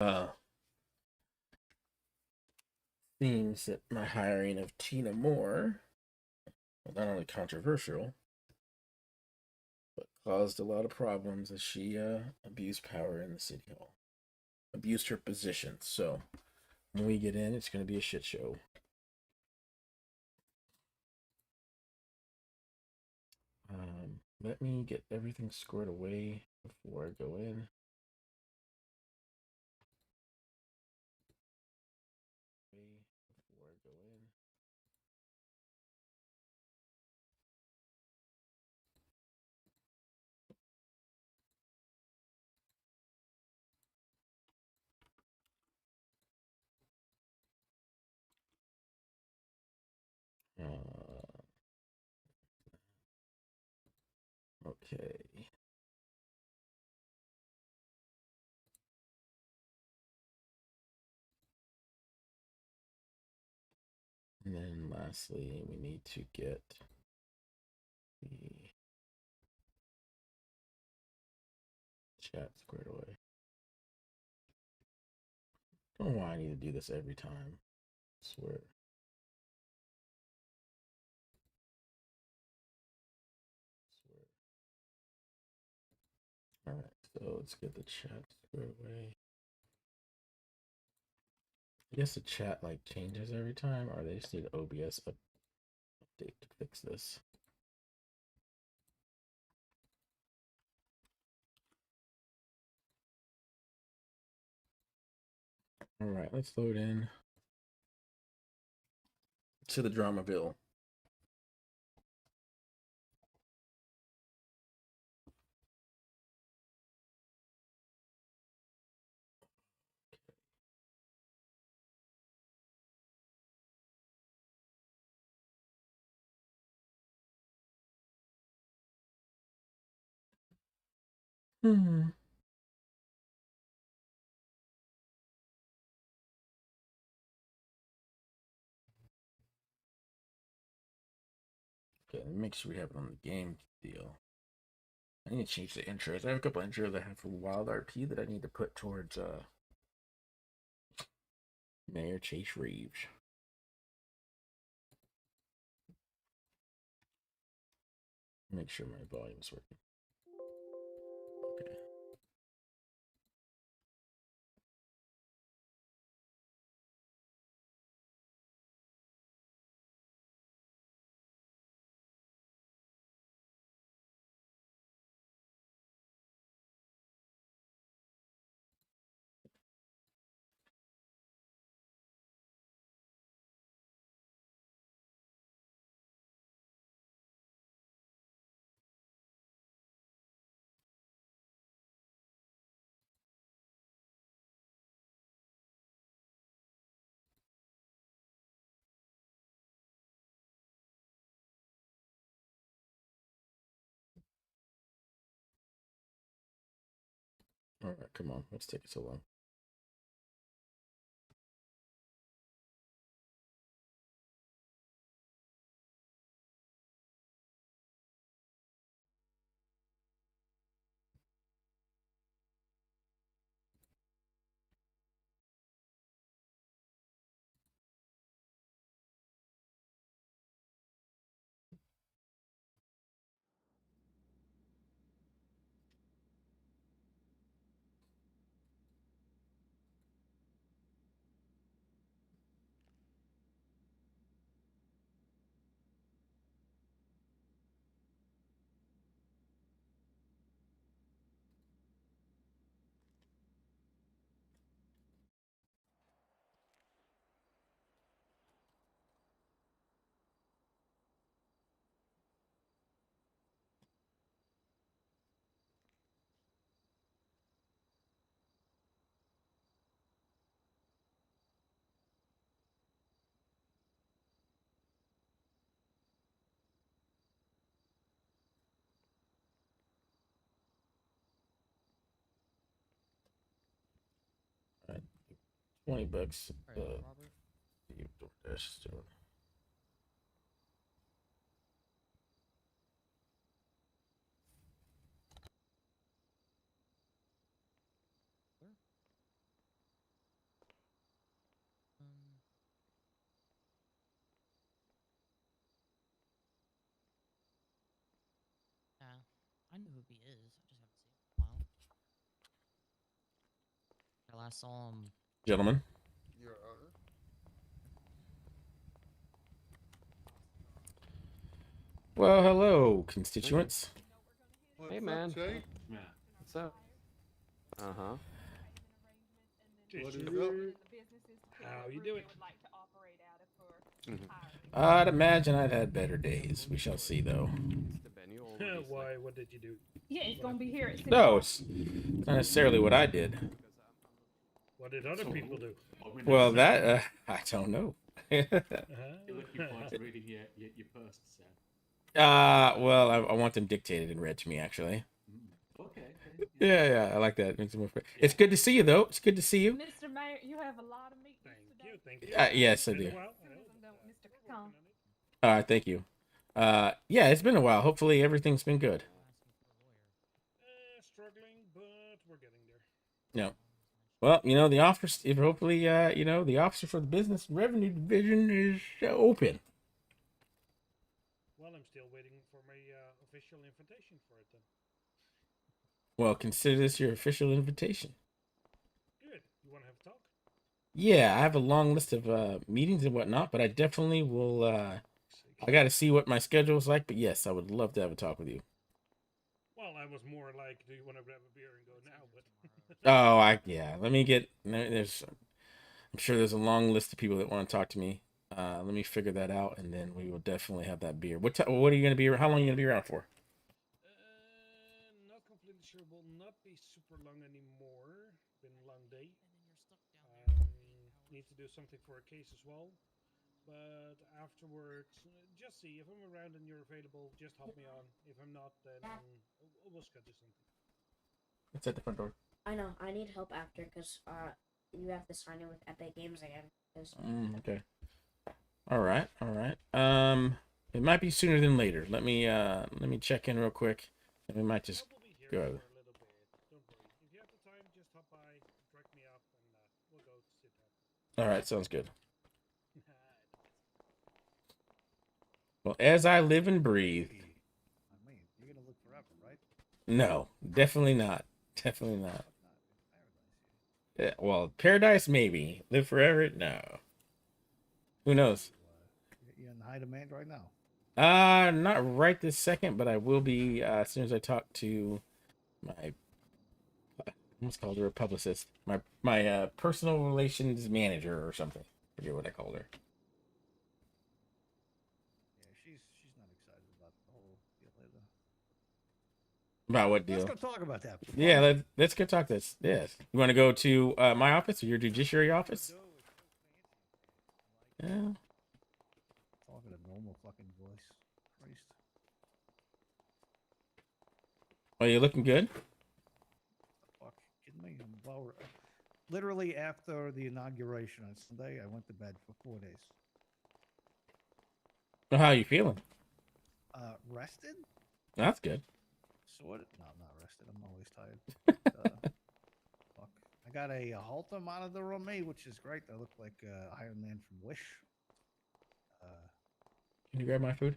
uh seems that my hiring of Tina Moore, well, not only controversial, but caused a lot of problems as she abused power in the city hall, abused her position. So when we get in, it's going to be a shit show. Let me get everything squared away before I go in. Okay. And then lastly, we need to get the chat squared away. I don't know why I need to do this every time. I swear. All right, so let's get the chat squared away. I guess the chat like changes every time, or they just need OBS update to fix this. All right, let's load in to the Dramaville. Hmm. Okay, make sure we have it on the game deal. I need to change the intros. I have a couple intros I have for Wild RP that I need to put towards Mayor Chase Reeves. Make sure my volume's working. Okay. All right, come on. Let's take it so long. All right, $20. All right, Robert. See what DoorDash is doing. Sir? I know who he is. I just haven't seen him in a while. I last saw him. Gentlemen. Your Honor. Well, hello, constituents. What's Hey, up, man. Jake? Yeah. What's up? Uh huh. What Just is up? how you doing? I'd imagine I'd had better days. We shall see, though. It's the venue already. Why? What did you do? Yeah, it's gonna be here at 6 No, o'clock. it's not necessarily what I did. What did other people do? Well, that I don't know. Uh-huh. You're looking forward to reading your post, so. Well, I want them dictated and read to me, actually. Okay. Yeah, I like that. Makes it more fair. It's good to see you, though. It's good to see you. Mr. Mayor, you have a lot of meetings Thank today. you. Thank you. Yes, I Been a do. while, As soon as I'm done with Mr. Khan. All right, thank you. Yeah, it's been a while. Hopefully, everything's been good. Struggling, but we're getting there. Yeah. Well, the office. If hopefully, the officer for the business revenue division is open. Well, I'm still waiting for my official invitation for it then. Well, consider this your official invitation. Good. You want to have a talk? Yeah, I have a long list of meetings and whatnot, but I definitely will. I got to see what my schedule's like, but yes, I would love to have a talk with you. Well, I was more like, do you want to grab a beer and go now? But Yeah. Let me get. I'm sure there's a long list of people that want to talk to me. Let me figure that out, and then we will definitely have that beer. What are you gonna be? How long are you gonna be around for? not completely sure. Will not be super long anymore. Been a long day. Need to do something for a case as well. But afterwards, just see if I'm around and you're available. Just help me on. If I'm not, then we'll schedule something. It's at the front door. I know. I need help after because you have to sign in with Epic Games again. Okay. All right. It might be sooner than later. Let me check in real quick, and we might just We'll be here go. for a little bit. Don't worry. If you have the time, just hop by, drag me up, and we'll go sit down. All right, sounds good. Well, as I live and breathe. I mean, you're gonna live forever, right? No, definitely not. Definitely not. Not in paradise. Well, paradise maybe. Live forever? No. Who knows? You're in high demand right now. Not right this second, but I will be as soon as I talk to my what's called her a publicist, my personal relations manager or something. Forget what I called her. Yeah, she's not excited about the whole deal either. About what deal? Let's go talk about that. Yeah, let's go talk this. Yes, you want to go to my office or your judiciary office? Yeah. Talking a normal fucking voice. Christ. Oh, you looking good? Fuck, kidding me? Literally after the inauguration on Sunday, I went to bed for 4 days. Well, how are you feeling? Rested? That's good. Sort of. No, I'm not rested. I'm always tired. Fuck. I got a Halter monitor on me, which is great. I look like Iron Man from Wish. Can you grab my food?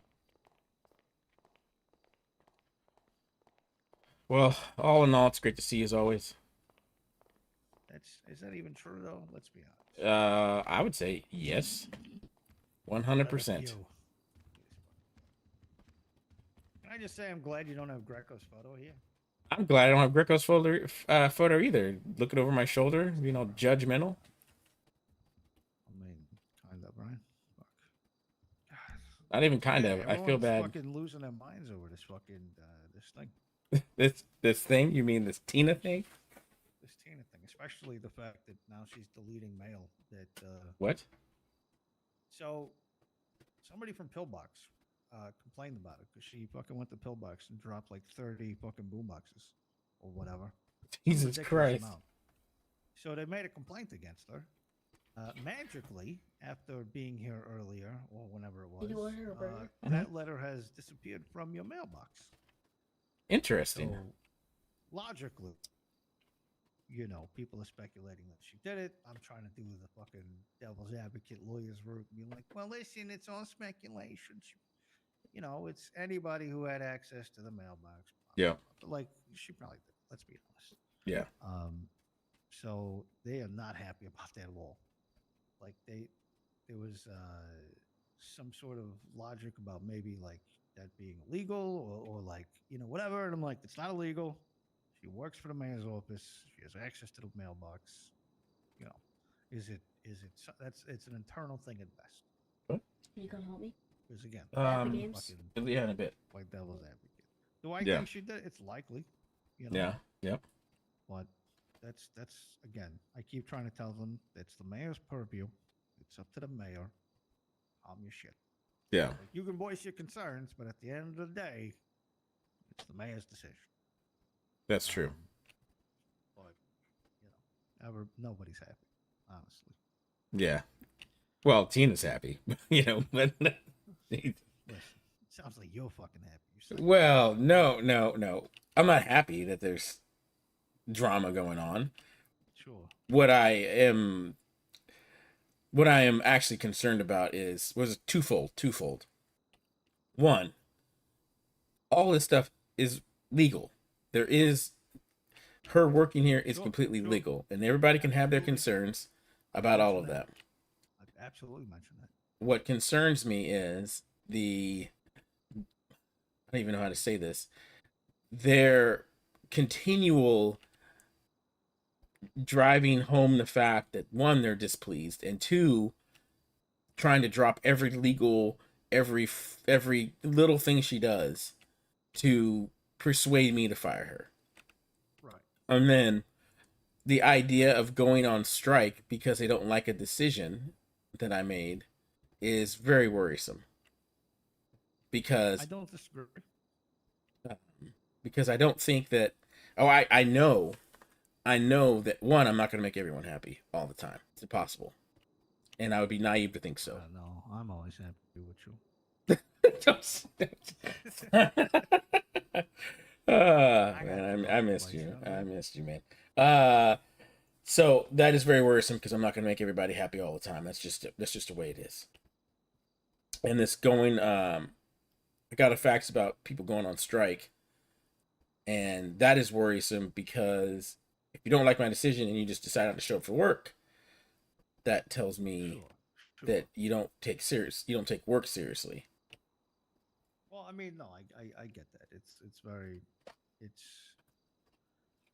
Well, all in all, it's great to see you as always. Is that even true though? Let's be honest. I would say yes, 100%. You. Can I just say I'm glad you don't have Greco's photo here? I'm glad I don't have Greco's photo either. Looking over my shoulder, judgmental. I mean, kind of, Brian. Fuck. God. Not even kind of. I feel Everyone's bad. Fucking losing their minds over this fucking this thing, This thing? You mean this Tina thing? this Tina thing, especially the fact that now she's deleting mail. That What? so somebody from Pillbox complained about it because she fucking went to Pillbox and dropped like 30 fucking boomboxes or whatever. Some Jesus ridiculous Christ. amount. So they made a complaint against her. Magically, after being here earlier or whenever it was, You order a burger? that letter has disappeared from your mailbox. Interesting. So logically, people are speculating that she did it. I'm trying to do the fucking devil's advocate lawyer's route and be like, well, listen, it's all speculation. It's anybody who had access to the mailbox Yeah. But like she probably did. Let's be honest. Yeah. So they are not happy about that at all. Like there was some sort of logic about maybe like that being illegal or like whatever, and I'm like, it's not illegal. She works for the mayor's office. She has access to the mailbox. You know, that's it's an internal thing at best. Can you come help me? Because again, Epic Games? fucking Yeah, in a bit. white devil's advocate. Do I Yeah. think she did? It's likely. Yeah. Yep. But that's again, I keep trying to tell them it's the mayor's purview. It's up to the mayor. Calm your shit. Yeah. Like you can voice your concerns, but at the end of the day, it's the mayor's decision. That's true. But nobody's happy, honestly. Yeah. Well, Tina's happy, but Listen, it sounds like you're fucking happy. well, no. I'm not happy that there's drama going on. Sure. What I am actually concerned about was twofold. One, all this stuff is legal. There is her working here is completely legal, and everybody can have their concerns about all of that. I absolutely mentioned that. What concerns me is I don't even know how to say this, their continual driving home the fact that one, they're displeased, and two, trying to drop every little thing she does to persuade me to fire her. Right. And then the idea of going on strike because they don't like a decision that I made is very worrisome. Because I don't disagree. Because I don't think that. Oh, I know that one, I'm not going to make everyone happy all the time. It's impossible, and I would be naive to think so. No, I'm always happy with you. Man, I missed you. I missed you, man. So that is very worrisome because I'm not going to make everybody happy all the time. That's just the way it is. And this going, I got a facts about people going on strike, and that is worrisome because if you don't like my decision and you just decide not to show up for work, that tells me that you don't take work seriously. Well, I mean, no, I get that. It's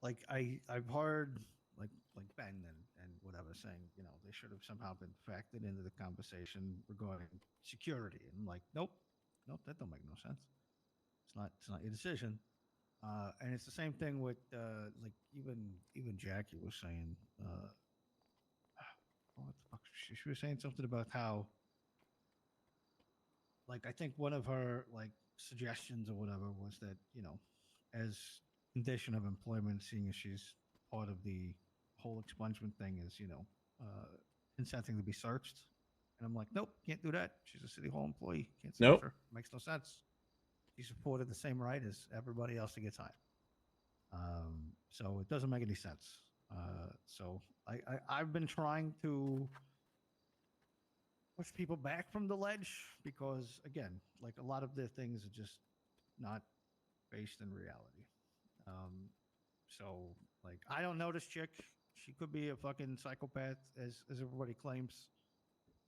like I've heard like Ben and whatever saying, they should have somehow been factored into the conversation regarding security. And I'm like, nope, that don't make no sense. It's not your decision. And it's the same thing with like even Jackie was saying. What the fuck? She was saying something about how, like, I think one of her like suggestions or whatever was that as condition of employment, seeing as she's part of the whole expungement thing, is consenting to be searched. And I'm like, nope, can't do that. She's a city hall employee. Can't search Nope. her. Makes no sense. She's afforded the same right as everybody else to get hired. So it doesn't make any sense. So I've been trying to push people back from the ledge because, again, like a lot of their things are just not based in reality. So like I don't know this chick. She could be a fucking psychopath as everybody claims.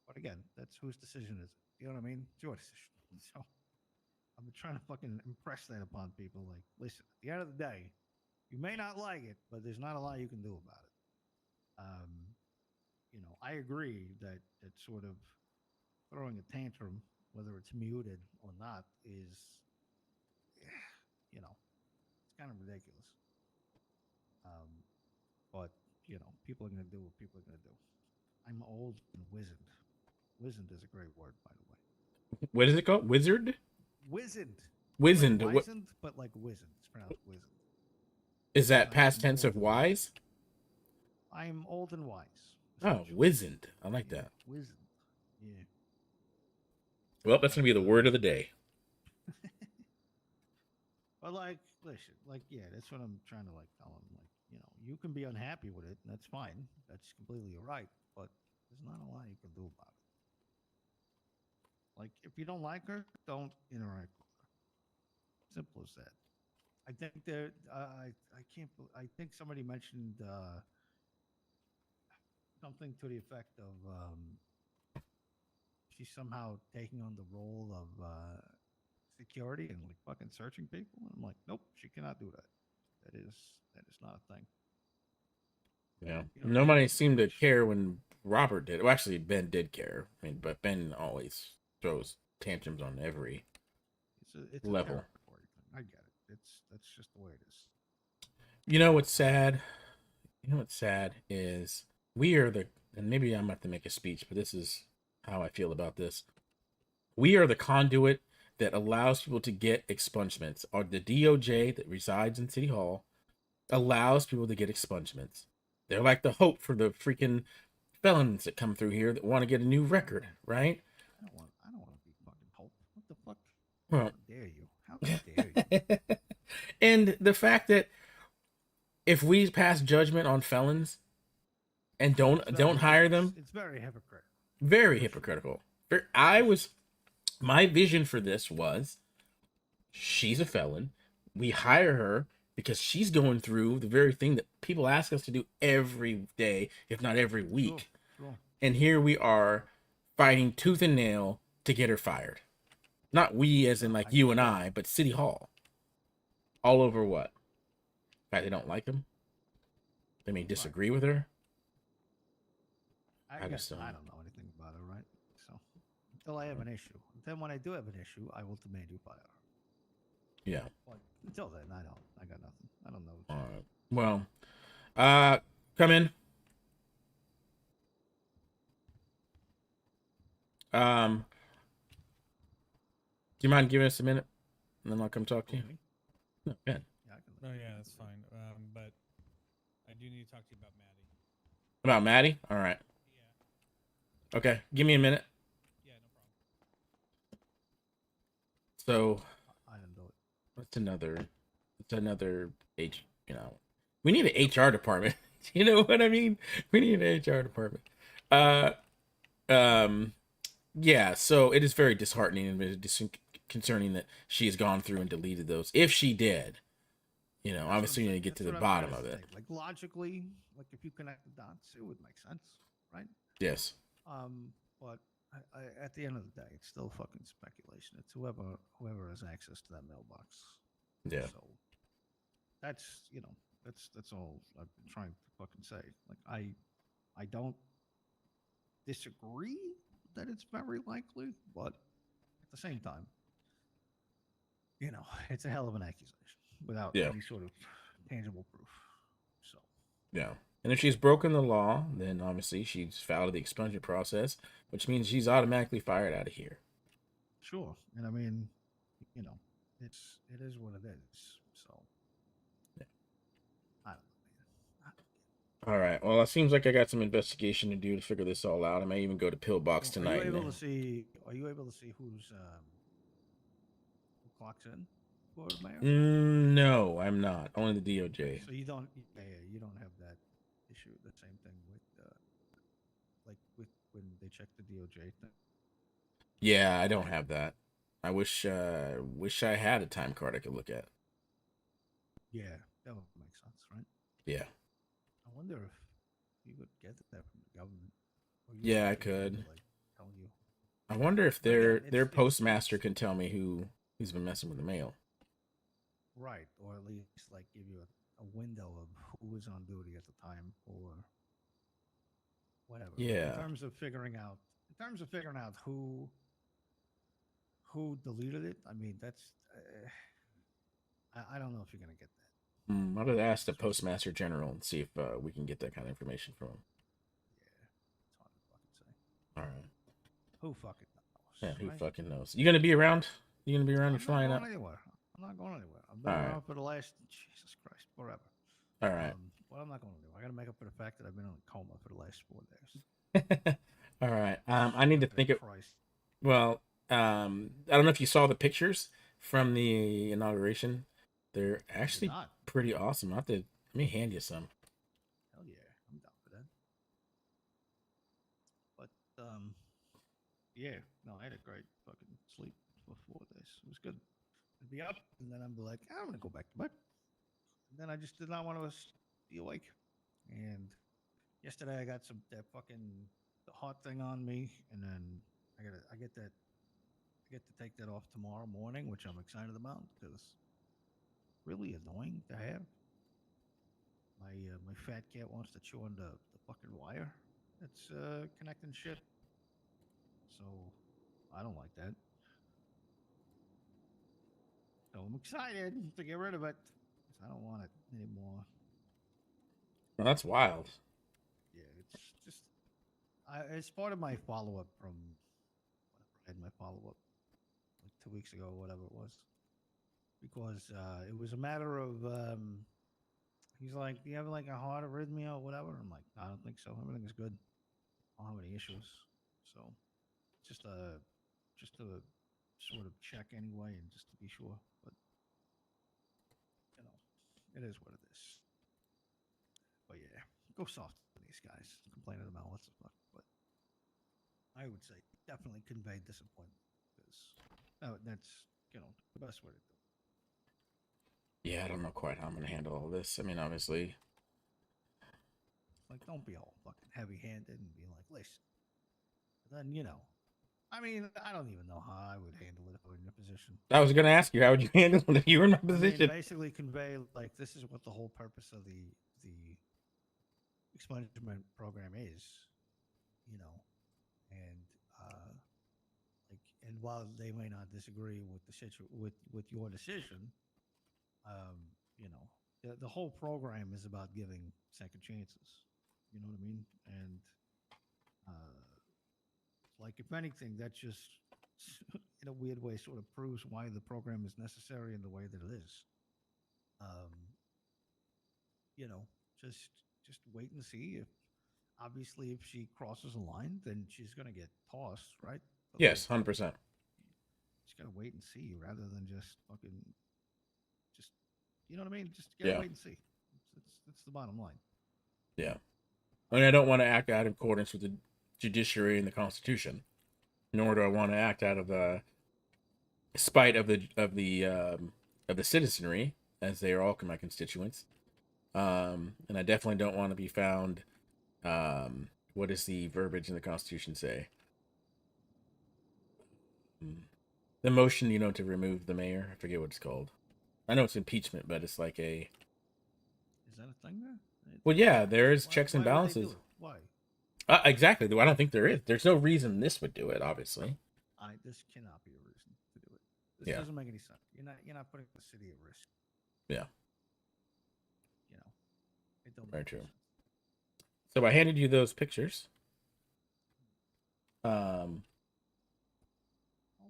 But again, that's whose decision is it? You know what I mean? It's your decision. So I've been trying to fucking impress that upon people. Like, listen, at the end of the day, you may not like it, but there's not a lot you can do about it. I agree that sort of throwing a tantrum, whether it's muted or not, is, it's kind of ridiculous. But people are going to do what people are going to do. I'm old and wizened. Wizened is a great word, by the way. What is it called? Wizard? Wizened. Wizened. Like What wizened, but like wizened. It's pronounced wizened. is that? Past tense of wise? I'm old and wise. Oh, wizened. I like that. Wizened. Yeah. Well, that's gonna be the word of the day. But like, listen, like, yeah, that's what I'm trying to like tell them. Like, you can be unhappy with it, and that's fine. That's completely your right. But there's not a lot you can do about it. Like, if you don't like her, don't interact with her. Simple as that. I think there. I can't. I think somebody mentioned something to the effect of she's somehow taking on the role of security and like fucking searching people. And I'm like, nope, she cannot do that. That is not a thing. Yeah. You know, Nobody it's seemed to bitch. care when Robert did. Well, actually, Ben did care. I mean, but Ben always throws tantrums on every It's a level. territory thing. I get it. That's just the way it is. You know what's sad? You know what's sad is we are the, and maybe I'm about to make a speech, but this is how I feel about this. We are the conduit that allows people to get expungements. Or the DOJ that resides in City Hall allows people to get expungements. They're like the hope for the freaking felons that come through here that want to get a new record, right? I don't want to be fucking Hope. What the fuck? Well, How dare you? How dare you? and the fact that if we pass judgment on felons and don't hire them, It's very hypocritical. very hypocritical. My vision for this was she's a felon. We hire her because she's going through the very thing that people ask us to do every day, if not every week. Sure. And here we are fighting tooth and nail to get her fired. Not we as in like you and I, but City Hall. All over what? Fact they don't like him? They may disagree with her? I guess I don't know anything about it, right? So until I have an issue, then when I do have an issue, I will demand you fire her. Yeah. But until then, I don't. I got nothing. I don't know. All right. Well, come in. Do you mind giving us a minute, and then I'll come talk to you? No, good. Yeah, I can. No, yeah, that's fine. But I do need to talk to you about Maddie. About Maddie? All right. Yeah. Okay, give me a minute. Yeah, no problem. So I didn't do it. It's another we need an HR department. You know what I mean? We need an HR department. Yeah, so it is very disheartening and concerning that she has gone through and deleted those. If she did, obviously you need to get to the bottom of it. Like logically, like if you connect the dots, it would make sense, right? Yes. But at the end of the day, it's still fucking speculation. It's whoever has access to that mailbox. Yeah. So that's all I've been trying to fucking say. Like I don't disagree that it's very likely, but at the same time, it's a hell of an accusation without any sort of tangible proof. So yeah. And if she's broken the law, then obviously she's fouled the expungement process, which means she's automatically fired out of here. Sure. And I mean, it is what it is. So yeah. I don't know. All right. Well, it seems like I got some investigation to do to figure this all out. I may even go to Pillbox tonight. Are you able to see who clocks in for the mayor? No, I'm not. Only the DOJ. So you don't have that issue. The same thing with when they check the DOJ thing. Yeah, I don't have that. I wish I had a time card I could look at. Yeah, that would make sense, right? Yeah. I wonder if you could get that from the government. Yeah, I could. Tell you. I wonder if their postmaster can tell me who's been messing with the mail. Right, or at least give you a window of who was on duty at the time, or whatever. Yeah. In terms of figuring out who deleted it, I mean that's I don't know if you're gonna get that. I'll have to ask the postmaster general and see if we can get that kind of information from him. Yeah, it's hard to fucking say. All right. Who fucking knows? Yeah, who right? fucking knows? You gonna be around? You gonna be around? You're flying out? I'm not going anywhere. I've been around for the last Jesus Christ forever. All right. What I'm not going to do? I got to make up for the fact that I've been in a coma for the last 4 days. All right. I need to think of. Well, I don't know if you saw the pictures from the inauguration. They're actually pretty awesome. Let me hand you some. Hell yeah, I'm down for that. But yeah, no, I had a great fucking sleep for 4 days. It was good. I'd be up, and then I'd be like, I'm gonna go back to bed. then I just did not want to be awake. And yesterday I got that fucking the heart thing on me, and then I get to take that off tomorrow morning, which I'm excited about because really annoying to have. My fat cat wants to chew on the fucking wire that's connecting shit. So I don't like that. So I'm excited to get rid of it because I don't want it anymore. Well, that's wild. Yeah, it's just it's part of my follow up from whenever I had my follow up like 2 weeks ago, whatever it was, because it was a matter of he's like, "Do you have like a heart arrhythmia or whatever?" I'm like, "I don't think so. Everything is good. I don't have any issues." So just a sort of check anyway, and just to be sure. But you know, it is what it is. But yeah, go soft on these guys complaining about what's the fuck. But I would say definitely convey disappointment because that's the best way to do it. Yeah, I don't know quite how I'm gonna handle all this. I mean, obviously, Like, don't be all fucking heavy handed and be like, listen. Then I mean, I don't even know how I would handle it if I were in your position. I was gonna ask you, how would you handle it if you were in my I mean, position? basically convey like this is what the whole purpose of the expungement program is, and like, and while they may not disagree with with your decision, um, the whole program is about giving second chances. You know what I mean? And like, if anything, that just in a weird way sort of proves why the program is necessary in the way that it is. Um, you know, just just wait and see if obviously if she crosses a line, then she's gonna get tossed, right? But Yes, like, 100%. just gotta wait and see rather than just fucking just you know what I mean? Just gotta Yeah, wait and see. It's the bottom line. yeah. I mean, I don't want to act out of accordance with the judiciary and the Constitution, nor do I want to act out of spite of the citizenry, as they are all my constituents. And I definitely don't want to be found. What does the verbiage in the Constitution say? The motion, to remove the mayor. I forget what it's called. I know it's impeachment, but it's like a. Is that a thing there? Well, yeah, there is checks and Why would they do balances. it? Why? Exactly. I don't think there is. There's no reason this would do it. Obviously. This cannot be a reason to do it. This Yeah. doesn't make any sense. You're not putting the city at risk. Yeah. It don't Very make any true. sense. So I handed you those pictures. Oh,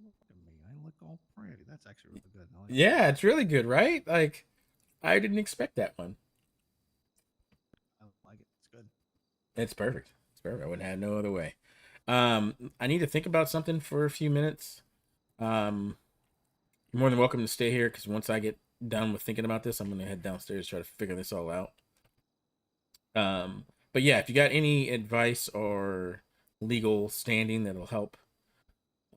look at me. I look all pretty. That's actually really good. I like Yeah, it's really good, right? Like, I didn't expect that one. I like it. It's good. It's perfect. It's perfect. I wouldn't have no other way. I need to think about something for a few minutes. You're more than welcome to stay here because once I get done with thinking about this, I'm gonna head downstairs try to figure this all out. But yeah, if you got any advice or legal standing that'll help.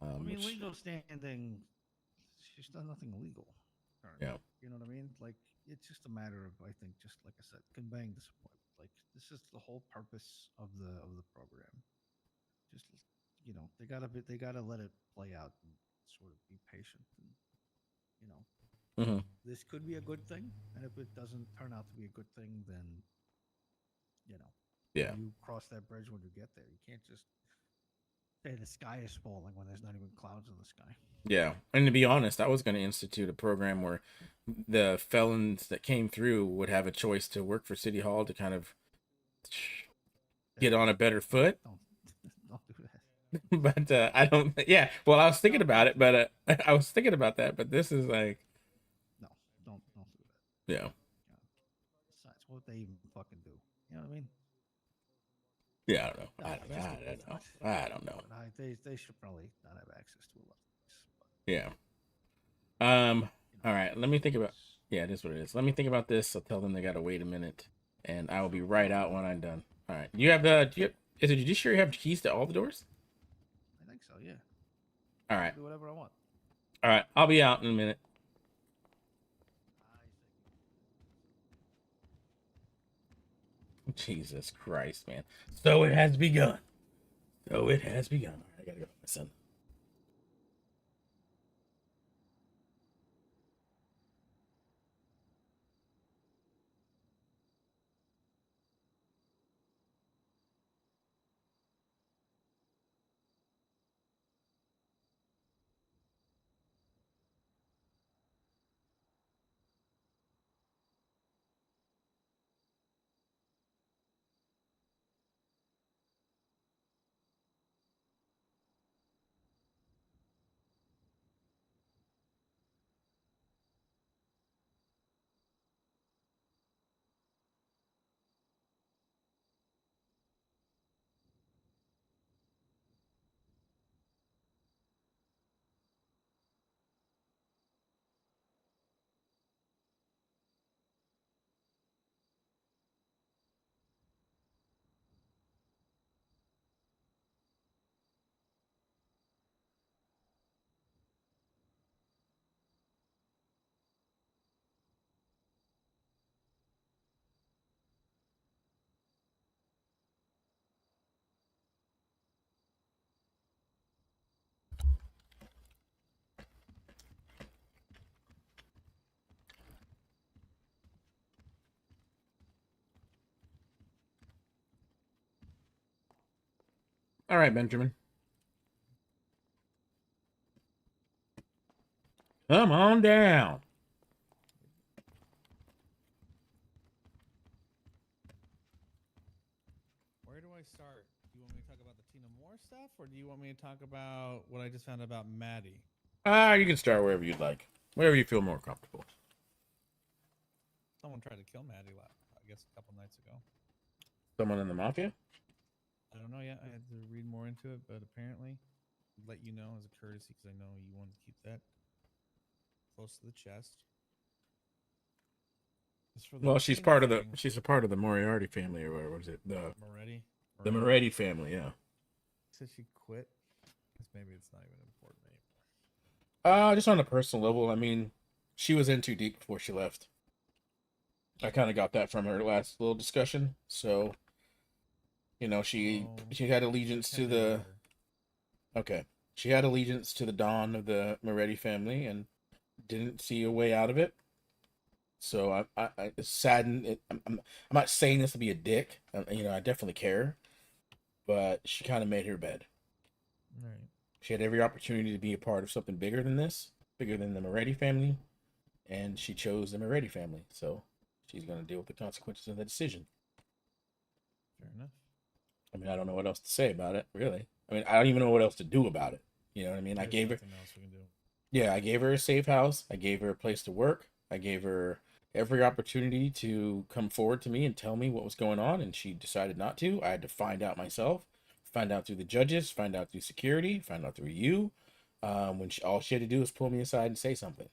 I mean, Which, legal standing. She's done nothing illegal. yeah. You know what I mean? Like, it's just a matter of, I think, just like I said, conveying disappointment. Like, this is the whole purpose of the program. Just they gotta let it play out and sort of be patient. And this could be a good thing, and if it doesn't turn out to be a good thing, then Yeah. you cross that bridge when you get there. You can't just say the sky is falling when there's not even clouds in the sky. Yeah. And to be honest, I was going to institute a program where the felons that came through would have a choice to work for City Hall to kind of get on a better foot. Don't do that. But I don't. Yeah. Well, I was thinking about it, but I was thinking about that. But this is like. No, don't do that. Yeah. Besides, what would they even fucking do? You know what I mean? Yeah, I don't know. No, I don't just know. leave I it. don't know. I don't know. But they should probably not have access to a lot of things. Yeah. All right. Let me think about. Yeah, it is what it is. Let me think about this. I'll tell them they gotta wait a minute, and I will be right out when I'm done. All right. You have the. Is the judiciary have keys to all the doors? I think so. Yeah. All right. Do whatever I want. All right. I'll be out in a minute. Jesus Christ, man. So it has begun. So it has begun. All right, I gotta go, my son. All right, Benjamin. Come on down. Where do I start? Do you want me to talk about the Tina Moore stuff, or do you want me to talk about what I just found about Maddie? You can start wherever you'd like. Wherever you feel more comfortable. Someone tried to kill Maddie, I guess, a couple nights ago. Someone in the mafia? I don't know yet. I had to read more into it, but apparently, let you know as a courtesy because I know you wanted to keep that close to the chest. Well, she's part of the. She's a part of the Moriarty family, or whatever was it? Moretti. The Moretti family, yeah. Said she quit. Maybe it's not even important anymore. Just on a personal level, I mean, she was in too deep before she left. I kind of got that from her last little discussion. So, you know, she had allegiance to the. Okay, she had allegiance to the Don of the Moretti family and didn't see a way out of it. So I it's saddened. I'm not saying this to be a dick. You know, I definitely care, but she kind of made her bed. Right. She had every opportunity to be a part of something bigger than this, bigger than the Moretti family, and she chose the Moretti family. So she's going to deal with the consequences of that decision. Fair enough. I mean, I don't know what else to say about it, really. I mean, I don't even know what else to do about it. You know what I mean? There's I gave her. nothing else we can do. Yeah, I gave her a safe house. I gave her a place to work. I gave her every opportunity to come forward to me and tell me what was going on, and she decided not to. I had to find out myself, find out through the judges, find out through security, find out through you. When all she had to do was pull me aside and say something.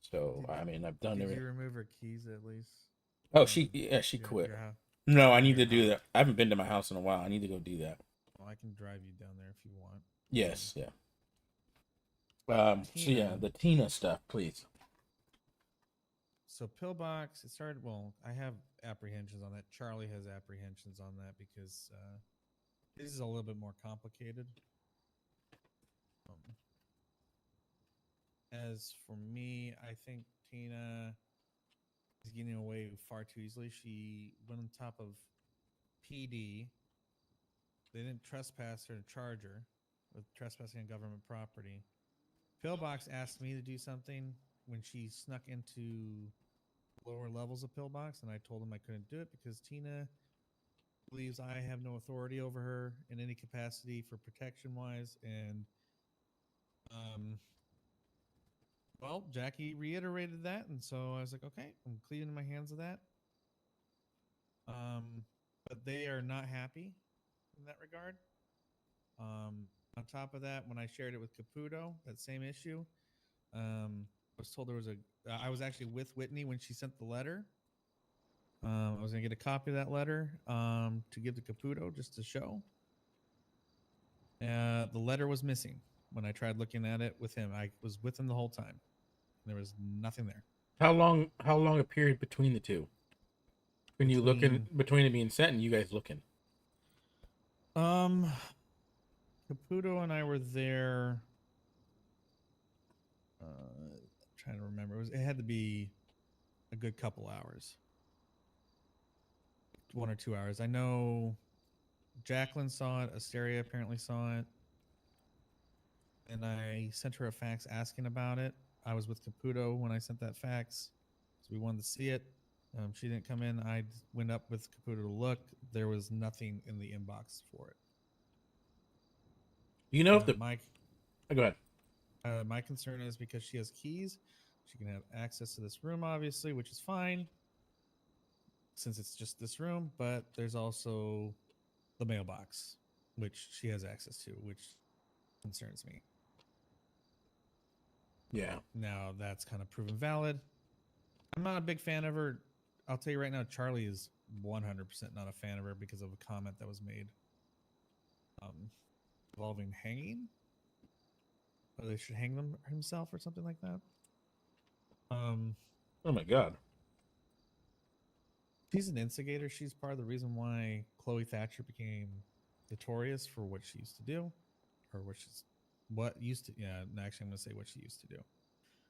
So I mean, I've done Did everything. you remove her keys at least? Oh, she quit. No, I need to do that. I haven't been to my house in a while. I need to go do that. Well, I can drive you down there if you want. Yes, yeah. So yeah, the Tina stuff, please. So Pillbox, it started. Well, I have apprehensions on that. Charlie has apprehensions on that because this is a little bit more complicated. As for me, I think Tina is getting away far too easily. She went on top of PD. They didn't trespass her and charge her with trespassing on government property. Pillbox asked me to do something when she snuck into lower levels of Pillbox, and I told him I couldn't do it because Tina believes I have no authority over her in any capacity for protection wise. And well, Jackie reiterated that, and so I was like, okay, I'm cleaning my hands of that. But they are not happy in that regard. On top of that, when I shared it with Caputo, that same issue, I was told there was I was actually with Whitney when she sent the letter. I was gonna get a copy of that letter to give to Caputo just to show. The letter was missing when I tried looking at it with him. I was with him the whole time. There was nothing there. How long a period between the two? When you looking between it being sent and you guys looking? Caputo and I were there. Trying to remember. It had to be a good couple hours. 1 or 2 hours. I know Jacqueline saw it. Asteria apparently saw it. And I sent her a fax asking about it. I was with Caputo when I sent that fax. So we wanted to see it. She didn't come in. I went up with Caputo to look. There was nothing in the inbox for it. You know if the Mike. Oh, go ahead. My concern is because she has keys, she can have access to this room, obviously, which is fine since it's just this room. But there's also the mailbox, which she has access to, which concerns me. Yeah. Now that's kind of proven valid. I'm not a big fan of her. I'll tell you right now, Charlie is 100% not a fan of her because of a comment that was made involving hanging. Or they should hang them himself or something like that. Oh my god. She's an instigator. She's part of the reason why Chloe Thatcher became notorious for what she used to do, or yeah, actually I'm going to say what she used to do.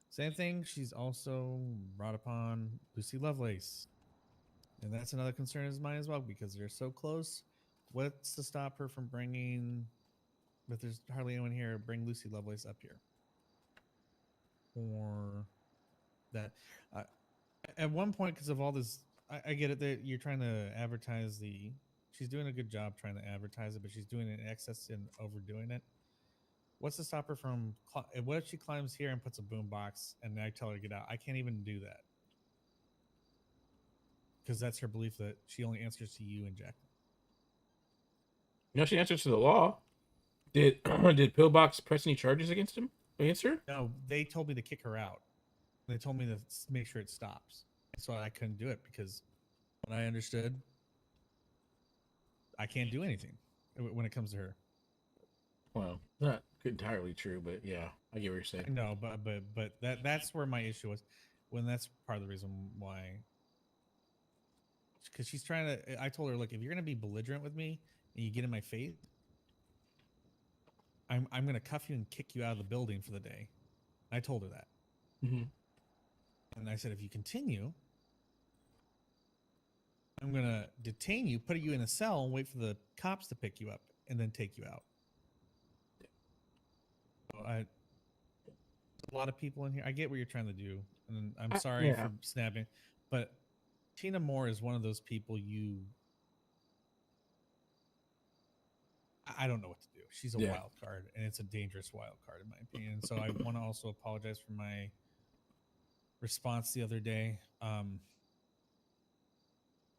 Same thing, she's also brought upon Lucy Lovelace. And that's another concern of mine as well, because they're so close. What's to stop her from bringing, but there's hardly anyone here, bring Lucy Lovelace up here? Or that, at one point, because of all this, I get it that you're trying to advertise she's doing a good job trying to advertise it, but she's doing it in excess and overdoing it. What's to stop her from, what if she climbs here and puts a boom box and I tell her to get out? I can't even do that. Because that's her belief that she only answers to you and Jack. You know she answers to the law. Did Pillbox press any charges against her? No, they told me to kick her out. They told me to make sure it stops. So I couldn't do it because when I understood, I can't do anything when it comes to her. Well, not entirely true, but yeah, I get what you're saying. No, but that's where my issue was. When that's part of the reason why. Because she's trying to. I told her, look, if you're going to be belligerent with me and you get in my face, I'm going to cuff you and kick you out of the building for the day. I told her that. Mm-hmm. And I said, if you continue, I'm going to detain you, put you in a cell, and wait for the cops to pick you up and then take you out. So a lot of people in here. I get what you're trying to do. And I'm sorry for snapping. But Tina Moore is one of those people I don't know what to do. She's a wild card, and it's a dangerous wild card in my opinion. So I want to also apologize for my response the other day. I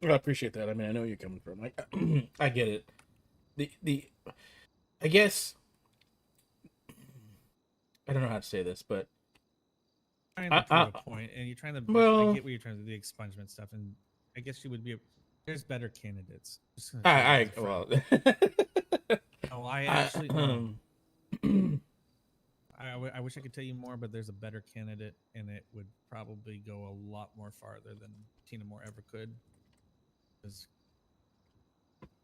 appreciate that. I mean, I know where you're coming from. I get it. I guess I don't know how to say this, but Trying to prove a point, and you're trying to. Well, I get what you're trying to do, the expungement stuff, and I guess you would be. There's better candidates. Well. Oh, I actually. I wish I could tell you more, but there's a better candidate, and it would probably go a lot more farther than Tina Moore ever could.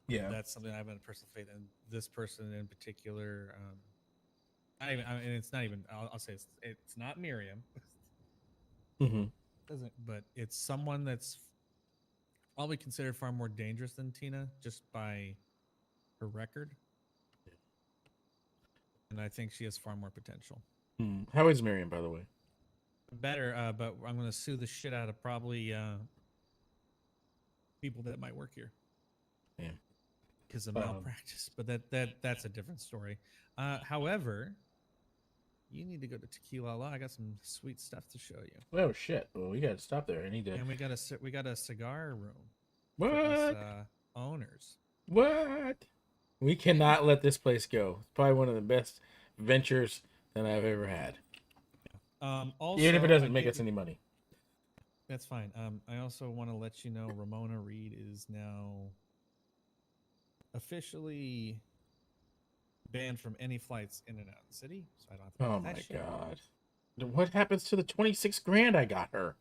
Yeah, that's something I have a personal faith in. This person in particular, and it's not even. I'll say it's not Miriam. Mm-hmm. But it's someone that's probably considered far more dangerous than Tina just by her record. And I think she has far more potential. How is Miriam, by the way? Better, but I'm going to sue the shit out of probably people that might work here. Yeah. Because of malpractice. But that's a different story. However, you need to go to Tequila La. I got some sweet stuff to show you. Oh shit! Well, we got to stop there. I need to. And we got a cigar room. What? For us, owners. What? We cannot let this place go. It's probably one of the best ventures that I've ever had. Also, even if it doesn't make us any money. That's fine. I also want to let you know Ramona Reed is now officially banned from any flights in and out of the city. So I don't have to Oh my god! What happens to the $26,000 I got her?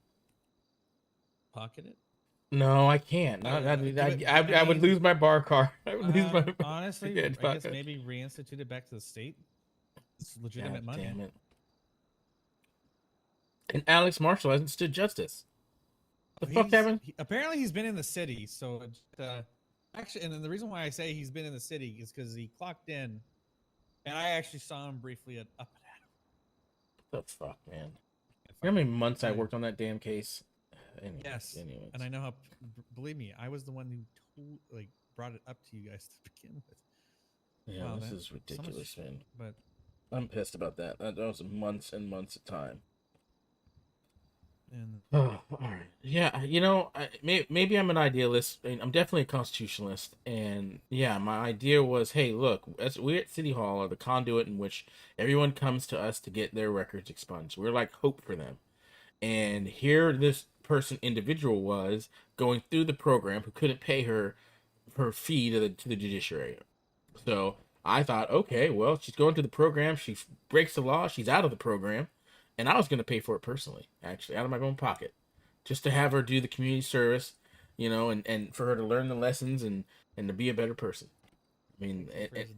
Pocket it. No, I can't. I would lose my bar card. I would lose my. Honestly, Yeah, I guess fuck. maybe reinstitute it back to the state. It's legitimate God money. damn it. And Alex Marshall hasn't stood justice. The fuck happened? Apparently, he's been in the city. So, actually, and then the reason why I say he's been in the city is because he clocked in, and I actually saw him briefly at up The fuck, man. You know how many months I Right. worked on that damn case? Anyways, Yes, anyways. and I know how. Believe me, I was the one who brought it up to you guys to begin with. Yeah, Wow, this man. is So much ridiculous, shit, man. But I'm pissed about that. That was months and months of time. and Oh, all right. Yeah, you know, maybe I'm an idealist. I mean, I'm definitely a constitutionalist, and yeah, my idea was, hey, look, we at City Hall are the conduit in which everyone comes to us to get their records expunged. We're like hope for them, and here this individual was going through the program who couldn't pay her fee to the judiciary. So I thought, okay, well, she's going through the program. She breaks the law. She's out of the program. And I was going to pay for it personally, actually, out of my own pocket, just to have her do the community service, you know, and for her to learn the lessons and to be a better person. I mean,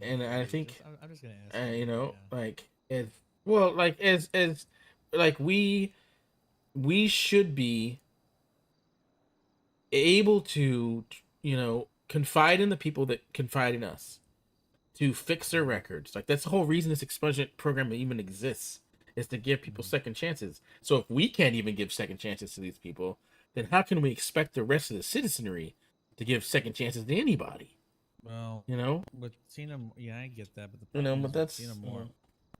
and I think, I'm just gonna ask you know, yeah. like as well, like as like we should be able to, you know, confide in the people that confide in us to fix their records. Like that's the whole reason this expungement program even exists, is to give people second chances. So if we can't even give second chances to these people, then how can we expect the rest of the citizenry to give second chances to anybody? Well, You know, with Tina, yeah, I get that, but the you know, problem but is with that's Tina Moore,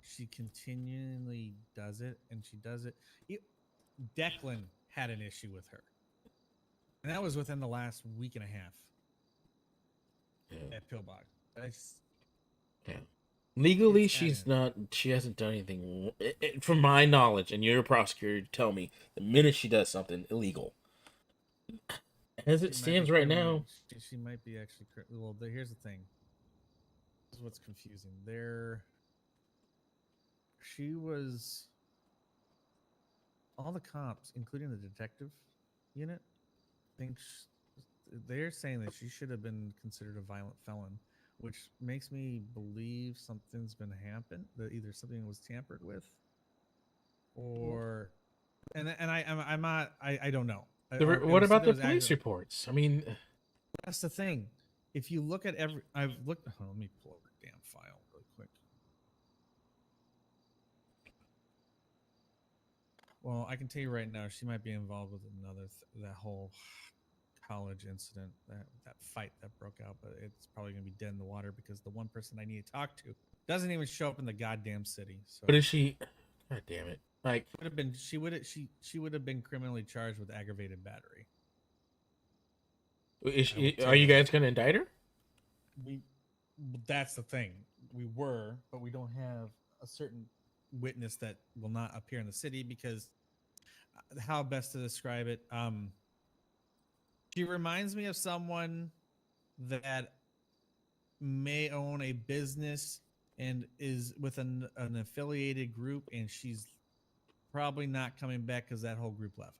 she continually does it, and she does it. Declan had an issue with her, and that was within the last week and a half at Pillbog. yeah. Legally, It's she's evident. not. She hasn't done anything. From my knowledge, and you're a prosecutor, tell me the minute she does something illegal, as it She might be stands right now. She might be actually. Well, here's the thing. This is what's confusing. She was. All the cops, including the detective unit, they're saying that she should have been considered a violent felon, which makes me believe something's been happened. That either something was tampered with, or I'm not. I don't know. What about the police reports? I mean, that's the thing. If you look at I've looked. Oh, let me pull up the damn file really quick. Well, I can tell you right now, she might be involved with that whole college incident, that fight that broke out. But it's probably gonna be dead in the water because the one person I need to talk to doesn't even show up in the goddamn city. So, but is she? God damn it! Like, she would have been criminally charged with aggravated battery. Are you guys gonna indict her? That's the thing. We were, but we don't have a certain witness that will not appear in the city because how best to describe it? She reminds me of someone that may own a business and is with an affiliated group, and she's probably not coming back because that whole group left.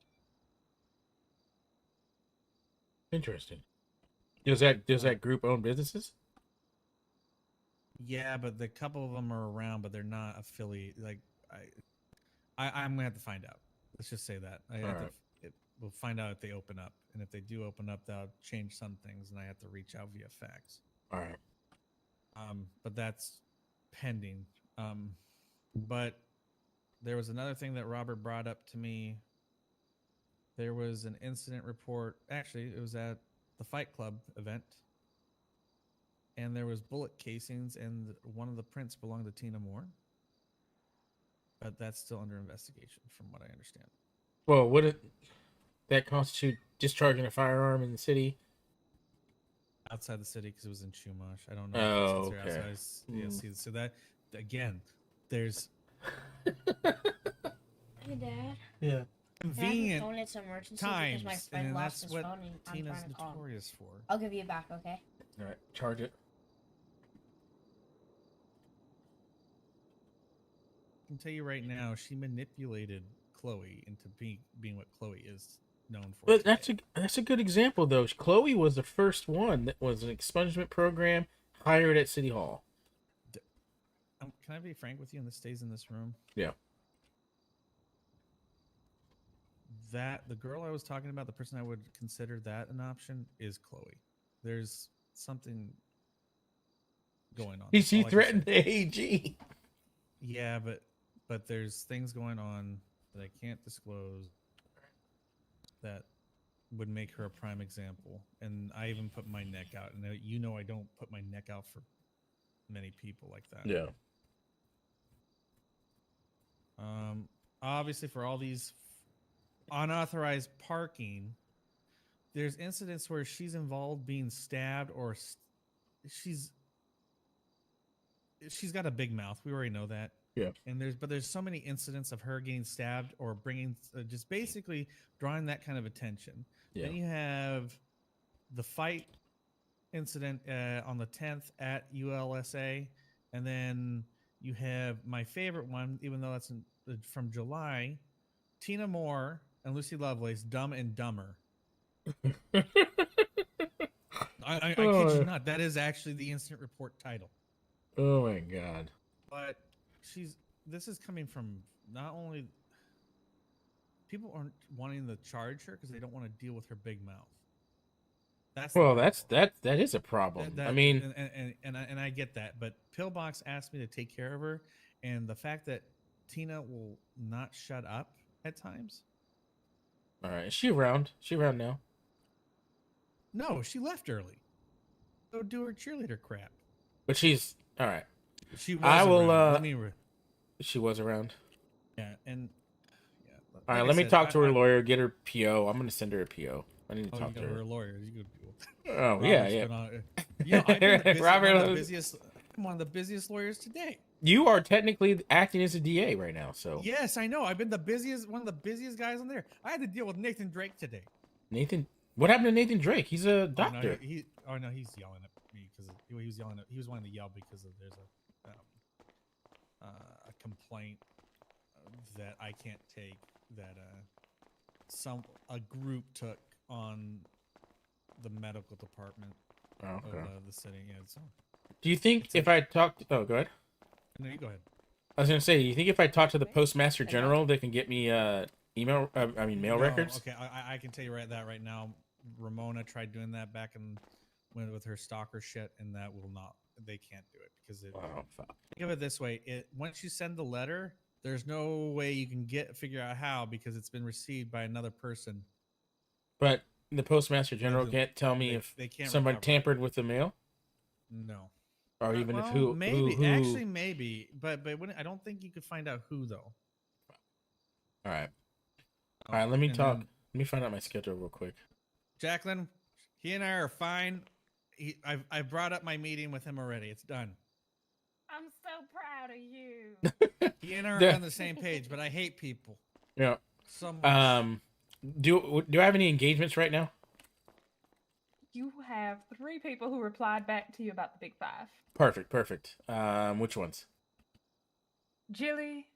Interesting. Does that group own businesses? Yeah, but the couple of them are around, but they're not affiliated. Like I'm gonna have to find out. Let's just say that we'll find out if they open up, and if they do open up, that'll change some things, and I have to reach out via fax. All right. But that's pending. But there was another thing that Robert brought up to me. There was an incident report. Actually, it was at the Fight Club event. And there was bullet casings, and one of the prints belonged to Tina Moore. But that's still under investigation, from what I understand. Well, would that constitute discharging a firearm in the city? Outside the city, because it was in Chumash. I don't know. Oh, if it's okay. outside. Yeah, see, so that again, there's. Hey, Dad. Yeah. Convenient phone it's emergency times, because my friend and lost that's his what phone and I'm Tina's trying to call him. notorious for. I'll give you it back, okay? All right. Charge it. I can tell you right now, she manipulated Chloe into being what Chloe is known for. But today. that's a good example though. Chloe was the first one that was an expungement program hired at City Hall. Can I be frank with you? And this stays in this room. Yeah. That the girl I was talking about, the person I would consider that an option is Chloe. There's something going on. That's She all I can threatened say. the AG. Yeah, but there's things going on that I can't disclose that would make her a prime example. And I even put my neck out. And you know I don't put my neck out for many people like that. Yeah. Obviously, for all these unauthorized parking, there's incidents where she's involved being stabbed or she's got a big mouth. We already know that. Yeah. And there's so many incidents of her getting stabbed or bringing just basically drawing that kind of attention. Yeah. Then you have the fight incident on the 10th at ULSA, and then you have my favorite one, even though that's from July, Tina Moore and Lucy Lovelace, Dumb and Dumber. I kid you not. That is actually the incident report title. Oh my god. But this is coming from not only people aren't wanting to charge her because they don't want to deal with her big mouth. That is a problem. I mean, and I get that, but Pillbox asked me to take care of her, and the fact that Tina will not shut up at times. all right, is she around? Is she around now? No, she left early. Go do her cheerleader crap. But she's all right. She was. I will. around. She was around. Yeah, and yeah. All right, like I let me said, talk to her lawyer. Get her PO. I'm gonna send her a PO. I need to Oh, talk to you her. her lawyer. You good people. Oh yeah, yeah. I've been Robert, I'm one of the busiest lawyers today. You are technically acting as a DA right now, so Yes, I know. I've been one of the busiest guys on there. I had to deal with Nathan Drake today. Nathan. What happened to Nathan Drake? He's a doctor. He's yelling at me because he was yelling. He was wanting to yell because there's a complaint that I can't take that a group took on the medical department of the city. Yeah, so. Do you think if I talked? Oh, go ahead. No, you go ahead. I was gonna say, do you think if I talk to the Postmaster General, they can get me mail records? Okay, I can tell you right now. Ramona tried doing that back with her stalker shit, and that will not. They can't do it because fuck. Think of it this way: once you send the letter, there's no way you can figure out how because it's been received by another person. But the Postmaster General can't tell me if someone tampered with the mail. No. Or even if maybe actually maybe, but I don't think you could find out who though. All right. Let me talk. Let me find out my schedule real quick. Jacqueline, he and I are fine. I brought up my meeting with him already. It's done. I'm so proud of you. He and I are on the same page, but I hate people. Yeah. So much. Do I have any engagements right now? You have 3 people who replied back to you about the Big 5. Perfect. Which ones? Jilly,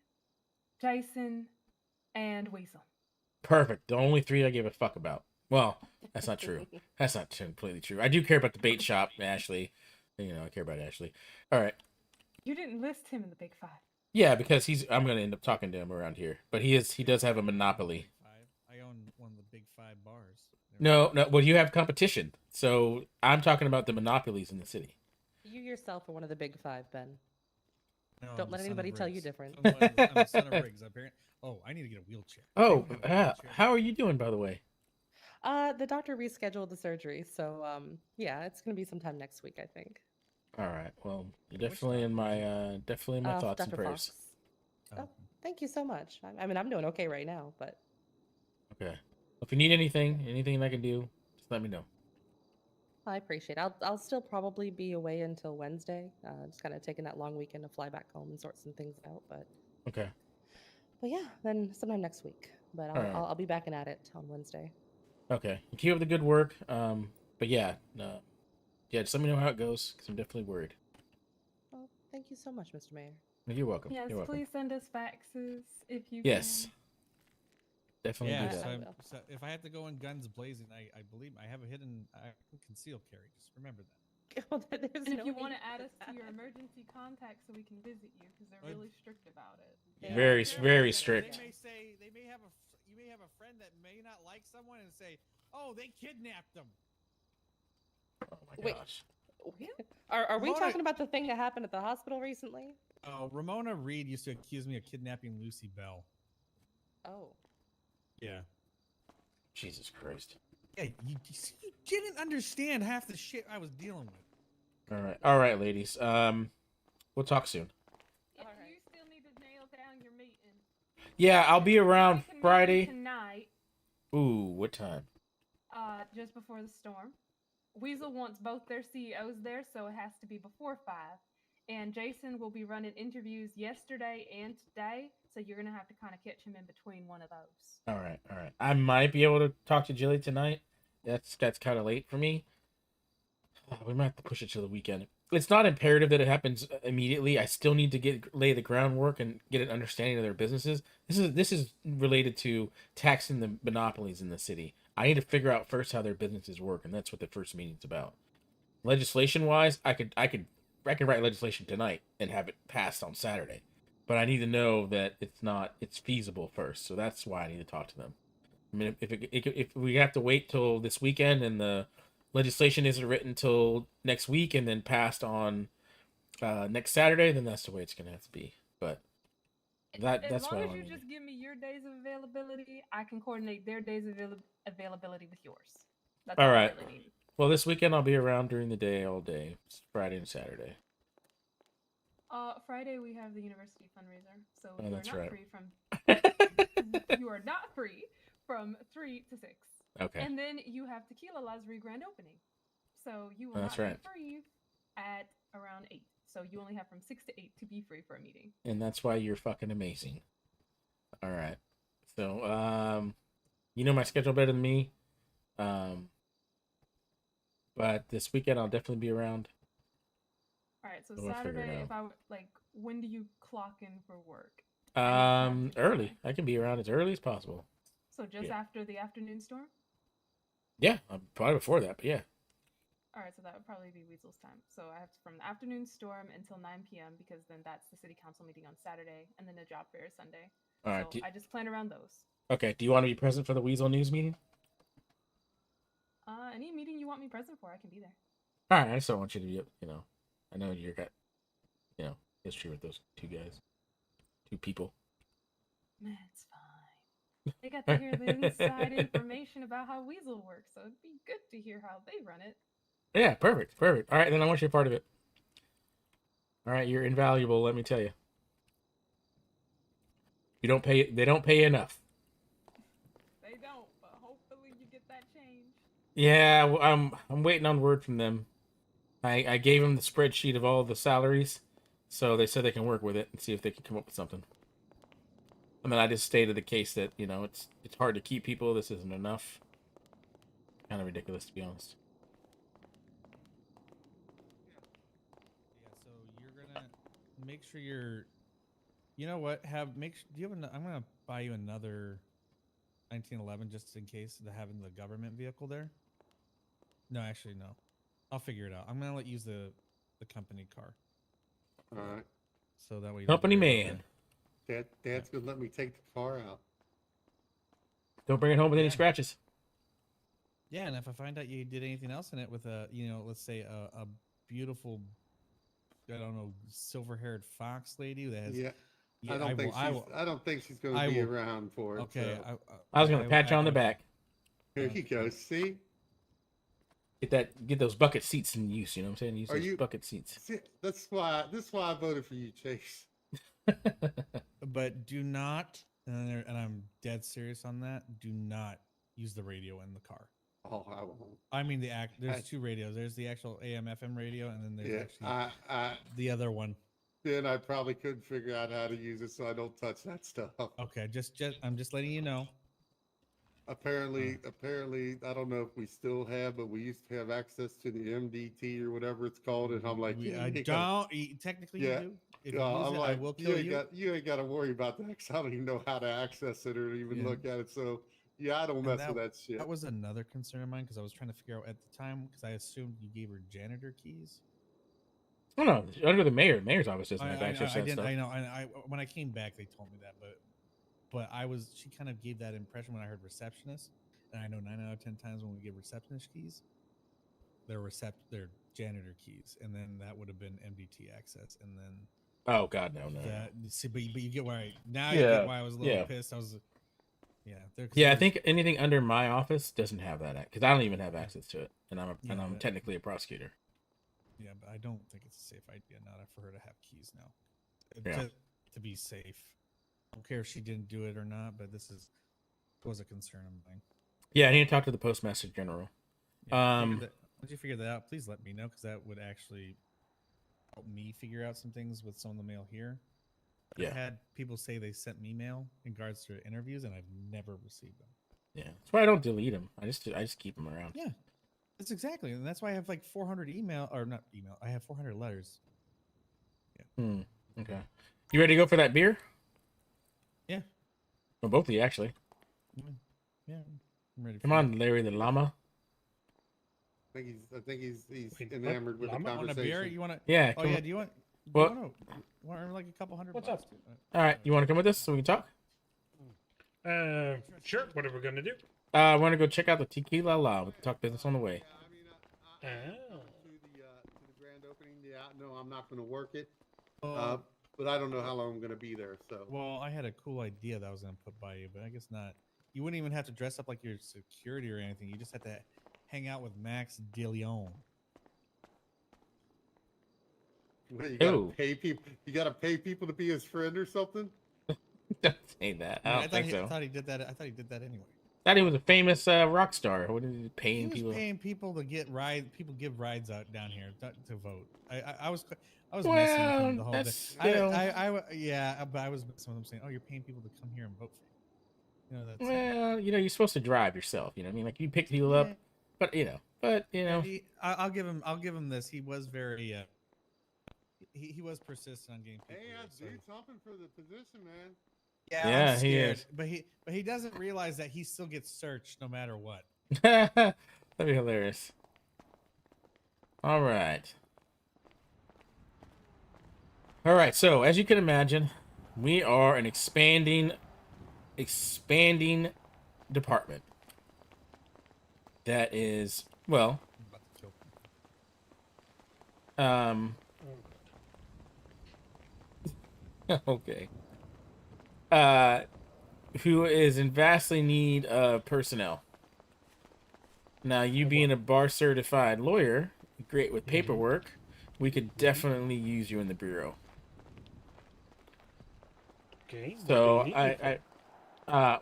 Jason, and Weasel. Perfect. The only 3 I give a fuck about. Well, that's not true. That's not completely true. I do care about the bait shop, Ashley. I care about Ashley. All right. You didn't list him in the Big 5. Yeah, because I'm gonna end up talking to him around here. But he does have a monopoly. I own one of the big 5 bars. No. Well, you have competition. So I'm talking about the monopolies in the city. You yourself are one of the big 5, Ben. No, Don't let anybody tell you different. I'm the son of Riggs. Oh, I need to get a wheelchair. Oh, how are you doing, by the way? The doctor rescheduled the surgery, so yeah, it's gonna be sometime next week, I think. All right. Well, you're definitely in my thoughts and Dr. prayers. Fox. Oh, thank you so much. I mean, I'm doing okay right now, but. Okay. If you need anything I can do, just let me know. I appreciate it. I'll still probably be away until Wednesday. Just kind of taking that long weekend to fly back home and sort some things out, but. Okay. But yeah, then sometime next week. But I'll be back and at it on Wednesday. Okay. Keep up the good work. But yeah, just let me know how it goes because I'm definitely worried. Well, thank you so much, Mr. Mayor. You're welcome. Yes, You're welcome. please send us faxes if you Yes. can. Definitely Yeah, do so, that. I I'm- will. so if I have to go in guns blazing, I believe I have a hidden I can conceal carry. Just remember that. Well, there's And if no you want need to add for us to your that. emergency contact so we can visit you, because they're But- really strict about it. Yeah, Very- be careful, very because strict. They may say they may have you may have a friend that may not like someone and say, "Oh, they kidnapped them." Oh my Wait. gosh. Are we Ramona- talking about the thing that happened at the hospital recently? Oh, Ramona Reed used to accuse me of kidnapping Lucy Bell. Oh. Yeah. Jesus Christ. Yeah, you didn't understand half the shit I was dealing with. All right, ladies. We'll talk soon. If Alright. you still need to nail down your meeting. Yeah, I'll be around We can meet Friday. tonight, Ooh, what time? just before the storm. Weasel wants both their CEOs there, so it has to be before 5. And Jason will be running interviews yesterday and today, so you're gonna have to kind of catch him in between one of those. All right. I might be able to talk to Jilly tonight. That's kind of late for me. We might have to push it to the weekend. It's not imperative that it happens immediately. I still need to lay the groundwork and get an understanding of their businesses. This is related to taxing the monopolies in the city. I need to figure out first how their businesses work, and that's what the first meeting's about. Legislation wise, I could write legislation tonight and have it passed on Saturday, but I need to know that it's feasible first. So that's why I need to talk to them. I mean, if we have to wait till this weekend and the legislation isn't written till next week and then passed on next Saturday, then that's the way it's gonna have to be. But that's as why long I as you need just give me your days of availability, I can coordinate their days of availability with yours. That's All all right. I really need. Well, this weekend I'll be around during the day, all day, Friday and Saturday. Friday we have the university fundraiser, so Oh, you are that's not right. free from you are not free from 3 to 6. Okay. And then you have Tequila La's grand opening. So you will That's not right. be free at around 8. So you only have from 6 to 8 to be free for a meeting. And that's why you're fucking amazing. All right. So, you know my schedule better than me. But this weekend I'll definitely be around. All right, so We'll figure it Saturday, out. if I like, when do you clock in for work? Early. I can be around as early as possible. So just Yeah. after the afternoon storm? Yeah, probably before that, but yeah. All right, so that would probably be Weasel's time. So I have from the afternoon storm until 9 p.m. because then that's the city council meeting on Saturday and then the job fair is Sunday. All right. So I just plan around those. Okay. Do you want to be present for the Weasel News meeting? Any meeting you want me present for, I can be there. All right. I just don't want you to be, I know you got, history with those two people. It's fine. They got to hear the inside information about how Weasel works, so it'd be good to hear how they run it. Yeah, perfect. All right, then I want you a part of it. All right, you're invaluable, let me tell you. They don't pay you enough. They don't, but hopefully you get that change. Yeah, I'm waiting on word from them. I gave them the spreadsheet of all the salaries, so they said they can work with it and see if they can come up with something. And then I just stated the case that it's hard to keep people. This isn't enough. Kind of ridiculous, to be honest. Yeah, so you're gonna make sure you're. You know what? Do you have? I'm gonna buy you another 1911 just in case of having the government vehicle there. No, actually, no. I'll figure it out. I'm gonna let you use the company car, All right. so that way. You don't Company worry about man. that. Dad's gonna let me take the car out. Don't bring it home with any Yeah. scratches. Yeah, and if I find out you did anything else in it with let's say a beautiful, I don't know, silver-haired fox lady that has. Yeah. Yeah, I don't think she's gonna I be will- around for it. Okay. so. I was gonna pat you on the back. Here you go. See? Get those bucket seats in use. You know what I'm saying? Use Are those you- bucket seats. See, This is why I voted for you, Chase. But do not, and I'm dead serious on that. Do not use the radio in the car. Oh, I won't. I mean There's I- two radios. There's the actual AM/FM radio, and then there's Yeah. actually the other one. Then I probably couldn't figure out how to use it, so I don't touch that stuff. Okay, I'm just letting you know. Apparently, I don't know if we still have, but we used to have access to the MDT or whatever it's called, and I'm like, Technically yeah. you do. if you I'm use it, I like, will kill you. You ain't got to worry about that because I don't even know how to access it or even Yeah. look at it. So yeah, I don't And mess with that shit. That was another concern of mine because I was trying to figure out at the time because I assumed you gave her janitor keys. Oh no, under the mayor's office doesn't have I access to that didn't. stuff. I know. I when I came back, they told me that, but she kind of gave that impression when I heard receptionist, and I know 9 out of 10 times when we give receptionist keys, they're janitor keys, and then that would have been MDT access, and then Oh God, no. see, but you get why now you Yeah, get why I was a little yeah. pissed. I was Yeah, I think anything under my office doesn't have that because I don't even have access to it, and I'm but- technically a prosecutor. Yeah, but I don't think it's a safe idea not for her to have keys now. Yeah. To be safe. I don't care if she didn't do it or not, but was a concern of mine. Yeah, I need to talk to the postmaster general. Once you figure that out, please let me know because that would actually help me figure out some things with some of the mail here. Yeah. I've had people say they sent me mail in regards to interviews, and I've never received them. Yeah, that's why I don't delete them. I just keep them around. Yeah, that's exactly, and that's why I have like 400 I have 400 letters. Yeah. Okay. You ready to go for that beer? Yeah. Well, both of you actually. Yeah, I'm ready. Come on, Larry the llama. I think he's enamored with the Want a conversation. beer? You want to? Yeah. Oh yeah. Do you want? Want like a couple $100? What's up? All right. You want to come with us so we can talk? Sure. What are we gonna do? I want to go check out the Tequila La. We can talk business on the way. To the grand opening. Yeah, no, I'm not going to work it. Oh. But I don't know how long I'm going to be there. So. Well, I had a cool idea that I was going to put by you, but I guess not. You wouldn't even have to dress up like your security or anything. You just have to hang out with Max DeLeon. What, you gotta pay people. You got to pay people to be his friend or something. Don't say that. I don't think so. I thought he did that. I thought he did that anyway. Thought he was a famous rock star. What is he paying He was people? paying people to get rides. People give rides out down here to vote. I was Well, messing with him the whole day. that's still- Yeah, but I was messing with him saying, "Oh, you're paying people to come here and vote for you." You know, that's Well, you're supposed to drive yourself. You know what I mean? Like you pick people up, but I'll give him this. He was very he was persistent on getting people. Hey, here, dude, something for the position, man. Yeah, I'm he scared, is. but he doesn't realize that he still gets searched no matter what. That'd be hilarious. All right. All right. So as you can imagine, we are an expanding department. That is okay. Who is in vastly need of personnel. Now, you being a bar certified lawyer, great with paperwork, we could definitely use you in the bureau. Okay. So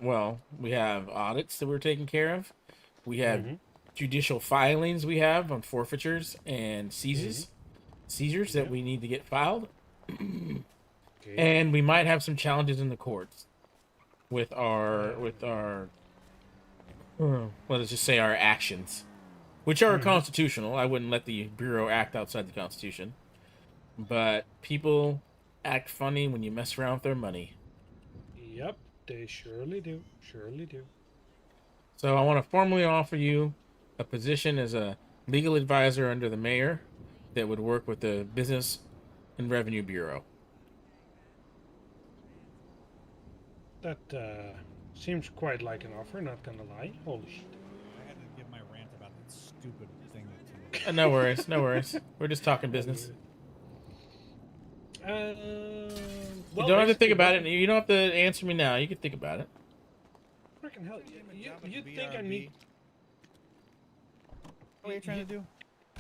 well, we have audits that we're taking care of. We have judicial filings we have on forfeitures and seizures that we need to get filed. And we might have some challenges in the courts with our let's just say our actions, which are constitutional. I wouldn't let the bureau act outside the Constitution, but people act funny when you mess around with their money. Yep, they surely do. Surely do. So I want to formally offer you a position as a legal advisor under the mayor that would work with the Business and Revenue Bureau. That seems quite like an offer, not gonna lie. Holy shit. I had to give my rant about that stupid thing. No worries, no worries. We're just talking business. Well, you don't have to think about it. You don't have to answer me now. You can think about it. Freaking hell! You think I need? What are you trying to do?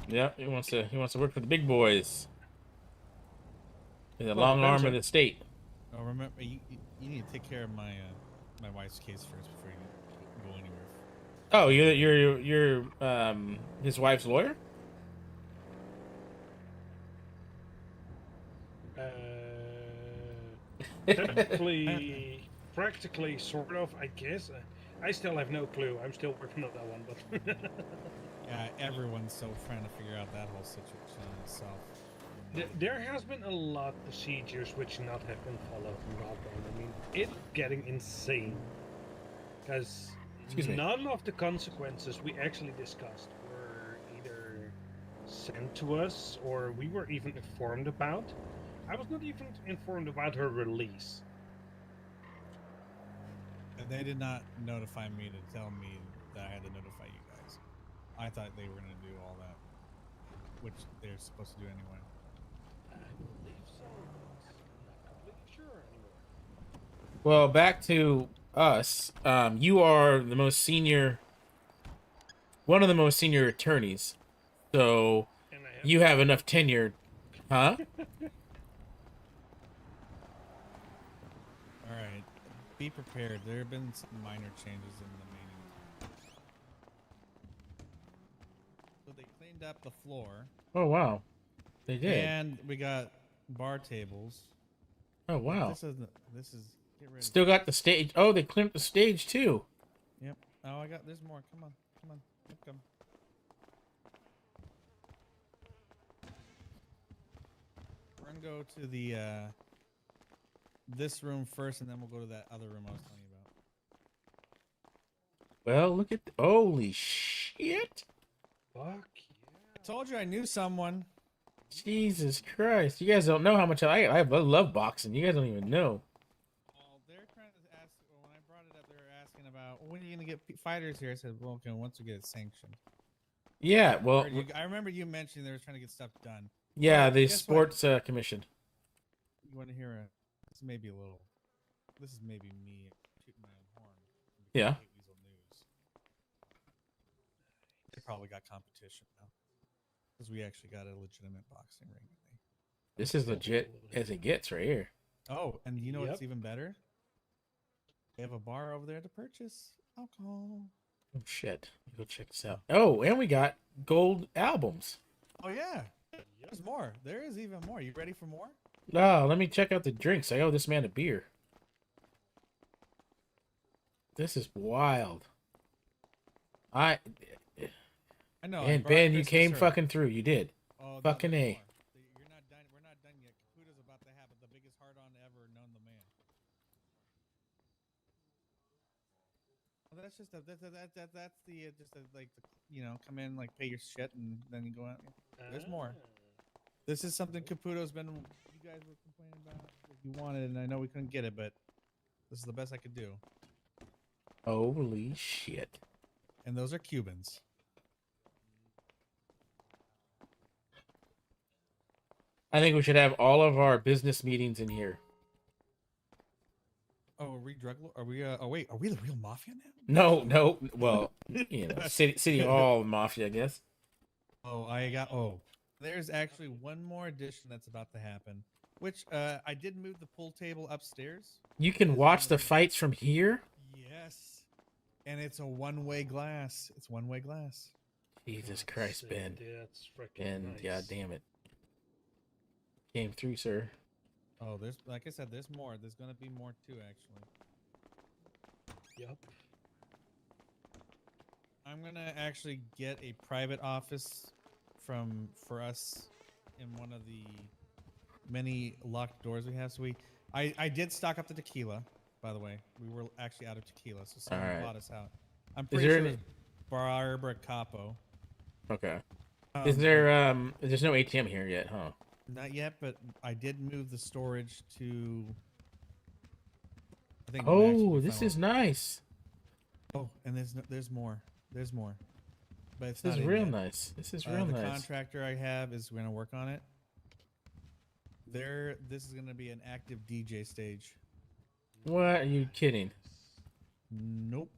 Yeah, he wants to work for the big boys. He's a long arm of the state. Oh, remember you need to take care of my wife's case first before you go anywhere. Oh, you're his wife's lawyer? Practically, sort of, I guess. I still have no clue. I'm still working on that one, but yeah, everyone's still trying to figure out that whole situation itself. There has been a lot of procedures which not have been followed and not done. I mean, it's getting insane. Because Excuse me. none of the consequences we actually discussed were either sent to us or we were even informed about. I was not even informed about her release. And they did not notify me to tell me that I had to notify you guys. I thought they were going to do all that, which they're supposed to do anyway. I believe so, but I'm not completely sure anymore. Well, back to us. You are the most senior, one of the most senior attorneys. So And I you have enough tenure, huh? All right, be prepared. There have been some minor changes in the meeting. So they cleaned up the floor. Oh wow, they did. And we got bar tables. Oh wow. This is get ready. Still got the stage. Oh, they cleaned up the stage too. Yep. Oh, there's more. Come on. Come. We're gonna go to the this room first, and then we'll go to that other room I was telling you about. Well, look at holy shit. Fuck I told you I knew someone. Jesus Christ. You guys don't know how much I love boxing. You guys don't even know. Well, they're trying to ask. When I brought it up, they were asking about when are you gonna get fighters here. I said, well, okay, once we get it sanctioned. Yeah, well, I remember you mentioning they were trying to get stuff done. yeah, Well, the guess sports commission. You want to hear a? This may be a little. This is maybe me shooting my own horn. Yeah. Hate Weasel News. They probably got competition now because we actually got a legitimate boxing ring. This is legit as it gets right here. Oh, and you know Yep. what's even better? They have a bar over there to purchase alcohol. Oh shit. Go check this out. Oh, and we got gold albums. Oh yeah, there's more. There is even more. You ready for more? Oh, let me check out the drinks. I owe this man a beer. This is wild. I know. I And brought Ben, you Christmas came syrup. fucking through. You did. Oh, no, Fucking there's A. more. You're not done. We're not done yet. Caputo's about to have the biggest hard-on ever known the man. Well, that's just that's the just like come in like pay your shit and then you go out. There's more. This is something Caputo's been. You guys were complaining about that you wanted, and I know we couldn't get it, but this is the best I could do. Holy shit. And those are Cubans. I think we should have all of our business meetings in here. Oh, are we drug? Are we? Oh wait, are we the real mafia now? No. Well, city hall mafia, I guess. Oh, there's actually one more addition that's about to happen, which I did move the pool table upstairs. You can watch the fights from here. Yes, and it's a one-way glass. It's one-way glass. Jesus Christ, Ben. That's freaking And nice. god damn it. Came through, sir. Oh, there's like I said, there's more. There's gonna be more too, actually. Yep. I'm gonna actually get a private office for us in one of the many locked doors we have. So I did stock up the tequila, by the way. We were actually out of tequila, so someone Alright. bought us out. I'm Is pretty there sure any- it was Barbara Capo. Okay. Um, Is there's no ATM here yet, huh? Not yet, but I did move the storage to. I think. Oh, this is nice. Oh, and there's more. There's more. But it's This is not in real yet. nice. This is real The nice. contractor I have is going to work on it. This is going to be an active DJ stage. What? Are you kidding? Nope.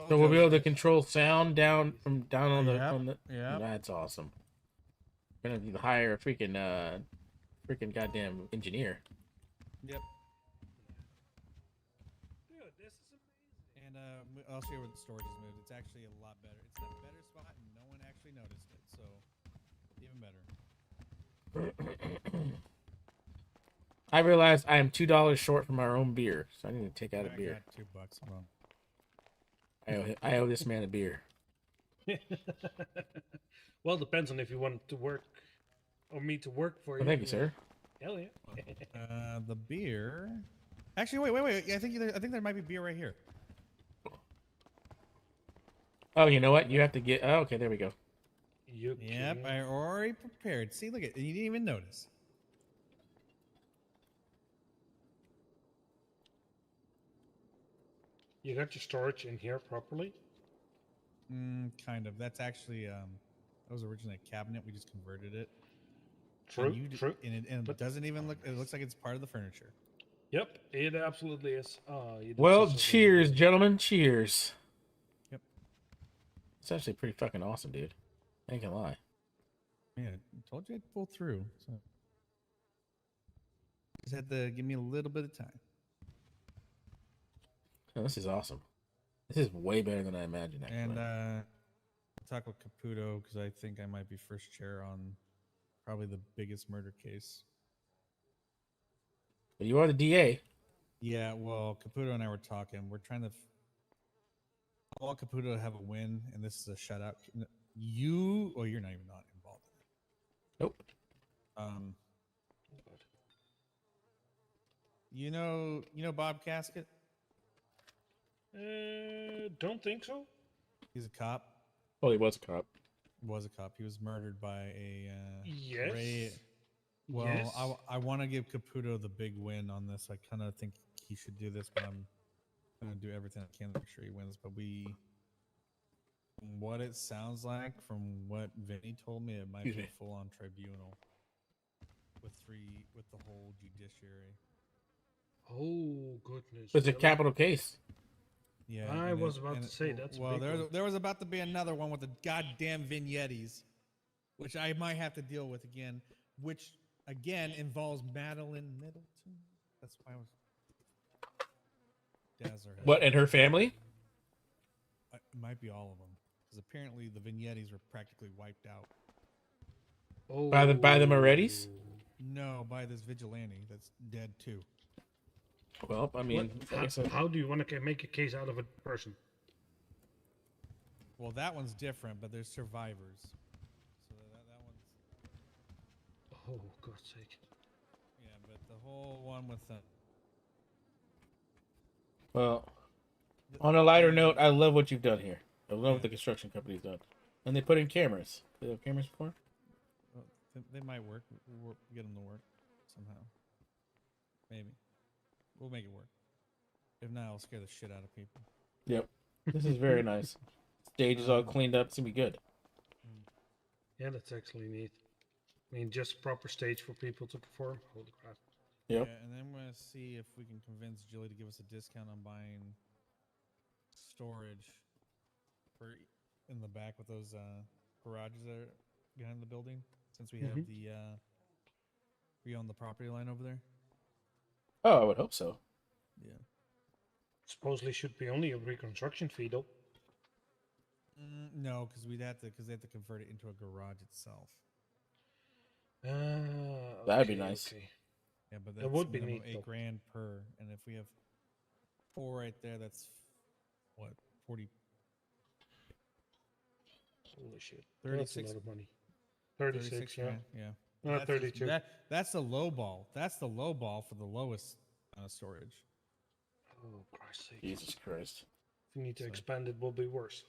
So we'll be able to control sound down on the Yep, the. yep. That's awesome. We're gonna hire a freaking goddamn engineer. Yep. Dude, this is amazing. And I'll show you where the storage is moved. It's actually a lot better. It's in a better spot, and no one actually noticed it. So even better. I realized I am $2 short from our own beer, so I need to take out a I beer. got $2. Hold on. I owe this man a beer. Well, depends on if you want to work or me to work for Well, you. thank you, sir. Hell yeah. The beer. Actually, wait. Yeah, I think there might be beer right here. Oh, you know what? You have to get. Oh, okay, there we go. Yep, I already prepared. See, look at you didn't even notice. You got your storage in here properly? Kind of. That's actually that was originally a cabinet. We just converted it. True, And true. And it doesn't even look. It looks like it's part of the furniture. Yep, it absolutely is. You did Well, say so cheers, good. gentlemen. Cheers. Yep. It's actually pretty fucking awesome, dude. I ain't gonna lie. Yeah, I told you I'd pull through. So just had to give me a little bit of time. Oh, this is awesome. This is way better than I imagined. Actually. And I'll talk with Caputo because I think I might be first chair on probably the biggest murder case. But you are the DA. Yeah, well, Caputo and I were talking. We're trying to. I want Caputo to have a win, and this is a shutout. You're not even not involved in it. Nope. You know Bob Casket? Don't think so. He's a cop. Well, he was a cop. Was a cop. He was murdered by a Yes. Ray. Well, Yes. I want to give Caputo the big win on this. I kind of think he should do this, but I'm going to do everything I can to make sure he wins. But what it sounds like from what Vinny told me, it might be a full-on tribunal with the whole judiciary. Oh goodness! It's a capital case. Yeah, I was about to say that's well. a big one. There was about to be another one with the goddamn vignettes, which I might have to deal with again. Which again involves Madeline Middleton. That's why I was. Dazzler. What, and her family? It might be all of them, because apparently the vignettes were practically wiped out. Oh. By the Morettis? No, by this vigilante that's dead too. Well, I mean, how do you want to make a case out of a person? Well, that one's different, but there's survivors. So that one's. Oh, God's sake! Yeah, but the whole one with the. Well, on a lighter note, I love what you've done here. I love what the construction company's done, and they put in cameras. Did they have cameras before? Well, they might work. We'll get them to work somehow. Maybe. We'll make it work. If not, I'll scare the shit out of people. Yep. This is very nice. Stage is all cleaned up. It's going to be good. Yeah, that's actually neat. I mean, just proper stage for people to perform. Holy crap. Yep. Yeah, and then we're going to see if we can convince Julie to give us a discount on buying storage for in the back with those garages that are behind the building, since we have we own the property line over there. Oh, I would hope so. Yeah. Supposedly should be only a reconstruction fee, though. No, because they have to convert it into a garage itself. That'd be nice. Okay. Yeah, but That that's would be minimum neat, though. $8,000 per, and if we have 4 right there, that's what 40. Holy shit. 36. That's a lot of money. 36, yeah. grand, yeah. Not 32. That's the low ball. That's the low ball for the lowest storage. Oh, Christ's sake. Jesus Christ. If you need to expand it, will be worse.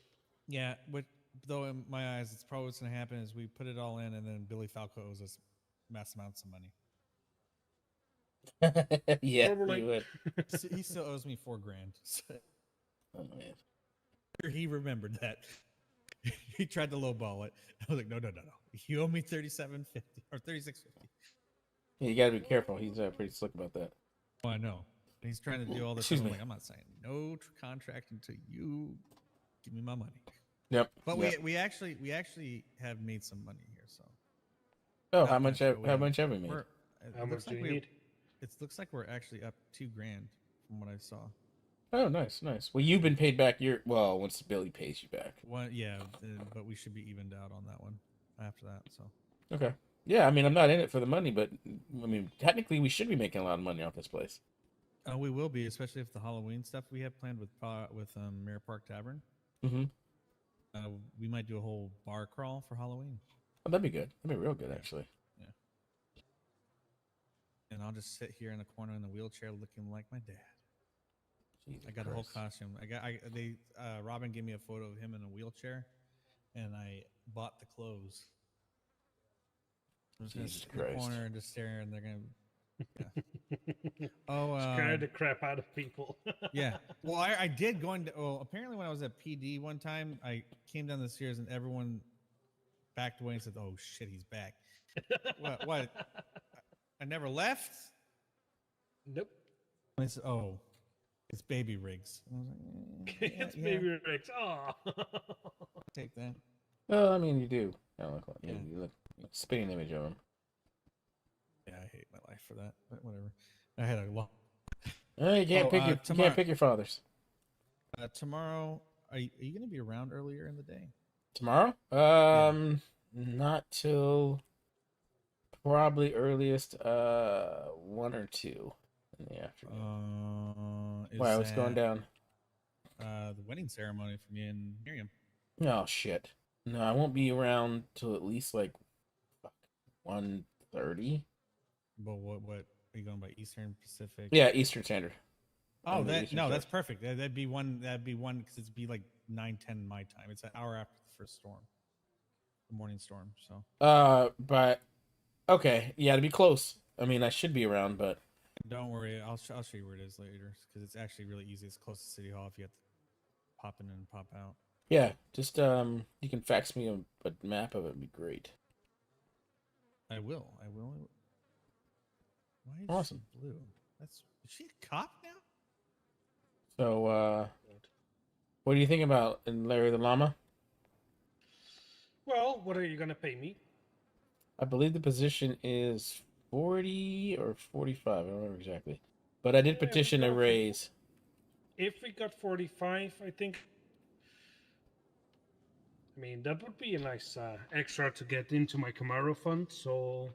Yeah, but though in my eyes, it's probably what's going to happen is we put it all in, and then Billy Falco owes us mass amounts of money. Yeah, Probably. he would. So he still owes me $4,000. So Oh, man. he remembered that. He tried to lowball it. I was like, no. You owe me $37.50 or $36.50. Yeah, you got to be careful. He's pretty slick about that. Oh, I know. And he's trying to do all this. Excuse I'm me. like, I'm not signing no contract until you give me my money. Yep. But yep. we actually have made some money here. So. Oh, Not how much? but How much have we made? It How looks much do like you need? It looks like we're actually up $2,000 from what I saw. Oh, nice. Well, you've been paid back once Billy pays you back. But we should be evened out on that one after that. So. Okay. Yeah, I mean, I'm not in it for the money, but I mean, technically, we should be making a lot of money off this place. We will be, especially if the Halloween stuff we have planned with Mirror Park Tavern. Mm-hmm. We might do a whole bar crawl for Halloween. Oh, that'd be good. That'd be real good, actually. And I'll just sit here in the corner in the wheelchair looking like my dad. Jesus I got a whole Christ. costume. Robin gave me a photo of him in a wheelchair, and I bought the clothes. I'm just gonna Jesus sit in the Christ. corner and just stare, and they're gonna. Oh, Scare the crap out of people. yeah. Well, I did going to. Well, apparently when I was at PD one time, I came down the stairs and everyone backed away and said, "Oh shit, he's back." What? I never left. Nope. I said, "Oh, it's baby Riggs." And I was like, It's baby Rex. Oh. Take that. Well, I mean, you do. I don't look like Yeah. you look spitting image of him. Yeah, I hate my life for that, but whatever. I had a lot. You can't pick your you can't pick your fathers. Tomorrow, are you going to be around earlier in the day? Tomorrow? Not till probably earliest 1 or 2 in the afternoon. Why, what's going down? The wedding ceremony for me and Miriam. Oh shit. No, I won't be around till at least like 1:30. But what are you going by Eastern Pacific? Yeah, Eastern Standard. Oh, that's perfect. That'd be one because it'd be like 9:10 my time. It's an hour after the first storm, the morning storm. So. But okay, yeah, to be close. I mean, I should be around, but Don't worry, I'll show you where it is later because it's actually really easy. It's close to City Hall if you have to pop in and pop out. yeah, just you can fax me a map of it. Would be great. I will. Why is Awesome. she blue? Is she a cop now? So, what do you think about Larry the Llama? Well, what are you gonna pay me? I believe the position is 40 or 45. I don't remember exactly, but I did petition a raise. If we got 45, I think. I mean, that would be a nice extra to get into my Camaro fund. So.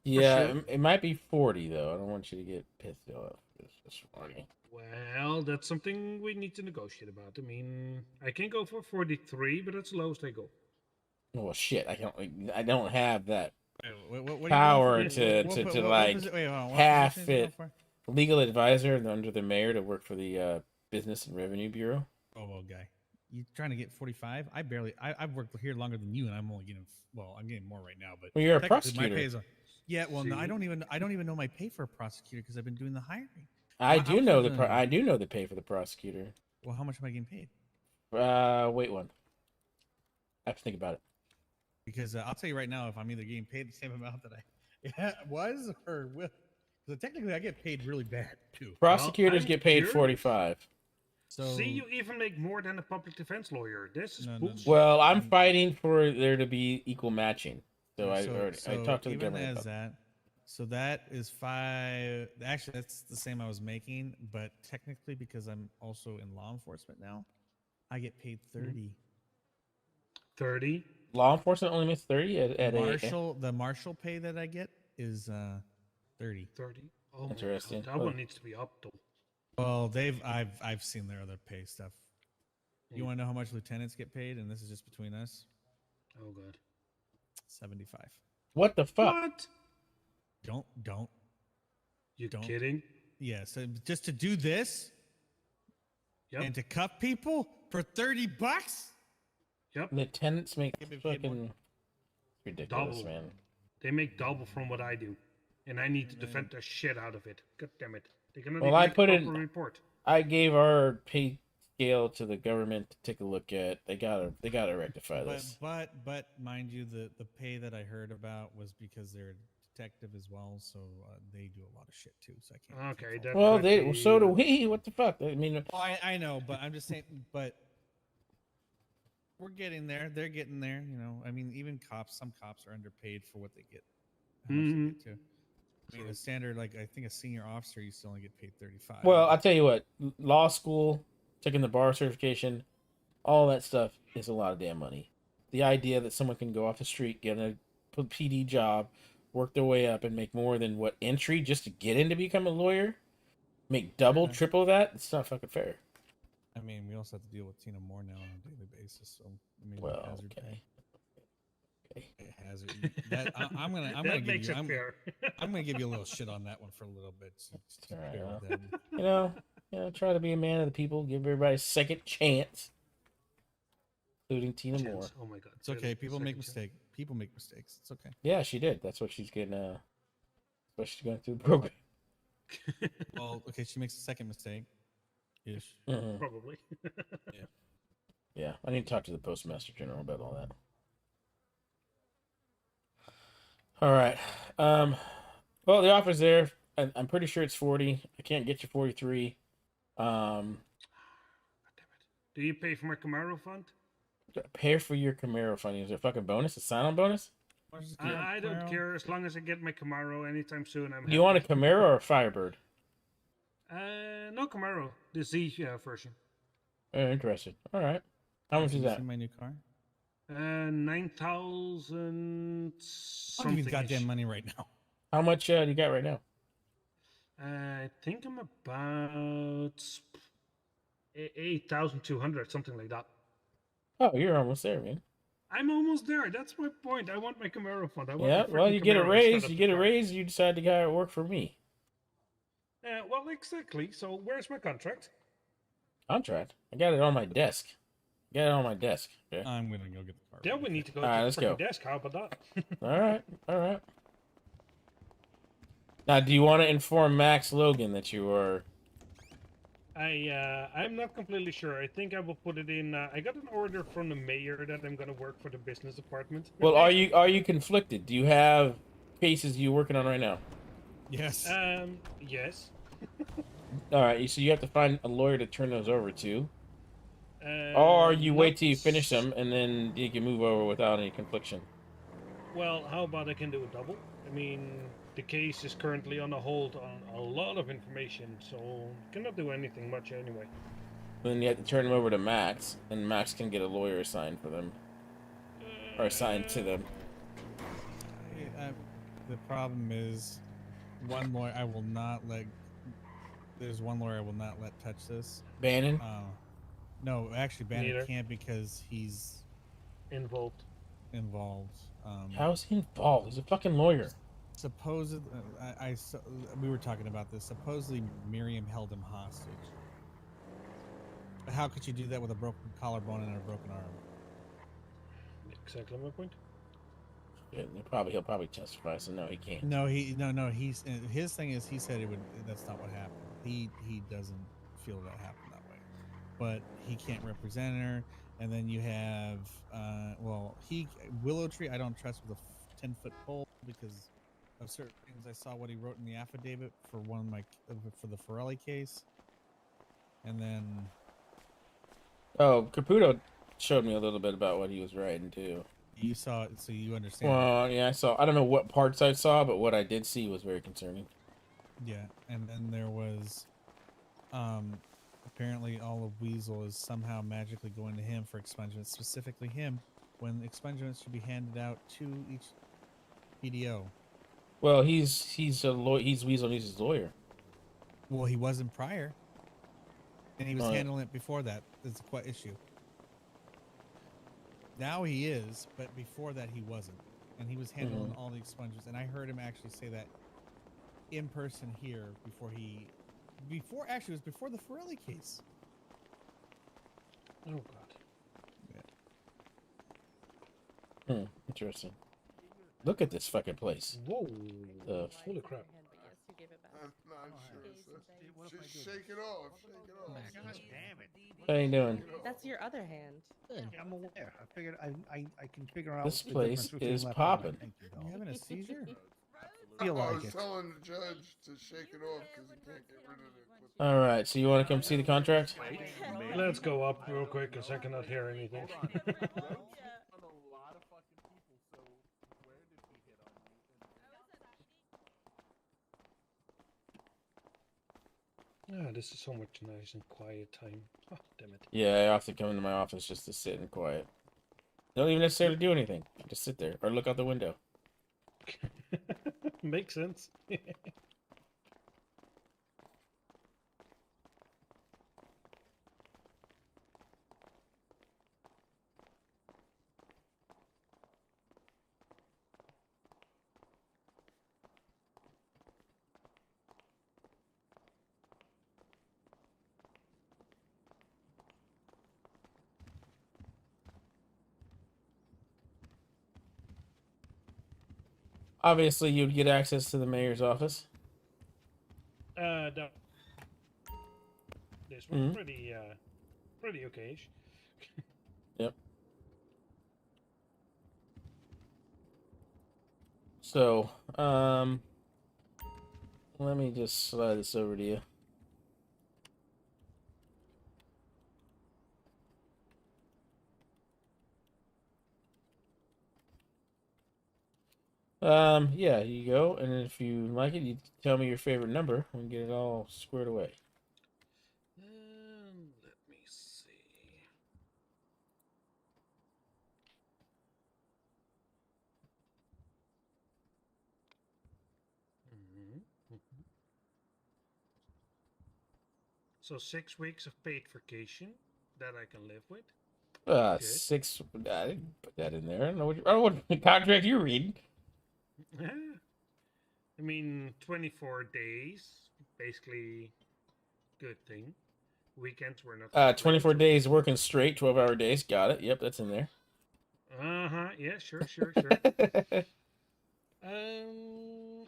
Yeah, sure. it might be 40 though. I don't want you to get pissed off. It's just funny. Well, that's something we need to negotiate about. I mean, I can go for 43, but that's the lowest I go. Well, shit, I don't have that What power what half position are you it going for? legal advisor under the mayor to work for the Business and Revenue Bureau. Oh, well, guy, you trying to get 45? I've worked here longer than you, and I'm only getting. Well, I'm getting more right now, but Well, you're a technically prosecutor. My pay is yeah, well, no, I don't even know my pay for a prosecutor because I've been doing the hiring. I do know the pay for the prosecutor. Well, how much am I getting paid? Wait one. I have to think about it. Because I'll tell you right now, if I'm either getting paid the same amount that I was or will, because technically I get paid really bad too. Prosecutors get paid 45. So see, you even make more than a public defense lawyer. This is bullshit. Well, I'm fighting for there to be equal matching. So I talked to the even government as about that. So that is 5. Actually, that's the same I was making, but technically because I'm also in law enforcement now, I get paid 30. 30. Law enforcement only makes 30 at the marshal pay that I get is 30. 30. Oh, interesting. That one needs to be up though. Well, I've seen their other pay stuff. You want to know how much lieutenants get paid? And this is just between us. Oh god. 75. What the fuck? What? Don't. You kidding? Yeah. So just to do this. Yep. And to cuff people for $30. Yep. Lieutenants make fucking ridiculous, double. man. They make double from what I do, and I need to defend the shit out of it. God damn it! They cannot Well, even I make put a in. proper report. I gave our pay scale to the government to take a look at. They gotta rectify this. But mind you, the pay that I heard about was because they're a detective as well, so they do a lot of shit too. So I can't. Okay. Well, so do we. What the fuck? I mean, well, I know, but I'm just saying. But we're getting there. They're getting there. You know, I mean, even cops. Some cops are underpaid for what they get. How much they get too. I mean, the standard, like I think a senior officer, you still only get paid 35. well, I'll tell you what. Law school, taking the bar certification, all that stuff is a lot of damn money. The idea that someone can go off the street, get a PD job, work their way up, and make more than what entry just to get in to become a lawyer, make double, triple that, it's not fucking fair. I mean, we also have to deal with Tina Moore now on a daily basis, so maybe Well, hazard okay. hazard. I'm gonna That give makes you. it fair. I'm gonna give you a little shit on that one for a little bit. So just Alright, bear well. with that. Try to be a man of the people. Give everybody a second chance, including Tina Moore. Oh my god. It's okay. People make Second chance. mistakes. People make mistakes. It's okay. Yeah, she did. That's what she's getting. That's what she's going through the program. Well, okay. She makes a second mistake. Ish. Mhm. Probably. Yeah, I need to talk to the postmaster general about all that. All right. Well, the offer's there. I'm pretty sure it's 40. I can't get you 43. Do you pay for my Camaro fund? Pay for your Camaro funding. Is there a fucking bonus? A sign-on bonus? I don't care as long as I get my Camaro anytime soon. I'm. Do you want a Camaro or a Firebird? No Camaro, the Z version. Interested. All right. How much Have is you that? seen my new car? 9,000. I'll give you the goddamn money right now. How much do you got right now? I think I'm about 8,200, something like that. Oh, you're almost there, man. I'm almost there. That's my point. I want my Camaro fund. I want Yeah. the Well, freaking you get a Camaro raise. instead of You the get a car. raise. You decide to go work for me. Well, exactly. So where's my contract? Contract. I got it on my desk. Okay? I'm gonna go get the car. Yeah, we need to go All right, to let's the go. freaking desk. How about that? All right. All right. Now, do you want to inform Max Logan that you are? I'm not completely sure. I think I will put it in. I got an order from the mayor that I'm gonna work for the business department. Well, are you conflicted? Do you have cases you're working on right now? Yes. Yes. All right. So you have to find a lawyer to turn those over to, or you wait till you finish them and then you can move over without any confliction. Well, how about I can do a double? I mean, the case is currently on a hold on a lot of information, so cannot do anything much anyway. Then you have to turn them over to Max, and Max can get a lawyer assigned for them, or assigned to them. The problem is, one lawyer I will not let. There's one lawyer I will not let touch this. Bannon? No, actually, Bannon Neither. can't because he's involved. How's he involved? He's a fucking lawyer. Supposedly, we were talking about this. Supposedly, Miriam held him hostage. But how could you do that with a broken collarbone and a broken arm? Exactly my point. Yeah, he'll probably testify. So no, he can't. No, he's his thing is he said it would. That's not what happened. He doesn't feel that happened that way, but he can't represent her. And then you have Willow Tree. I don't trust with a 10-foot pole because of certain things I saw what he wrote in the affidavit for one of my for the Forelli case. And then Caputo showed me a little bit about what he was writing too. you saw it, so you understand. Well, yeah, I saw. I don't know what parts I saw, but what I did see was very concerning. Yeah, and then there was, apparently all of Weasel is somehow magically going to him for expungements, specifically him, when expungements should be handed out to each PDO. Well, he's a lawyer. He's Weasel. He's his lawyer. Well, he wasn't prior, and he was handling it before that. It's a issue. Now he is, but before that he wasn't, and he was handling all the expungements. And I heard him actually say that in person here it was before the Forelli case. Oh god. Interesting. Look at this fucking place. Whoa. Holy crap. I'm sure. Just shake it off. Shake it off. God damn it. How you doing? That's your other hand. I'm aware. I figured I can figure out This the place difference between is left and right. popping. Thank you, Are you though. having a seizure? Feel I like was it. telling the judge to shake it off because he can't get rid of it. All right. So you want to come see the contract? Let's go up real quick because I cannot hear anything. This is so much nice and quiet time. Oh, damn it. Yeah, I often come into my office just to sit in quiet. Don't even necessarily do anything. Just sit there or look out the window. Makes sense. Obviously, you'd get access to the mayor's office. This was Mhm. pretty okay. Yep. So, let me just slide this over to you. Yeah, you go, and if you like it, you tell me your favorite number and get it all squared away. Let me see. Mhm, mhm. So 6 weeks of paid vacation that I can live with. Good. 6. I didn't put that in there. I don't know what, I don't know what contract you're reading. I mean, 24 days, basically, good thing. Weekends were not. 24 days working straight, 12-hour days. Got it. Yep, that's in there. Yeah, sure.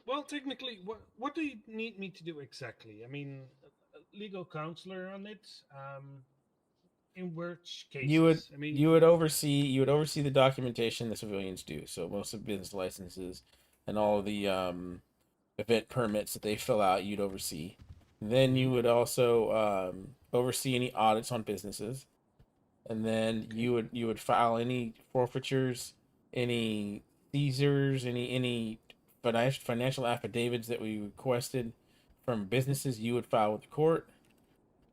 Well, technically, what do you need me to do exactly? I mean, legal counselor on it. In which you would cases? I mean, you would oversee the documentation the civilians do. So most of business licenses and all of the event permits that they fill out, you'd oversee. Then you would also oversee any audits on businesses, and then you would file any forfeitures, any seizures, any financial affidavits that we requested from businesses. You would file with the court.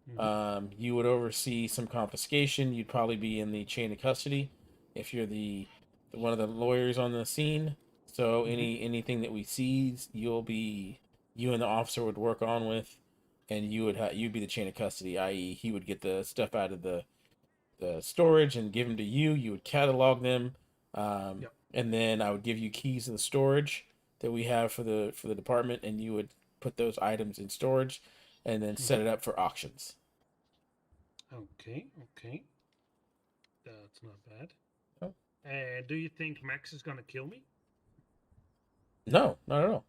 You would oversee some confiscation. You'd probably be in the chain of custody if you're the one of the lawyers on the scene. So anything that we seize, you and the officer would work on with, and you'd be the chain of custody. I.e., he would get the stuff out of the storage and give them to you. You would catalog them, Yep. and then I would give you keys to the storage that we have for the department, and you would put those items in storage, and then set it up for auctions. Okay. That's not bad. Oh. Do you think Max is gonna kill me? No, not at all.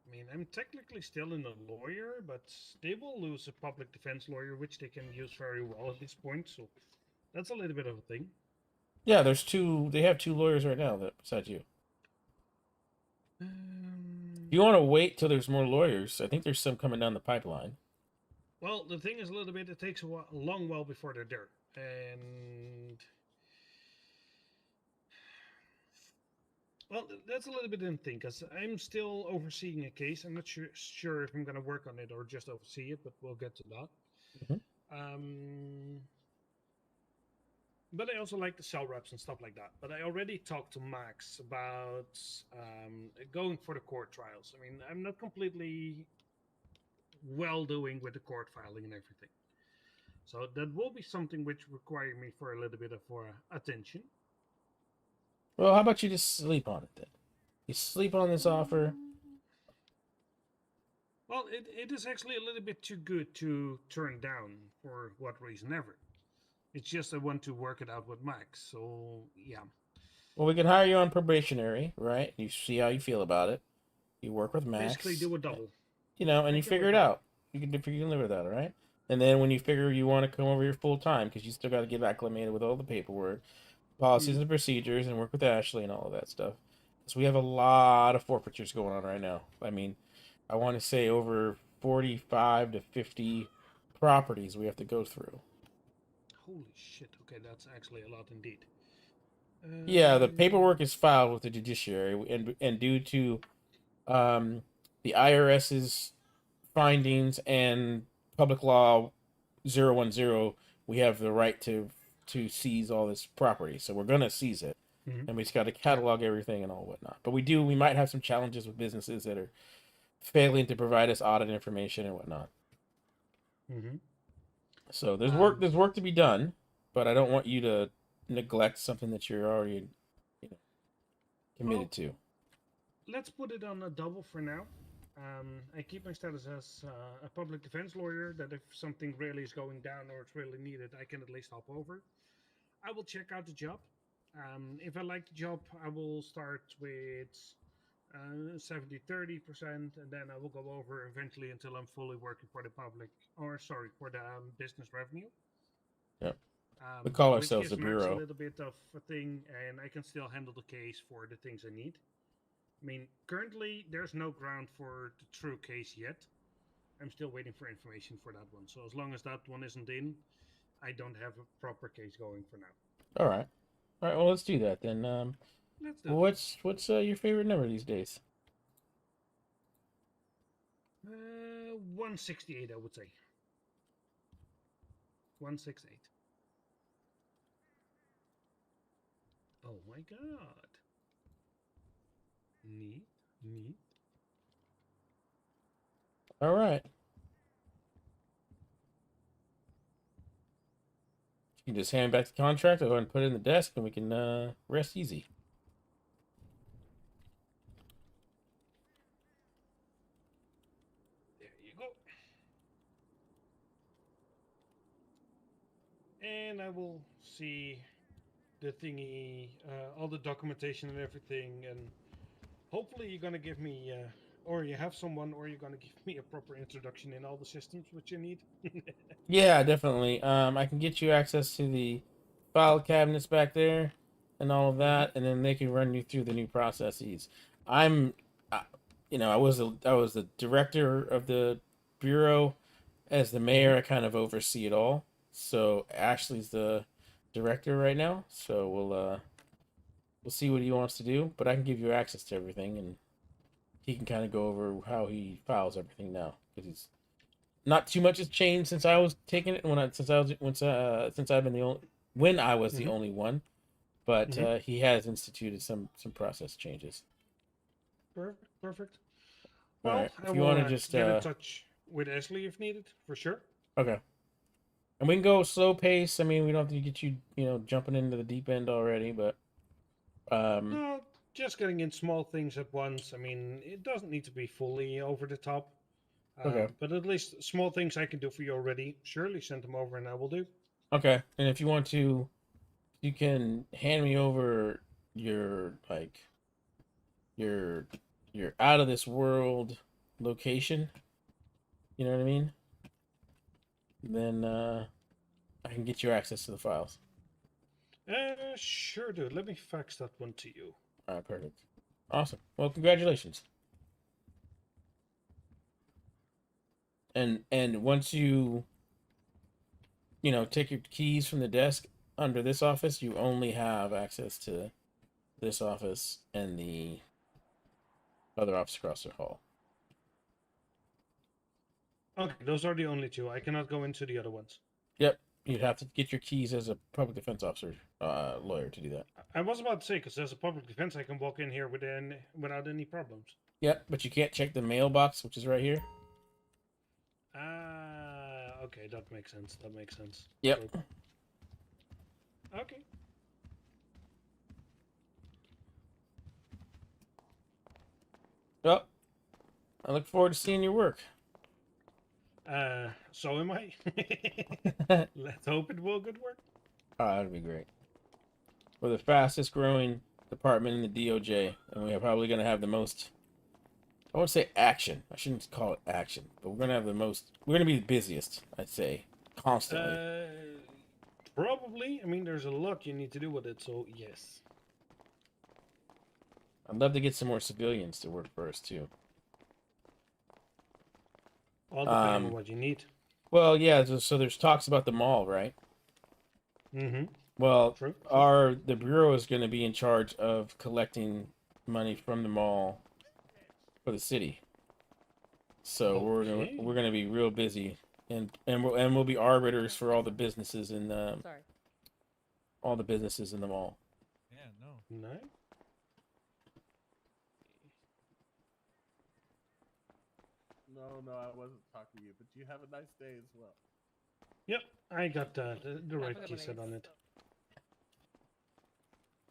I mean, I'm technically still in a lawyer, but they will lose a public defense lawyer, which they can use very well at this point. So that's a little bit of a thing. Yeah, there's two. They have two lawyers right now that besides you. If you want to wait till there's more lawyers, I think there's some coming down the pipeline. Well, the thing is a little bit. It takes a long while before they're there, and well, that's a little bit in thing because I'm still overseeing a case. I'm not sure if I'm going to work on it or just oversee it, but we'll get to that. But I also like the cell reps and stuff like that. But I already talked to Max about going for the court trials. I mean, I'm not completely well doing with the court filing and everything. So that will be something which require me for a little bit of attention. Well, how about you just sleep on it then? You sleep on this offer. Well, it is actually a little bit too good to turn down for what reason ever. It's just I want to work it out with Max. So yeah. Well, we can hire you on probationary, right? You see how you feel about it. You work with Max. Basically, do a double. And you figure it out. You can live with that, all right? And then when you figure you want to come over here full time, because you still got to get acclimated with all the paperwork, policies and procedures, and work with Ashley and all of that stuff. So we have a lot of forfeitures going on right now. I mean, I want to say over 45 to 50 properties we have to go through. Holy shit. Okay, that's actually a lot indeed. Yeah, the paperwork is filed with the judiciary, and due to the IRS's findings and public law 010, we have the right to seize all this property. So we're gonna seize it, and we just got to catalog everything and all whatnot. But we might have some challenges with businesses that are failing to provide us audit information and whatnot. So there's work to be done, but I don't want you to neglect something that you're already committed to. Let's put it on a double for now. I keep my status as a public defense lawyer, that if something really is going down or it's really needed, I can at least hop over. I will check out the job. If I like the job, I will start with 70-30%, and then I will go over eventually until I'm fully working for the public, or sorry, for the business revenue. Yep. We call Which ourselves gives the Max a bureau. little bit of a thing, and I can still handle the case for the things I need. I mean, currently there's no ground for the true case yet. I'm still waiting for information for that one. So as long as that one isn't in, I don't have a proper case going for now. All right. All right. Well, let's do that then. Let's do What's your favorite number these days? 168, I would say. 168. Oh my god. Neat, neat. All right. You can just hand back the contract. I'll go ahead and put it in the desk, and we can rest easy. There you go. And I will see the thingy, all the documentation and everything, and hopefully you're gonna give me, or you have someone, or you're gonna give me a proper introduction in all the systems which you need. Yeah, definitely. I can get you access to the file cabinets back there and all of that, and then they can run you through the new processes. I'm, I was the director of the bureau. As the mayor, I kind of oversee it all. So Ashley's the director right now. So we'll see what he wants to do, but I can give you access to everything, and he can kind of go over how he files everything now because he's not too much has changed since I was taking it since I've been the only when I was the only one, but he has instituted some process changes. Perfect. All Well, right, I if you will want to just get in touch with Ashley if needed, for sure. okay, and we can go slow pace. I mean, we don't have to get you jumping into the deep end already, but No, just getting in small things at once. I mean, it doesn't need to be fully over the top. Okay. But at least small things I can do for you already. Surely send them over and I will do. Okay, and if you want to, you can hand me over your your your out of this world location. You know what I mean? Then I can get you access to the files. Sure, dude. Let me fax that one to you. All right, perfect. Awesome. Well, congratulations. And once you take your keys from the desk under this office, you only have access to this office and the other office across the hall. Okay, those are the only two. I cannot go into the other ones. Yep, you'd have to get your keys as a public defense officer, lawyer to do that. I was about to say, because as a public defense, I can walk in here without any problems. Yep, but you can't check the mailbox, which is right here. Okay, that makes sense. That makes sense. Yep. So, okay. Well, I look forward to seeing your work. So am I. Let's hope it will good work. Oh, that'd be great. We're the fastest growing department in the DOJ, and we are probably going to have the most. I won't say action. I shouldn't call it action, but we're going to have the most. We're going to be the busiest, I'd say, constantly. Probably. I mean, there's a lot you need to do with it, so yes. I'd love to get some more civilians to work for us too. All depending on what you need. Well, yeah. So there's talks about the mall, right? Mm-hmm. Well, True. the bureau is going to be in charge of collecting money from the mall for the city. So we're gonna be real busy, and we'll be arbiters for all the businesses in the all the businesses in the mall. Yeah, no. Nice. No, I wasn't talking to you, but you have a nice day as well. Yep, I got the right key set on it.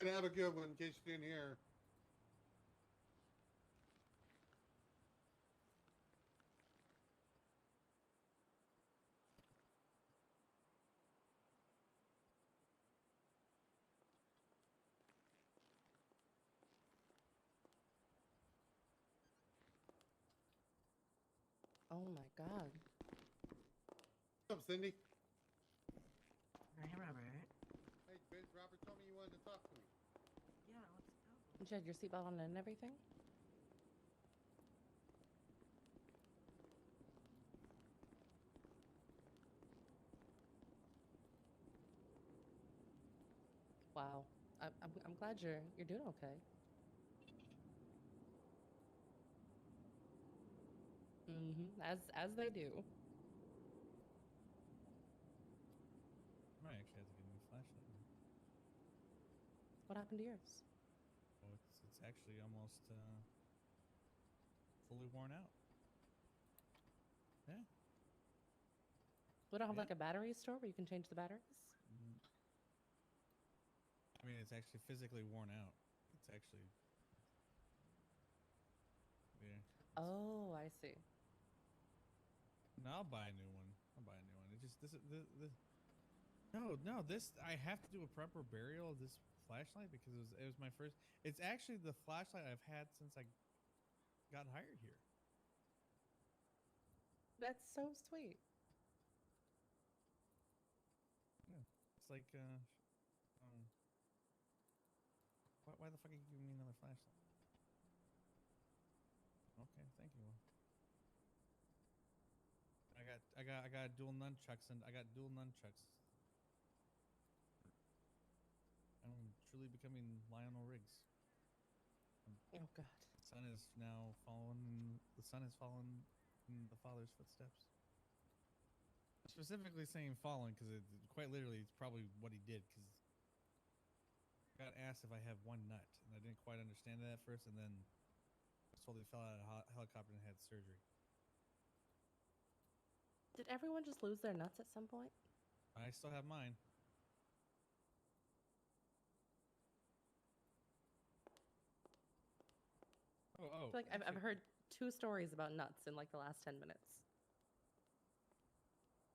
And have a good one in case you didn't hear. Oh my god. What's up, Cindy? Hey, Robert. Hey, Vince. Robert told me you wanted to talk to me. Yeah, let's go. Did you have your seatbelt on and everything? Wow. I'm glad you're doing okay. As they do. I might actually have to get a new flashlight now. What happened to yours? Oh, it's actually almost fully worn out. Yeah. We don't have Yeah. like a battery store where you can change the batteries? Mm. I mean, it's actually physically worn out. It's actually. Yeah. Oh, I see. No, I'll buy a new one. I'll buy a new one. It just this. No. This I have to do a proper burial of this flashlight because it was my first. It's actually the flashlight I've had since I got hired here. That's so sweet. Yeah. It's like why the fuck are you giving me another flashlight? Okay, thank you. I got dual nunchucks and I got dual nunchucks. I'm truly becoming Lionel Riggs. Oh god. The son is now fallen. The son has fallen in the father's footsteps. Specifically saying fallen because quite literally it's probably what he did. Because I got asked if I have one nut, and I didn't quite understand that at first, and then I was told he fell out of a helicopter and had surgery. Did everyone just lose their nuts at some point? I still have mine. I feel like I've heard 2 stories about nuts in like the last 10 minutes.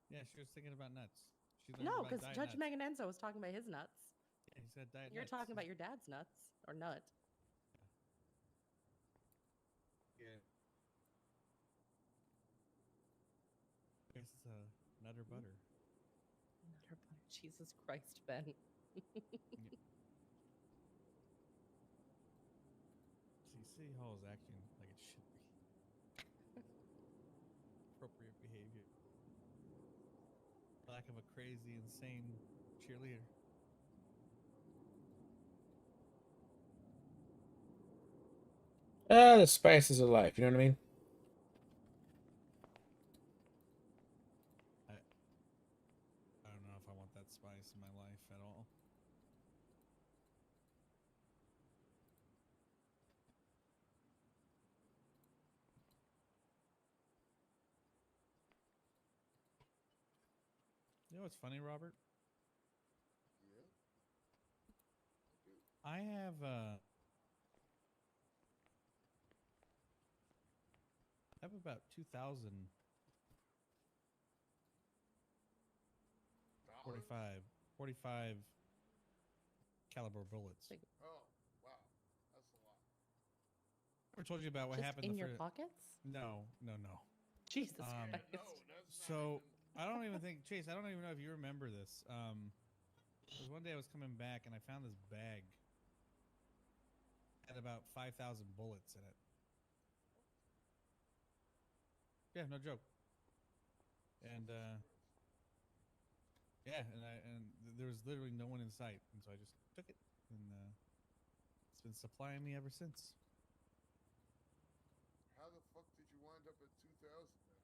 Yeah, she was thinking about nuts. She learned No, about because diet Judge nuts. Meganenzo was talking about his nuts. Yeah, he said diet You're nuts. talking about your dad's nuts or nut. Yeah. I guess it's nutter butter. Nutter butter. Jesus Christ, Ben. See, City Hall is acting like it should be. Appropriate behavior. Lack of a crazy, insane cheerleader. The spices of life, you know what I mean? I don't know if I want that spice in my life at all. You know what's funny, Robert? Yeah. I have about 2,000 45 caliber bullets. Oh, wow. That's a lot. I told you about what Just happened in the your first. pockets? No. Jesus Yeah, Christ. no, that's not So even... I don't even think Chase. I don't even know if you remember this. There was one day I was coming back and I found this bag. Had about 5,000 bullets in it. Yeah, no joke. And yeah, and there was literally no one in sight, and so I just took it, and it's been supplying me ever since. How the fuck did you wind up at 2,000 then?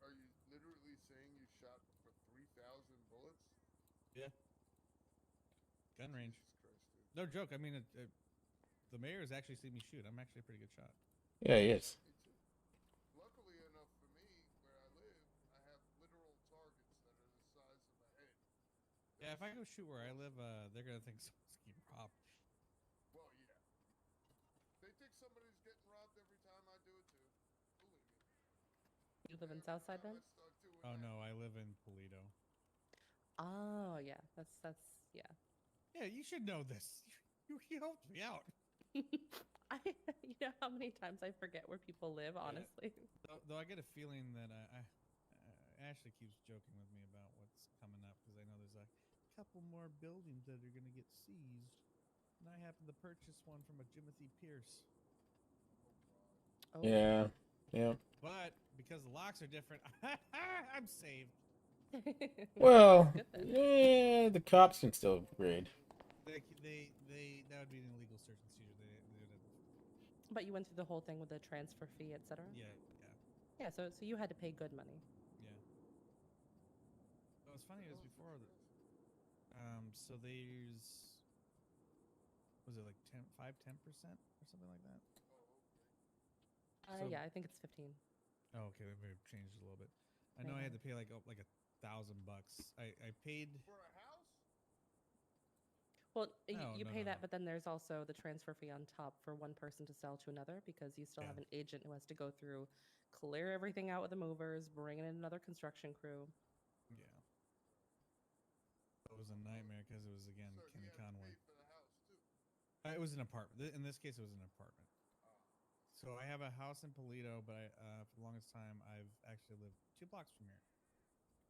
Are you literally saying you shot for 3,000 bullets? Yeah. Gun range. Jesus Christ, dude. No joke. I mean, the mayor has actually seen me shoot. I'm actually a pretty good shot. Yeah, he is. Me too. Luckily enough for me, where I live, I have literal targets that are the size of a head. Yeah, if I go shoot where I live, they're gonna think someone's getting robbed. Well, yeah. They think somebody's getting robbed every time I do it too. Believe me. You live in Southside, Ben? Oh no, I live in Toledo. Oh, yeah. That's yeah. Yeah, you should know this. You helped me out. You know how many times I forget where people live, honestly. Though I get a feeling that Ashley keeps joking with me about what's coming up because I know there's a couple more buildings that are going to get seized, and I happen to purchase one from a Jimothy Pierce. Oh. Yeah. Yeah. But because the locks are different, I'm saved. Well, Good then. yeah, the cops can still raid. They that would be an illegal search and seizure. They would have, But you went through the whole thing with the transfer fee, etc. yeah. Yeah. So you had to pay good money. Yeah. What's funny is before the, so there's, was it like 10% or something like that? So- Yeah, I think it's 15. Oh, okay, we may have changed it a little bit. I know I had to pay like $1,000. I paid. For a house? Well, No, you no, pay no, that, no. but then there's also the transfer fee on top for one person to sell to another because you still have Yeah. an agent who has to go through, clear everything out with the movers, bring in another construction crew. Yeah. It was a nightmare because it was again So Kenny he had to Conway. pay for the house too. It was an apartment. In this case, it was an apartment. So I have a house in Polito, but for the longest time I've actually lived 2 blocks from here,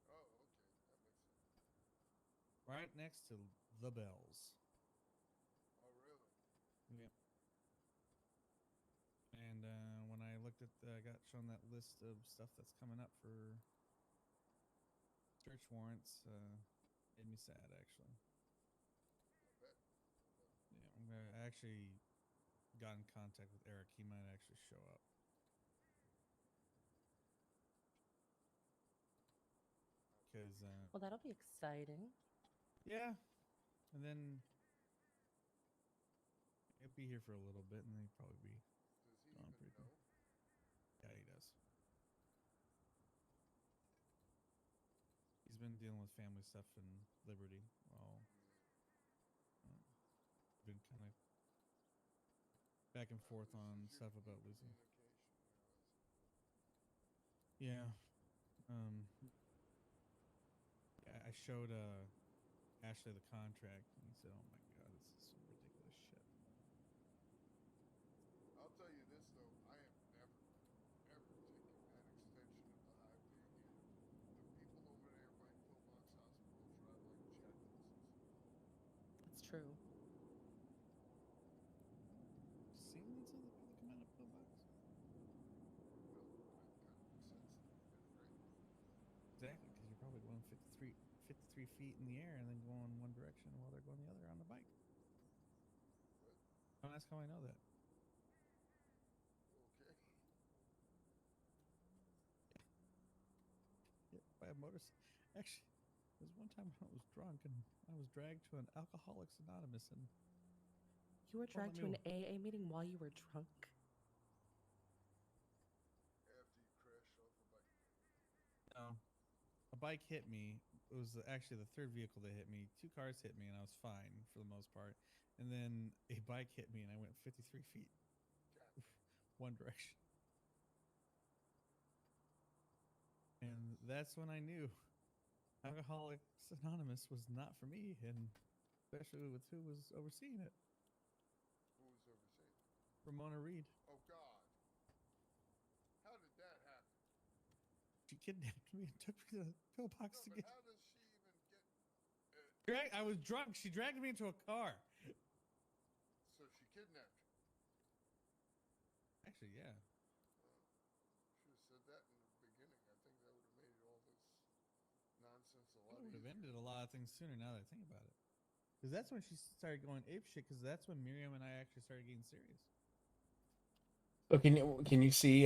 Oh, okay, that makes sense. right next to the Bells. Oh, really? Yeah. And when I looked at, I got shown that list of stuff that's coming up for search warrants. Made me sad, actually. I bet. Yeah, I'm gonna I actually got in contact with Eric. He might actually show up. Because Well, that'll be exciting. yeah, and then he'll be here for a little bit, and then he'll probably be Does he gone even pretty know? quick. Yeah, he does. He's been dealing with family stuff in Liberty. Well, been kind of back and forth This on is stuff your about losing. communication there, I see. Yeah. I showed Ashley the contract, and he said, "Oh my God, this is some ridiculous shit." I'll tell you this though, I am never, ever taking that extension of the highway again. The people over there by Pillbox Hospital drive like jackasses. It's true. Seen these other people come out of Pillbox? No, but that kind of makes sense then, right? Exactly, because you're probably going 53 feet in the air and then going one direction while they're going the other on the bike. What? Don't ask how I know that. Okay. Yeah, by a motorcycle. Actually, there was one time I was drunk and I was dragged to an Alcoholics Anonymous, and You were Well, let dragged to an me- AA meeting while you were drunk. After you crashed off a bike. no, a bike hit me. It was actually the third vehicle that hit me. 2 cars hit me, and I was fine for the most part. And then a bike hit me, and I went 53 feet God. one direction. And that's when I knew Alcoholics Anonymous was not for me, and especially with who was overseeing it. Who was overseeing? Ramona Reed. Oh God. How did that happen? She kidnapped me and took me to the pillbox No, to but get. how does she even get? I was drunk. She dragged me into a car. So she kidnapped you. Actually, yeah. Should have said that in the beginning. I think that would have made all this nonsense a lot It would have easier. ended a lot of things sooner now that I think about it. Because that's when she started going ape shit. Because that's when Miriam and I actually started getting serious. So can you see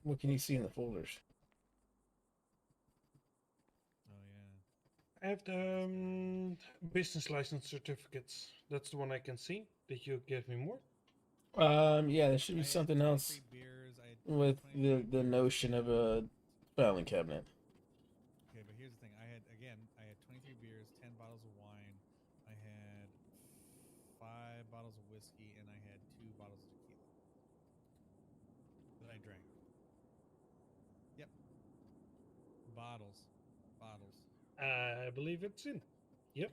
what can you see in the folders? Oh yeah. I have the business license certificates. That's the one I can see. Did you give me more? Yeah, there should be I had something 23 else beers. I had with 23 the beers. notion of a filing cabinet. Okay, but here's the thing. I had 23 beers, 10 bottles of wine. I had 5 bottles of whiskey, and I had 2 bottles of tequila that I drank. Yep. Bottles. I believe it's in. Yep.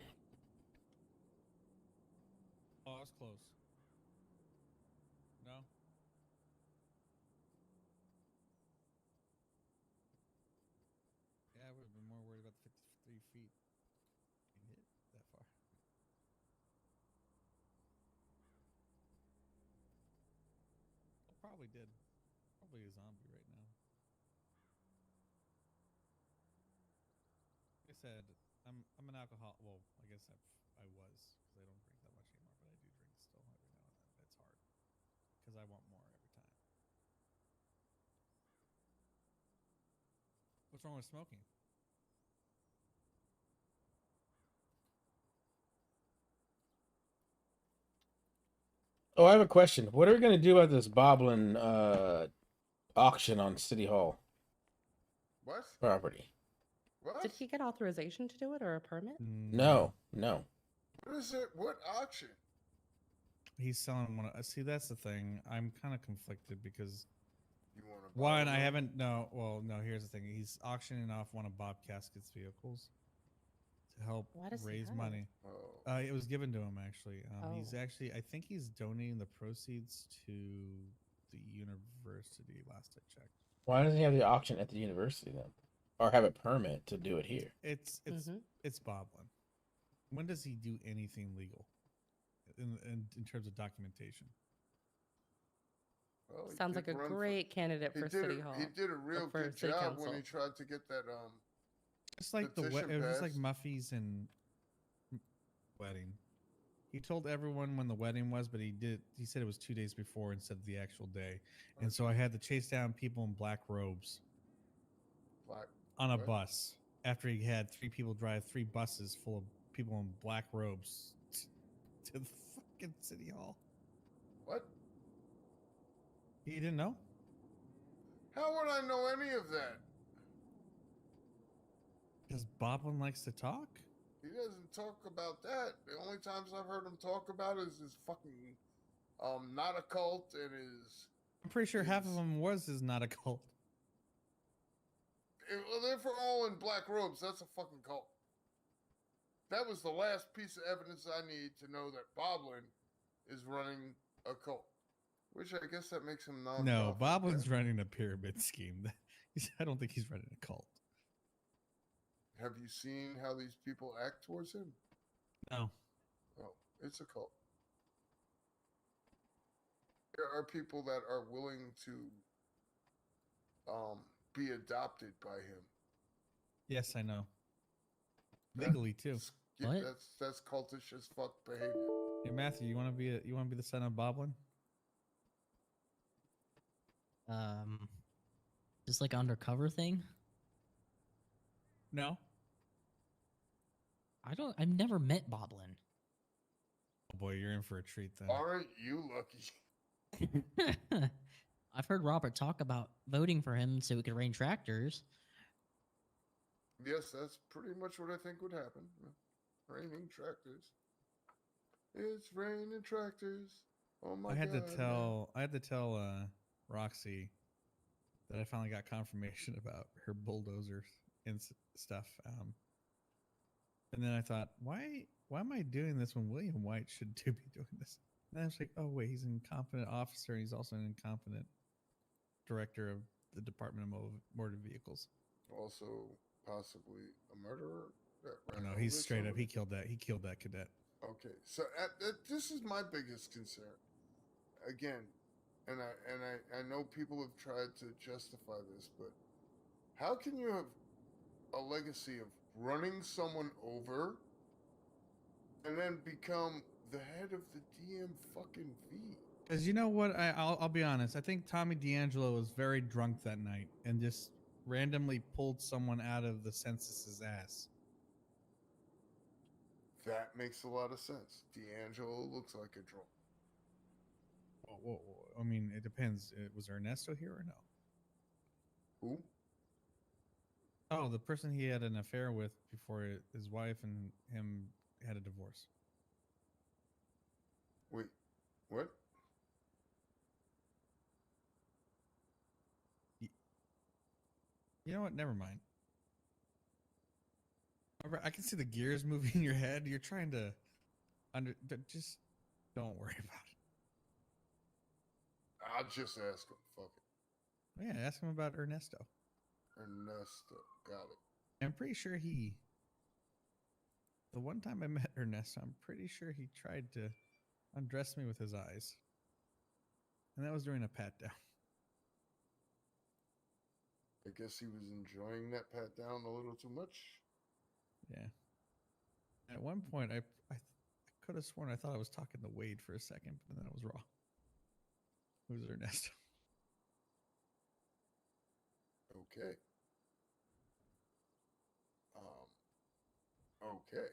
Oh, I was close. No. feet can hit that far. Probably did. Probably a zombie right now. Like I said, I'm an alcohol. Well, I guess I was because I don't drink that much anymore, but I do drink still every now and then. It's hard because I want more every time. What's wrong with smoking? Oh, I have a question. What are we gonna do about this Boblin auction on City Hall What? property? What? Did he get authorization to do it or a permit? No, no. What is it? What auction? He's selling one. See, that's the thing. I'm kind of conflicted because You want to buy one, I one? haven't. No, well, no. Here's the thing. He's auctioning off one of Bob Caskett's vehicles to help Why does he raise have money. Oh. It was given to him actually. He's Oh. actually. I think he's donating the proceeds to the university. Last I checked. Why doesn't he have the auction at the university then, or have a permit to do it here? It's Boblin. When does he do anything legal? In terms of documentation. Well, he Sounds did like a run great candidate he for did City a, Hall. He did a real for good City job Council. when he tried to get that It's like it petition was just like passed. Muffy's and wedding. He told everyone when the wedding was, but he said it was 2 days before instead of the actual day. And so I had to chase down people in black robes on a what? bus after he had 3 people drive 3 buses full of people in black robes to the fucking City Hall. What? You didn't know? How would I know any of that? Because Boblin likes to talk? He doesn't talk about that. The only times I've heard him talk about is his fucking not a cult and his. I'm pretty sure half of them is not a cult. Well, if we're all in black robes, that's a fucking cult. That was the last piece of evidence I need to know that Boblin is running a cult. Which I guess that makes him non. No, Boblin's running a pyramid scheme. I don't think he's running a cult. Have you seen how these people act towards him? No. Oh, it's a cult. There are people that are willing to be adopted by him. Yes, I know. Legally too. Yeah, that's cultish as fuck behavior. Hey Matthew, you want to be the son of Boblin? Just like undercover thing? No. I've never met Boblin. Oh boy, you're in for a treat then. Aren't you lucky? I've heard Robert talk about voting for him so we could rain tractors. Yes, that's pretty much what I think would happen. Raining tractors. It's raining tractors. Oh my god. I had to tell Roxy that I finally got confirmation about her bulldozers and stuff. And then I thought, why am I doing this when William White should be doing this? And I was like, oh wait, he's an incompetent officer and he's also an incompetent director of the Department of Motor Vehicles. Also, possibly a murderer. No, he's straight up. He killed that cadet. Okay, so this is my biggest concern. Again, and I know people have tried to justify this, but how can you have a legacy of running someone over and then become the head of the DM fucking V? Because you know what? I'll be honest. I think Tommy D'Angelo was very drunk that night and just randomly pulled someone out of the census's ass. That makes a lot of sense. D'Angelo looks like a drunk. Whoa. I mean, it depends. Was Ernesto here or no? Who? Oh, the person he had an affair with before his wife and him had a divorce. Wait, what? You know what? Never mind. I can see the gears moving in your head. You're trying to just don't worry about it. I'll just ask him. Fuck it. Yeah, ask him about Ernesto. Ernesto. Got it. I'm pretty sure he The one time I met Ernesto, I'm pretty sure he tried to undress me with his eyes. And that was during a pat down. I guess he was enjoying that pat down a little too much. Yeah. At one point, I could have sworn I thought I was talking to Wade for a second, but then I was wrong. It was Ernesto. Okay. Okay.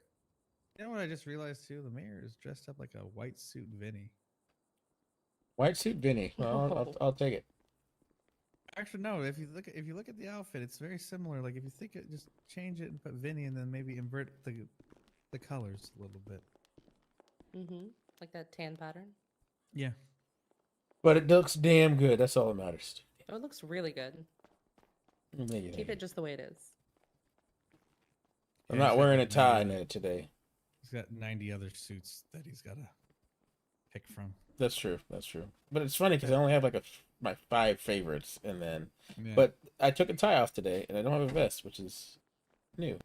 You know what I just realized too? The mayor is dressed up like a white suit Vinny. White suit Vinny. Well, I'll take it. Actually, no. If you look at the outfit, it's very similar. Like if you think it, just change it and put Vinny, and then maybe invert the colors a little bit. Mm-hmm. Like that tan pattern. Yeah. But it looks damn good. That's all that matters. Oh, it looks really good. Keep it just the way it is. I'm Yeah, not he's got wearing a like tie 90 in it today. He's got 90 other suits that he's got to pick from. That's true. That's true. But it's funny because I only have like my 5 favorites, and then, Yeah. but I took a tie off today, and I don't have a vest, which is new.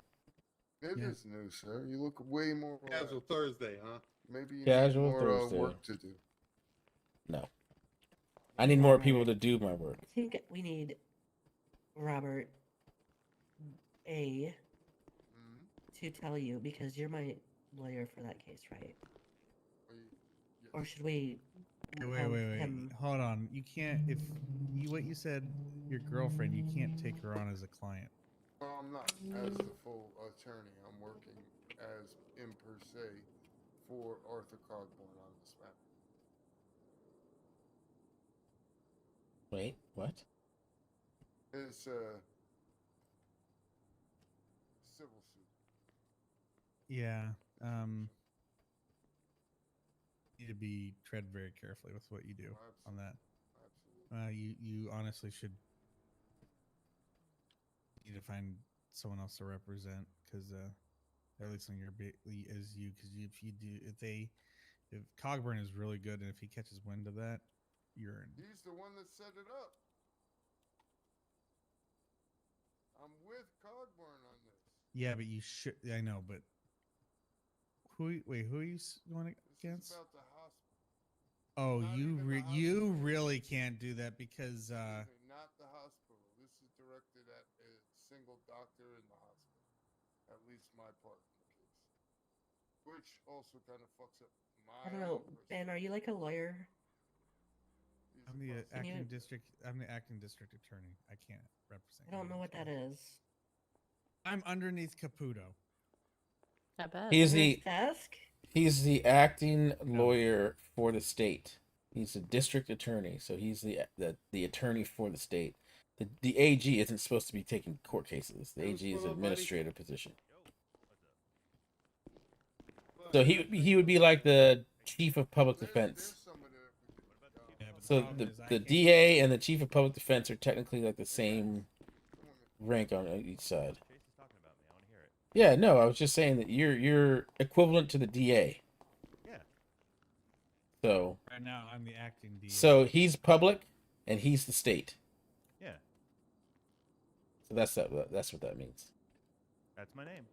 It is new, sir. You look way more Casual Thursday, huh? Maybe you Casual need more Thursday. work to do. No, I need more people to do my work. I think we need Robert A to tell you because you're my lawyer for that case, right? Or should we? Wait. Hold on. You can't. If what you said, your girlfriend, you can't take her on as a client. Well, I'm not as the full attorney. I'm working as in per se for Arthur Cogburn on this matter. Wait, what? It's a civil suit. Yeah. Need to be tread very carefully with what you do on that. Absolutely. You honestly should need to find someone else to represent because at least on your as you because if Cogburn is really good and if he catches wind of that, you're in. He's the one that set it up. I'm with Cogburn on this. Yeah, but you should. I know, but who are you going against? This is about the hospital. Oh, Not you even the you hospital. really can't do that because Excuse me, not the hospital. This is directed at a single doctor in the hospital. At least my part in the case. Which also kind of fucks up my I don't know, Ben. Are you like a lawyer? I'm the acting district. I'm the acting district attorney. I can't represent. I don't know what that is. I'm underneath Caputo. I bet. He's His the desk? he's the acting lawyer for the state. He's a district attorney, so he's the attorney for the state. The AG isn't supposed to be taking court cases. The AG is an administrative position. So he would be like the chief of public defense. So the DA and the chief of public defense are technically like the same rank on each side. Yeah, no, I was just saying that you're equivalent to the DA. Yeah. So Right now, I'm the acting DA. so he's public and he's the state. Yeah, So that's what that means. that's my name.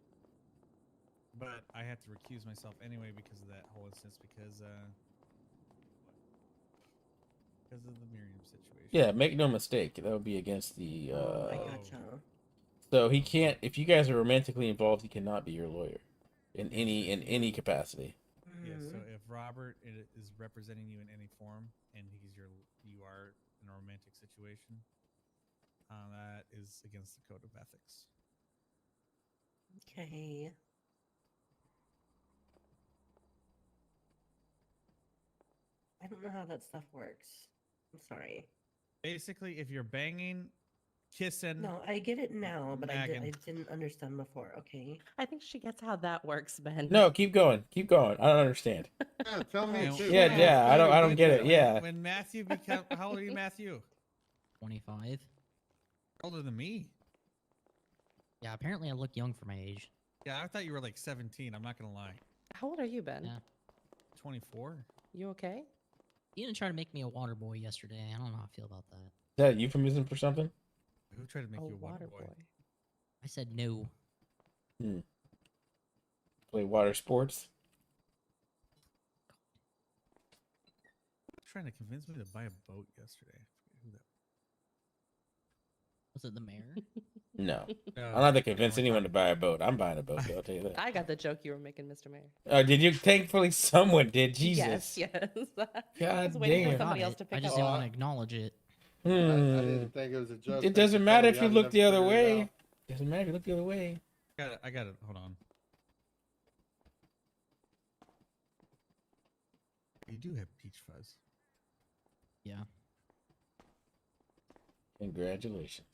But I have to recuse myself anyway because of that whole instance because of the Miriam situation. Yeah, make no mistake, that would be against the. I gotcha. So he can't. If you guys are romantically involved, he cannot be your lawyer, in any capacity. Yeah. So if Robert is representing you in any form and you are in a romantic situation, that is against the code of ethics. Okay. I don't know how that stuff works. I'm sorry. Basically, if you're banging, kissing. No, I get it now, but I Megan. didn't understand before. Okay. I think she gets how that works, Ben. No, keep going. I don't understand. Yeah, tell me And- too. Yeah, I don't get it. Yeah. When Matthew become, how old are you, Matthew? 25. Older than me. Yeah, apparently I look young for my age. Yeah, I thought you were like 17. I'm not gonna lie. How old are you, Ben? Yeah. 24. You okay? You didn't try to make me a water boy yesterday. I don't know how I feel about that. Is that a euphemism for something? Who tried to make Oh, you a water boy? I said no. Hmm. Play water sports. Trying to convince me to buy a boat yesterday. I forget who that Was it the mayor? No. No, I don't have to no, convince we're anyone to talking- buy a boat. I'm buying a boat, though, I'll tell you that. I got the joke you were making, Mr. Mayor. Did you? Thankfully, someone did. Jesus. Yes, yes. I God was waiting for damn. somebody Got else it. to I pick just up. didn't want to acknowledge it. I Hmm. didn't think it was a joke. It Thanks doesn't for matter telling if me. you I'd look never the other figured it way. out. Doesn't matter if you look the other way. I got it. Hold on. You do have peach fuzz. Yeah. Congratulations.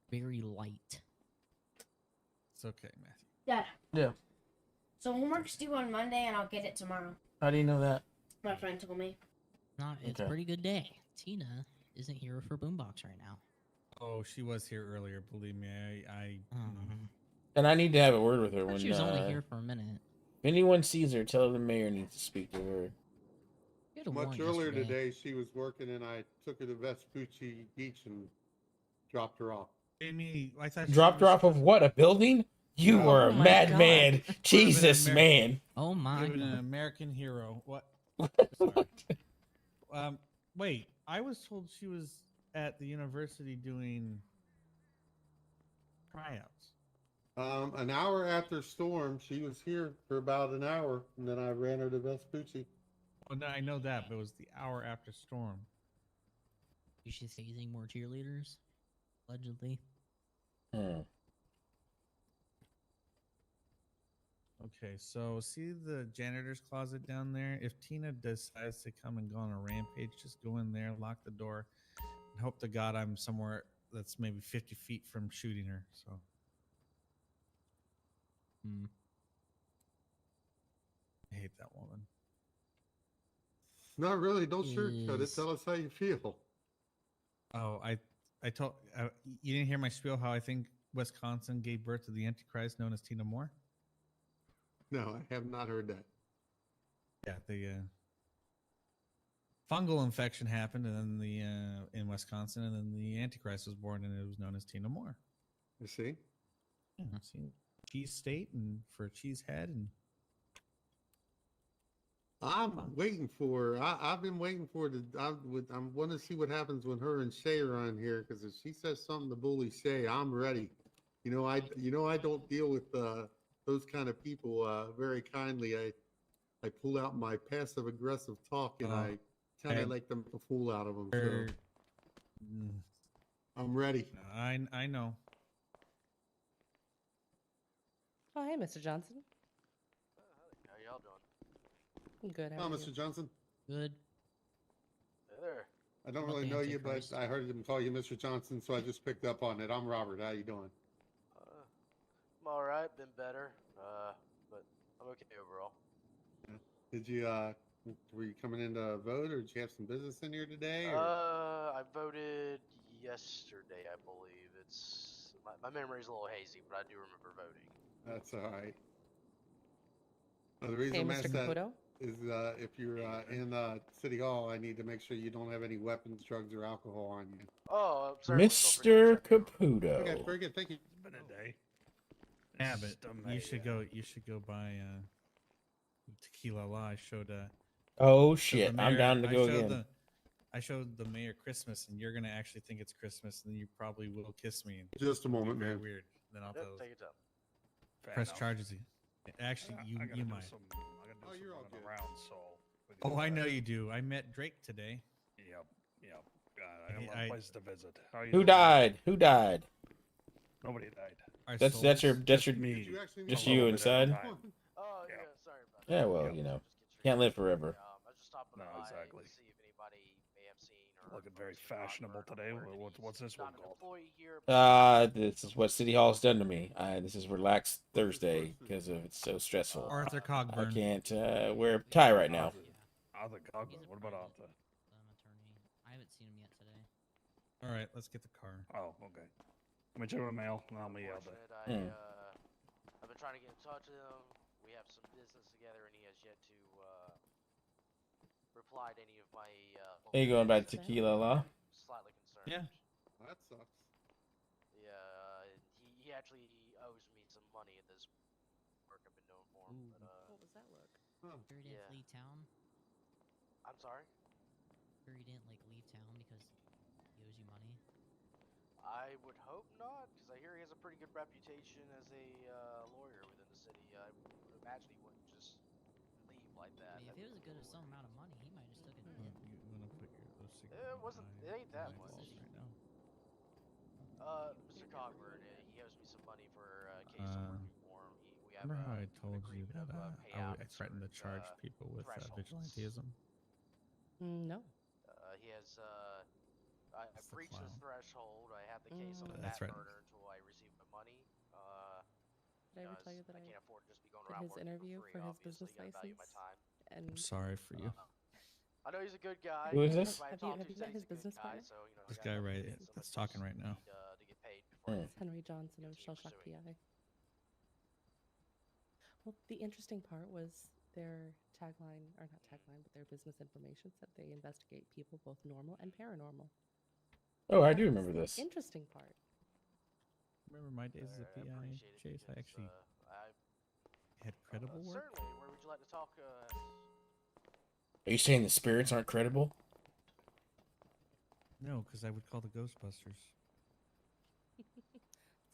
Very light. It's okay, Matthew. Dad. Yeah. So homework's due on Monday, and I'll get it tomorrow. How do you know that? My friend told me. It's Okay. a pretty good day. Tina isn't here for Boombox right now. Oh, she was here earlier. Believe me, And I need to have a word with her I thought when she was only here for a minute. if anyone sees her, tell the mayor needs to speak to her. You had a Much warrant earlier yesterday. today, she was working, and I took her to Vespucci Beach and dropped her off. Amy, I thought Dropped her off of what? A building? You No. were Oh a my madman. God. Jesus, man. Oh my Given an god. American hero. What? What? Wait. I was told she was at the university doing tryouts. An hour after storm, she was here for about an hour, and then I ran her to Vespucci. Well, no, I know that, but it was the hour after storm. You should hazing more cheerleaders. Allegedly. Okay, so see the janitor's closet down there? If Tina decides to come and go on a rampage, just go in there, lock the door, and hope to God I'm somewhere that's maybe 50 feet from shooting her. So. I hate that woman. Not really. Don't sugarcoat it. Tell us how you feel. Oh, I told you didn't hear my spiel how I think Wisconsin gave birth to the Antichrist known as Tina Moore. No, I have not heard that. Yeah, the fungal infection happened, and then the in Wisconsin, and then the Antichrist was born, and it was known as Tina Moore. You see? Yeah, see, cheese state and for a cheese head, and I'm waiting for. I've been waiting for the. I want to see what happens when her and Shay are on here, because if she says something to bully Shay, I'm ready. You know, I don't deal with those kind of people very kindly. I pull out my passive aggressive talk, and I kind of like them to fool out of them. So I'm ready. I know. Oh, hey, Mr. Johnson. How y'all doing? Good. How Oh, are Mr. you? Johnson. Good. Hey there. I don't About really the know you, but Antichrist. I heard him call you Mr. Johnson, so I just picked up on it. I'm Robert. How you doing? I'm all right. Been better. But I'm okay overall. Did you were you coming in to vote, or did you have some business in here today? Or? I voted yesterday, I believe. It's my memory's a little hazy, but I do remember voting. That's all right. The reason Hey, I'm Mr. asked that Caputo. is if you're in City Hall, I need to make sure you don't have any weapons, drugs, or alcohol on you. Oh, certainly. Mr. Caputo. Okay, very good. Thank you. It's been a day. Yeah, but you should go. You should go buy tequila. La. I showed. Oh showed the shit! I'm down to I go showed again. I showed the mayor Christmas, and you're gonna actually think it's Christmas, and you probably will kiss me. And Just a moment, very man. weird. Then I'll Yep, take your time. press charges you. Actually, you I gotta you do might. some. I gotta do you're some all running good. around, so. with Oh, I know guys. you do. I met Drake today. Yep. I got a lot of places to visit. How you Who doing? died? Who died? Nobody died. Our That's souls. your Just me. Did you actually just A little you bit at a inside. time. Oh, Yeah. sorry about that. Yeah, well, you know, can't live forever. I was just stopping No, by exactly. to see if anybody may have seen or Looking very fashionable today. What's this one called? This is what City Hall's done to me. This is relaxed Thursday because of it's so stressful. Arthur Cogburn. I can't wear a tie right now. Arthur Cogburn. What about Arthur? Attorney. I haven't seen him yet today. All right, let's get the car. Oh, okay. Let me check the mail, and I'll meet you out there. I've been trying to get in touch with him. We have some business together, and he has yet to reply to any of my. Are you going back to Tequila Law? Slightly concerned. Yeah. That sucks. Yeah, he actually owes me Sure he didn't Yeah. leave town? I'm sorry. Sure he didn't like leave town because he owes you money? I would hope not, because I hear he has a pretty good reputation as a lawyer within the city. I would imagine he wouldn't just leave like that. I mean, if it was a good of some amount of money, he might have just took a hit. You want to put those cigarettes It wasn't. It ain't that Like the much. city. right now? Mr. Cogburn, he owes me some money for a case I'm working for him. We have Remember how I an told you agreement that of I payouts threatened to or, charge people with thresholds. vigilantism? No. He has. I That's the breached his clown. threshold. I have the case on the That's bat right. murder until I receive my money. Did I ever tell you that I I can't afford to just be going did around his working interview for free. for his Obviously, business gotta value my license? time. And I'm sorry for you. I know he's a good guy. Who is this? Everybody I Have talk you to met says his he's a good business guy, partner? so I This gotta guy help him right get some that's of talking those right now. need, to get paid before I It's Henry Johnson of continue Shell Shock pursuing. PI. Well, the interesting part was their tagline, or not tagline, but their business information said they investigate people both normal and paranormal. Oh, I That do was remember the this. interesting part. Remember my days as a I PI, appreciate it Chase? I because, actually had credible work. certainly. Where would you like to talk? Are you saying the spirits aren't credible? No, because I would call the Ghostbusters.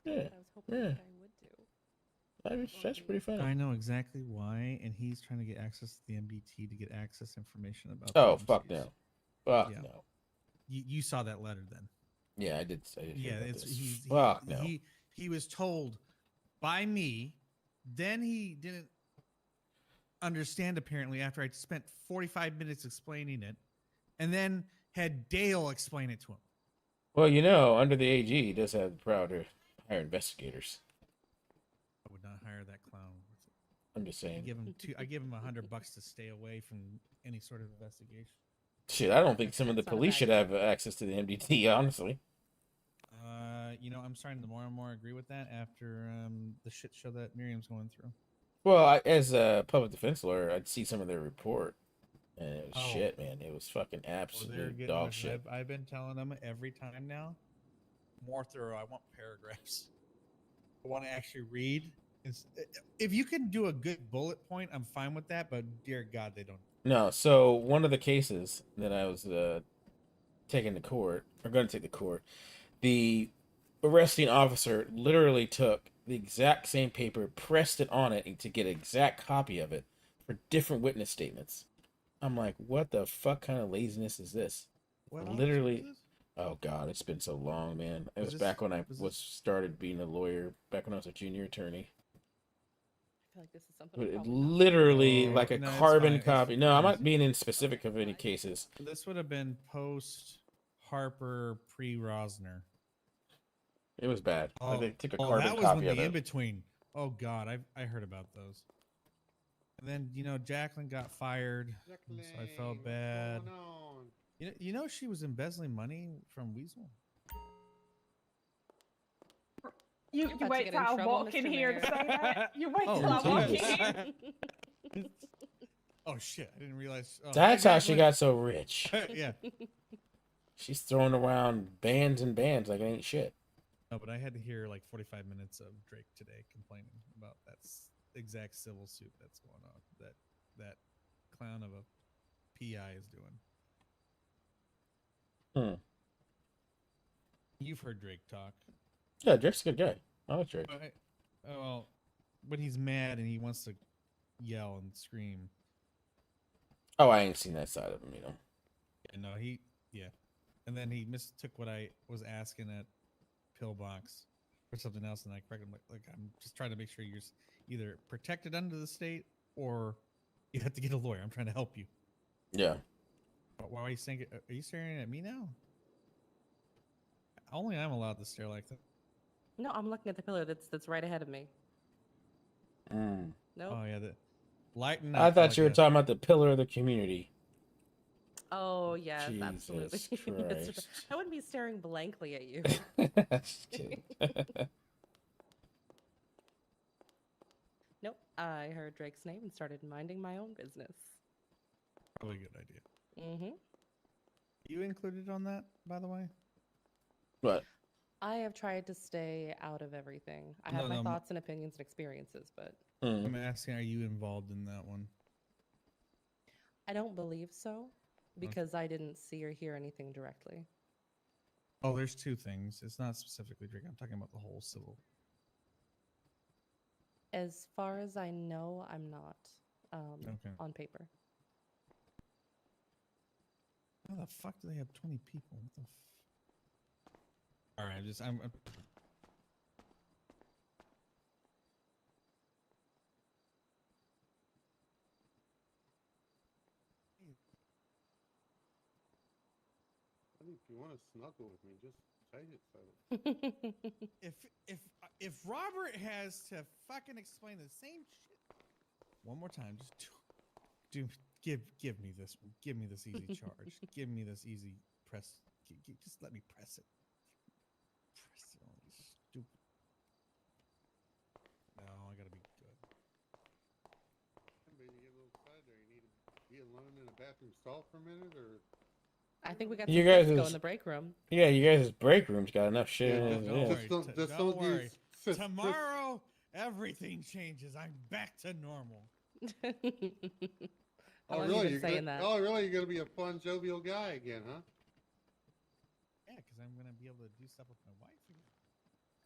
Yeah. I was hoping Yeah. this guy would do. That's pretty funny. I know exactly why, and he's trying to get access to the MBT to get access information about. Oh, the fuck MCs. no. Fuck Yeah. no. You saw that letter then? Yeah, I did. I did hear Yeah, about it's this. Fuck no. He was told by me. Then he didn't understand apparently after I spent 45 minutes explaining it, and then had Dale explain it to him. Well, you know, under the AG, he does have the power to hire investigators. I would not hire that clown. I'm just saying. I give him $100 to stay away from any sort of investigation. Shit, I don't think some of the police should have access to the MDT, honestly. I'm starting to more and more agree with that after the shit show that Miriam's going through. Well, as a public defense lawyer, I'd see some of their report, and it was shit, man. It was fucking absolute dog shit. I've been telling them every time now, more thorough. I want paragraphs. I want to actually read. If you can do a good bullet point, I'm fine with that. But dear God, they don't. No, so one of the cases that I was taking to court, or going to take to court, the arresting officer literally took the exact same paper, pressed it on it to get an exact copy of it for different witness statements. I'm like, what the fuck kind of laziness is this? What Literally, oh God, it's been so long, man. It was back when I started being a lawyer, back when I was a junior attorney. I feel like this is something. It literally like a carbon copy. No, I'm fine. not being in specific of any cases. This would have been post Harper, pre Rosner. It was bad. Oh, They took a that carbon was copy when of the it. in between. Oh God, I heard about those. And then Jacqueline got fired, so I felt bad. You know she was embezzling money from Weasel. You wait till I walk in here to say that. You wait till I walk in. Oh shit! I didn't realize. Oh, That's how she got so rich. Yeah. She's throwing around bands and bands like it ain't shit. No, but I had to hear like 45 minutes of Drake today complaining about that exact civil suit that's going on. That clown of a PI is doing. You've heard Drake talk. Yeah, Drake's a good guy. I like Drake. Well, when he's mad and he wants to yell and scream. Oh, I ain't seen that side of him, Yeah, no, and then he mistook what I was asking at Pillbox for something else, and I corrected him. Like I'm just trying to make sure you're either protected under the state or you have to get a lawyer. I'm trying to help you. Yeah. But why are you saying? Are you staring at me now? Only I'm allowed to stare like that. No, I'm looking at the pillar that's right ahead of me. Mm. Nope. Oh yeah, the lighten I up. thought you were talking about the pillar of the community. Oh yes, Jesus absolutely. Christ. I wouldn't be staring blankly at you. Just kidding. Nope. I heard Drake's name and started minding my own business. Probably a good idea. Mm-hmm. You included on that, by the way? What? I have tried to stay out of everything. I have my thoughts and opinions and experiences, but I'm asking, are you involved in that one? I don't believe so because I didn't see or hear anything directly. Oh, there's two things. It's not specifically drinking. I'm talking about the whole civil. As far as I know, I'm not Okay. on paper. How the fuck do they have 20 people? What the All right, I'm I think if you want to snuggle with me, just say it. So. if Robert has to fucking explain the same shit one more time, just give me this one. Give me this easy charge. Give me this easy press. Just let me press it. Press it on this stupid. No, I gotta be good. Maybe you get a little excited there. You need to be alone in a bathroom stall for a minute, or. I think we got You some guys guys go is- in the break room. Yeah, you guys' break room's got enough shit in it. Don't Yeah. worry. Don't worry. use- Tomorrow, everything changes. I'm back to normal. How Oh, long really? you been saying that? Oh, really? You're gonna be a fun, jovial guy again, huh? Yeah, because I'm gonna be able to do stuff with my wife again.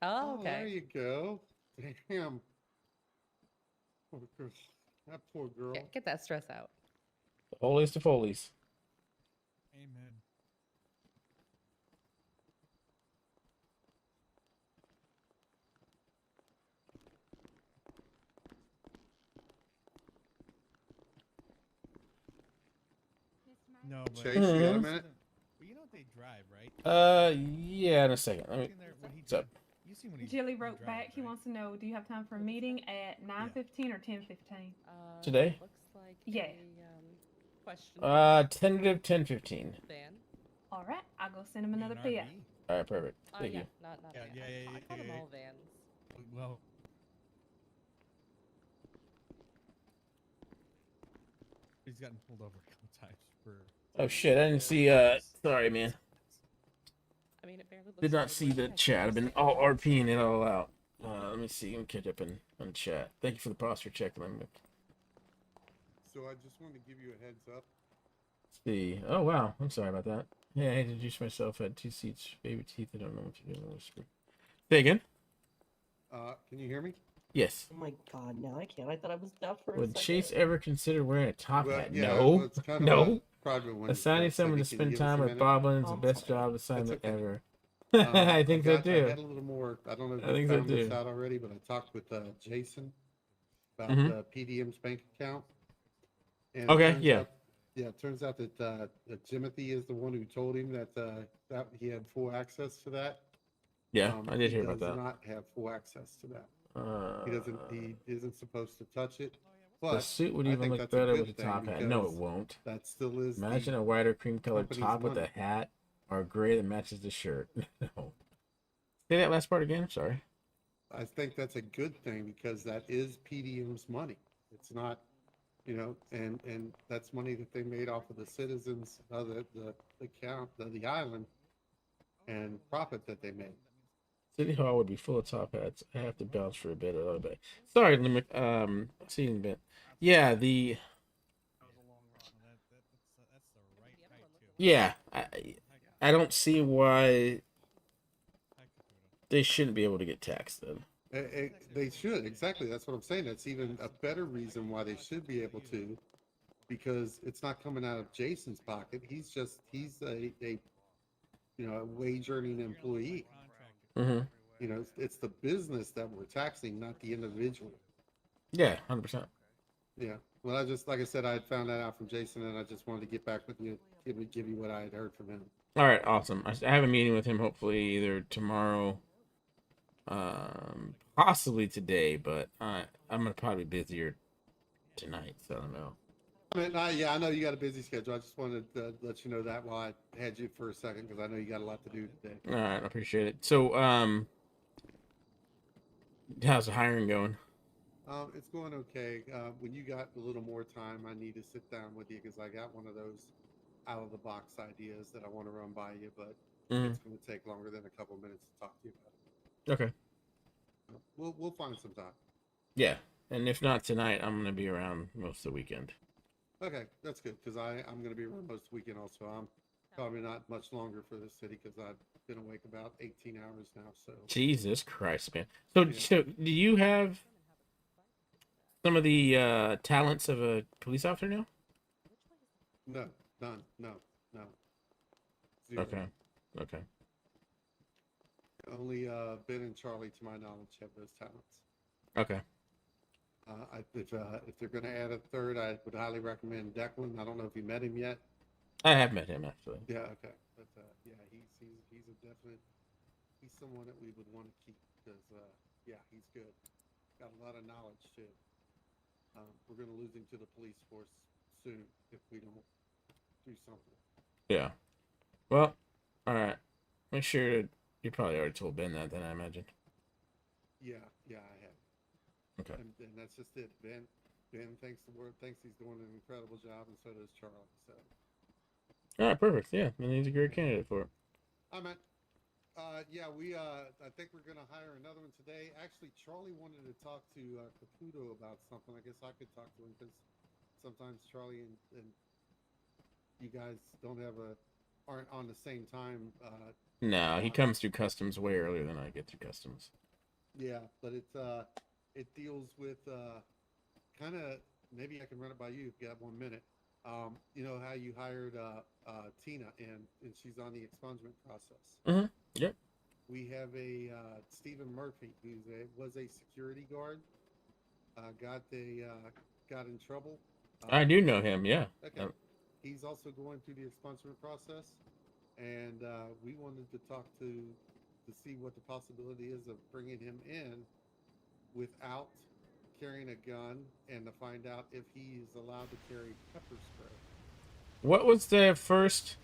Oh, There okay. you go. Damn. Poor girl. That poor girl. Get that stress out. The holiest of holies. Amen. No, but Chase, you got a Mhm. minute? Well, you know what they drive, right? Yeah, in a second. Let me. Seen there- what he What's up? did? You seen what he Jilly he wrote drives, back. He right? wants to know, do you have time for a meeting at 9:15 or 10:15? Today? Looks like Yeah. a question. Tentative 10:15. Van. All right, I'll go send him You another an PO. RV? All right, perfect. Thank Yeah, you. not Yeah, van. yeah, I call them yeah. all vans. Well, he's gotten pulled over a couple times for. Oh shit! I didn't see. Sorry, man. I mean, it barely looks Did not like see we're the next chat. I've been Thursday. all RPing it all out. Let me see. Let me catch up on chat. Thank you for the posture check. Let me So I just wanted to give you a heads up. see. Oh wow. I'm sorry about that. Yeah, I introduced myself. Had 2 seats, baby teeth. I don't know what to do. Whisper. Say again. Can you hear me? Yes. Oh my god, now I can't. I thought I was deaf for a Would second. Chase ever consider wearing a top Well, hat? yeah, No. well, it's kind of No. a private one. Assigning someone to Can you spend give us time a with minute? Boblin is Oh, the I'm best sorry. job assignment okay. ever. I think so I too. had a little more. I don't know if I you think so found this too. out already, but I talked with Jason about Mhm. PDM's bank account. And Okay, it turns yeah. out, it turns out that Timothy is the one who told him that he had full access to that. Yeah, I did hear about He that. does not have full access to that. He doesn't. He Uh, isn't supposed to touch it. the But suit would I even think look that's a better good with a thing top hat. No, it because won't. that still is Imagine the a wider cream colored company's top with a money. hat or gray that matches the shirt. No. Say that last part again. Sorry. I think that's a good thing because that is PDM's money. It's not, and that's money that they made off of the citizens of the island and profit that they made. City Hall would be full of top hats. I have to bounce for a bit, a little bit. Sorry, Limerick. Seeing bit. Yeah, the. That's the right height too. Yeah, I don't see why they shouldn't be able to get taxed then. They should, exactly. That's what I'm saying. That's even a better reason why they should be able to, because it's not coming out of Jason's pocket. He's a wage earning employee. Mm-hmm. It's the business that we're taxing, not the individual. Yeah, 100%. Yeah. Well, like I said, I had found that out from Jason, and I just wanted to get back with you, give you what I had heard from him. All right, awesome. I have a meeting with him hopefully either tomorrow, possibly today, but I'm gonna probably be busier tonight, so I don't know. I know you got a busy schedule. I just wanted to let you know that while I had you for a second, because I know you got a lot to do today. All right, I appreciate it. So, how's the hiring going? It's going okay. When you got a little more time, I need to sit down with you because I got one of those out of the box ideas that I want to run by you, but it's going to take longer than a couple minutes to talk to you about it. Okay. We'll find some time. Yeah, and if not tonight, I'm gonna be around most of the weekend. Okay, that's good because I'm going to be around most weekend also. I'm probably not much longer for this city because I've been awake about 18 hours now. So Jesus Christ, man. So, Yeah. so do you have some of the talents of a police officer now? no, none, no, zero. Okay. Okay. Only Ben and Charlie, to my knowledge, have those talents. Okay. If they're going to add a third, I would highly recommend Declan. I don't know if you met him yet. I have met him actually. Yeah, okay, but yeah, he's a definite. He's someone that we would want to keep because yeah, he's good. Got a lot of knowledge too. We're going to lose him to the police force soon if we don't do something. Yeah. Well, all right. Make sure you probably already told Ben that. Then I imagine. Yeah, I have. Okay. And that's just it. Ben thinks he's doing an incredible job, and so does Charlie. So. All right. Perfect. Yeah. And he's a great candidate for it. I meant. Yeah, I think we're going to hire another one today. Actually, Charlie wanted to talk to Caputo about something. I guess I could talk to him because sometimes Charlie and you guys aren't on the same time. No, he comes through customs way earlier than I get through customs. Yeah, but it deals with kind of, maybe I can run it by you if you got 1 minute. You know how you hired Tina and she's on the expungement process. Mm-hmm. Yep. We have a Stephen Murphy who was a security guard. Got in trouble. I do know him. Yeah. Okay. He's also going through the expungement process, and we wanted to talk to see what the possibility is of bringing him in without carrying a gun, and to find out if he's allowed to carry pepper spray. What was the first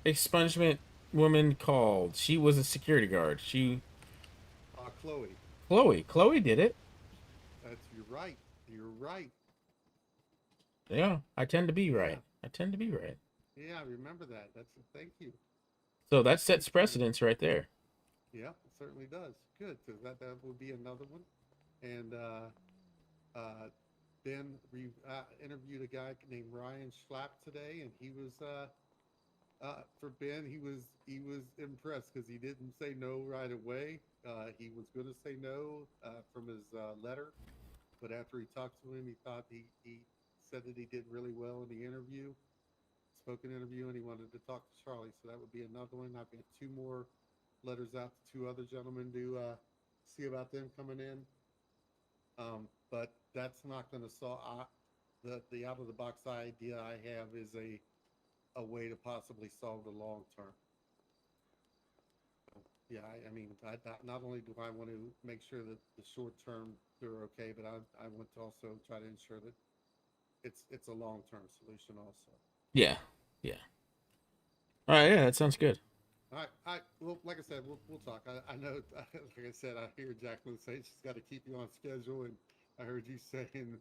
expungement woman called? She was a security guard. Chloe. Chloe did it. You're right. Yeah, I tend to be right. Yeah, I remember that. Thank you. So that sets precedence right there. Yeah, it certainly does. Good, because that would be another one. And Ben interviewed a guy named Ryan Schlapp today, and he was for Ben, he was impressed because he didn't say no right away. He was going to say no from his letter, but after he talked to him, he thought he said that he did really well in the spoken interview, and he wanted to talk to Charlie. So that would be another one. I've got 2 more letters out to 2 other gentlemen to see about them coming in. But that's not going to solve the out of the box idea I have is a way to possibly solve the long term. Yeah, I mean, not only do I want to make sure that the short term they're okay, but I want to also try to ensure that it's a long term solution also. Yeah. All right. Yeah, that sounds good. All right. Well, like I said, we'll talk. I know, like I said, I hear Jacqueline say she's got to keep you on schedule, and I heard you saying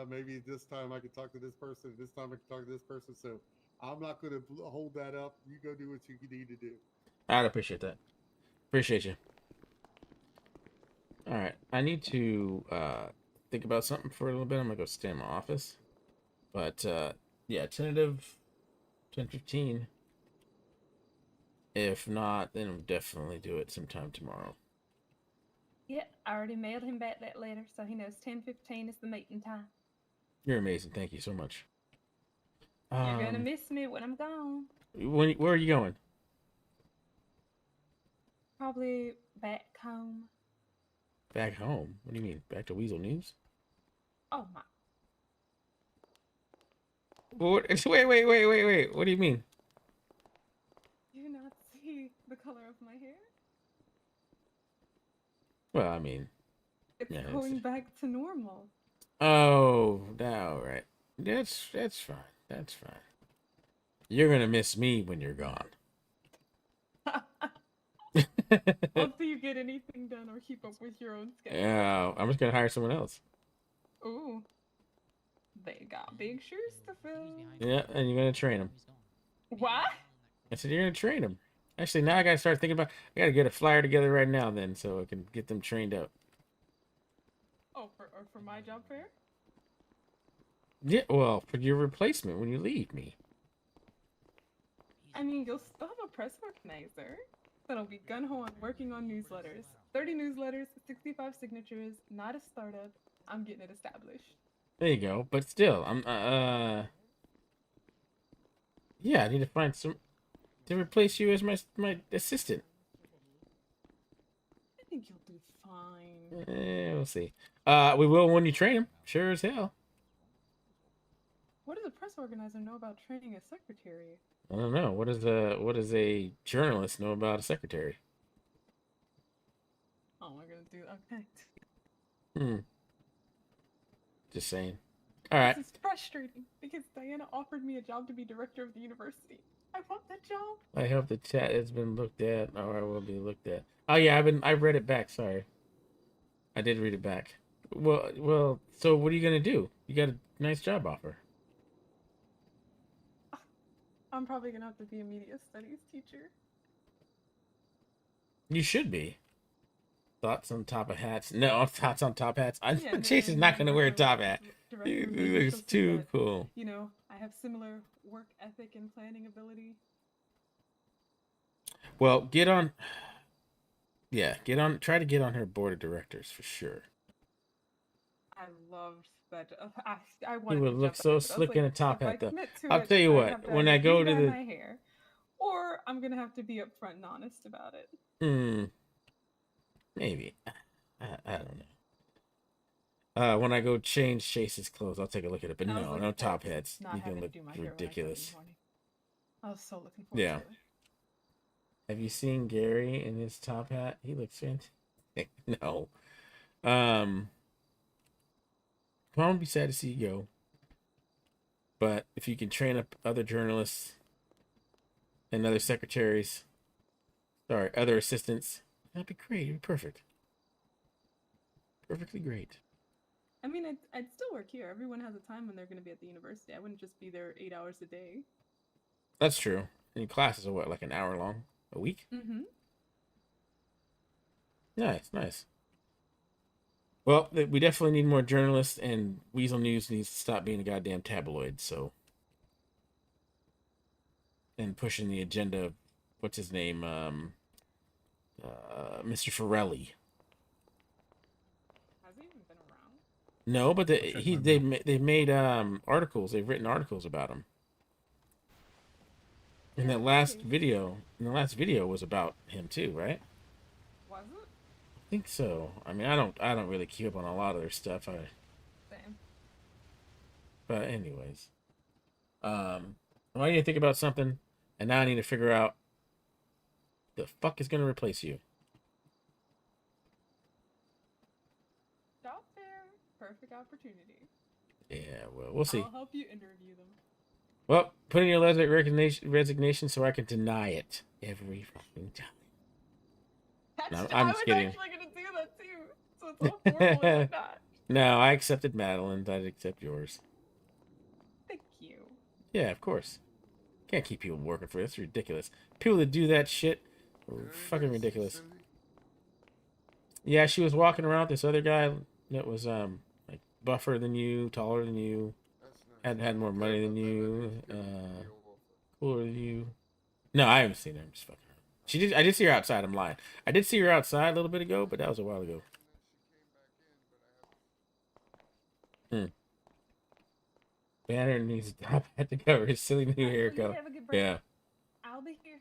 maybe this time I could talk to this person, this time I could talk to this person. So I'm not going to hold that up. You go do what you need to do. I'd appreciate that. Appreciate you. All right. I need to think about something for a little bit. I'm going to go stay in my office. But yeah, tentative 10:15. If not, then we'll definitely do it sometime tomorrow. Yeah, I already mailed him back that letter, so he knows 10:15 is the meeting time. You're amazing. Thank you so much. You're gonna miss me when I'm gone. Where are you going? Probably back home. Back home? What do you mean? Back to Weasel News? Oh my. What? Wait. What do you mean? Do you not see the color of my hair? Well, I mean, It's yeah, going back to normal. Oh, no, right. That's fine. That's fine. You're gonna miss me when you're gone. Until you get anything done or keep up with your own schedule. Yeah, I'm just gonna hire someone else. Ooh. They got big shoes to fill. Yeah, and you're gonna train them. What? I said you're gonna train them. Actually, now I gotta start thinking about. I gotta get a flyer together right now, then, so I can get them trained up. Oh, for my job fair? Yeah, well, for your replacement when you leave me. I mean, you'll still have a press organizer that'll be gun ho on working on newsletters. 30 newsletters, 65 signatures, not a startup. I'm getting it established. There you go. But still, I'm yeah, I need to find some to replace you as my assistant. I think you'll do fine. We'll see. We will when you train him. Sure as hell. What does a press organizer know about training a secretary? I don't know. What does a journalist know about a secretary? Oh, we're gonna do okay. Hmm. Just saying. All right. This is frustrating because Diana offered me a job to be director of the university. I want that job. I hope the chat has been looked at, or will be looked at. Oh yeah, I read it back. Sorry, I did read it back. Well. So what are you gonna do? You got a nice job offer. I'm probably gonna have to be a media studies teacher. You should be. Thoughts on top of hats? No, thoughts on top hats. Yeah, Chase is not gonna wear a top hat. He looks too cool. You know, I have similar work ethic and planning ability. Well, get on. Yeah, get on. Try to get on her board of directors for sure. I loved that. I He wanted would to look jump so at it, but I was slick in a like, top if I hat, though. commit to I'll it, tell you I what. have to When I go to redye the, my hair, or I'm gonna have to be upfront and honest about it. maybe. I don't know. When I go change Chase's clothes, I'll take a look at it. But I was no, looking no forward top to hats. not You having can to look do my hair when I go in the ridiculous. morning. I was so looking forward Yeah. to it. Have you seen Gary in his top hat? He looks fantastic. No. I won't be sad to see you go. But if you can train up other journalists and other secretaries, other assistants, that'd be great. It'd be perfect. Perfectly great. I mean, I'd still work here. Everyone has a time when they're going to be at the university. I wouldn't just be there 8 hours a day. That's true. And your classes are what, like an hour long a week? Mm-hmm. Nice. Well, we definitely need more journalists, and Weasel News needs to stop being a goddamn tabloid. So, and pushing the agenda of what's his name, Mr. Forelli. Has he even been around? No, but they've made articles. They've written articles about him. In the last video was about him too, right? Was it? I think so. I mean, I don't really keep up on a lot of their stuff. Same. But anyways, I need to think about something, and now I need to figure out the fuck is gonna replace you. Job fair, perfect opportunity. Yeah, well, we'll see. I'll help you interview them. Well, put in your letter of resignation so I can deny it every fucking time. No, I'm just kidding. I was actually gonna do that too. So it's all formal and whatnot. No, I accepted Madeline's. I'd accept yours. Thank you. Yeah, of course. Can't keep people working for you. That's ridiculous. People that do that shit are fucking ridiculous. Yeah, she was walking around with this other guy that was like buffer than you, taller than you, had more money than you, cooler than you. No, I haven't seen her. I'm just fucking around. I did see her outside. I'm lying. I did see her outside a little bit ago, but that was a while ago. Banner needs a top hat to cover his silly new haircut. Yeah. I'll be here.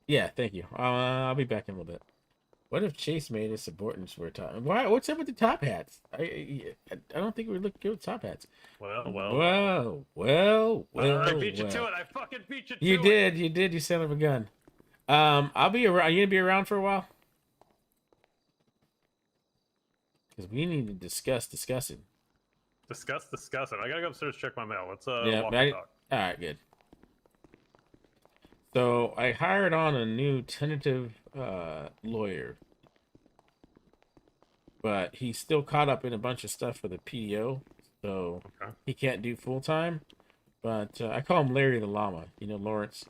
Yeah, thank you. I'll be back in a little bit. What if Chase made his subordinates wear top? Why? What's up with the top hats? I don't think we look good with top hats. Well. I beat you to it. I fucking beat you to it. You did. You son of a gun. I'll be around. Are you gonna be around for a while? Because we need to discuss discussing. Discuss it. I gotta go upstairs check my mail. Let's walk Yeah, and talk. all right, good. So I hired on a new tentative lawyer, but he's still caught up in a bunch of stuff for the PDO, so he can't do full time. But I call him Larry the Llama. You know Lawrence.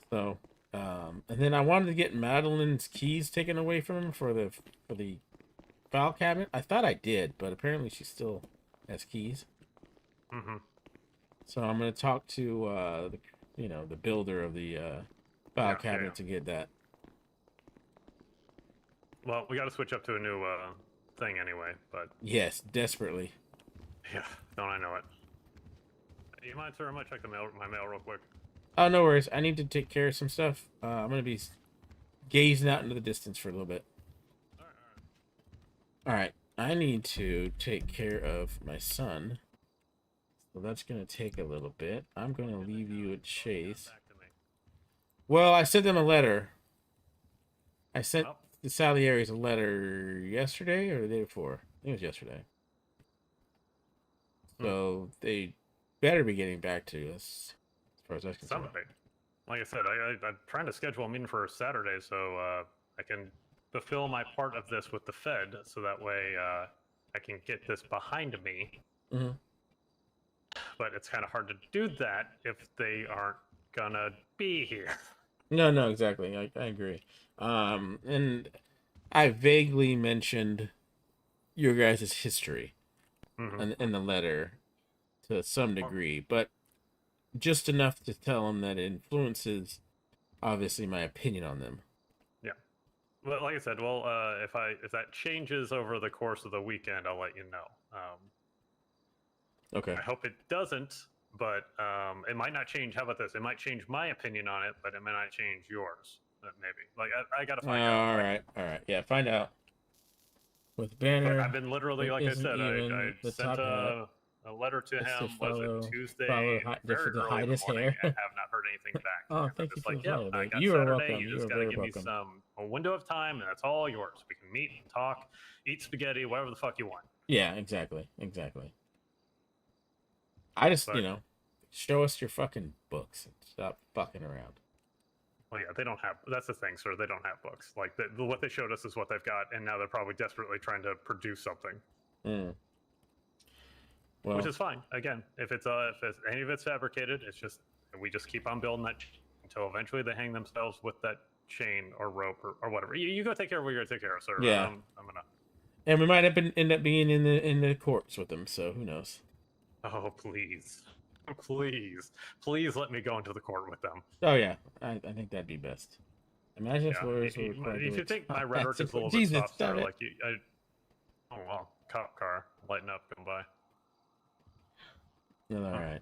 So, and then I wanted to get Madeline's keys taken away from him for the file cabinet? I thought I did, but apparently she still has keys. Mm-hmm. So I'm gonna talk to the builder of the file cabinet to get that. Well, we got to switch up to a new thing anyway, but Yes, desperately. yeah, don't I know it? You mind, sir? I might check my mail real quick. Oh, no worries. I need to take care of some stuff. I'm gonna be gazing out into the distance for a little bit. All right. I need to take care of my son. So that's gonna take a little bit. I'm gonna leave you at Chase. Well, I sent them a letter. I sent the Salieri's a letter yesterday or the day before. I think it was yesterday. So they better be getting back to us, as far as that's concerned. Somebody. Like I said, I'm trying to schedule a meeting for Saturday so I can fulfill my part of this with the Fed, so that way I can get this behind me. Mm-hmm. But it's kind of hard to do that if they aren't gonna be here. No, exactly. I agree. And I vaguely mentioned your guys' history in the letter to some degree, but just enough to tell them that it influences, obviously, my opinion on them. Yeah. Well, like I said, well, if that changes over the course of the weekend, I'll let you know. Okay. I hope it doesn't, but it might not change. How about this? It might change my opinion on it, but it may not change yours. Maybe. Like I gotta find out. All right. Yeah, find out. With Banner. But I've been literally, like I said, I sent a letter to him. Was it Tuesday? Very early in the morning, and have not heard anything back. Oh, thank you It's for like, the yeah, follow, I dude. got You are Saturday. welcome. You You just are gotta very give me welcome. a window of time, and that's all yours. We can meet, talk, eat spaghetti, whatever the fuck you want. Yeah, exactly. I just, show us your fucking books and stop fucking around. Well, yeah, they don't have. That's the thing, sir. They don't have books. Like what they showed us is what they've got, and now they're probably desperately trying to produce something. Well, which is fine. Again, if any of it's fabricated, it's just we just keep on building that until eventually they hang themselves with that chain or rope or whatever. You go take care of what you're gonna take care of, sir. Yeah. I'm gonna. And we might end up being in the courts with them, so who knows? Oh please, please let me go into the court with them. Oh yeah, I think that'd be best. Imagine if lawyers were if you think my rhetoric is a little Jesus, bit soft, sir, stop it. like oh well, cop car, lighten up, come by. Yeah,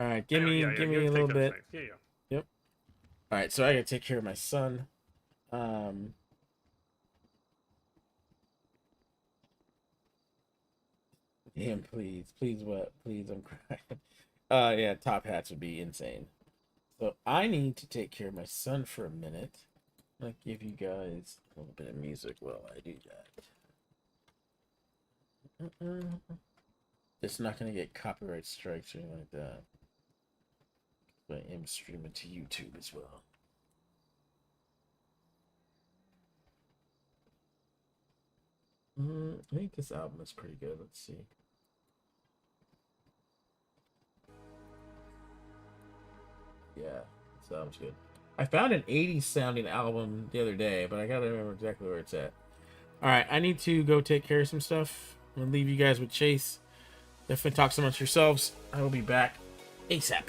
all right. Give me a little bit. Yeah. Yep. All right, so I gotta take care of my son. Him, please, what? Please, I'm crying. Yeah, top hats would be insane. So I need to take care of my son for a minute. I'll give you guys a little bit of music while I do that. It's not gonna get copyright strikes or anything like that. But I am streaming to YouTube as well. I think this album is pretty good. Let's see. Yeah, this album's good. I found an 80s sounding album the other day, but I gotta remember exactly where it's at. Alright, I need to go take care of some stuff. I'm gonna leave you guys with Chase. Definitely talk amongst yourselves. I will be back ASAP.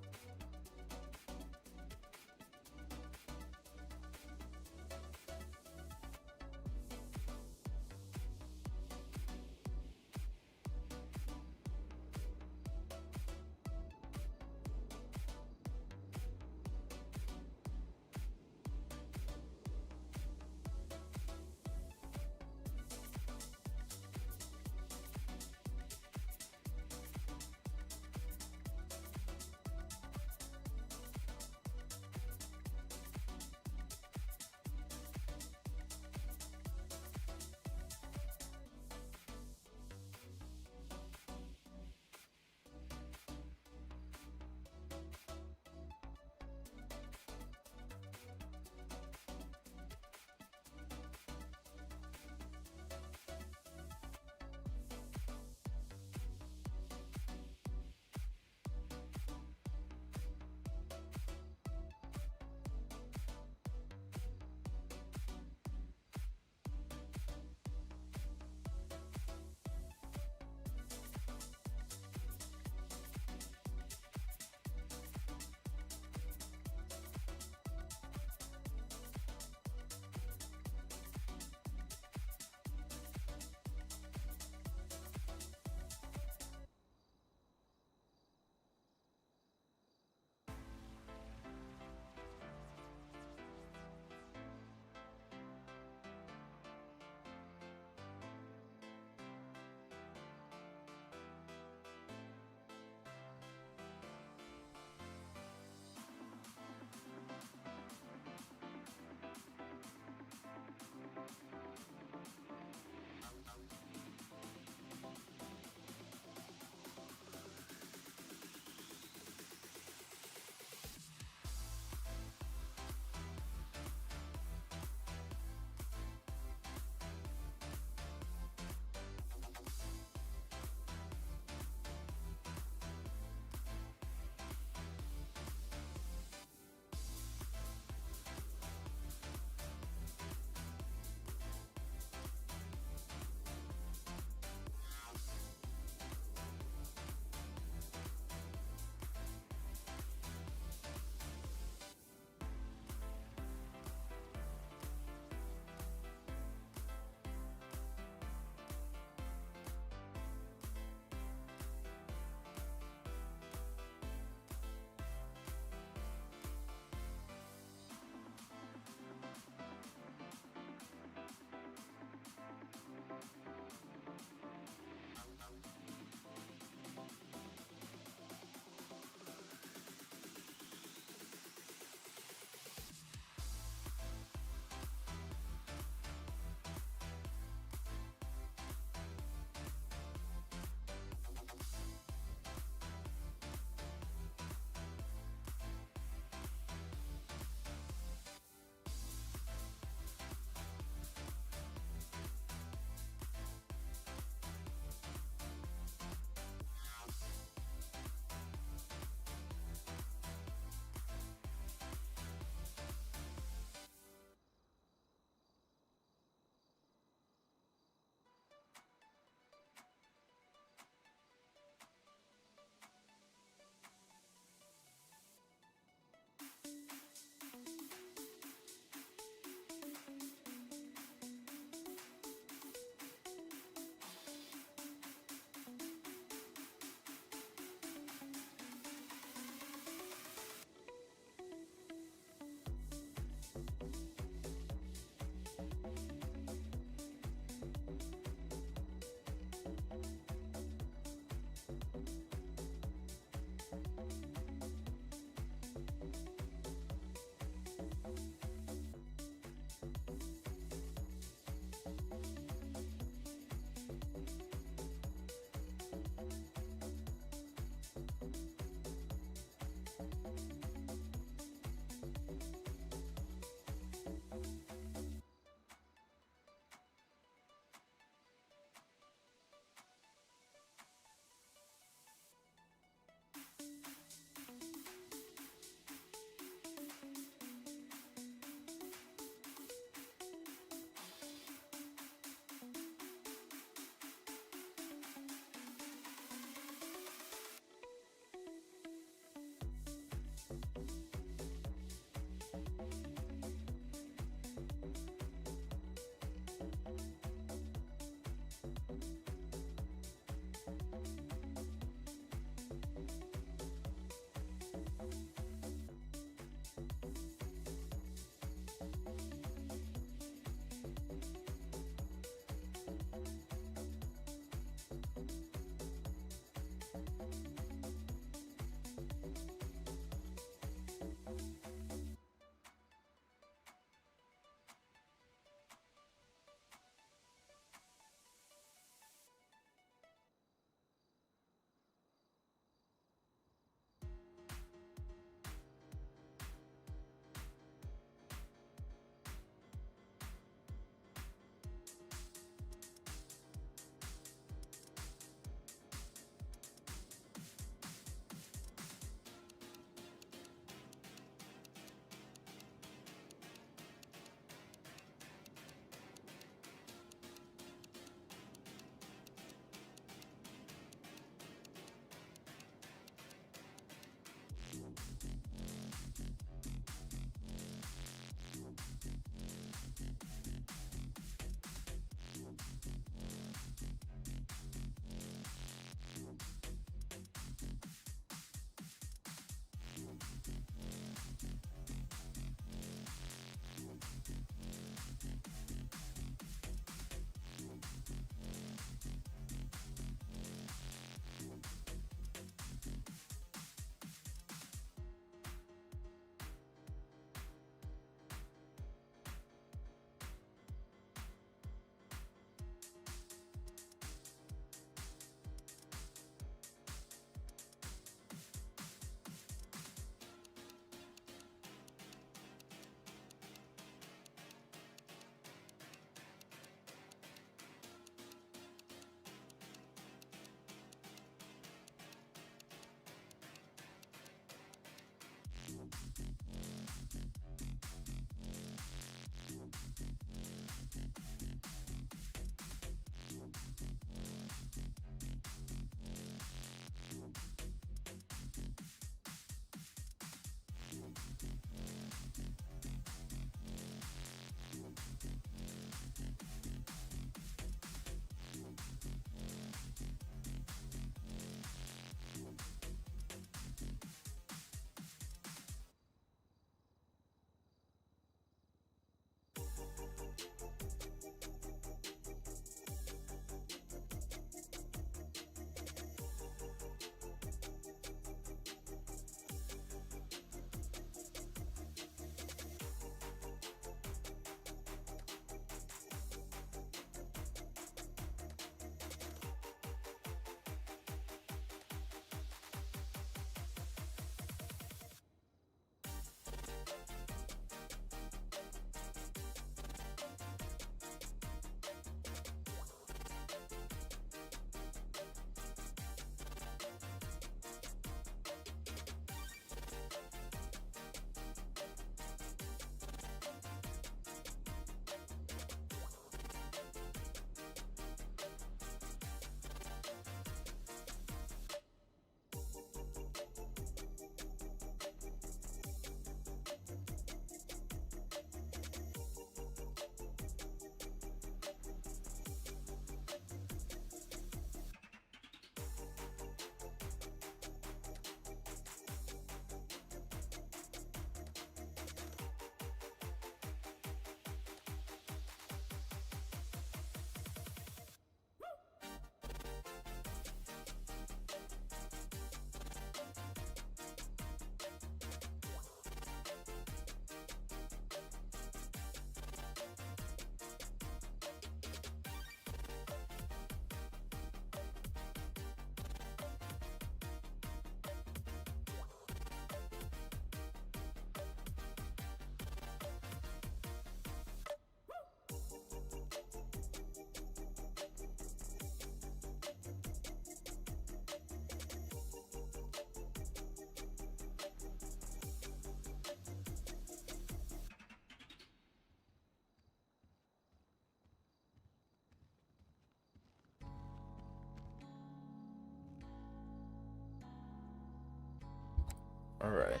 All right.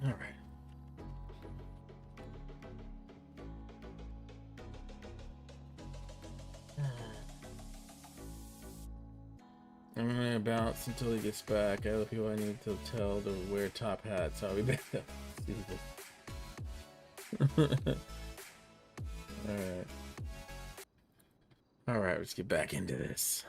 All right. I'm gonna bounce until he gets back. Other people I need to tell to wear top hats. I'll be back. Alright. Alright, let's get back into this.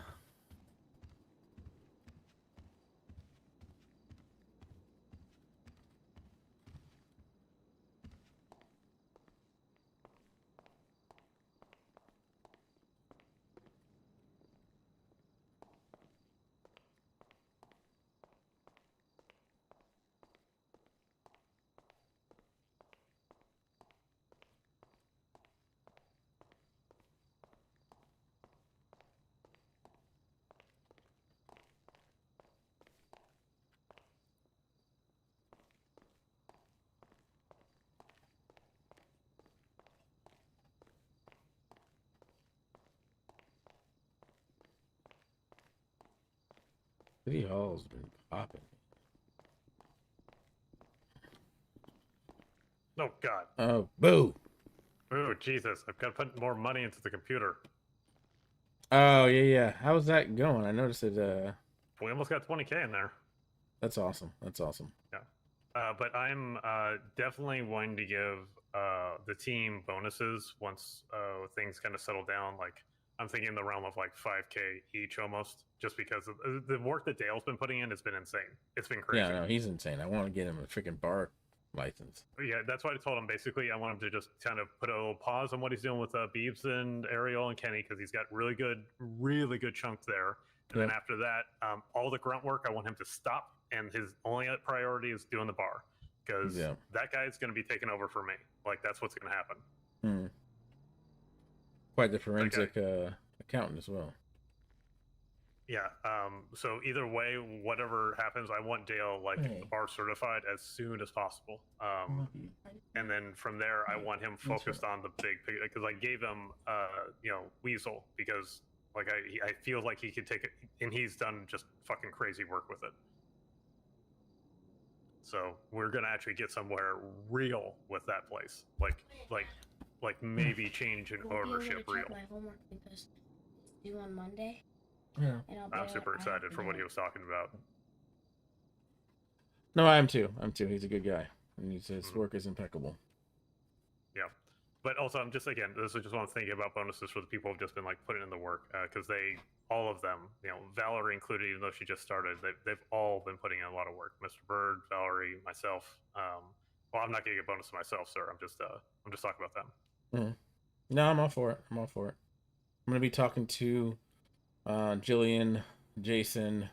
City Hall's been popping. Oh God. Oh, boo! Oh Jesus! I've got to put more money into the computer. Oh yeah. How's that going? I noticed it. We almost got 20K in there. That's awesome. That's awesome. Yeah. But I'm definitely wanting to give the team bonuses once things kind of settle down. Like I'm thinking in the realm of like 5K each almost, just because of the work that Dale's been putting in has been insane. It's been crazy. Yeah, no, he's insane. I want to get him a freaking bar license. Yeah, that's why I told him basically I want him to just kind of put a little pause on what he's doing with Beebs and Ariel and Kenny because he's got really good chunks there. And then after that, all the grunt work I want him to stop, and his only priority is doing the bar because that guy's going to be taking over for me. Like that's what's going to happen. Quite the forensic accountant as well. Yeah. So either way, whatever happens, I want Dale like bar certified as soon as possible. And then from there, I want him focused on the big picture because I gave him, Weasel because like I feel like he could take it, and he's done just fucking crazy work with it. So we're gonna actually get somewhere real with that place, like maybe change an ownership real. My homework because it's due on Monday. Yeah. I'm super excited for what he was talking about. No, I am too. He's a good guy, and his work is impeccable. Yeah, but also I'm just this is just what I'm thinking about bonuses for the people who've just been like putting in the work because all of them, Valerie included, even though she just started, they've all been putting in a lot of work. Mr. Bird, Valerie, myself. Well, I'm not gonna get bonus to myself, sir. I'm just talking about them. No, I'm all for it. I'm gonna be talking to Jillian, Jason,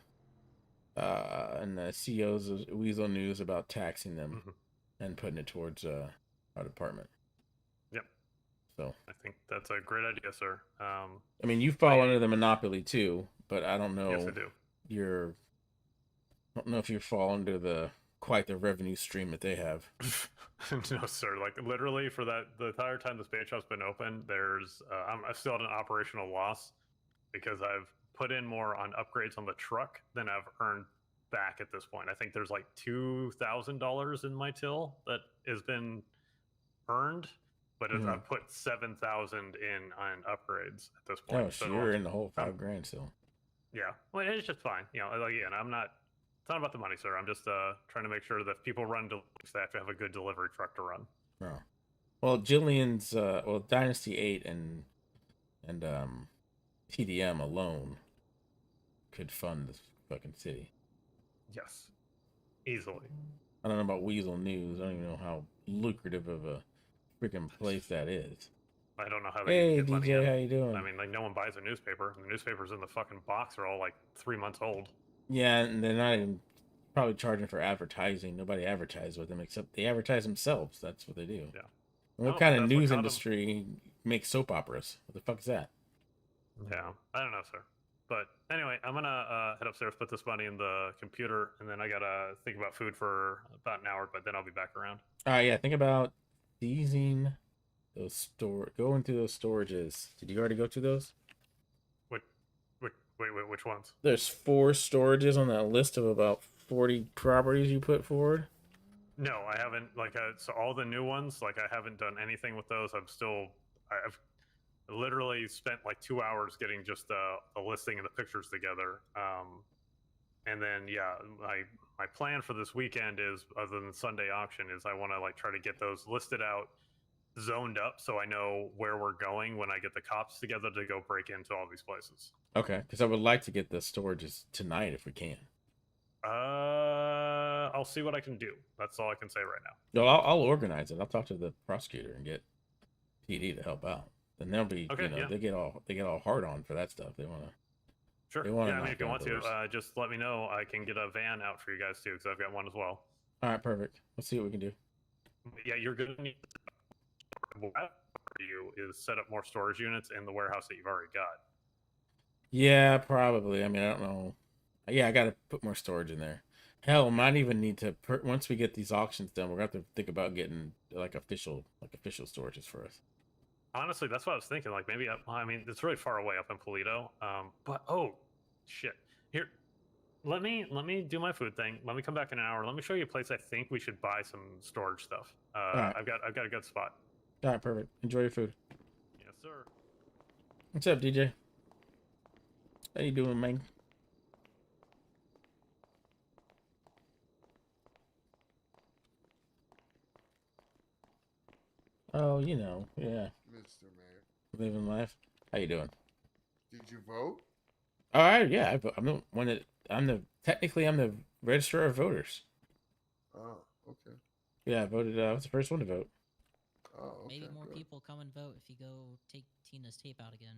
and the CEOs of Weasel News about taxing them and putting it towards our department. Yep. So I think that's a great idea, sir. I mean, you fall under the monopoly too, but I don't know. Yes, I do. I don't know if you fall under quite the revenue stream that they have. No, sir. Like literally for the entire time this bait shop's been open, there's I'm still at an operational loss because I've put in more on upgrades on the truck than I've earned back at this point. I think there's like $2,000 in my till that has been earned, but I've put 7,000 in on upgrades at this point. Oh, so you're in the whole $5,000 still. Yeah, well, it's just fine. Again, I'm not. It's not about the money, sir. I'm just trying to make sure that if people run deliveries, they have to have a good delivery truck to run. Oh, well, Jillian's Dynasty 8 and TDM alone could fund this fucking city. Yes, easily. I don't know about Weasel News. I don't even know how lucrative of a freaking place that is. I don't know how they get money DJ, in. how you doing? I mean, like no one buys a newspaper. The newspapers in the fucking box are all like 3 months old. Yeah, and they're not even probably charging for advertising. Nobody advertises with them except they advertise themselves. That's what they do. Yeah. And what kind of news industry makes soap operas? What the fuck is that? Yeah, I don't know, sir. But anyway, I'm gonna head upstairs, put this money in the computer, and then I gotta think about food for about an hour. But then I'll be back around. Yeah, think about seizing those going through those storages. Did you already go through those? Wait, which ones? There's 4 storages on that list of about 40 properties you put forward? No, I haven't. Like, so all the new ones, like, I haven't done anything with those. I've literally spent like 2 hours getting just the listing and the pictures together. And then yeah, my plan for this weekend is, other than Sunday auction, is I want to like try to get those listed out, zoned up, so I know where we're going when I get the cops together to go break into all these places. Okay, because I would like to get the storages tonight if we can. I'll see what I can do. That's all I can say right now. No, I'll organize it. I'll talk to the prosecutor and get PD to help out. And they'll be, Okay, you know, yeah. they get all hard on for that stuff. They want to. Sure. They wanna Yeah, I mean, knock if you down want to, doors. just let me know. I can get a van out for you guys too, because I've got one as well. All right, perfect. Let's see what we can do. Yeah, you're gonna need you is set up more storage units in the warehouse that you've already got. Yeah, probably. I mean, I don't know. Yeah, I got to put more storage in there. Hell, might even need to. Once we get these auctions done, we're gonna have to think about getting like official storages for us. Honestly, that's what I was thinking. Like, maybe I mean, it's really far away up in Polito. But oh, shit. Here, let me do my food thing. Let me come back in an hour. Let me show you a place I think we should buy some storage stuff. Right. I've got a good spot. All right, perfect. Enjoy your food. Yes, sir. What's up, DJ? How you doing, man? Oh, you know, yeah. Mr. Mayor. Living life. How you doing? Did you vote? All right, yeah. Technically I'm the registrar of voters. Oh, okay. Yeah, I voted. I was the first one to vote. Oh, okay. Maybe more people come and vote if you go take Tina's tape out again.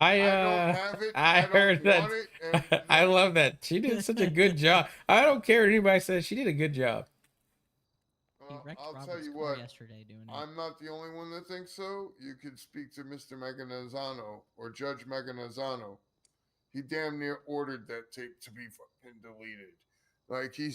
I don't have it. I don't heard that. want it, and I love that. She did such a good job. I don't care what anybody says. She did a good job. Well, wrecked I'll tell Robert's you car what. yesterday doing it. I'm not the only one that thinks so. You could speak to Mr. Maganazano or Judge Maganazano. He damn near ordered that tape to be fucking deleted. Like he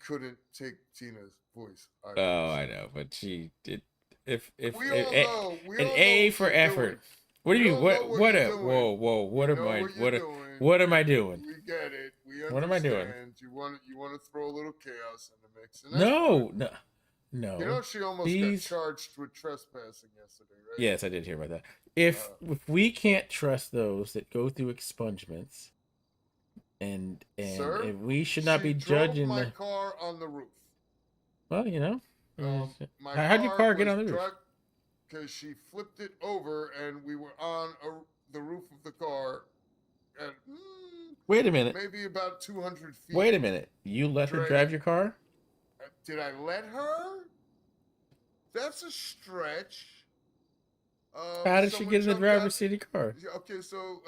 couldn't take Tina's voice. Oh, I know, but she did. If we all know, we an all know A what for you're effort. doing. What do you We mean? all know what What you're a doing. whoa? What We am know I? what you're doing. What am I doing? We get it. We understand. What am I doing? You want to throw a little chaos in the mix. And that's fine. No. You know she almost got charged with trespassing yesterday, right? Yes, I did hear about that. If we can't trust those that go through expungements, and Sir, if we should not be drove judging my the. car on the roof. Well, you know. How'd your car get on the roof? Because she flipped it over, and we were on the roof of the car at Wait a minute. maybe about 200 feet. Wait a minute. You let her drive your car? Did I let her? That's a stretch. How did she get in the driver's seat of the car? Okay, so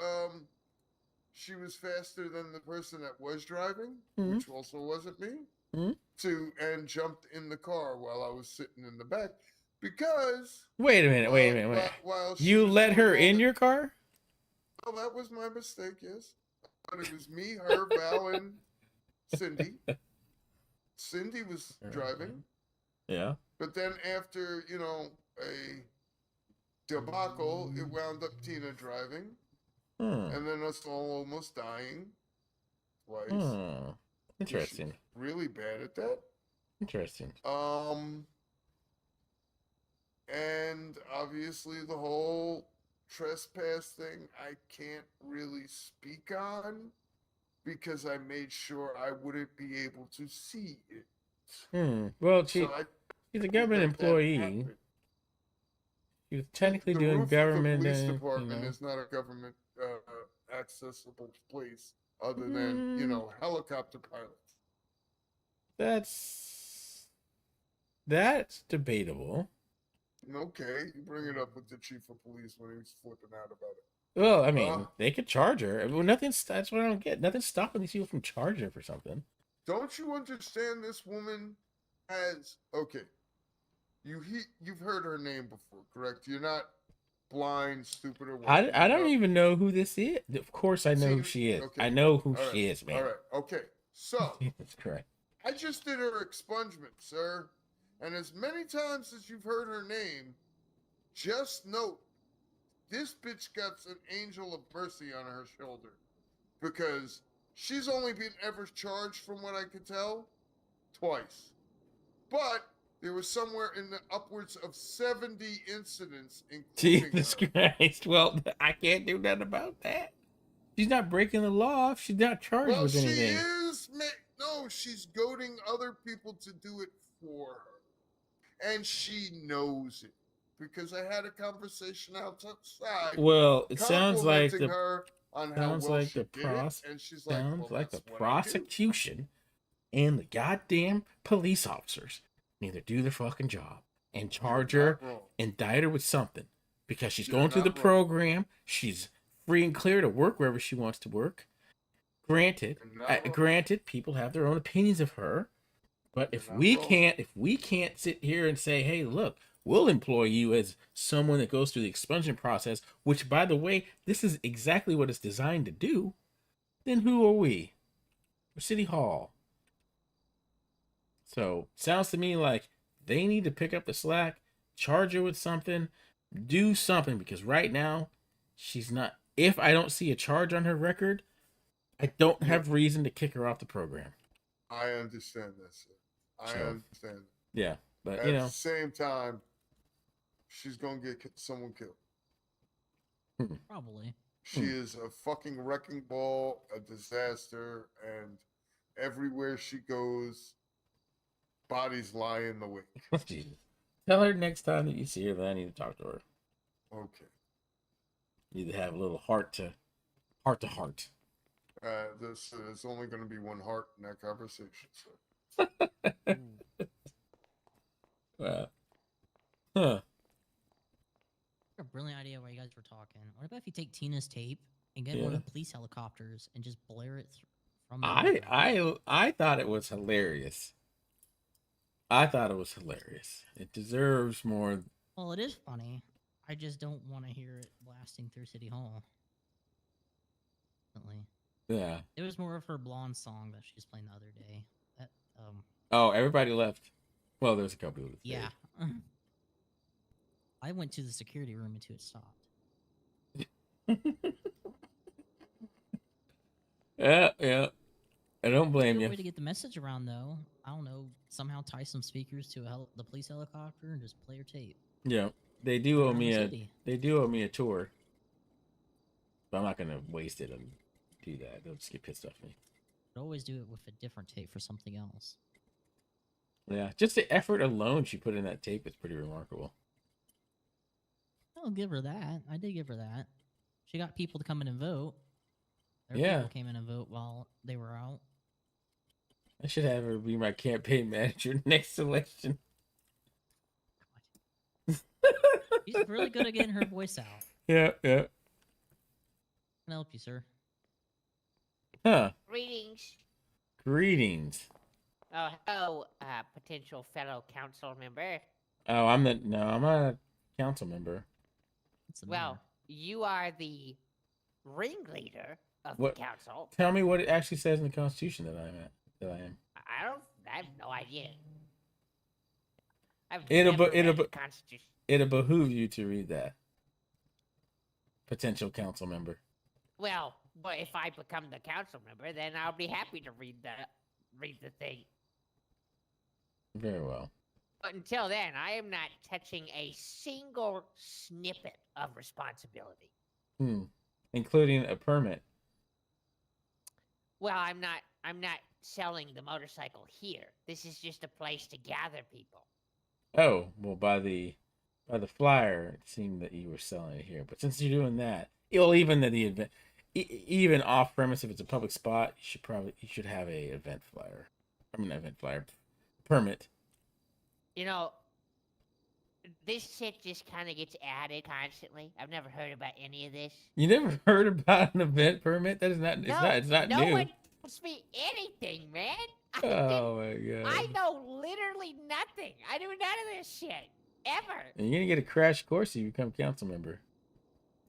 she was faster than the person that was driving, Mm-hmm. which also wasn't me. Mm-hmm. And jumped in the car while I was sitting in the back because. Wait a minute. While you let her in your car? Oh, that was my mistake. Yes, but it was me, her, Val, and Cindy. Cindy was driving. Yeah. But then after a debacle, it wound up Tina driving, and then us all almost dying twice. Interesting. She's really bad at that. Interesting. And obviously the whole trespass thing, I can't really speak on because I made sure I wouldn't be able to see it. Well, she's a government employee. She was technically doing government. The police department is not a government accessible place other than helicopter pilots. That's debatable. Okay, you bring it up with the chief of police when he was flipping out about it. Well, I mean, they could charge her. Well, that's what I don't get. Nothing's stopping these people from charging her for something. Don't you understand? This woman has You've heard her name before, correct? You're not blind, stupid, or what? I don't even know who this is. Of course, I know who she is. Okay. I know who All right. she is, man. All right. Okay. So Jesus Christ. I just did her expungement, sir. And as many times as you've heard her name, just note this bitch got an angel of mercy on her shoulder because She's only been ever charged, from what I could tell, twice. But there was somewhere in the upwards of 70 incidents, including Jesus her. Christ. Well, I can't do nothing about that. She's not breaking the law. She's not charged Well, with she anything. is. No, she's goading other people to do it for her. And she knows it. Because I had a conversation outside. Well, it sounds like complimenting her on how sounds well like she the did it, and she's like, sounds well, like the that's what I do. prosecution and the goddamn police officers neither do their fucking job and charge You're her, not wrong. indict her with something because she's You're going through the not wrong. program. She's free and clear to work wherever she wants to work. Granted, You're not wrong. granted, people have their own opinions of her, but You're if not we wrong. can't sit here and say, hey, look, we'll employ you as someone that goes through the expungement process, which, by the way, this is exactly what it's designed to do, then who are we? We're City Hall. So, sounds to me like they need to pick up the slack, charge her with something, do something, because right now, she's not. If I don't see a charge on her record, I don't have reason to kick her off the program. I understand that, sir. I So, understand. Yeah, but, At you know. the same time, she's going to get someone killed. Probably. She is a fucking wrecking ball, a disaster, and everywhere she goes, bodies lie in the wake. Jesus. Tell her next time that you see her that I need to talk to her. Okay. You need to have a little heart to heart. There's only going to be one heart in that conversation, so. Huh. A brilliant idea while you guys were talking. What about if you take Tina's tape and get one of the police helicopters and just blare it from? I thought it was hilarious. It deserves more. Well, it is funny. I just don't want to hear it blasting through City Hall. Definitely. Yeah. It was more of her blonde song that she was playing the other day. That Oh, everybody left. Well, there's a couple of yeah. I went to the security room until it stopped. Yeah. I don't blame you. Way to get the message around, though. I don't know. Somehow tie some speakers to the police helicopter and just play your tape. Yeah, they do owe Around me the a city. tour, but I'm not gonna waste it and do that. They'll just get pissed off at me. But always do it with a different tape for something else. Yeah, just the effort alone she put in that tape is pretty remarkable. I'll give her that. I did give her that. She got people to come in and vote. Yeah. People came in and vote while they were out. I should have her be my campaign manager next election. She's really good at getting her voice out. Yeah. Can I help you, sir? Huh. Greetings. Oh, hello, potential fellow council member. Oh, I'm not a council member. Well, you are the ringleader of What? the council. Tell me what it actually says in the Constitution that I am. I have no idea. I've It'll never be- it'll read the be- Constitution. It'll behoove you to read that. Potential council member. Well, but if I become the council member, then I'll be happy to read the thing. Very well. But until then, I am not touching a single snippet of responsibility. Including a permit. Well, I'm not selling the motorcycle here. This is just a place to gather people. Oh, well, by the flyer, it seemed that you were selling it here. But since you're doing that, even at the event, even off premise, if it's a public spot, you should have a event flyer. Permit. You know, this shit just kind of gets added constantly. I've never heard about any of this. You never heard about an event permit? That is not. It's not no new. one tells me anything, man. Oh my god. I know literally nothing. I do none of this shit ever. And you're gonna get a crash course if you become council member.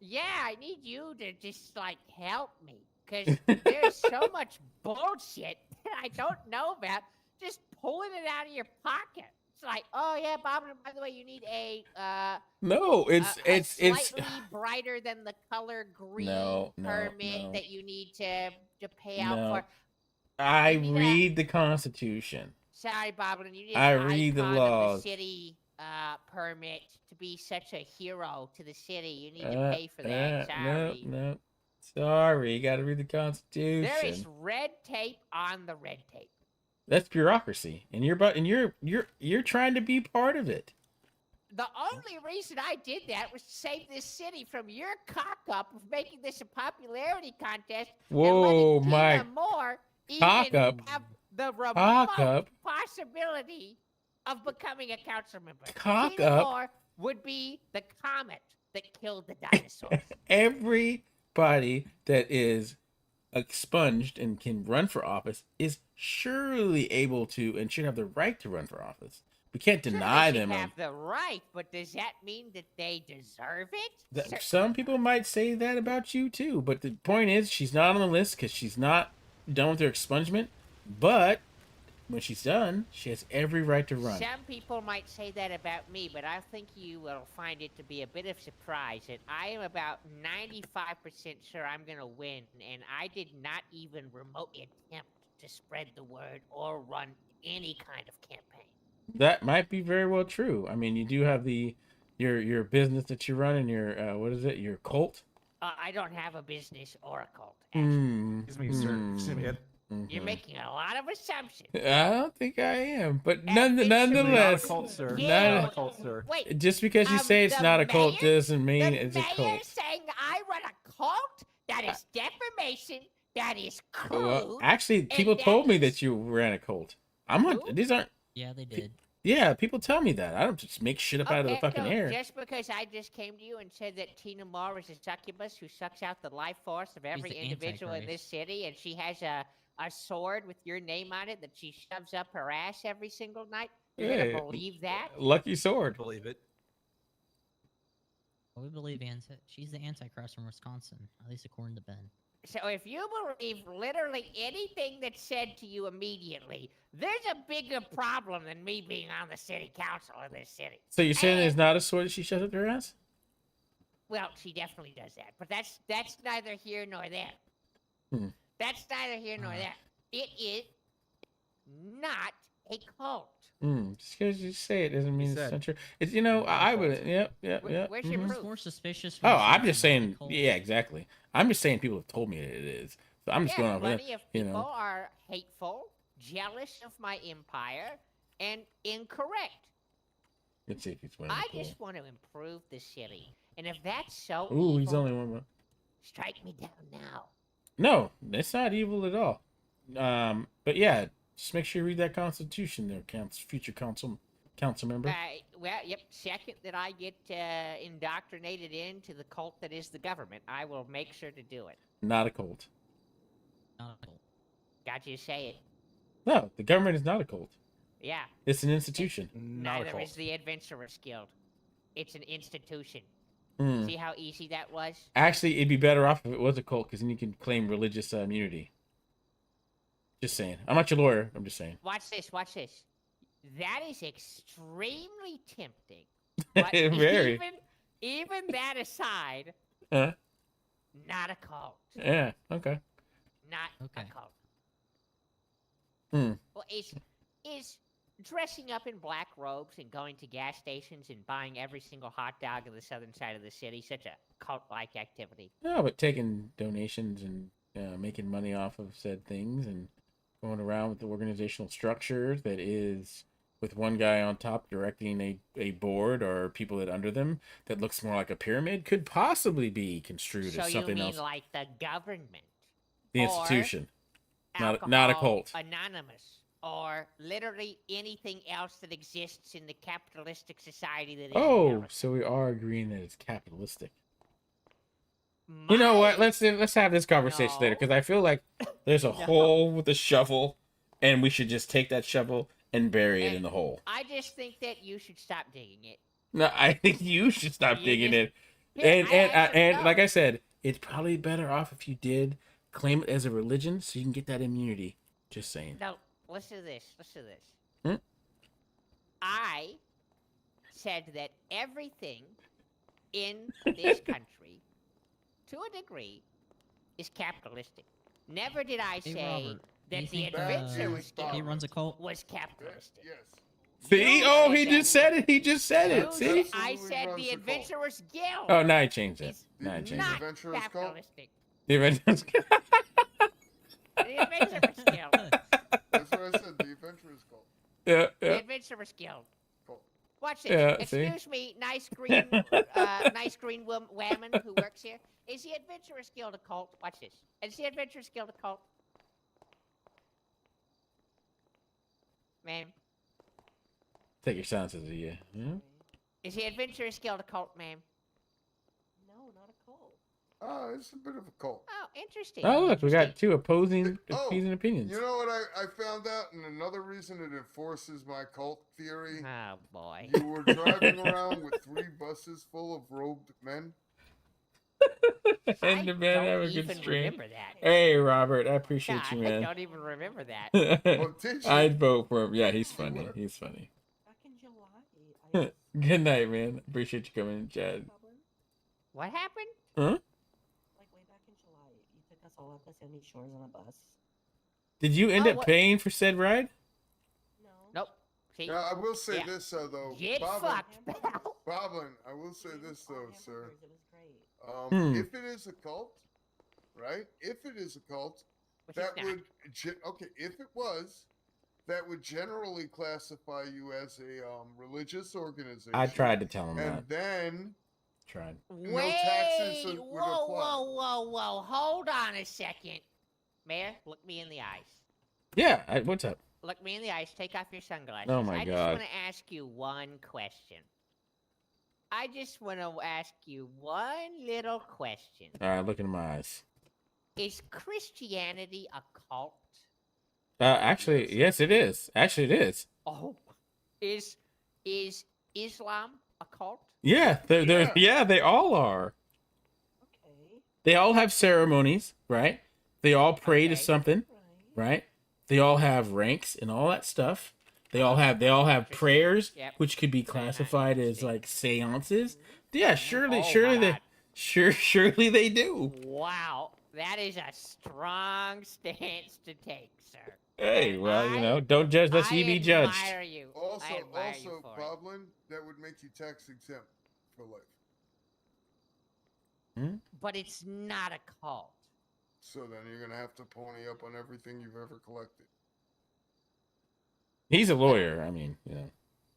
Yeah, I need you to just like help me because there's so much bullshit that I don't know about. Just pulling it out of your pocket. It's like, oh yeah, Bob. And by the way, you need a No, it's slightly brighter than the color green No, permit no. that you need to to pay out No. for. I Give me that. read the Constitution. Sorry, Boblin, you I didn't read the icon laws. of the city permit to be such a hero to the city. You need to pay for that. Sorry. No. Sorry, you got to read the Constitution. There is red tape on the red tape. That's bureaucracy, and you're trying to be part of it. The only reason I did that was to save this city from your cock up of making this a popularity contest. Whoa, and letting my Tina Moore cock even up. have the remote Cock up. possibility of becoming a council member. Cock Tina up. Moore would be the comet that killed the dinosaurs. Everybody that is expunged and can run for office is surely able to and should have the right to run for office. We can't deny They them. have the right, but does that mean that they deserve it? Some people might say that about you too, but the point is she's not on the list because she's not done with her expungement. But when she's done, she has every right to run. Some people might say that about me, but I think you will find it to be a bit of surprise that I am about 95% sure I'm going to win, and I did not even remotely attempt to spread the word or run any kind of campaign. That might be very well true. I mean, you do have your business that you run and your what is it? Your cult. I don't have a business or a cult. Excuse me, sir. Excuse me. You're making a lot of assumptions. I don't think I am, but nonetheless, Wait, just because you say it's the not a cult mayor- doesn't mean the it's a mayor cult. saying I run a cult? That is defamation. That is crude. Well, actually, and people that told me is- that you ran a cult. I'm not. Who? These aren't. Yeah, they did. Yeah, people tell me that. I don't just make shit up out of the Okay, fucking so air. just because I just came to you and said that Tina Moore is a succubus who sucks out the life force of every the individual in this city, and she has a sword with your name on it that she shoves up her ass every single night, you're Hey, gonna believe that? Lucky sword. Believe it. Well, we believe she's the Antichrist from Wisconsin, at least according to Ben. So if you believe literally anything that's said to you immediately, there's a bigger problem than me being on the city council in this city. So you're saying there's not a sword that she shoves up her ass? Well, she definitely does that, but that's neither here nor there. Hmm. That's neither here nor there. It is not a cult. Just because you say it doesn't mean said- it's not true. It's I would. Yep. Where's your mhm. proof? More suspicious. Oh, when I'm she just says saying. it's a cult. Yeah, exactly. I'm just saying people have told me that it is. So I'm just going off of plenty that. of You people know. are hateful, jealous of my empire, and incorrect. Let's see if he's winning. I just want to improve the city, and if that's so Ooh, he's evil, only one more. strike me down now. No, it's not evil at all. But yeah, just make sure you read that Constitution there, future council member. Well, yep. Second that I get indoctrinated into the cult that is the government, I will make sure to do it. Not a cult. Not a cult. Got you to say it. No, the government is not a cult. Yeah. It's an institution. Not a Neither cult. is the Adventurers Guild. It's an institution. Hmm. See how easy that was? Actually, it'd be better off if it was a cult, because then you can claim religious immunity. Just saying. I'm not your lawyer. I'm just saying. Watch this. Watch this. That is extremely tempting. But Very. even that aside, Huh? not a cult. Yeah. Okay. Not Okay. a cult. Hmm. Well, is dressing up in black robes and going to gas stations and buying every single hot dog on the southern side of the city such a cult-like activity? No, but taking donations and making money off of said things and going around with the organizational structure that is with one guy on top directing a board or people that under them that looks more like a pyramid could possibly be construed So as you something mean else. like the government? The or institution, not a Alcohol cult. Anonymous, or literally anything else that exists in the capitalistic society that is Oh, America. so we are agreeing that it's capitalistic. You know what? Let's have this conversation later because I feel like there's a hole with a shovel, and we should just take that shovel and bury it in the hole. I just think that you should stop digging it. No, I think you should stop You digging just- it. Yeah, And I actually and don't. like I said, it's probably better off if you did claim it as a religion so you can get that immunity. Just saying. No, listen to this. Listen to this. Hmm? I said that everything in this country, to a degree, is capitalistic. Never did I Hey, say Robert, that you the think, adventurous he guild runs a cult? was capitalistic. Yes. See? You Oh, said he that. just said it. He just said it. You See? said- I Absolutely said runs the the cult. adventurous guild. Oh, now he changed it. is Now he changed not it. Adventurous cult? capitalistic. The Avengers. The adventurous guild. That's what I said. The adventurous cult. Yeah, The yeah. adventurous guild. Cult. Watch this. Yeah, see? Excuse me, nice green, woman who works here. Is the adventurous guild a cult? Watch this. Is the adventurous guild a cult? Ma'am. Take your silence as a yeah. Hmm? Is the adventurous guild a cult, ma'am? No, not a cult. Oh, it's a bit of a cult. Oh, interesting. Oh, look, we got Interesting. two opposing Oh, opinions. You know what I found out? And another reason it enforces my cult theory. Oh, boy. You were driving around with 3 buses full of robed men. And the man don't have a good even stream. remember that. Hey, Robert, I appreciate God, you, I man. don't even remember that. Well, did you? I'd vote for him. Yeah, he's funny. He's funny. Back in July, I Good night, man. Appreciate you coming in, Chad. What happened? Huh? like way back in July, you took us all up to Sandy Shores on a bus. Did you end Oh, up what- paying for said ride? No. Nope. See? Now, I will say Yeah. this, though. Get fucked, pal. Boblin, I will say this, though, sir. It was great. If it is a cult, right? If it is a cult, Which that it's not. would okay. If it was, that would generally classify you as a religious organization. I tried to tell him and that. then Tried. no taxes Wait, would whoa, apply. whoa. Hold on a second. Mayor, look me in the eyes. Yeah, what's up? Look me in the eyes. Take off your sunglasses. Oh, my I just God. want to ask you one question. I just want to ask you one little question. All right, look into my eyes. Is Christianity a cult? Actually, yes, it is. Actually, it is. Oh, is Islam a cult? Yeah, they're they all are. Okay. They all have ceremonies, right? They all pray to Okay. something, right? They all have ranks and all that stuff. They all have prayers, Yep. which could be Very nice. classified as like seances. Yeah, surely, Oh, surely my they, God. surely they do. Wow, that is a strong stance to take, sir. Hey, And well, you know, don't judge lest I ye be judged. admire you. Also, I admire you for it. Boblin, that would make you tax exempt for life. But it's not a cult. So then you're gonna have to pony up on everything you've ever collected. He's a lawyer. I mean, you know,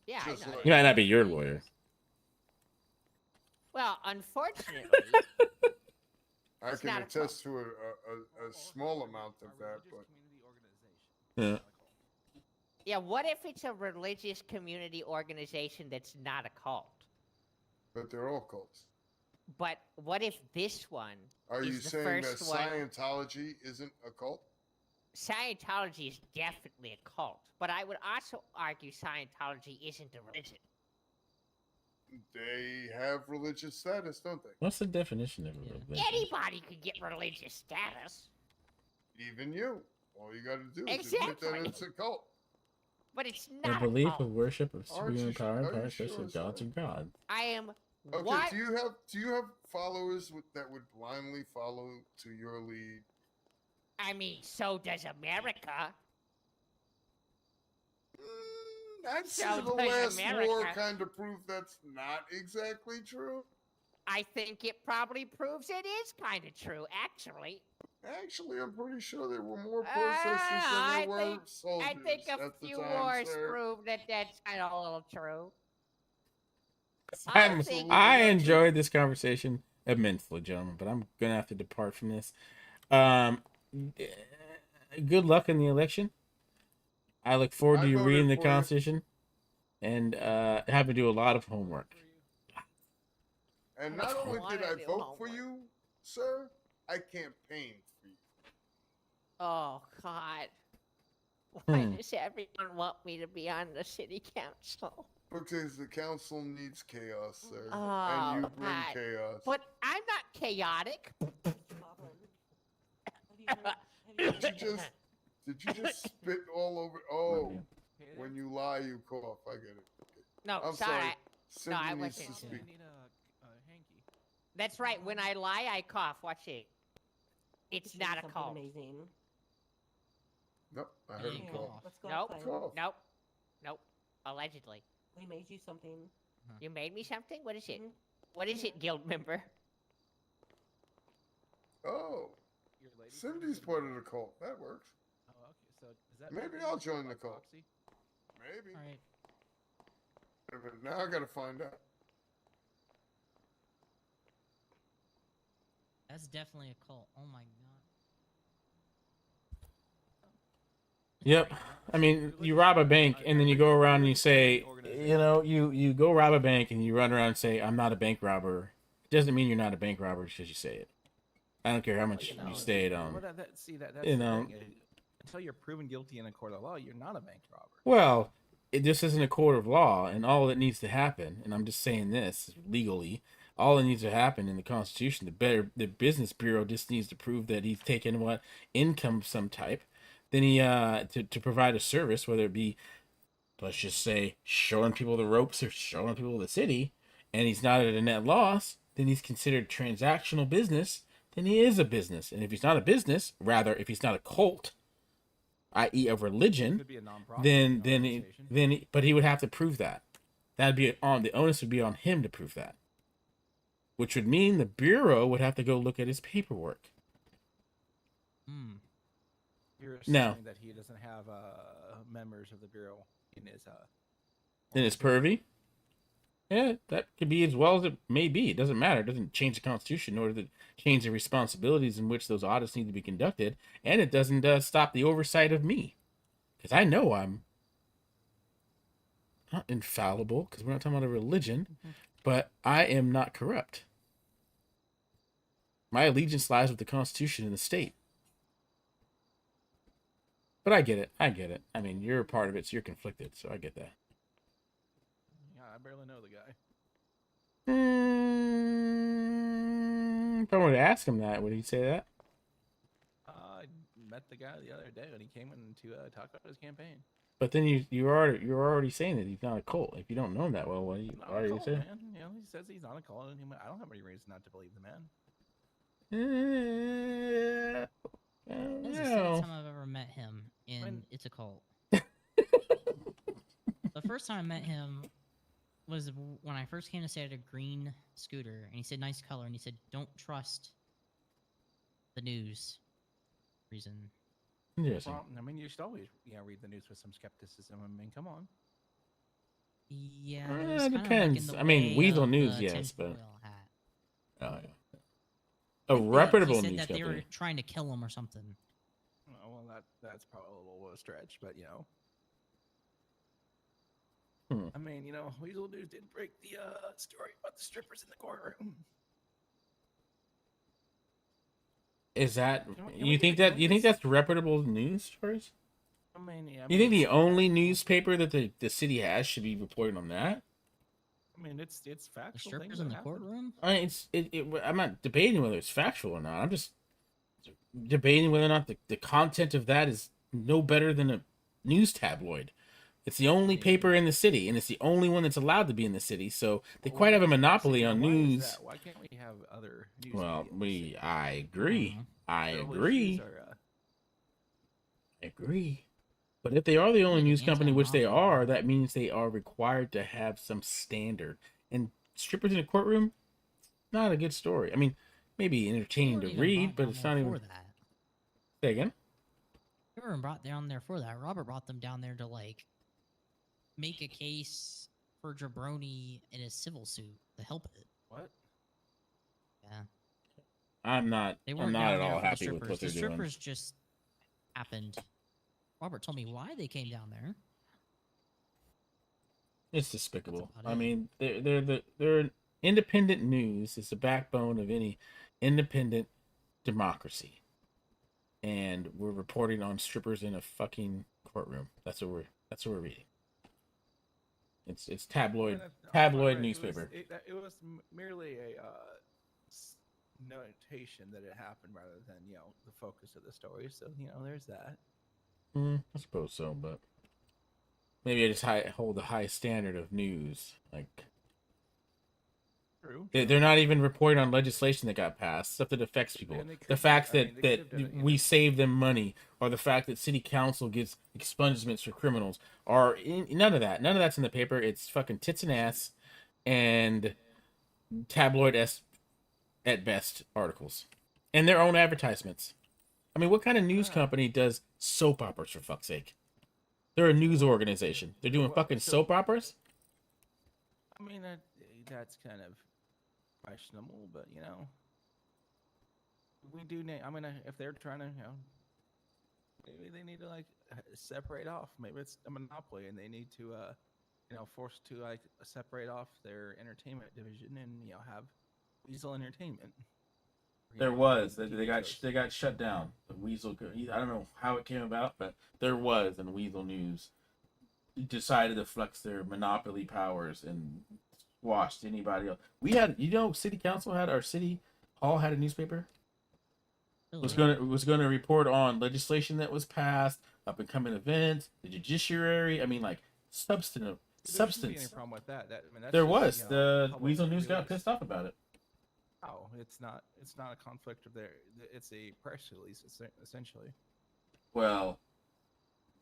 Yeah, I Just know. like- he might not be your lawyer. Well, unfortunately, I It's can not a attest to a small amount of that, but Yeah. yeah. What if it's a religious community organization that's not a cult? they're all cults. But what if this one Are is you the saying that first one? Scientology isn't a cult? Scientology is definitely a cult, but I would also argue Scientology isn't a religion. They have religious status, don't they? What's the definition of a religion? Anybody could get religious status, Even you. All you got to do is admit that Exactly. it's a cult. but it's A not belief a cult. of worship of Aren't supreme you power and are you power, sure, especially gods sir? or God. I am. Okay, What? do you have followers that would blindly follow to your lead? I mean, so does America. I'd say So the does last war America. kind of proved that's not exactly true. I think it probably proves it is kind of true, actually. Actually, I'm pretty sure there were more protesters than I there were think- soldiers I think a at the few time, wars sir. prove that that's kind of a little true. I'm, think- I enjoyed this conversation immensely, gentlemen, but I'm gonna have to depart from this. Good luck in the election. I look forward to I you voted reading the for you. Constitution and have to do a lot of homework. And not only wanna did I do vote for homework. you, sir, I campaigned for you. Oh, God. Why Hmm. does everyone want me to be on the city council? Because the council needs chaos, sir. Oh, and you bring God. chaos. But I'm not chaotic. Did you just spit all over? Oh, when you lie, you cough. I get it. No, I'm sorry. sorry. No, Cindy I needs to wasn't. speak. That's right. When I lie, I cough. Watch it. It's Should be not a something cult. Amazing. Nope, I It heard ain't a cough. call. Let's go Nope. outside. Cough. Nope. Nope. Allegedly. We made you something. You made me something? What is it? Mhm. What is it, guild member? Oh, Your lady friend Cindy's is in part the- of the cult. That works. Oh, okay. So does that Maybe mean I'll you can join by the cult. proxy? Maybe. All right. But now I gotta find out. That's definitely a cult. Oh my god. Yep. I mean, you rob a bank and then you go around and you say, you go rob a bank and you run around and say, I'm not a bank robber. It doesn't mean you're not a bank robber just because you say it. I don't care how much you say it on. Well, that's you the know. thing. Until you're proven guilty in a court of law, you're not a bank robber. Well, this isn't a court of law, and all that needs to happen, and I'm just saying this legally, all that needs to happen in the Constitution, the Business Bureau just needs to prove that he's taken what income of some type, then he to provide a service, whether it be, let's just say, showing people the ropes or showing people the city, and he's not at a net loss, then he's considered transactional business. Then he is a business, and if he's not a business, rather, if he's not a cult, i.e., a religion, Could be a nonprofit then but he would have to prove that. That'd be on the onus would be on him to prove that, which would mean the bureau would have to go look at his paperwork. You're Now- assuming that he doesn't have members of the bureau in his Then it's pervy. Yeah, that could be as well as it may be. It doesn't matter. It doesn't change the Constitution, nor does it change the responsibilities in which those audits need to be conducted, and it doesn't stop the oversight of me, because I know I'm not infallible, because we're not talking about a religion, but I am not corrupt. My allegiance lies with the Constitution and the state. But I get it. I mean, you're a part of it, so you're conflicted, so I get that. Yeah, I barely know the guy. If I were to ask him that, would he say that? I met the guy the other day when he came in to talk about his campaign. But then you're already saying that he's not a cult. If you don't know him that well, what do you Not why a are you cult, saying? man. You know, he says he's not a cult, and I don't have any reason not to believe the man. This is the second time I've ever met him, and it's a cult. The first time I met him was when I first came to say I had a green scooter, and he said nice color, and he said don't trust the news. Reason. Interesting. Well, I mean, you should always read the news with some skepticism. I mean, come on. Yeah, It it was kinda depends. Like in the I mean, way Weasel of News, the yes, but tinfoil hat. oh yeah, a He reputable said news that they company. were trying to kill him or something. Oh, well, that's probably a little stretch, but you know. I mean, Weasel News did break the story about the strippers in the courtroom. Is that Can we you think get that you think that's reputable news stories? I mean, yeah. You think the only newspaper that the city has should be reporting on that? I mean, it's factual. The strippers things in that the happen. courtroom? I mean, I'm not debating whether it's factual or not. I'm just debating whether or not the content of that is no better than a news tabloid. It's the only paper in the city, and it's the only one that's allowed to be in the city. So they Well, quite have a why is- monopoly on why is news. that? Why can't we have other news? Well, media in the city? I agree. I Federal agree. issues are, I agree. But if they are the only Like an news company, which they anti-monopoly. are, that means they are required to have some standard. And strippers in a courtroom, not a good story. I mean, maybe entertaining to They weren't even read, brought but down it's there not even. for that. Say again. They weren't brought down there for that. Robert brought them down there to make a case for jabroni in a civil suit to help it. What? Yeah. I'm not. They I'm weren't not down at there all for the happy with strippers. what they're The doing. strippers just happened. Robert told me why they came down there. It's despicable. about I it. mean, they're independent news. It's the backbone of any independent democracy. And we're reporting on strippers in a fucking courtroom. That's what we're reading. It's tabloid Right, newspaper. It was merely a notation that it happened rather than the focus of the story. So there's that. I suppose so, but maybe I just hold a high standard of news. Like, True. They're not even reporting on legislation that got passed, stuff that affects people. And they The could- fact I mean, that they could have done it, you we save them money, or the fact that city council gives expungements for criminals, are none of that. None of that's in the paper. It's fucking tits and ass, and tabloid at best articles, and their own advertisements. I mean, what kind of news company does soap operas, for fuck's sake? They're a news organization. They're doing fucking soap operas? I mean, that's kind of questionable, but you know, we do need. I mean, if they're trying to, you know, maybe they need to like separate off. Maybe it's a monopoly, and they need to, you know, force to like separate off their entertainment division and you know have Weasel Entertainment. There was. They got shut down. The Weasel. I don't know how it came about, but there was, and Weasel News decided to flex their monopoly powers and squashed anybody else. We had, city council had, our city hall had a newspaper. Was gonna report on legislation that was passed, up and coming events, the judiciary. I mean, like substance. There shouldn't be any problem with that. I mean, that's There just, was. you know, The public Weasel News got release. pissed off about it. Oh, it's not a conflict of their. It's a press release, essentially. Well,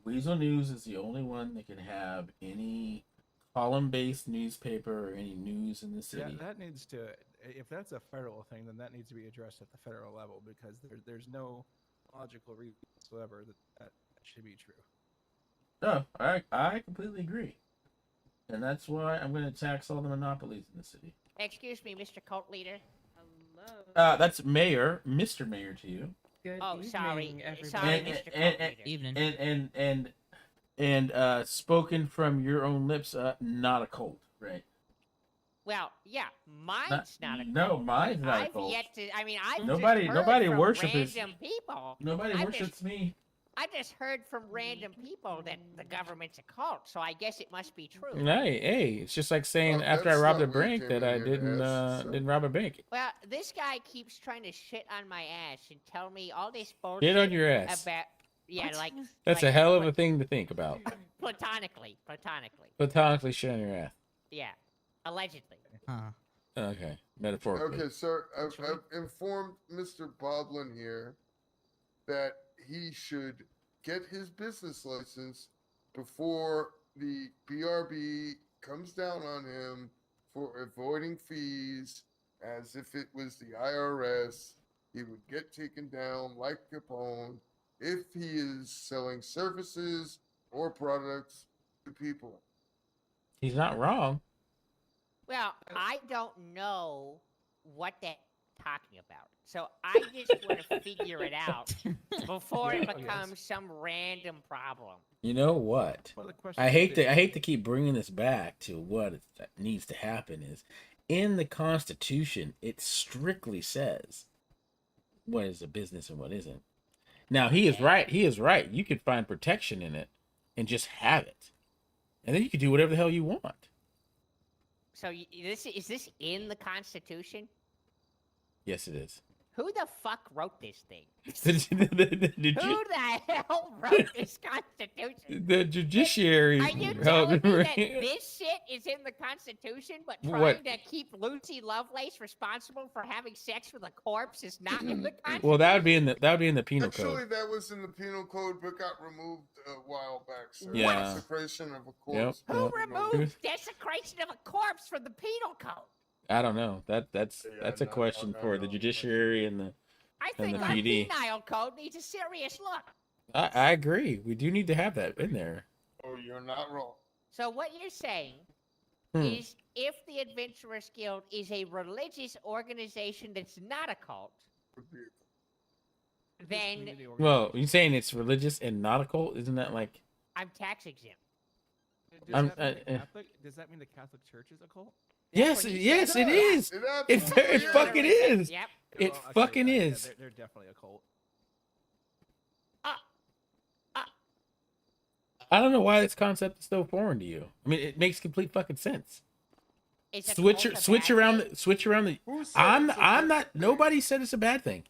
Weasel News is the only one that can have any column-based newspaper or any news in the city. That needs to. If that's a federal thing, then that needs to be addressed at the federal level because there's no logical reason whatsoever that should be true. No, I completely agree, and that's why I'm going to tax all the monopolies in the city. Excuse me, Mr. Cult Leader. That's Mayor, Mr. Mayor to you. Good Oh, sorry. everybody. Sorry, Mr. Cult Leader. Evening. And spoken from your own lips, not a cult, right? Well, yeah, mine's not a cult. No, mine's not a I've cult. yet to. I mean, I've Nobody just heard from worships random people. Nobody I worships just, me. I just heard from random people that the government's a cult, so I guess it must be true. Hey, it's just like saying after I that's robbed a not what bank came that in I here, didn't rob a bank. Well, this guy keeps trying to shit on my ass and tell me all this bullshit. Shit on your ass. About like That's a hell of a thing to think about. platonically. Platonically shit on your ass. Yeah, allegedly. Okay, metaphorically. Okay, sir, I've informed Mr. Boblin here that he should get his business license before the BRB comes down on him for avoiding fees as if it was the IRS. He would get taken down like Capone if he is selling services or products to people. He's not wrong. Well, I don't know what they're talking about, so I just want to figure it out before it becomes some random problem. You know what? Well, the question I is hate to keep bringing this back to what needs to happen is in the Constitution. It strictly says what is a business and what isn't. Now he is right. He is right. You could find protection in it and just have it, and then you could do whatever the hell you want. So is this in the Constitution? Yes, it is. Who the fuck wrote this thing? The Who the hell wrote this Constitution? judiciary. Are you telling me that this shit is in the Constitution, but trying What? to keep Lucy Lovelace responsible for having sex with a corpse is not in the Constitution? Well, that would be in the penal Actually, code. that was in the penal code, but got removed a while back, sir. Yeah. Desecration of a corpse. Who Yep. removed desecration of a corpse from the penal code? I don't know. That's a question for the judiciary and the I and think the our PD. penal code needs a serious look. I agree. We do need to have that in there. Oh, you're not wrong. So what you're saying Hmm. is if the Adventurers Guild is a religious organization that's not a cult, then Well, you saying it's religious and nautical? Isn't that like? I'm tax exempt. Does that mean the Catholic Church is a cult? Yes, yes, it is. It fucking is. Yep. It Well, actually, fucking yeah, is. they're definitely a cult. I don't know why this concept is so foreign to you. I mean, it makes complete fucking sense. Is a Switch cult a switch bad around thing? the switch around the. Who said I'm it's a I'm bad not. thing? Nobody said it's a bad thing.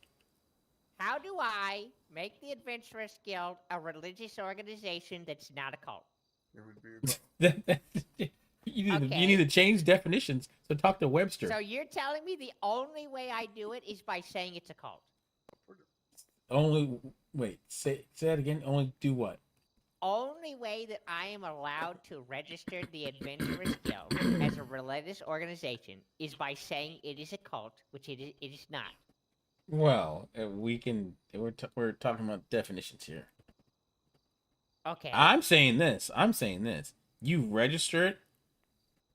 How do I make the Adventurers Guild a religious organization that's not a cult? It would be a cult. You need Okay. to change definitions. So talk to Webster. So you're telling me the only way I do it is by saying it's a cult? Only wait. Say that again. Only do what? Only way that I am allowed to register the Adventurers Guild as a religious organization is by saying it is a cult, which it is not. Well, we can. We're talking about definitions here. Okay. I'm saying this. You register it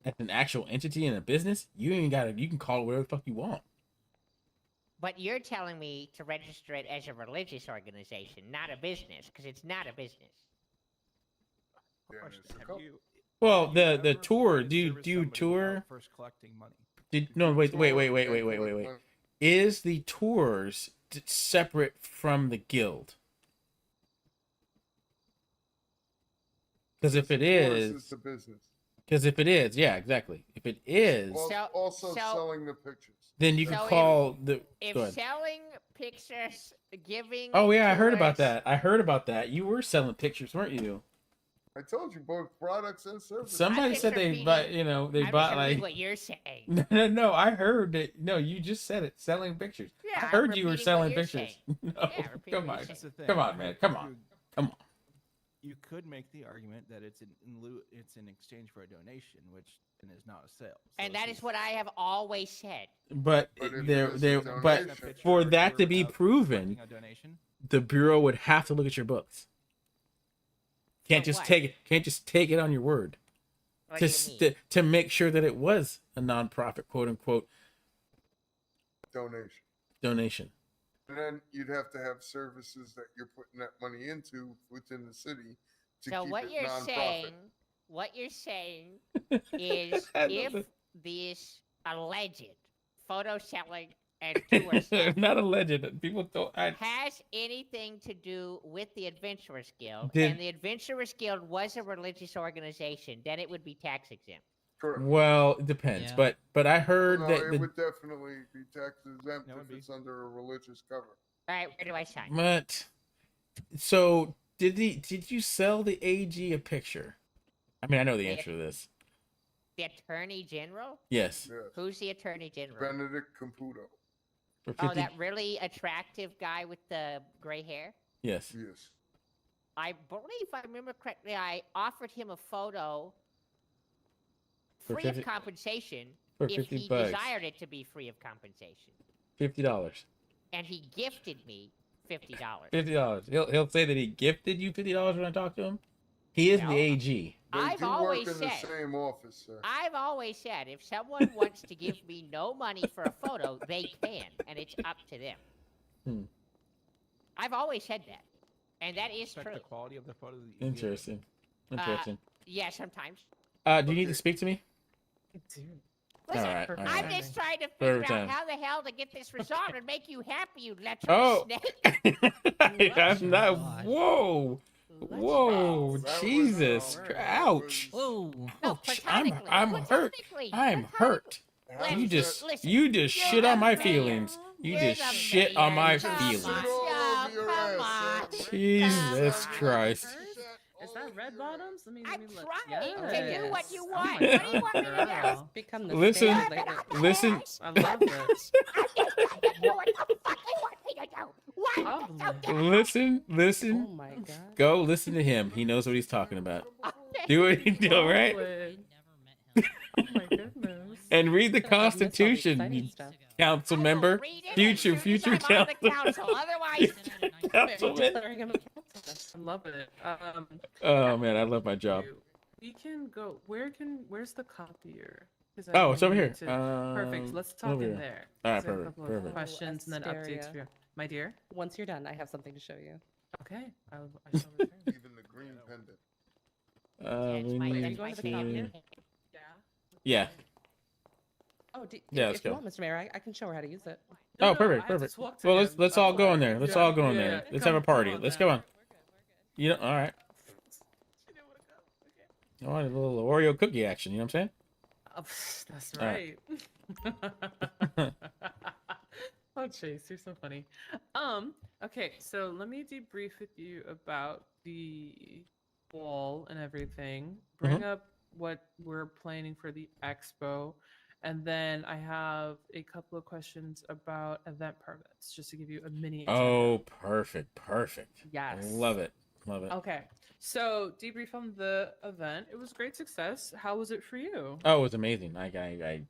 as an actual entity in a business. You ain't got to. You can call it whatever the fuck you want. But you're telling me to register it as a religious organization, not a business, because it's not a business. Well, the tour. Do you tour? First collecting money. Wait. Is the tours separate from the guild? Because if it is, the business. Because if it is, yeah, exactly. If it is, Also selling the pictures. then you can call the. If Go ahead. selling pictures, giving. Oh yeah, I heard about tours- that. You were selling pictures, weren't you? I told you both products and services. Somebody said they buy. You know, they I'm bought just like. repeating what you're saying. No. I heard that. No, you just said it. Selling pictures. Yeah, I I'm heard you were repeating selling what you're pictures. saying. No, Yeah, repeating come what on, you're saying. come on, man, come on. You could make the argument that it's it's in exchange for a donation, which is not a sale. So And that is what I have always said. But donation- for that to be proven, a donation. the bureau would have to look at your books. Can't For just what? take it. Can't just take it on your word. What do you mean? To make sure that it was a nonprofit, quote unquote, donation. And then you'd have to have services that you're putting that money into within the city to So keep what it you're non-profit. saying is if this alleged photo selling and tour stuff Not a legend. People don't. has anything to do with the Adventurers Guild, Did- and the Adventurers Guild was a religious organization, then it would be tax exempt. Correct. Well, it depends. Yeah. But I heard No, that it the, would definitely be tax exempt if it's under a religious cover. All right, where do I sign? but so did you sell the AG a picture? I mean, I know the answer to this. The Attorney General? Yes. Yes. Who's the Attorney General? Benedict Caputo. For Oh, 50 that really attractive guy with the gray hair? Yes. Yes. I believe, if I remember correctly, I offered him a photo For free 50 of compensation for if 50 he bucks. desired it to be free of compensation. $50. And he gifted me $50. $50. He'll say that he gifted you $50 when I talk to him. He is No. the AG. They I've do always work in the said- same office, sir. I've always said if someone wants to give me no money for a photo, they can, and it's up to them. Hmm. I've always said that, and that is Check true. the quality of the photo that you give. Interesting. Interesting. Yeah, sometimes. Do you need to speak to me? Listen, Alright, I'm alright. just trying to Perfect figure time. out how the hell to get this resolved and make you happy, you lecherous Oh. snake. I'm not. Whoa. Whoa. That was, Jesus. Ouch. Whoa. No, Ouch. I'm platonically. hurt. Platonically. I'm hurt. How You does just that- you just you're shit on the my mayor. feelings. You You're just the shit on my mayor. Just feelings. shit all over your come ass, on. sir. Jesus Come on. Christ. Is that red bottoms? Let me I'm look. trying to do what you Yes. want. Oh my What do you want me to do? girl. Become the Listen, standard lately. listen. I love this. I'm just trying to do what the fuck you want me to do. What? Lovely. Listen, Oh listen. my god. Go listen to him. He knows what he's talking about. Okay. Do what he do, right? Lovely. Never met him. Oh my goodness. And read the Missed all the Constitution, exciting you stuff. council member. Read it Future as soon as I'm on the council. Otherwise, Councilman. Declaring him a councilman. I love it. Oh man, I love my job. We can go. Where's the copier? 'Cause I Oh, it's over need here. to- Perfect. Let's talk over in here. there. All right, 'cause I have a perfect, couple of perfect. questions and then updates Asteria. for you. My dear. Once you're done, I have something to show you. Okay. I shall return. Even the green pendant. We my- need that's my to- favorite. Yeah. Yeah. Oh, Yeah, if let's you go. want, Mr. Mayor, I can show her how to use it. No, Oh, no, perfect, I have to perfect. talk to Well, him. let's all That's go why. in there. Let's Yeah, all go in yeah, there. yeah. Let's Come- have a party. come on Let's now. go on. You know, all right. I want a little Oreo cookie action. You know what I'm saying? That's All right. right. Oh, Chase, you're so funny. Okay, so let me debrief with you about the wall and everything. Bring up what we're planning for the expo. And then I have a couple of questions about event permits, just to give you a mini agenda. Oh, perfect. Yes. Love it. Okay. So, debrief on the event. It was great success. How was it for you? Oh, it was amazing. I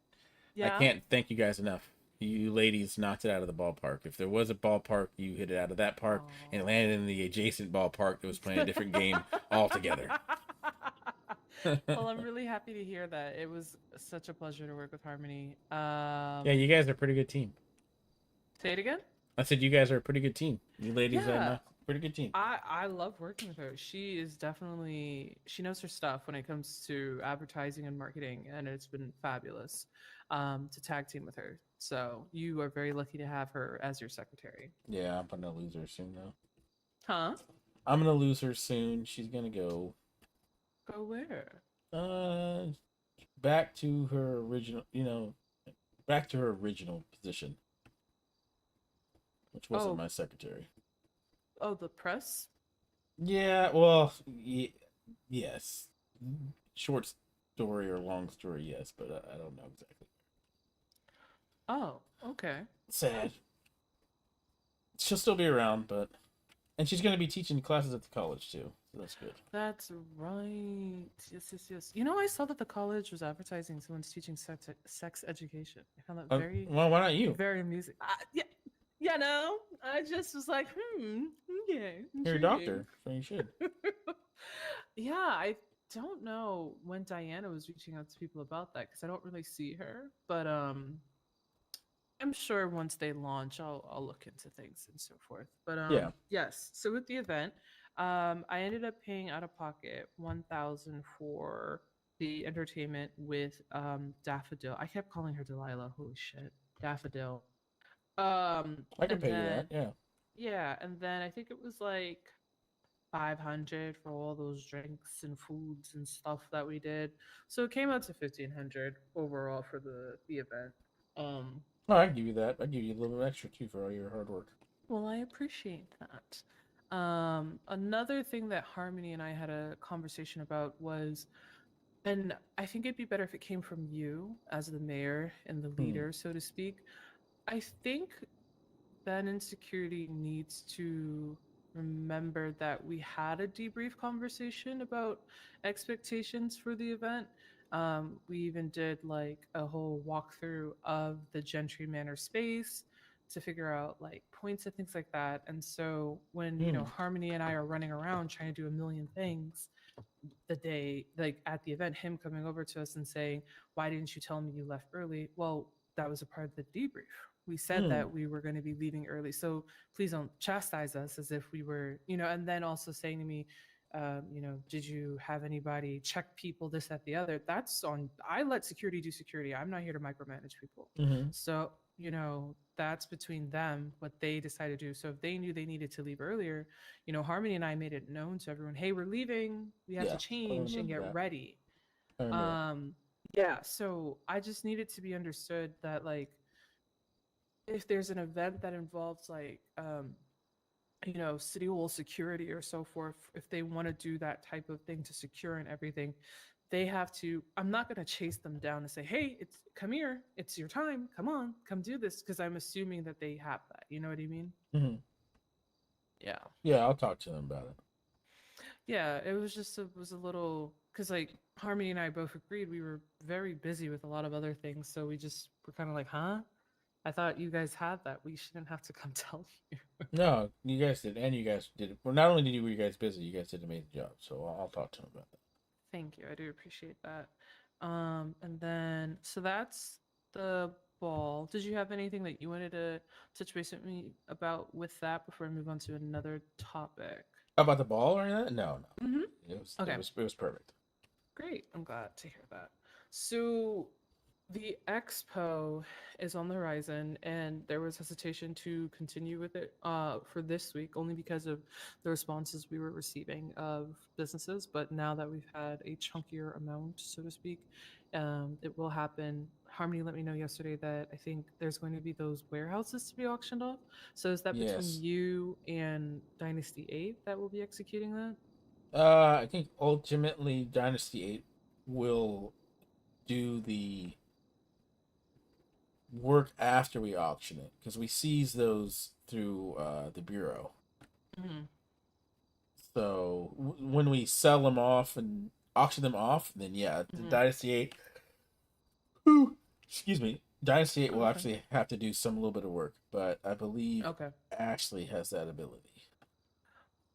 Yeah. can't thank you guys enough. You ladies knocked it out of the ballpark. If there was a ballpark, you hit it out of that park and it landed in the adjacent ballpark that was playing a different game altogether. Well, I'm really happy to hear that. It was such a pleasure to work with Harmony. Yeah, you guys are a pretty good team. Say it again? I said you guys are a pretty good team. You ladies are a pretty good team. I love working with her. She is definitely, she knows her stuff when it comes to advertising and marketing, and it's been fabulous to tag team with her. So you are very lucky to have her as your secretary. Yeah, I'm gonna lose her soon though. Huh? I'm gonna lose her soon. She's gonna go. Go where? Back to her original. Back to her original position, which wasn't my secretary. Oh, the press? Yeah, well, yes. Short story or long story, yes, but I don't know exactly. Oh, okay. Sad. She'll still be around, and she's going to be teaching classes at the college too, so that's good. That's right. Yes. You know, I saw that the college was advertising someone's teaching sex education. I found that very well, why not you? Very amusing. Yeah, no. I just was like, yeah. You're a doctor, so you should. Yeah, I don't know when Diana was reaching out to people about that because I don't really see her, but I'm sure once they launch, I'll look into things and so forth. But yeah. Yes. So with the event, I ended up paying out of pocket $1,000 for the entertainment with Daffodil. I kept calling her Delilah. Holy shit, Daffodil. I can pay you that. Yeah. Yeah, and then I think it was like 500 for all those drinks and foods and stuff that we did. So it came out to 1,500 overall for the event. Oh, I give you that. I give you a little extra too for all your hard work. Well, I appreciate that. Another thing that Harmony and I had a conversation about was, and I think it'd be better if it came from you as the mayor and the leader, so to speak. I think Ben Insecurity needs to remember that we had a debrief conversation about expectations for the event. We even did like a whole walkthrough of the Gentry Manor space to figure out like points and things like that. And so when, you know, Harmony and I are running around trying to do a million things the day, like at the event, him coming over to us and saying, "Why didn't you tell me you left early?" Well, that was a part of the debrief. We said that we were going to be leaving early. So please don't chastise us as if we were, you know, and then also saying to me, you know, did you have anybody check people, this, that, the other? That's on, I let security do security. I'm not here to micromanage people. So, you know, that's between them, what they decide to do. So if they knew they needed to leave earlier, you know, Harmony and I made it known to everyone, hey, we're leaving. We have to change and get ready. Yeah. So I just needed to be understood that like, if there's an event that involves like you know, city hall security or so forth, if they want to do that type of thing to secure and everything, they have to, I'm not going to chase them down and say, hey, it's come here, it's your time, come on, come do this, because I'm assuming that they have that, you know what I mean? Yeah, I'll talk to them about it. Yeah, it was just it was a little, because like Harmony and I both agreed we were very busy with a lot of other things, so we just were kind of like, huh? I thought you guys had that. We shouldn't have to come tell you. No, you guys did, and you guys did it. Well, not only were you guys busy, you guys did an amazing job. So I'll talk to them about that. Thank you. I do appreciate that. And then so that's the ball. Did you have anything that you wanted to touch base with me about with that before I move on to another topic? About the ball or anything? No. Mm-hmm. It was Okay. It was perfect. Great. I'm glad to hear that. So the expo is on the horizon, and there was hesitation to continue with it for this week only because of the responses we were receiving of businesses. But now that we've had a chunkier amount, so to speak, it will happen. Harmony let me know yesterday that I think there's going to be those warehouses to be auctioned off. So is that between you and Dynasty 8 that will be executing that? I think ultimately Dynasty 8 will do the work after we auction it because we seize those through the bureau. Mm-hmm. So when we sell them off and auction them off, then yeah, the Mhm. Dynasty 8. Ooh, excuse me. Dynasty 8 will Okay. actually have to do some little bit of work, but I believe Okay. Ashley has that ability.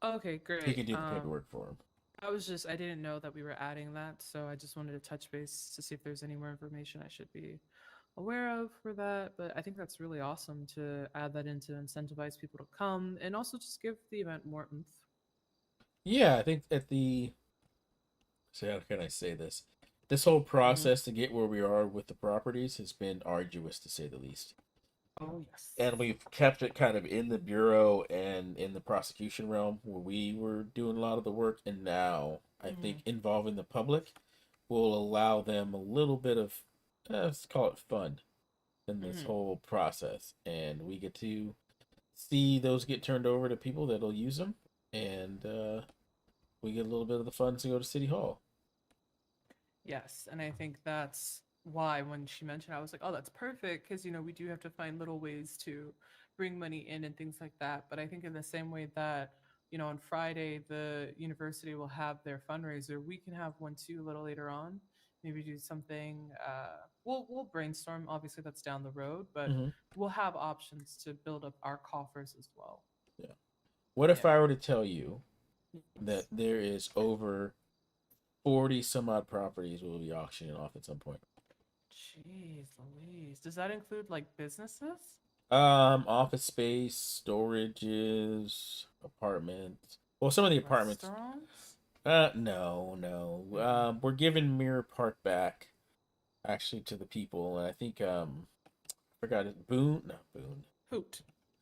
Okay, He great. can do the paperwork for him. I didn't know that we were adding that, so I just wanted to touch base to see if there's any more information I should be aware of for that. But I think that's really awesome to add that in to incentivize people to come and also just give the event more oomph. Yeah, I think at the. So how can I say this? This whole process to get where we are with the properties has been arduous to say the least. Oh yes. And we've kept it kind of in the bureau and in the prosecution realm where we were doing a lot of the work, and now I think involving the public will allow them a little bit of let's call it fun in this whole process, and we get to see those get turned over to people that'll use them, and we get a little bit of the funds to go to City Hall. Yes, and I think that's why when she mentioned, I was like, oh, that's perfect because we do have to find little ways to bring money in and things like that. But I think in the same way that on Friday the university will have their fundraiser, we can have one too a little later on. Maybe do something. We'll brainstorm. Obviously, that's down the road, but we'll have options to build up our coffers as well. Yeah. What if I were to tell you that there is over 40 some odd properties we'll be auctioning off at some point? Jeez Louise. Does that include like businesses? Office space, storages, apartments. Well, some of the apartments. Restaurants? No. We're giving Mirror Park back, actually, to the people, and I think I forgot it. Boone, not Boone.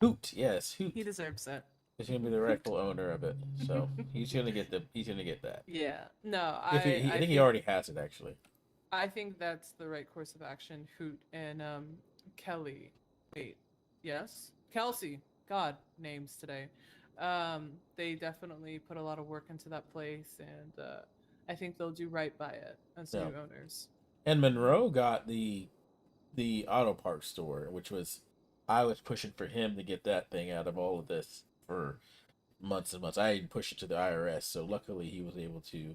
Hoot, yes, Hoot. He deserves it. He's gonna be the rightful owner of it, so he's gonna get that. Yeah. No, I think he already has it actually. I think that's the right course of action. Hoot and Kelly. Wait, yes, Kelsey. God, names today. They definitely put a lot of work into that place, and I think they'll do right by it as new owners. And Monroe got the auto parts store, which was I was pushing for him to get that thing out of all of this for months and months. I even pushed it to the IRS, so luckily he was able to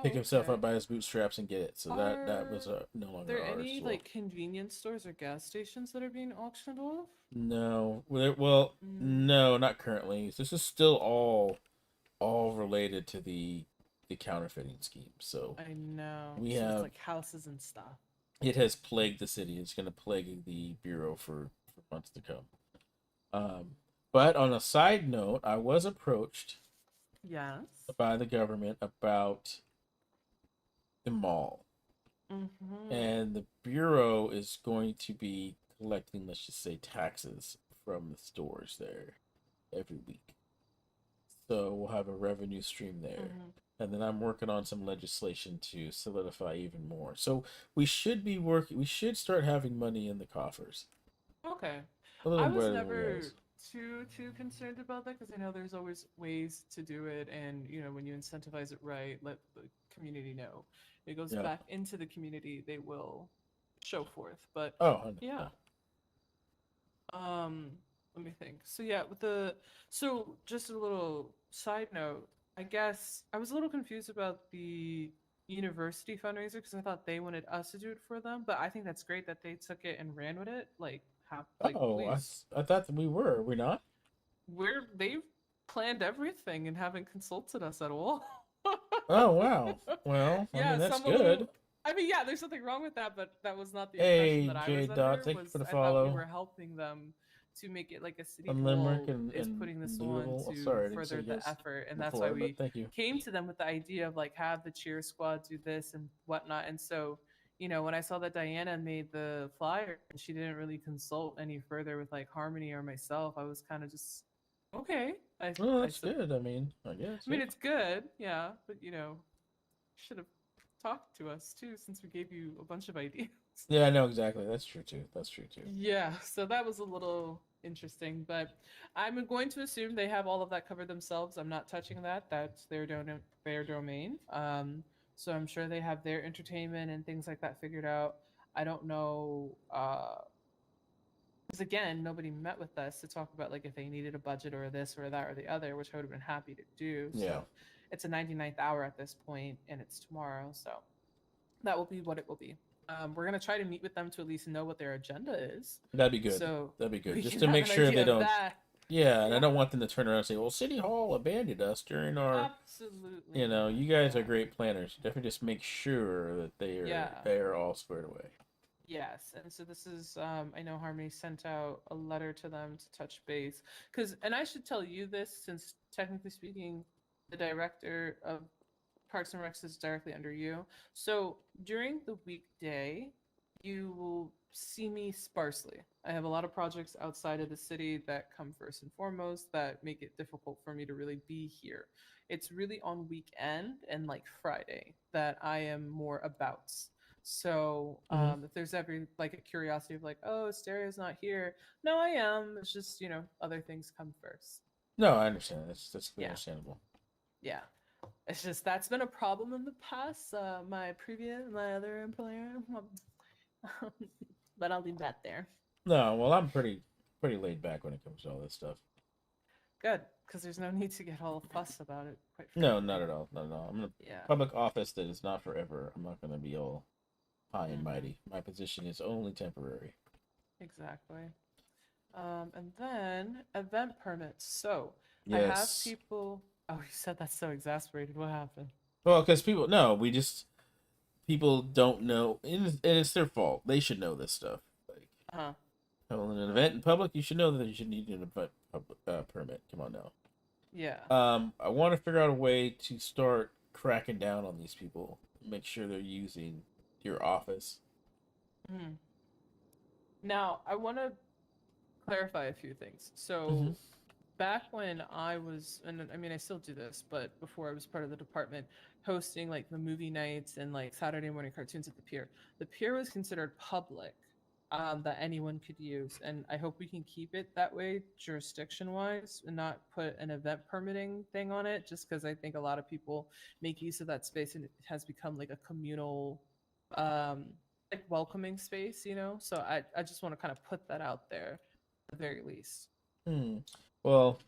pick himself up by his bootstraps and get it. So that was no longer Are there ours. any like convenience stores or gas stations that are being auctioned off? No, well, no, not currently. This is still all related to the counterfeiting scheme. So I know we so have it's like houses and stuff. It has plagued the city. It's going to plague the bureau for months to come. But on a side note, I was approached by the government about the mall. And the bureau is going to be collecting, let's just say, taxes from the stores there every week. So we'll have a revenue stream there. And then I'm working on some legislation to solidify even more. So we should start having money in the coffers. Okay. A little I was better than never it was. too concerned about that because I know there's always ways to do it, and when you incentivize it right, let the community know. It goes back into the community, they will show forth. But yeah. Let me think. So yeah, so just a little side note, I guess I was a little confused about the university fundraiser because I thought they wanted us to do it for them, but I think that's great that they took it and ran with it. Please. I thought that we were we not? They've planned everything and haven't consulted us at all. Oh wow. Well, I mean that's good. Yeah, there's nothing wrong with that, but that was not the Hey, impression that I J. was Dot, under. thank you for the I follow. thought we were helping them to make it like a city And hall Limerick is and putting this Doodle. on to Sorry, I didn't further say the yes effort, and that's before, why we but thank you. came to them with the idea of like have the cheer squad do this and whatnot. And so, when I saw that Diana made the flyer and she didn't really consult any further with like Harmony or myself, I was kind of just okay. That's good. I mean, I guess. I mean, it's good, yeah, but should have talked to us too since we gave you a bunch of ideas. Yeah, I know exactly. That's true too. Yeah, so that was a little interesting, but I'm going to assume they have all of that covered themselves. I'm not touching that. That's their domain. So I'm sure they have their entertainment and things like that figured out. I don't know, because again, nobody met with us to talk about like if they needed a budget or this or that or the other, which I would have been happy to do. Yeah. So it's a 99th hour at this point, and it's tomorrow, so that will be what it will be. We're gonna try to meet with them to at least know what their agenda is. That'd be good. So That'd be good. we Just can to have make an sure idea they of don't. that. Yeah, and I don't want them to turn around and say, "Well, City Hall abandoned us during our." Absolutely. You know, you guys are great planners. Definitely just make sure that they are all squared away. Yes, and so this is I know Harmony sent out a letter to them to touch base and I should tell you this since technically speaking, the director of Parks and Recs is directly under you. So during the weekday, you will see me sparsely. I have a lot of projects outside of the city that come first and foremost that make it difficult for me to really be here. It's really on weekend and like Friday that I am more about. So if there's ever like a curiosity of like, oh, Asteria's not here. No, I am. It's just, other things come first. No, I understand. That's Yeah. understandable. Yeah. It's just that's been a problem in the past. My other employer, but I'll leave that there. No, well, I'm pretty laid back when it comes to all this stuff. Good, because there's no need to get all fuss about it. Quite No, not at all. Not at all. I'm in a Yeah. public office that is not forever. I'm not going to be all high and mighty. My position is only temporary. Exactly. And then event permits. So I Yes. have people. Oh, you said that's so exasperated. What happened? Well, because people don't know, and it's their fault. They should know this stuff. Like, holding an event in public, you should know that you should need an event permit. Come on now. Yeah. I want to figure out a way to start cracking down on these people. Make sure they're using your office. Now, I want to clarify a few things. So, back when I was, and I mean, I still do this, but before I was part of the department, hosting like the movie nights and like Saturday morning cartoons at the pier was considered public, that anyone could use. And I hope we can keep it that way jurisdiction wise and not put an event permitting thing on it, just because I think a lot of people make use of that space and it has become like a communal, like welcoming space, So I just want to kind of put that out there at the very least. Well,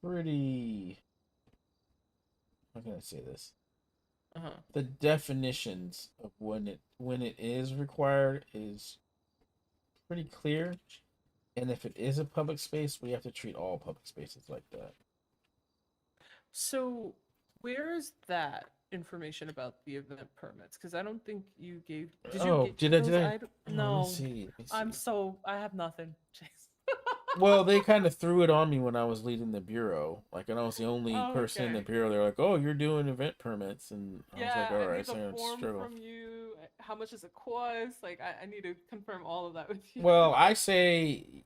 pretty. How can I say this? The definitions of when it is required is pretty clear, and if it is a public space, we have to treat all public spaces like that. So, where is that information about the event permits? Because I don't think you gave. Did you? Did I? No. Let me see. I have nothing. Chase. Well, they kind of threw it on me when I was leading the bureau. Like, and I was the only person in the bureau. They're like, "Oh, you're doing event permits," and I was like, "All right, so I'm form struggle." from you. How much does it cost? Like, I need to confirm all of that with you. Well, I say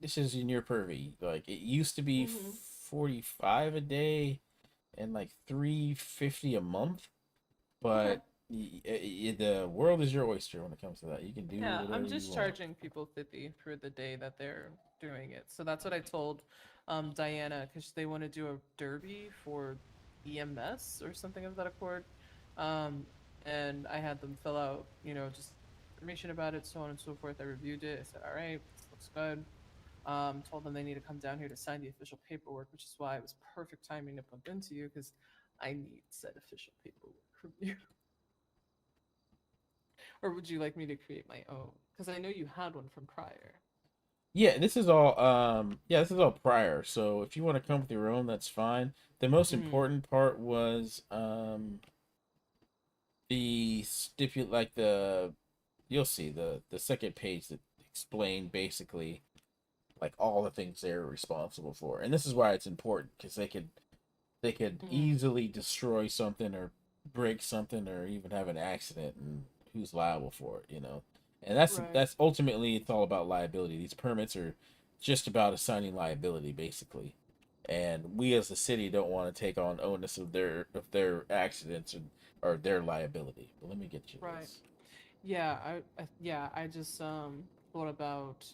this is in your purview. Like, it used to be 45 a day and like 350 a month, but the world is your oyster when it comes to that. You can do whatever I'm just you charging people 50 for the day that they're doing it. So that's what I told Diana, because they want to do a derby for EMS or something of that accord. And I had them fill out, just information about it, so on and so forth. I reviewed it. I said, all right, this looks good. Told them they need to come down here to sign the official paperwork, which is why it was perfect timing to bump into you, because I need said official paperwork from you. Or would you like me to create my own? Because I know you had one from prior. Yeah, this is all prior. So if you want to come with your own, that's fine. The most important part was you'll see the second page that explained basically like all the things they're responsible for. And this is why it's important, because they could easily destroy something or break something or even have an accident, and who's liable for it, And that's ultimately, it's all about liability. These permits are just about assigning liability, basically. And we as the city don't want to take on onus of their accidents or their liability. But let me get you this. Yeah, I just thought about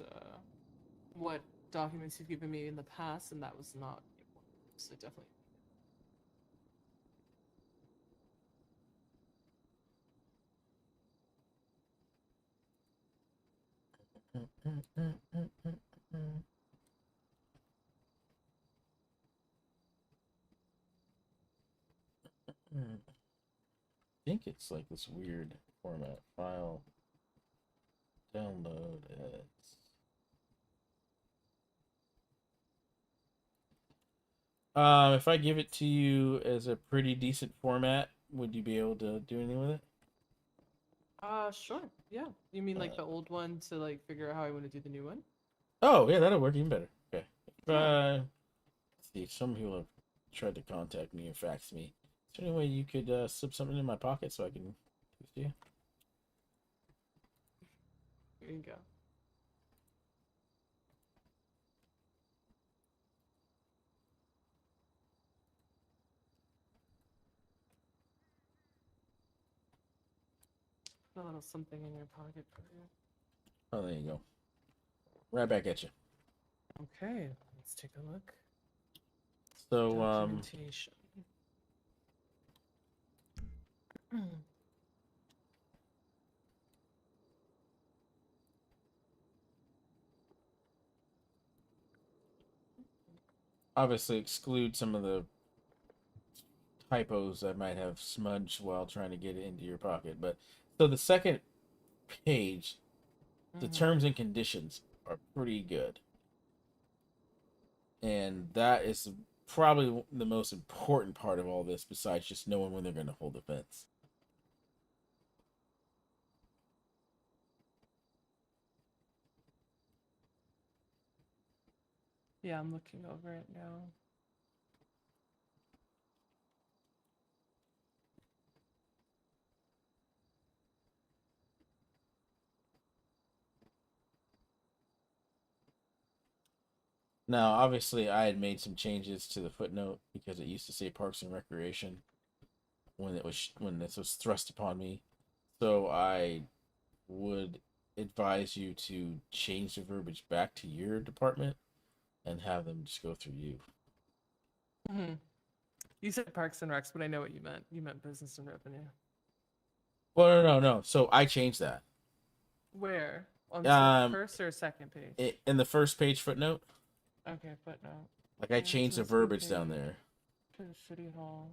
what documents you've given me in the past, and that was not one. So definitely. I think it's like this weird format file. Download it. If I give it to you as a pretty decent format, would you be able to do anything with it? Sure. Yeah. You mean like the old one to like figure out how I want to do the new one? Oh, yeah, that'll work even better. Okay. Yeah. Let's see, some people have tried to contact me and fax me. Is there any way you could slip something in my pocket so I can give it to you? Here you go. Put a little something in your pocket for you. Oh, there you go. Right back at you. Okay, let's take a look. So, Documentation. obviously exclude some of the typos I might have smudged while trying to get it into your pocket. But so the second page, the terms and conditions are pretty good. And that is probably the most important part of all this, besides just knowing when they're going to hold the fence. Yeah, I'm looking over it now. Now, obviously, I had made some changes to the footnote because it used to say Parks and Recreation when this was thrust upon me. So I would advise you to change the verbiage back to your department and have them just go through you. Mm-hmm. You said Parks and Recs, but I know what you meant. You meant Business and Revenue. Well, no. So I changed that. Where? On the first or second page? In the first page footnote. Okay, footnote. Like I changed the verbiage down there. To the City Hall.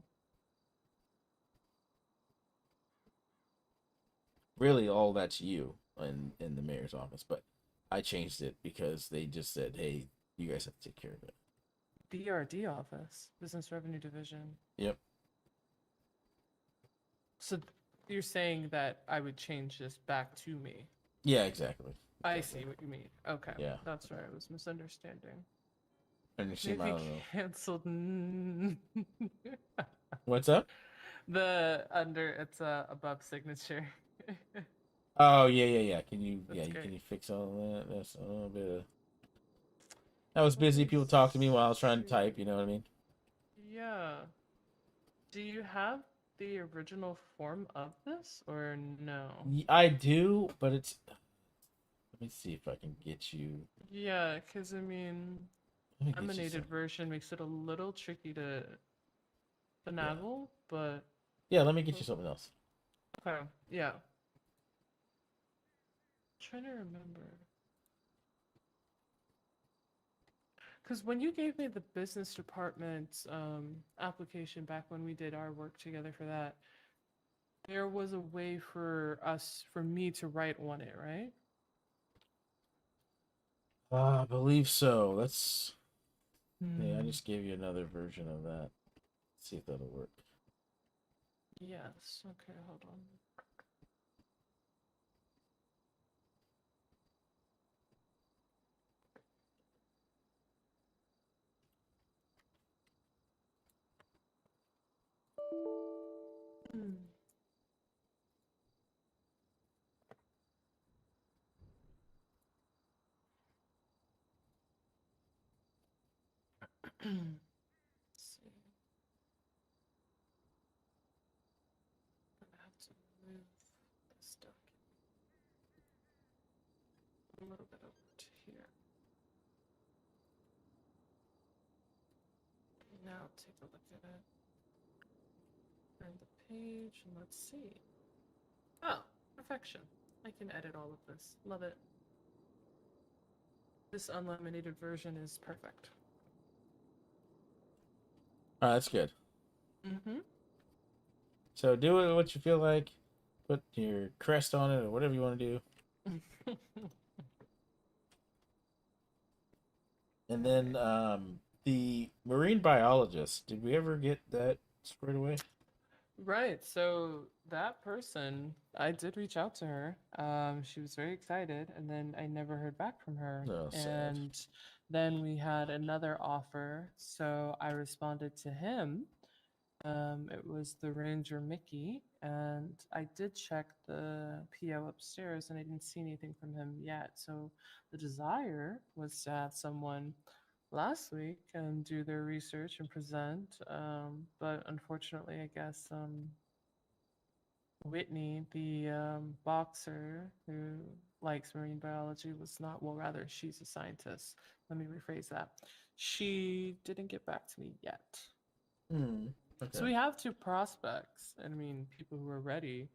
Really, all that's you in the mayor's office, but I changed it because they just said, "Hey, you guys have to take care of it." BRD office, Business Revenue Division. Yep. So you're saying that I would change this back to me? Yeah, exactly. I see what you mean. Okay. Yeah. That's right. I was misunderstanding. And you see, I Maybe don't know. canceled. What's up? The under it's above signature. Oh yeah. Can you That's can great. you fix all that? That's a little bit of. I was busy. People talked to me while I was trying to type. You know what I mean? Yeah. Do you have the original form of this or no? I do, but it's. Let me see if I can get you. Yeah, because I mean, Let me get you emanated some. version makes it a little tricky to finagle, but Yeah, let me get you something else. okay, yeah. Trying to remember. Because when you gave me the business department application back when we did our work together for that, there was a way for me to write on it, right? I believe so. Let's. Yeah, I just gave you another version of that. Let's see if that'll work. Yes. Okay, hold on. Let's see. I'm gonna have to move this document a little bit over to here. Now take a look at it. Turn the page and let's see. Oh, perfection. I can edit all of this. Love it. This unlaminated version is perfect. That's good. Mm-hmm. So do it what you feel like. Put your crest on it or whatever you want to do. And then the marine biologist. Did we ever get that squared away? Right. So that person, I did reach out to her. She was very excited, and then I never heard back from her. Oh, sad. And then we had another offer, so I responded to him. It was the Ranger Mickey, and I did check the PO upstairs, and I didn't see anything from him yet. So the desire was to have someone last week and do their research and present. But unfortunately, I guess Whitney, the boxer who likes marine biology, was not, well, rather, she's a scientist. Let me rephrase that. She didn't get back to me yet. Okay. So we have two prospects, and I mean, people who are ready.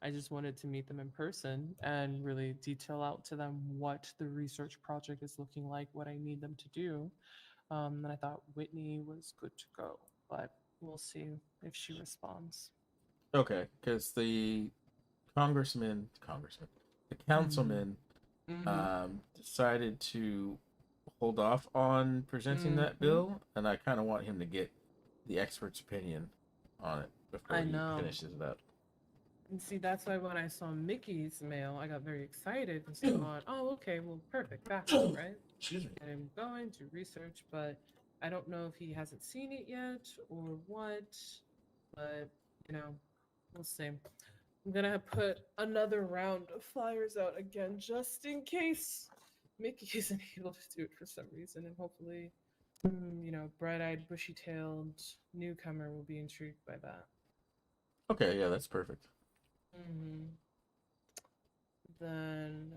I just wanted to meet them in person and really detail out to them what the research project is looking like, what I need them to do. And I thought Whitney was good to go, but we'll see if she responds. Okay, because the the councilman, decided to hold off on presenting that bill, and I kind of want him to get the expert's opinion on it before he finishes it up. And see, that's why when I saw Mickey's mail, I got very excited and so on. Oh, okay, well, perfect, backup, right? Excuse me. And I'm going to research, but I don't know if he hasn't seen it yet or what. But we'll see. I'm gonna put another round of flyers out again, just in case Mickey isn't able to do it for some reason, and hopefully, bright-eyed, bushy-tailed newcomer will be intrigued by that. Okay, yeah, that's perfect. Then,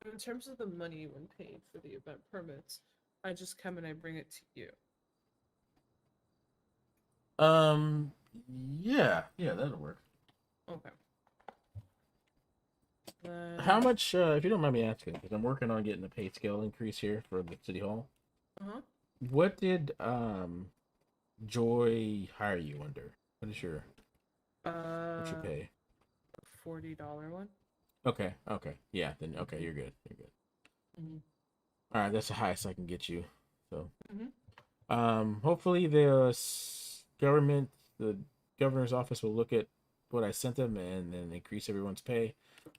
in terms of the money when paid for the event permits, I just come and I bring it to you. Yeah, that'll work. Okay. How much, if you don't mind me asking, because I'm working on getting a pay scale increase here for the city hall. What did Joy hire you under? What is your what's your pay? $40 one. Okay, yeah, then okay, you're good. All right, that's the highest I can get you. So, hopefully the governor's office will look at what I sent them and then increase everyone's pay.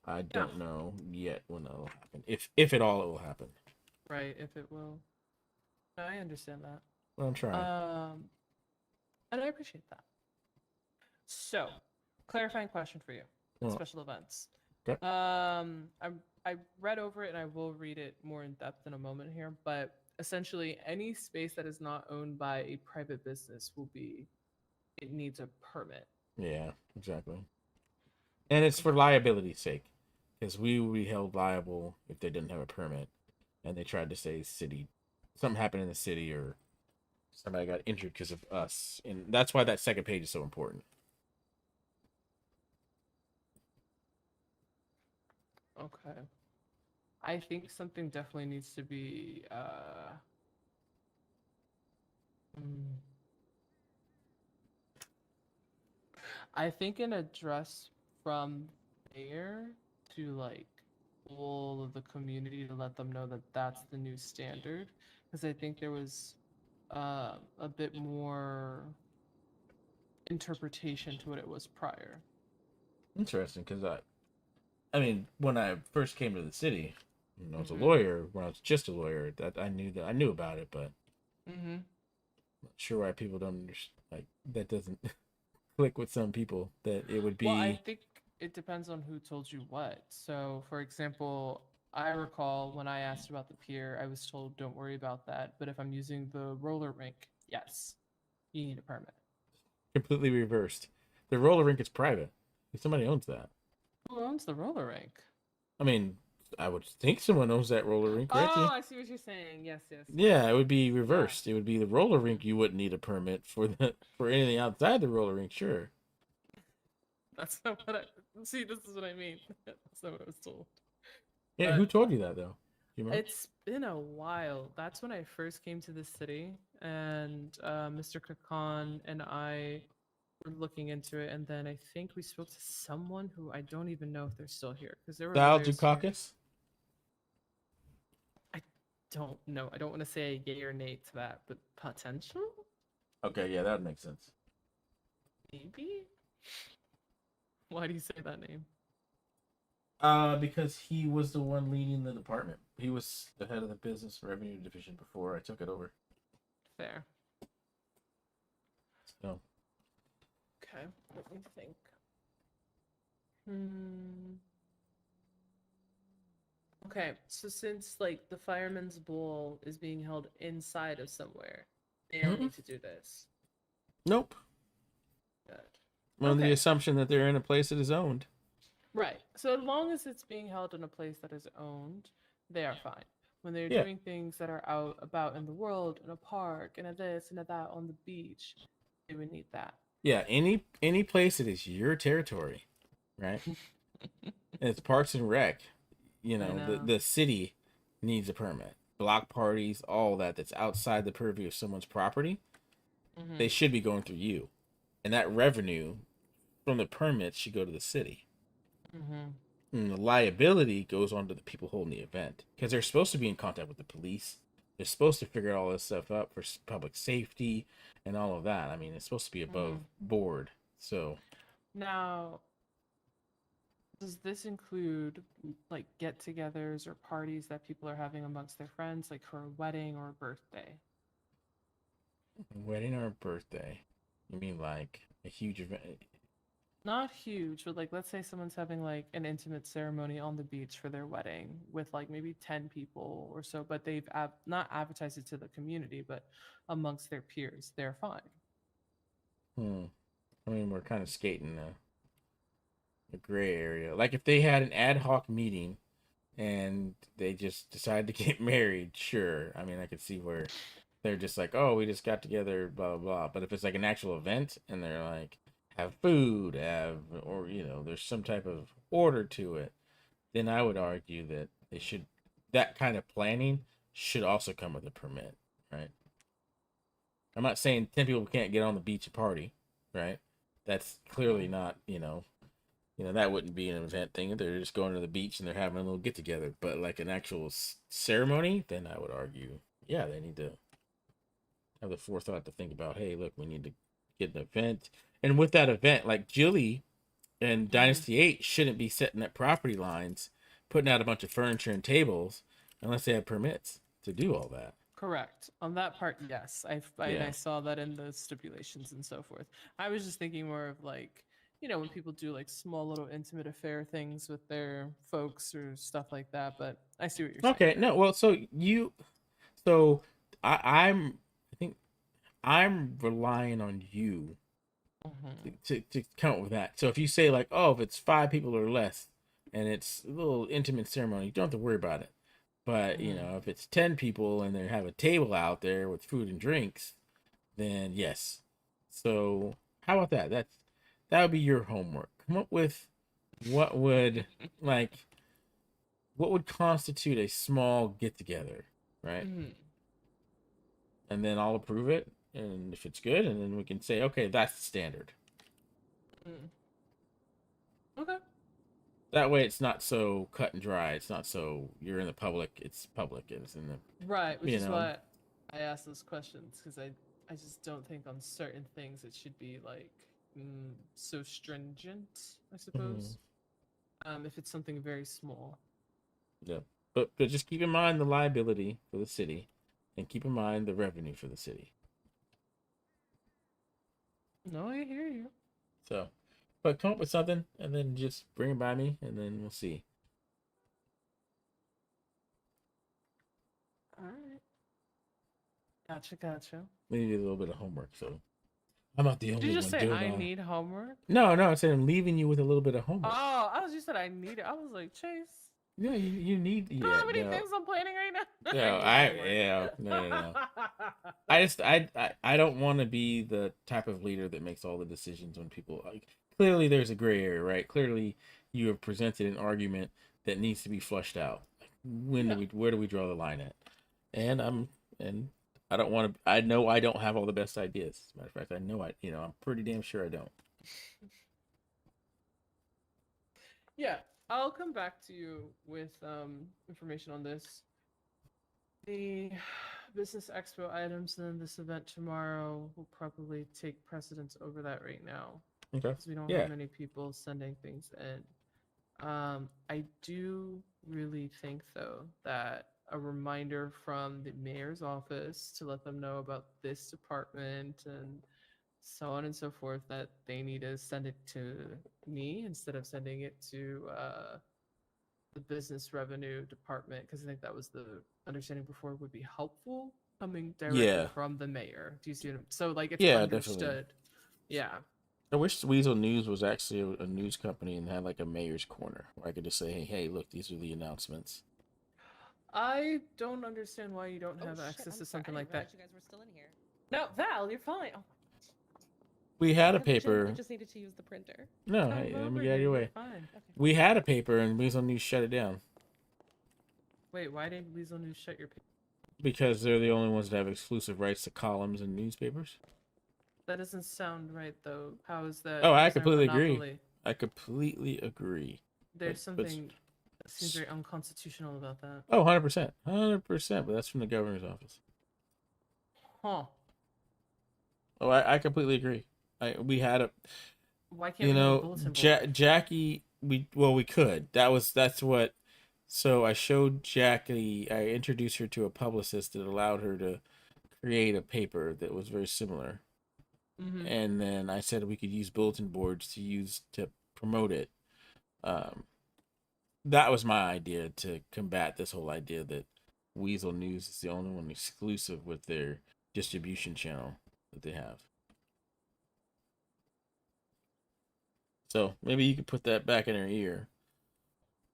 I don't know yet when that'll happen. If at all it will happen. Right, if it will. I understand that. Well, I'm trying. And I appreciate that. So, clarifying question for you. Special events. Okay. I read over it and I will read it more in depth in a moment here, but essentially any space that is not owned by a private business it needs a permit. Yeah, exactly. And it's for liability's sake, because we would be held liable if they didn't have a permit, and they tried to say something happened in the city, or somebody got injured because of us, and that's why that second page is so important. Okay. I think something definitely needs to be I think an address from there to all of the community to let them know that that's the new standard, because I think there was a bit more interpretation to what it was prior. Interesting, because I mean, when I first came to the city, I was a lawyer. When I was just a lawyer, that I knew about it, but not sure why people don't understand. Like, that doesn't click with some people that it would be. Well, I think it depends on who told you what. So, for example, I recall when I asked about the pier, I was told, don't worry about that. But if I'm using the roller rink, yes, you need a permit. Completely reversed. The roller rink is private. Somebody owns that. Who owns the roller rink? I mean, I would think someone owns that roller rink, right? Oh, I see what you're saying. Yes. Yeah, it would be reversed. Yeah. It would be the roller rink. You wouldn't need a permit for anything outside the roller rink. Sure. That's not what I see. This is what I mean. That's not what I was told. Yeah, who told you that though? You remember? It's been a while. That's when I first came to the city, and Mr. Kakan and I were looking into it, and then I think we spoke to someone who I don't even know if they're still here because there were Sal lawyers here. Dukakis? I don't know. I don't want to say yay or nay to that, but potential? Okay, yeah, that makes sense. Maybe? Why do you say that name? Because he was the one leading the department. He was the head of the business revenue division before I took it over. Fair. So. Okay, let me think. Okay, so since like the Fireman's Bowl is being held inside of somewhere, they don't need to do this. Nope. Good. On the Okay. assumption that they're in a place that is owned. Right. So as long as it's being held in a place that is owned, they are fine. When they're Yeah. doing things that are out about in the world, in a park, and a this and a that on the beach, they would need that. Yeah, any place that is your territory, right? And it's Parks and Rec. You know, know. the city needs a permit. Block parties, all that's outside the purview of someone's property, they should be going through you. And that revenue from the permits should go to the city. And the liability goes on to the people holding the event because they're supposed to be in contact with the police. They're supposed to figure all this stuff out for public safety and all of that. I mean, it's supposed to be above board. So Now, does this include like get-togethers or parties that people are having amongst their friends, like for a wedding or a birthday? wedding or a birthday? You mean like a huge event? Not huge, but like let's say someone's having like an intimate ceremony on the beach for their wedding with like maybe 10 people or so, but they've not advertised it to the community, but amongst their peers, they're fine. I mean, we're kind of skating the gray area. Like if they had an ad hoc meeting and they just decided to get married, sure. I mean, I could see where they're just like, oh, we just got together, blah, blah, blah. But if it's like an actual event and they're like, have food, or, you know, there's some type of order to it, then I would argue that that kind of planning should also come with a permit, right? I'm not saying 10 people can't get on the beach and party, right? That's clearly not, that wouldn't be an event thing. They're just going to the beach and they're having a little get together. But like an actual ceremony, then I would argue, yeah, they need to have the forethought to think about, hey, look, we need to get an event. And with that event, like Jilly and Dynasty 8 shouldn't be setting up property lines, putting out a bunch of furniture and tables, unless they have permits to do all that. Correct. On that part, yes. I saw that in the stipulations and so forth. I was just thinking more of like, when people do like small little intimate affair things with their folks or stuff like that, but I see what you're saying. Okay, no, well, I think I'm relying on you to come up with that. So if you say like, oh, if it's 5 people or less and it's a little intimate ceremony, you don't have to worry about it. But if it's 10 people and they have a table out there with food and drinks, then yes. So how about that? That would be your homework. Come up with what would constitute a small get together, right? And then I'll approve it, and if it's good, and then we can say, okay, that's the standard. Okay. That way, it's not so cut and dry. It's not so you're in the public. It's public, and it's in the right, which is why I ask those questions, because I just don't think on certain things it should be like so stringent, I suppose. If it's something very small. Yeah, but just keep in mind the liability for the city, and keep in mind the revenue for the city. No, I hear you. So, but come up with something, and then just bring it by me, and then we'll see. All right. Gotcha. Maybe a little bit of homework, so I'm not the only one. Did you just say doing I all... need homework? No, I said I'm leaving you with a little bit of homework. Oh, you said I need it. I was like, Chase. Yeah, you need. You know how many things I'm planning right now? No, I don't want to be the type of leader that makes all the decisions when people clearly there's a gray area, right? Clearly you have presented an argument that needs to be flushed out. Where do we draw the line at? And I don't want to. I know I don't have all the best ideas. As a matter of fact, I know I'm pretty damn sure I don't. Yeah, I'll come back to you with information on this. The business expo items and this event tomorrow will probably take precedence over that right now. Okay. Because we don't Yeah. have many people sending things in. I do really think, though, that a reminder from the mayor's office to let them know about this department and so on and so forth, that they need to send it to me instead of sending it to the business revenue department, because I think that was the understanding before, would be helpful coming directly Yeah. from the mayor. Do you see what so like it's Yeah, understood? definitely. Yeah. I wish Weasel News was actually a news company and had like a mayor's corner where I could just say, hey, look, these are the announcements. I don't understand why you don't have shit, access I'm to sorry. something I like didn't that. realize you guys were still in here. No, Val, you're fine. Oh, We had a I legitimately paper. just needed to use the printer. No, come hey, let over me get out of here, your you're way. fine. Okay. We had a paper and Weasel News shut it down Wait, why did Weasel News shut your? because they're the only ones that have exclusive rights to columns and newspapers. That doesn't sound right, though. How is that? Oh, I is there a completely agree. monopoly? I completely agree. There's But- something that seems very unconstitutional about that. Oh, 100%. 100%. But that's from the governor's office. Huh. Oh, I completely agree. We had a, Why can't we have a bulletin board? Jackie, we could. That's what. So I showed Jackie. I introduced her to a publicist that allowed her to create a paper that was very similar. Mm-hmm. And then I said we could use bulletin boards to promote it. That was my idea to combat this whole idea that Weasel News is the only one exclusive with their distribution channel that they have. So maybe you could put that back in her ear.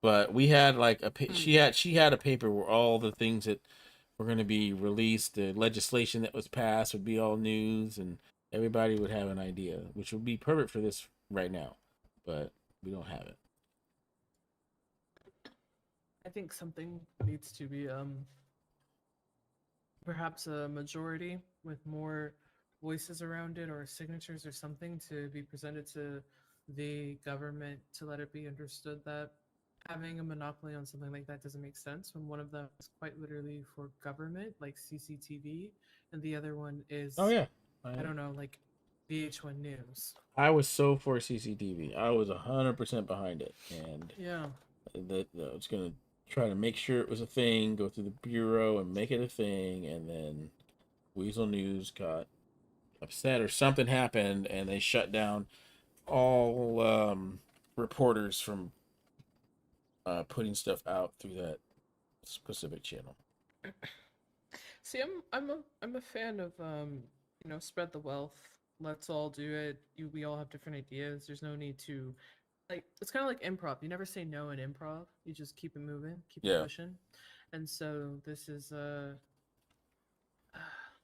But we had like she had a paper where all the things that were going to be released, the legislation that was passed would be all news, and everybody would have an idea, which would be perfect for this right now. But we don't have it. I think something needs to be perhaps a majority with more voices around it, or signatures or something, to be presented to the government to let it be understood that having a monopoly on something like that doesn't make sense when one of them is quite literally for government, like CCTV, and the other one is I don't know, like VH1 News. I was so for CCTV. I was 100% behind it, and yeah, that I was gonna try to make sure it was a thing, go through the bureau and make it a thing, and then Weasel News got upset or something happened, and they shut down all reporters from putting stuff out through that specific channel. See, I'm a fan of spread the wealth. Let's all do it. We all have different ideas. There's no need to, like, it's kind of like improv. You never say no in improv. You just keep it moving, keep it pushing. And so this is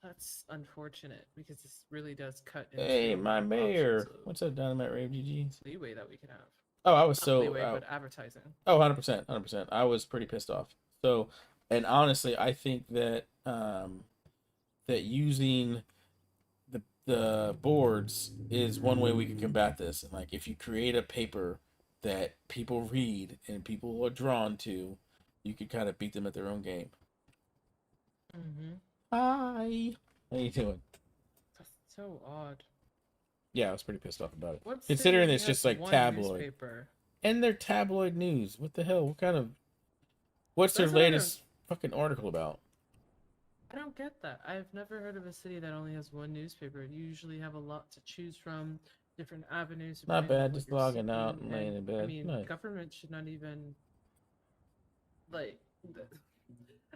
that's unfortunate because this really does cut into Hey, my mayor. options of What's up, Dynamite Rave GGs? leeway that we can have. Oh, I was Not so leeway, but advertising. Oh, 100%, 100%. I was pretty pissed off. So, and honestly, I think that that using the boards is one way we can combat this. And like, if you create a paper that people read and people are drawn to, you could kind of beat them at their own game. Mm-hmm. Hi. How you doing? That's so odd. Yeah, I was pretty pissed off about it. What Considering city it's just has like one tabloid. newspaper? And they're tabloid news. What the hell? What's their That's what I latest fucking article about? I don't get that. I've never heard of a city that only has one newspaper. You usually have a lot to choose from, different avenues. Not depending on bad, what just you're logging out seeking, and laying in bed. I mean, Nice. government should not even like.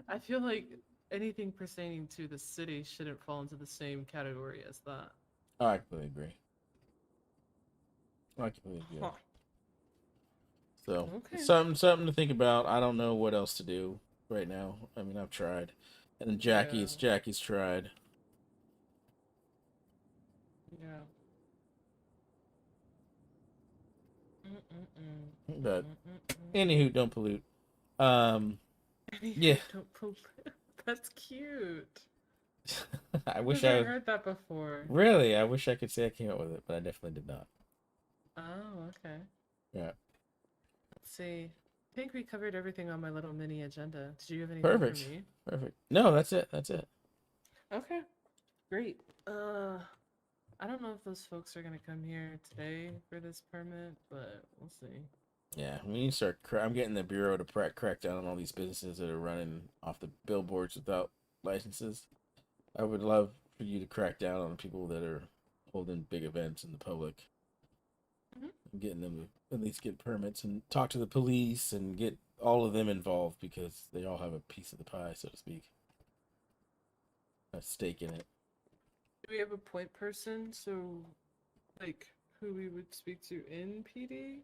I feel like anything pertaining to the city shouldn't fall into the same category as that. Oh, I completely agree. I completely agree. Huh. So Okay. something to think about. I don't know what else to do right now. I mean, I've tried, and Jackie's tried. Yeah. But anywho, don't pollute. Yeah. Don't pollute. That's cute. I wish I I heard that before. really. I wish I could say I came up with it, but I definitely did not. Oh, okay. Yeah. Let's see. I think we covered everything on my little mini agenda. Did you have anything Perfect. for me? Perfect. No, that's it. That's it. Okay. Great. I don't know if those folks are gonna come here today for this permit, but we'll see. Yeah, we need to start. I'm getting the bureau to crack down on all these businesses that are running off the billboards without licenses. I would love for you to crack down on people that are holding big events in the public, getting them to at least get permits and talk to the police and get all of them involved because they all have a piece of the pie, so to speak, a stake in it. Do we have a point person? So, like, who we would speak to in PD,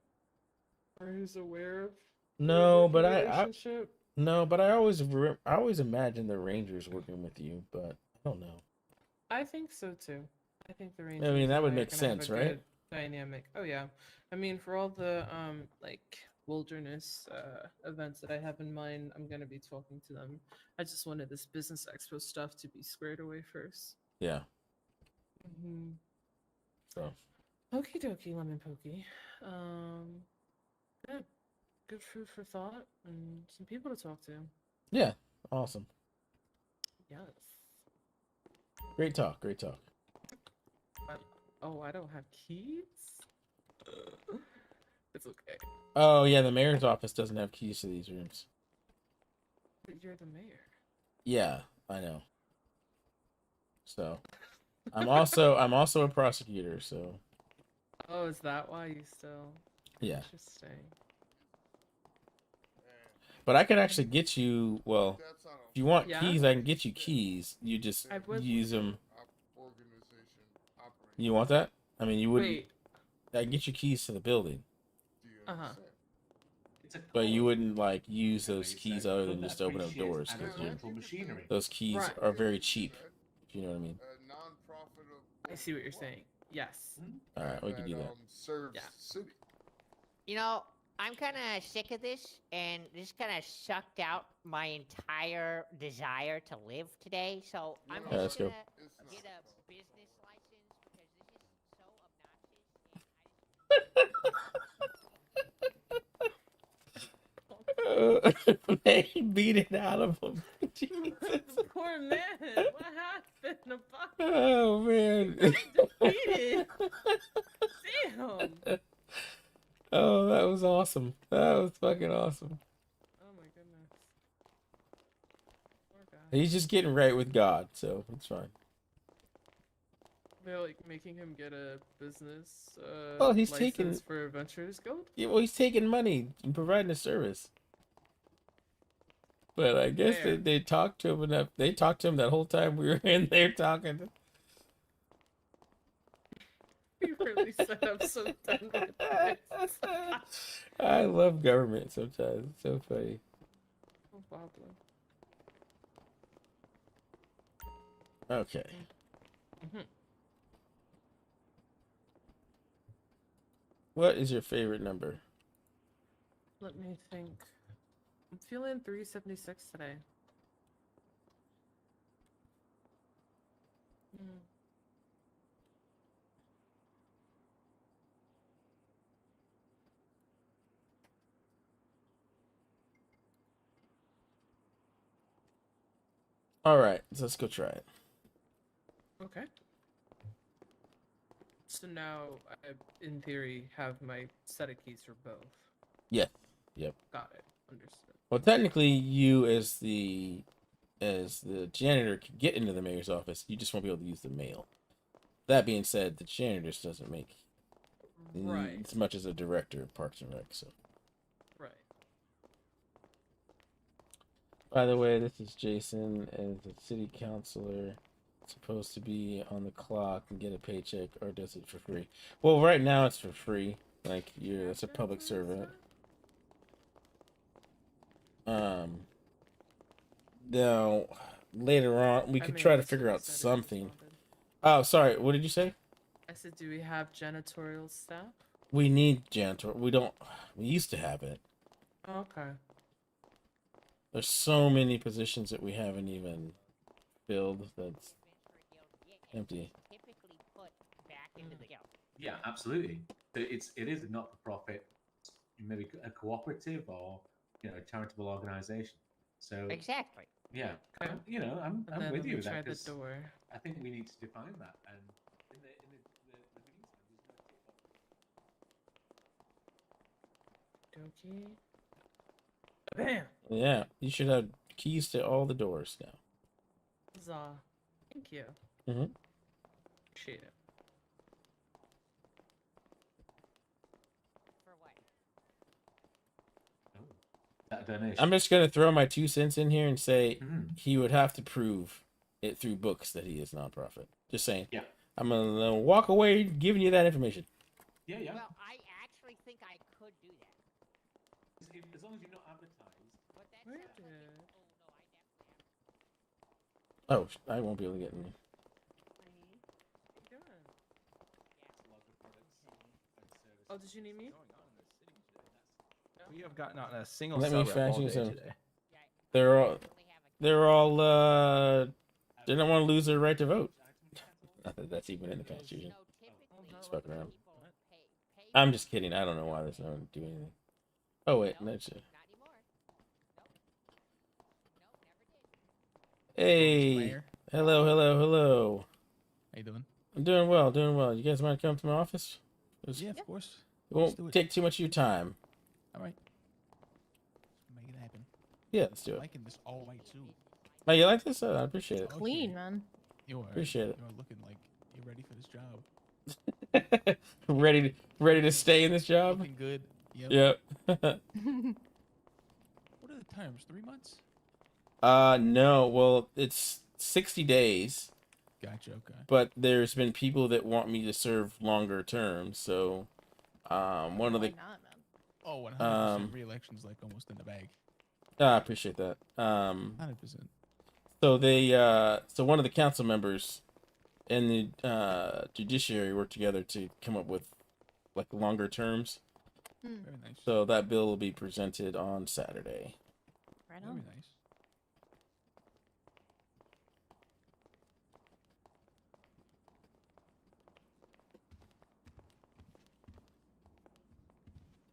or who's aware of? No, working but I relationship? no, but I always imagine the Rangers working with you, but I don't know. I think so too. I think the I Rangers. mean, that and would I are make gonna have sense, a right? good dynamic. Oh yeah, I mean for all the like wilderness events that I have in mind, I'm gonna be talking to them. I just wanted this business expo stuff to be squared away first. Yeah. Mm-hmm. So. Okie dokie, lemon pokey. Yeah, good food for thought and some people to talk to. Yeah. Awesome. Yes. Great talk. Great talk. Oh, I don't have keys? It's okay. Oh yeah, the mayor's office doesn't have keys to these rooms. But you're the mayor. Yeah, I know. So, I'm also a prosecutor. So. Oh, is that why you still? Yeah. Interesting. But I could actually get you. Well, if you want Yeah? keys, I can get you keys. You just I would- use them. Organization operating. You want that? I mean, you wouldn't. Wait. I can get you keys to the building, Uh huh. but you wouldn't like use those keys other than just to open up doors because those keys Right. are very cheap. If you know what I mean. I see what you're saying. Yes. All right, we can do that. Serves Yeah. city. You know, I'm kind of sick of this, and this kind of sucked out my entire desire to live today. So I'm Yeah, let's just go. gonna get a business license because this is so They beat it out of him. Jesus. Poor man. What happened? Oh man. Defeated. Damn. Oh, that was awesome. That was fucking awesome. Oh my goodness. Poor guy. He's just getting right with God, so it's fine. They're like making him get a business Well, he's license taking- for Adventurers Guild. Yeah, well, he's taking money and providing a service. But I guess Fair. they talked to him enough. They talked to him that whole time we were in there talking. You really set up some dumb advice. I love government sometimes. It's so funny. Oh, Pablo. Okay. Mhm. What is your favorite number? Let me think. I'm feeling 376 today. Hmm. All right, so let's go try it. Okay. So now I, in theory, have my set of keys for both. Yeah. Yep. Got it. Understood. Well, technically, you as the janitor can get into the mayor's office. You just won't be able to use the mail. That being said, the janitor just doesn't make Right. as much as a director of Parks and Rec. So, Right. by the way, this is Jason as the city councilor. Supposed to be on the clock and get a paycheck, or does it for free? Well, right now it's for free. Like that's a public servant. Now later on we I could mean, try to that's figure what I out said, it something. responded. Oh, sorry. What did you say? I said, do we have janitorial staff? We need janitor. We don't. We used to have it. Okay. There's so many positions that we haven't even filled. That's empty. Typically put back into the guild. Yeah, absolutely. It is a not-for-profit, maybe a cooperative or a charitable organization. So Exactly. yeah, Okay. I'm And then with let you me with try that the 'cause door. I think we need to define that. And in the meantime, there's no tick box. Okay. Bam. Yeah, you should have keys to all the doors now. Huzzah. Thank you. Mm-hmm. Appreciate it. For what? That donation. I'm just gonna throw my 2 cents in here and say Mhm. he would have to prove it through books that he is nonprofit. Just saying. Yeah. I'm gonna walk away giving you that information. Yeah, yeah. Well, I actually think I could do that. As long as you're not advertised. But that's Where something. did- Oh, I won't be able to get in. Oh, did you need me? We have gotten on a single Let me cell rep all fashion day some. today. They're all they don't want to lose their right to vote. Not that that's even in the Constitution. Just fucking around. I'm just kidding. I don't know why there's no one doing anything. Oh wait, that's it. Hey, hello, hello, hello. How you doing? I'm doing well, doing well. You guys mind coming to my office? Yeah, of course. It won't take too much of your time. All right. Make it happen. Yeah, let's do it. Liking this all white suit. Oh, you like this? I appreciate it. Clean, man. You are. Appreciate it. You are looking like you're ready for this job. ready to stay in this job? Looking good. Yep. What are the terms? 3 months? No. Well, it's 60 days. Gotcha. Okay. But there's been people that want me to serve longer terms, so one of the Oh, 100% re-election's like almost in the bag. I appreciate that. 100%. So they so one of the council members and the judiciary work together to come up with like longer terms. Very nice. So that bill will be presented on Saturday. Right Very on. nice.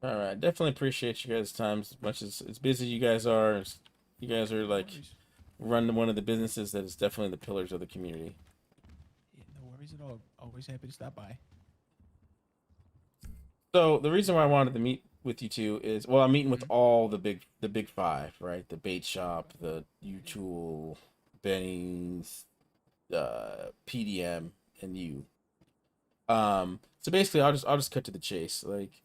All right, definitely appreciate you guys' time as much as busy you guys are. You guys are like run one of the businesses that is definitely the pillars of the community. Yeah, no worries at all. Always happy to stop by. So the reason why I wanted to meet with you two is, well, I'm meeting with all the big five, right? The bait shop, the U-Tool, Benny's, PDM, and you. So basically, I'll just cut to the chase. Like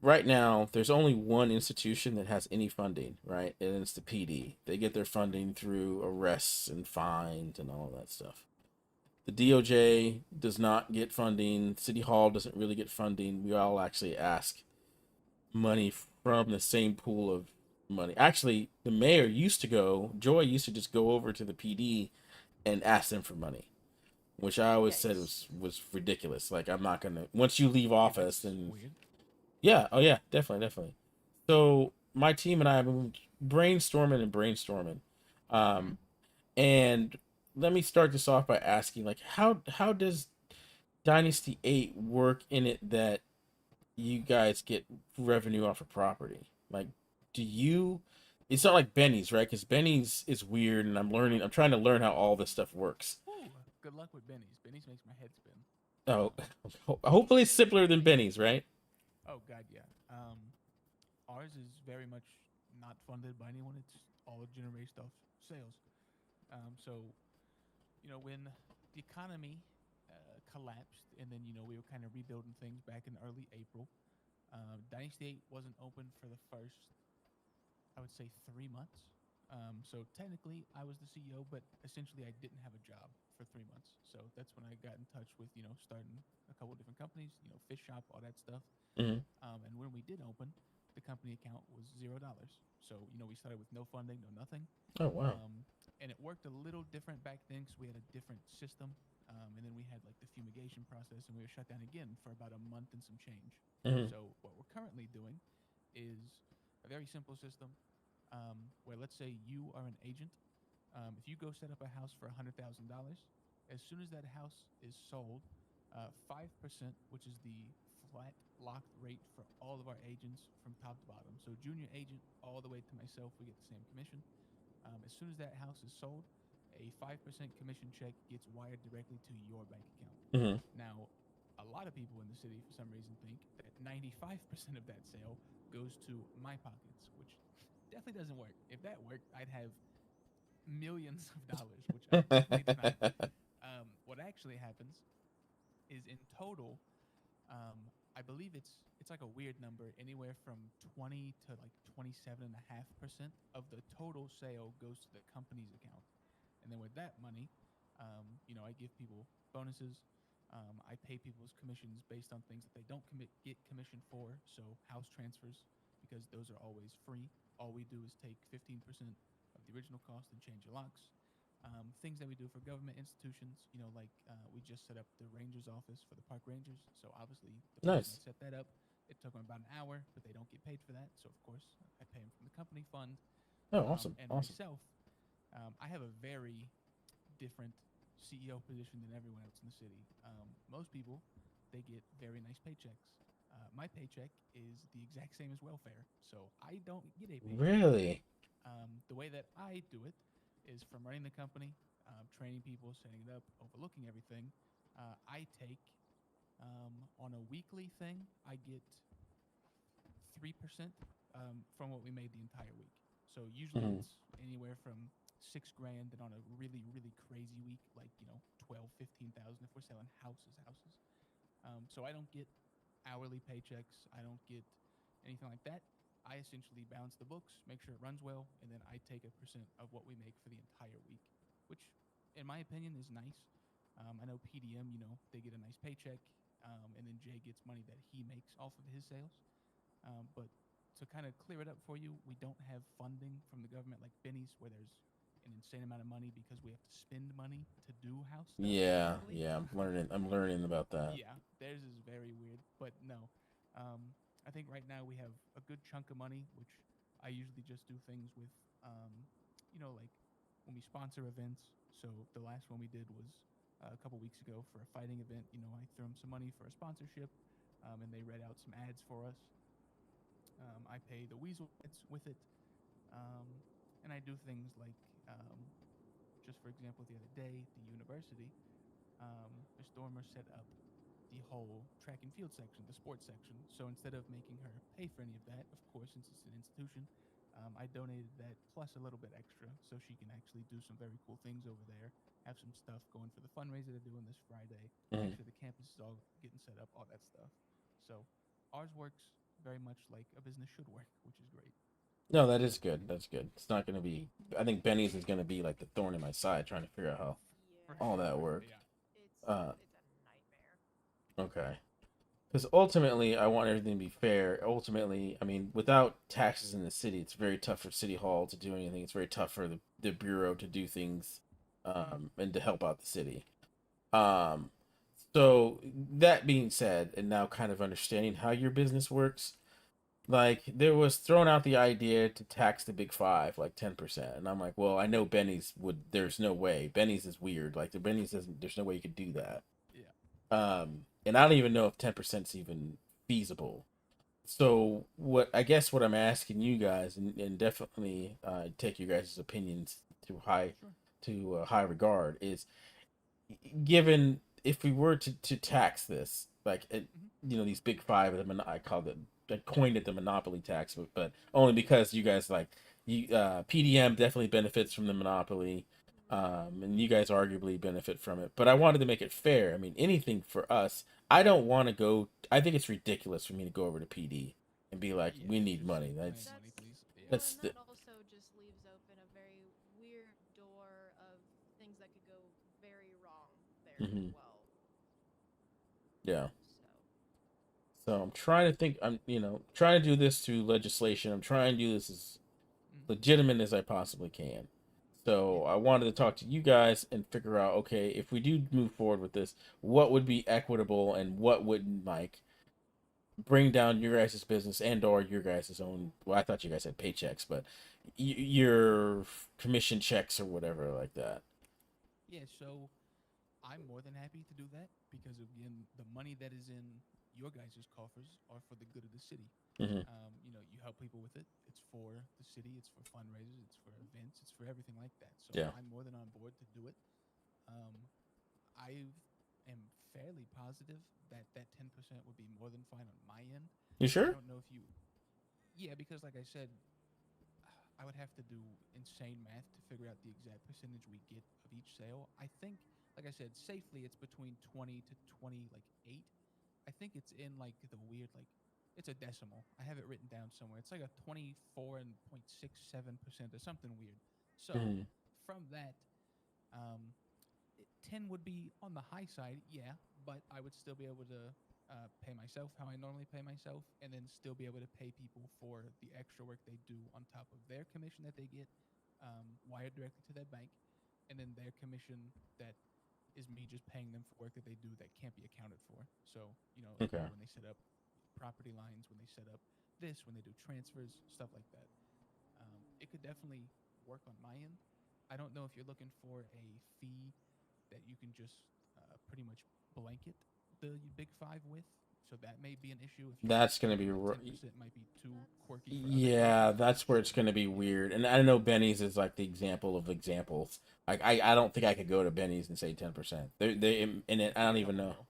right now, there's only one institution that has any funding, right? And it's the PD. They get their funding through arrests and fines and all of that stuff. The DOJ does not get funding. City Hall doesn't really get funding. We all actually ask money from the same pool of money. Actually, the mayor used to Joy used to just go over to the PD and ask them for money, which I always said was ridiculous. Like, I'm not gonna, once you leave office, and yeah, oh yeah, definitely. So my team and I have been brainstorming. And let me start this off by asking, like, how does Dynasty 8 work in it that you guys get revenue off of property? Like, it's not like Benny's, right? Because Benny's is weird, and I'm trying to learn how all this stuff works. Ooh, good luck with Benny's. Benny's makes my head spin. Oh, hopefully it's simpler than Benny's, right? Oh God, yeah. Ours is very much not funded by anyone. It's all generated off sales. So, when the economy collapsed, and then we were kind of rebuilding things back in early April. Dynasty 8 wasn't open for the first, I would say, 3 months. So technically, I was the CEO, but essentially, I didn't have a job for 3 months. So that's when I got in touch with starting a couple of different companies, fish shop, all that stuff. Mhm. And when we did open, the company account was $0. So we started with no funding, no nothing. Oh, wow. And it worked a little different back then because we had a different system. And then we had like the fumigation process, and we were shut down again for about a month and some change. Mhm. So what we're currently doing is a very simple system, where let's say you are an agent. If you go set up a house for $100,000, as soon as that house is sold, 5%, which is the flat locked rate for all of our agents from top to bottom. So junior agent all the way to myself, we get the same commission. As soon as that house is sold, a 5% commission check gets wired directly to your bank account. Mhm. Now, a lot of people in the city, for some reason, think that 95% of that sale goes to my pockets, which definitely doesn't work. If that worked, I'd have millions of dollars, which I definitely do not. What actually happens is in total, I believe it's like a weird number, anywhere from 20 to like 27.5% of the total sale goes to the company's account, and then with that money, I give people bonuses. I pay people's commissions based on things that they don't get commission for, so house transfers, because those are always free. All we do is take 15% of the original cost and change the locks. Things that we do for government institutions, like we just set up the Rangers office for the park rangers. So obviously, the person Nice. that set that up, it took them about an hour, but they don't get paid for that. So of course, I pay them from the company fund. Oh, awesome. And Awesome. myself, I have a very different CEO position than everyone else in the city. Most people, they get very nice paychecks. My paycheck is the exact same as welfare, so I don't get a paycheck. Really? The way that I do it is from running the company, training people, setting it up, overlooking everything. I take on a weekly thing, I get 3% from what we made the entire week. So usually Mhm. it's anywhere from $6,000, and on a really, really crazy week, like 12, 15,000 if we're selling houses. So I don't get hourly paychecks. I don't get anything like that. I essentially balance the books, make sure it runs well, and then I take a percent of what we make for the entire week, which, in my opinion, is nice. I know PDM, they get a nice paycheck, and then Jay gets money that he makes off of his sales. But to kind of clear it up for you, we don't have funding from the government like Benny's, where there's an insane amount of money because we have to spend money to do house stuff. Yeah, basically. yeah. I'm learning about that. Yeah, theirs is very weird, but no. I think right now we have a good chunk of money, which I usually just do things with, like when we sponsor events. So the last one we did was a couple weeks ago for a fighting event. I threw them some money for a sponsorship, and they read out some ads for us. I pay the Weasel ads with it, and I do things like, just for example, the other day, the university, Miss Dormer set up the whole track and field section, the sports section. So instead of making her pay for any of that, of course, since it's an institution, I donated that plus a little bit extra so she can actually do some very cool things over there, have some stuff going for the fundraiser they're doing this Friday, make sure the campus is all getting set up, all that stuff. So ours works very much like a business should work, which is great. No, that is good. That's good. It's not going to be. I think Benny's is going to be like the thorn in my side, trying to figure out how all that works. Okay. Because ultimately, I want everything to be fair. Ultimately, I mean, without taxes in the city, it's very tough for City Hall to do anything. It's very tough for the Bureau to do things, and to help out the city. Um, so that being said, and now kind of understanding how your business works, like there was thrown out the idea to tax the big five like 10%, and I'm like, well, I know Benny's would. There's no way. Benny's is weird. Like the Benny's doesn't. There's no way you could do that. Yeah. And I don't even know if 10% is even feasible. So what I'm asking you guys, and definitely take you guys' opinions to high regard, is given if we were to tax this, like these big five of them, I coined it the monopoly tax, but only because you guys PDM definitely benefits from the monopoly, and you guys arguably benefit from it. But I wanted to make it fair. I mean, anything for us. I don't want to go. I think it's ridiculous for me to go over to PD and be like, "We need money." That's that also just leaves open a very weird door of things that could go very wrong there as well. Yeah. So I'm trying to think. I'm trying to do this through legislation. I'm trying to do this as legitimate as I possibly can. So I wanted to talk to you guys and figure out, okay, if we do move forward with this, what would be equitable and what would like bring down your guys' business and or your guys' own. Well, I thought you guys had paychecks, but your commission checks or whatever like that. Yeah, so I'm more than happy to do that because again, the money that is in your guys' coffers are for the good of the city. Mhm. You help people with it. It's for the city. It's for fundraisers. It's for events. It's for everything like that. So Yeah. I'm more than on board to do it. I am fairly positive that that 10% would be more than fine on my end. You I sure? don't know if you. Yeah, because like I said, I would have to do insane math to figure out the exact percentage we get of each sale. I think, like I said, safely it's between 20 to 20, like 8. I think it's in like the weird, like, it's a decimal. I have it written down somewhere. It's like a 24.67% or something weird. So Mhm. from that, 10 would be on the high side, yeah, but I would still be able to pay myself how I normally pay myself, and then still be able to pay people for the extra work they do on top of their commission that they get wired directly to their bank, and then their commission that is me just paying them for work that they do that can't be accounted for. So, like Okay. when they set up property lines, when they set up this, when they do transfers, stuff like that. It could definitely work on my end. I don't know if you're looking for a fee that you can just pretty much blanket the big five with. So that may be an issue. If you That's gonna feel be. that 10% might be too quirky for other Yeah, places. that's where it's gonna be weird. And I know Benny's is like the example of examples. Like I don't think I could go to Benny's and say 10%. They and it, I don't even know.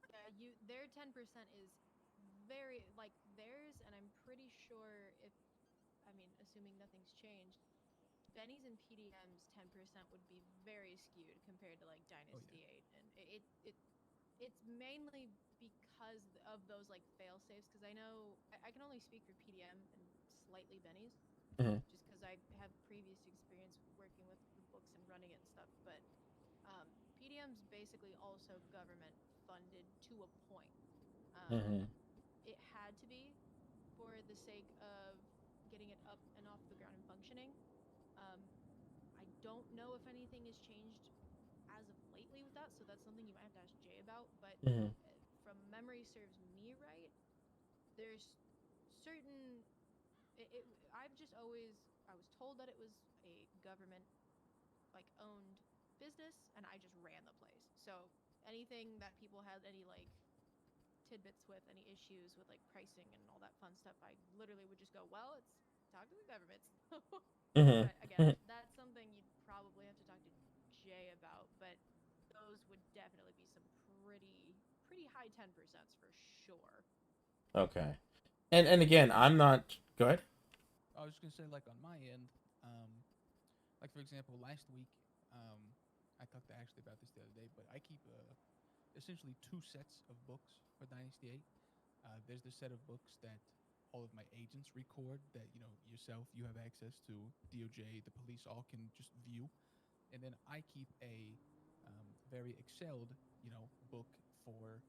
Yeah, their 10% is very like theirs, and I'm pretty sure if I mean, assuming nothing's changed, Benny's and PDM's 10% would be very skewed compared to like Dynasty 8, and it's mainly because of those like fail safes. Because I know I can only speak for PDM and slightly Benny's, Mhm. just because I have previous experience working with the books and running it and stuff. But PDM's basically also government funded to a point. Um, Mhm. it had to be for the sake of getting it up and off the ground and functioning. Um, I don't know if anything has changed as of lately with that, so that's something you might have to ask Jay about. But Mhm. from memory serves me right, there's certain. I've just always I was told that it was a government like owned business, and I just ran the place. So anything that people had any like tidbits with, any issues with like pricing and all that fun stuff, I literally would just go, well, it's talk to the government. Mhm. But again, that's something you'd probably have to talk to Jay about. But those would definitely be some pretty high 10% for sure. Okay. And again, I'm not. Go ahead. I was just gonna say, like on my end, like for example, last week, I talked to Ashley about this the other day, but I keep essentially 2 sets of books for Dynasty 8. There's the set of books that all of my agents record that yourself you have access to, DOJ, the police all can just view, and then I keep a very excelled book for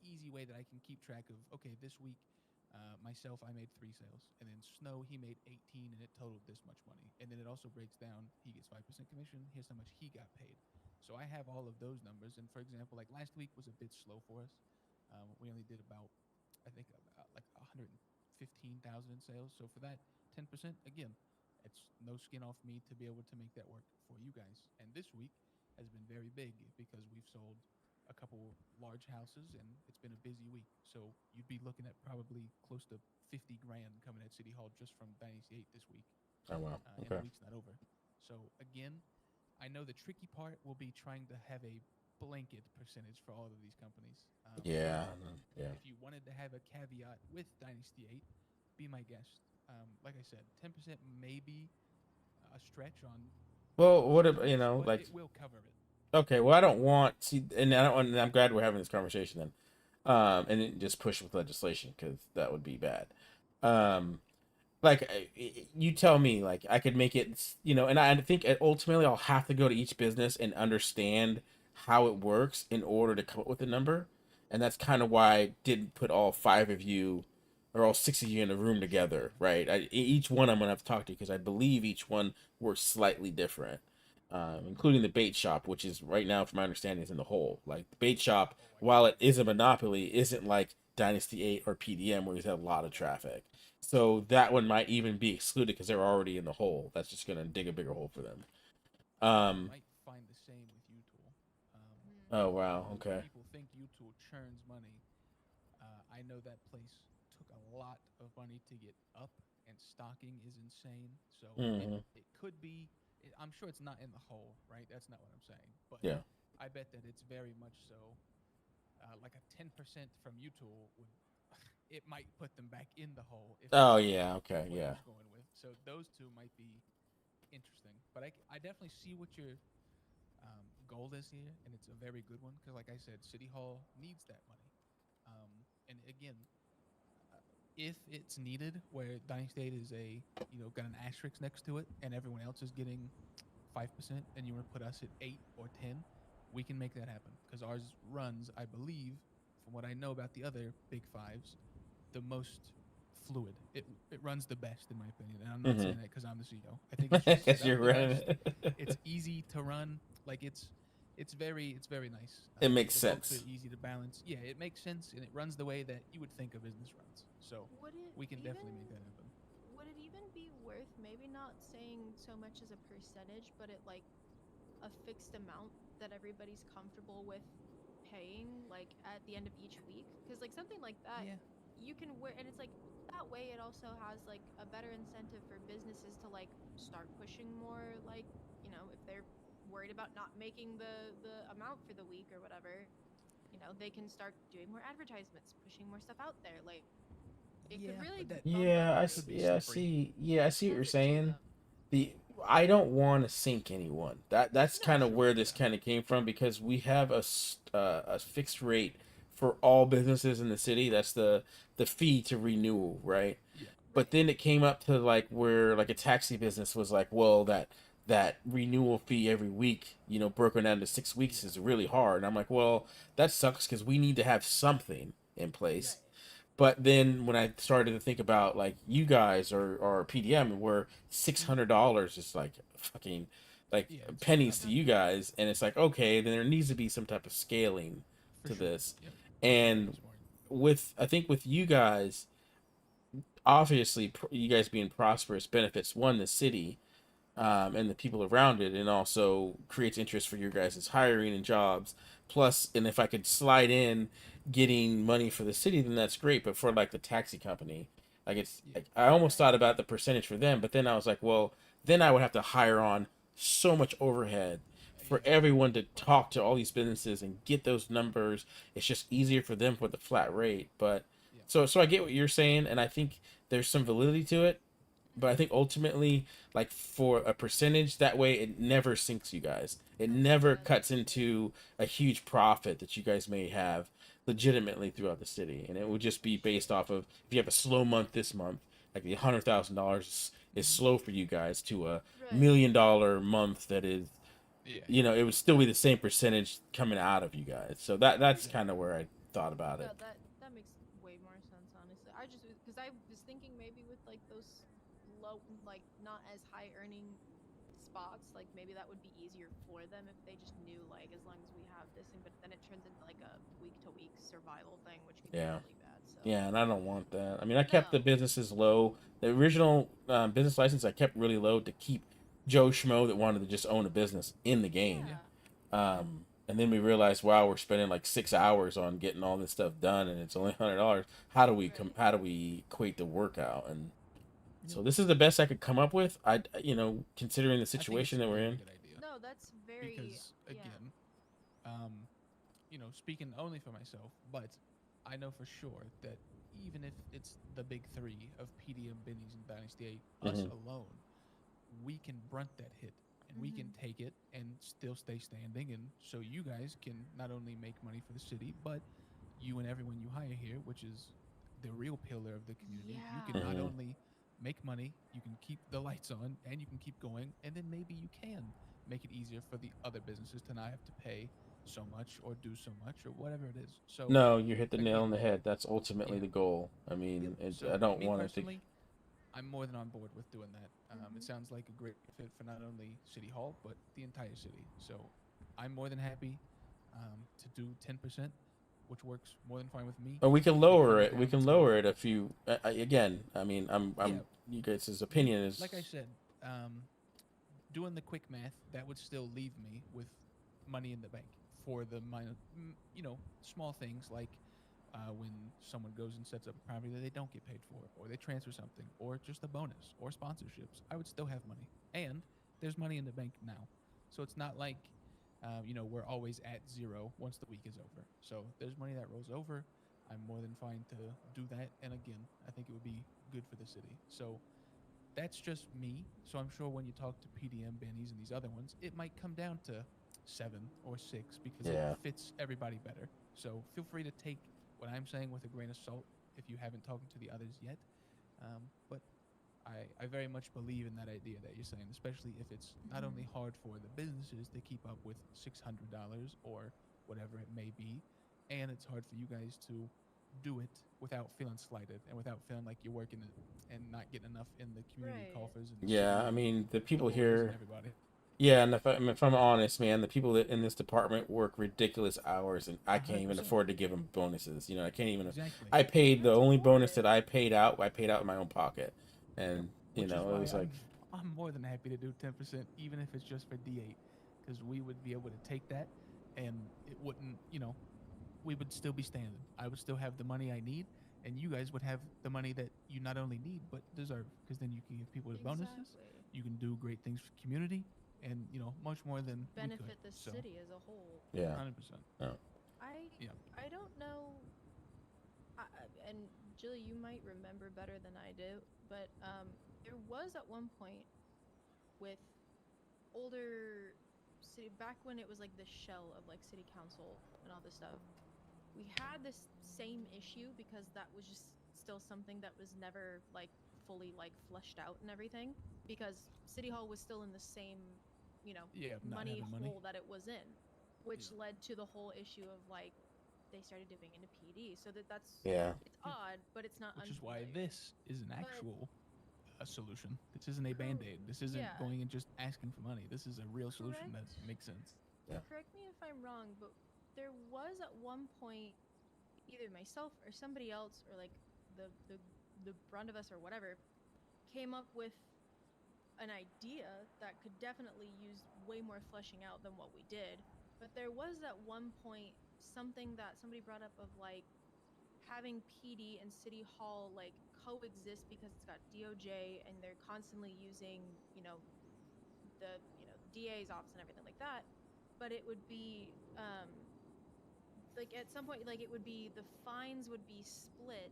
easy way that I can keep track of. Okay, this week. Myself, I made 3 sales, and then Snow, he made 18, and it totaled this much money. And then it also breaks down. He gets 5% commission. Here's how much he got paid. So I have all of those numbers. And for example, like last week was a bit slow for us. We only did about, I think, like 115,000 in sales. So for that 10%, again, it's no skin off me to be able to make that work for you guys. And this week has been very big because we've sold a couple large houses, and it's been a busy week. So you'd be looking at probably close to 50 grand coming at City Hall just from Dynasty 8 this week. Oh wow. And Okay. the week's not over. So again, I know the tricky part will be trying to have a blanket percentage for all of these companies. Yeah. But Yeah. if you wanted to have a caveat with Dynasty 8, be my guest. Like I said, 10% may be a stretch on. Well, what certain if books, like? but it will cover it. Okay. Well, I don't want see, and I don't. And I'm glad we're having this conversation then. And then just push with legislation because that would be bad. Like you tell me, like I could make it, and I think ultimately I'll have to go to each business and understand how it works in order to come up with a number, and that's kind of why I didn't put all 5 of you or all 6 of you in a room together, right? Each one I'm gonna have to talk to because I believe each one works slightly different, including the bait shop, which is right now, from my understanding, is in the hole. Like the bait shop, while it is a monopoly, isn't like Dynasty 8 or PDM where you have a lot of traffic. So that one might even be excluded because they're already in the hole. That's just gonna dig a bigger hole for them. You might find the same with U-Tool. Oh wow. Although Okay. people think U-Tool churns money, I know that place took a lot of money to get up, and stocking is insane. So it could be. I'm sure it's not in the hole, right? That's not what I'm saying. But Yeah. I bet that it's very much so. Like a 10% from U-Tool would, it might put them back in the hole. If Oh that's yeah. Okay. what Yeah. you're going with. So those two might be interesting. But I definitely see what your goal is here, and it's a very good one because, like I said, City Hall needs that money. And again, if it's needed, where Dying State is got an asterisk next to it, and everyone else is getting 5%, and you want to put us at 8 or 10, we can make that happen because ours runs, I believe, from what I know about the other big fives, the most fluid. It runs the best in my opinion, and I'm not saying that because I'm the CEO. I think it's just 'Cause set up you're the running best. it. It's easy to run. Like it's very nice. It makes the books sense. are easy to balance. Yeah, it makes sense, and it runs the way that you would think a business runs. So Would it we can even, definitely make that happen. Would it even be worth maybe not saying so much as a percentage, but at like a fixed amount that everybody's comfortable with paying, like at the end of each week? Because like something like that, you can wear, and it's like that way. It also has like a better incentive for businesses to like start pushing more. Like if they're worried about not making the amount for the week or whatever, they can start doing more advertisements, pushing more stuff out there. Like it could really bump Yeah, up I the see. Yeah, I see. Yeah, I see what you're percentage of saying. them. The I don't want to sink anyone. That's kind of where this kind of came from because we have a fixed rate for all businesses in the city. That's the fee to renewal, right? Yeah. But then it came up to like where like a taxi business was like, well, that renewal fee every week, broken down to 6 weeks is really hard. And I'm like, well, that sucks because we need to have something in place. But then when I started to think about like you guys or PDM, where $600 is like fucking like pennies to you guys, and it's like okay, then there needs to be some type of scaling to this. And I think with you guys, obviously you guys being prosperous benefits one the city, and the people around it, and also creates interest for your guys' hiring and jobs. Plus, and if I could slide in getting money for the city, then that's great. But for like the taxi company, like it's like I almost thought about the percentage for them, but then I was like, well, then I would have to hire on so much overhead for everyone to talk to all these businesses and get those numbers. It's just easier for them for the flat rate. But so I get what you're saying, and I think there's some validity to it, but I think ultimately, like for a percentage, that way it never sinks you guys. It never cuts into a huge profit that you guys may have legitimately throughout the city, and it would just be based off of if you have a slow month this month, like the $100,000 is slow for you guys to a $1 million month that is, it would still be the same percentage coming out of you guys. So that's kind of where I thought about it. Yeah, that makes way more sense, honestly. I just because I was thinking maybe with like those low, like not as high earning spots, like maybe that would be easier for them if they just knew like as long as we have this thing, but then it turns into like a week to week survival thing, which could Yeah. be really bad. So Yeah, and I don't want that. I mean, I kept the businesses low. The original business license I kept really low to keep Joe Schmo that wanted to just own a business in the game. And then we realized, wow, we're spending like 6 hours on getting all this stuff done, and it's only $100. How do we equate the workout? And so this is the best I could come up with. Considering the situation that we're in. no, that's very Because again, speaking only for myself, but I know for sure that even if it's the big three of PDM, Benny's, and Dynasty 8, us alone, we can brunt that hit, and we can take it and still stay standing, and so you guys can not only make money for the city, but you and everyone you hire here, which is the real pillar of the community, you can not only make money, you can keep the lights on, and you can keep going, and then maybe you can make it easier for the other businesses to not have to pay so much or do so much or whatever it is. So No, you hit the nail again, on the head. That's ultimately yeah. the goal. I mean, So I don't me want it to. personally, I'm more than on board with doing that. It sounds like a great fit for not only City Hall but the entire city. So I'm more than happy to do 10%, which works more than fine with me. Or we can If it lower comes it. We down can to- lower it a few. Again, I mean, Yeah. You guys' opinion is. Like I said, doing the quick math, that would still leave me with money in the bank for the minor, small things like when someone goes and sets up a property that they don't get paid for, or they transfer something, or just a bonus, or sponsorships. I would still have money, and there's money in the bank now, so it's not like we're always at zero once the week is over. So there's money that rolls over. I'm more than fine to do that, and again, I think it would be good for the city. So that's just me. So I'm sure when you talk to PDM, Benny's, and these other ones, it might come down to 7 or 6 because Yeah. it fits everybody better. So feel free to take what I'm saying with a grain of salt if you haven't talked to the others yet. But I very much believe in that idea that you're saying, especially if it's not only hard for the businesses to keep up with $600 or whatever it may be, and it's hard for you guys to do it without feeling slighted and without feeling like you're working it and not getting enough in the community coffers. And the Yeah, city I mean, the people employees and here. everybody. Yeah, and if I'm honest, man, the people that in this department work ridiculous hours, and I can't even 100%. afford to give them bonuses. You know, I can't even. Exactly. I paid the only bonus that I paid out in my own pocket, and Which is it why was like. I'm more than happy to do 10%, even if it's just for D8, because we would be able to take that, and it wouldn't, we would still be standing. I would still have the money I need, and you guys would have the money that you not only need but deserve, because then you can give people the bonuses. You can do great things for community, and much more than benefit we could. the So, city as a whole. Yeah. 100%. Oh. I don't know. And Jilly, you might remember better than I do, but there was at one point with older city, back when it was like the shell of like city council and all this stuff, we had this same issue because that was just still something that was never like fully like fleshed out and everything, because city hall was still in the same money hole that it was in, which led to the whole issue of like they started dipping into PD. So that's it's odd, but it's not. Which is why this is an actual solution. This isn't a band-aid. This isn't going and just asking for money. This is a real solution that makes sense. Correct me if I'm wrong, but there was at one point either myself or somebody else, or like the brunt of us or whatever, came up with an idea that could definitely use way more fleshing out than what we did. But there was at one point something that somebody brought up of like having PD and City Hall like coexist, because it's got DOJ and they're constantly using, the DA's office and everything like that. But it would be like at some point, like it would be the fines would be split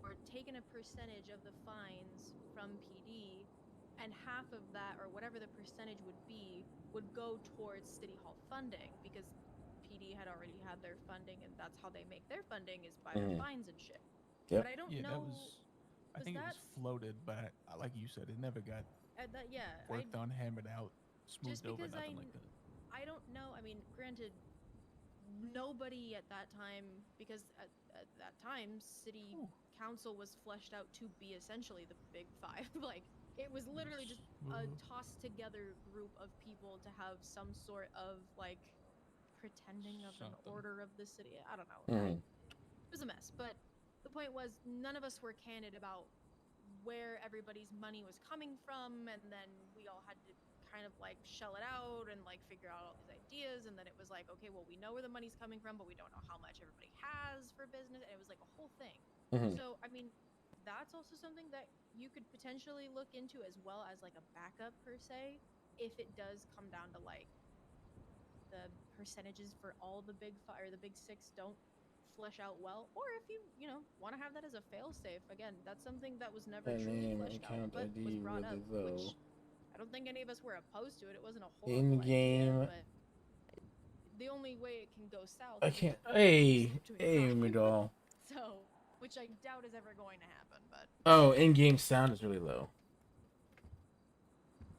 or taken a percentage of the fines from PD, and half of that, or whatever the percentage would be, would go towards City Hall funding, because PD had already had their funding, and that's how they make their funding, is by the fines and shit. Yep. But I don't That know. was, I think it was floated, but like you said, it never got worked on, hammered out, smoothed over, nothing like that. I don't know. I mean, granted, nobody at that time, because at that time, city council was fleshed out to be essentially the big five. Like, it was literally just a tossed together group of people to have some sort of like pretending of an order of the city. I don't know. It was a mess, but the point was none of us were candid about where everybody's money was coming from, and then we all had to kind of like shell it out and like figure out all these ideas, and then it was like, okay, well, we know where the money's coming from, but we don't know how much everybody has for business, and it was like a whole thing. So I mean, that's also something that you could potentially look into, as well as like a backup per se, if it does come down to like the percentages for all the big five or the big six don't flesh out well, or if you want to have that as a fail safe. Again, that's something that was never truly fleshed out, but was brought up, which I don't think any of us were opposed to it. It wasn't a horrible idea, but the only way it can go south I is can't. if Hey, Midal. so, which I doubt is ever going to happen. But Oh, in-game sound is really low.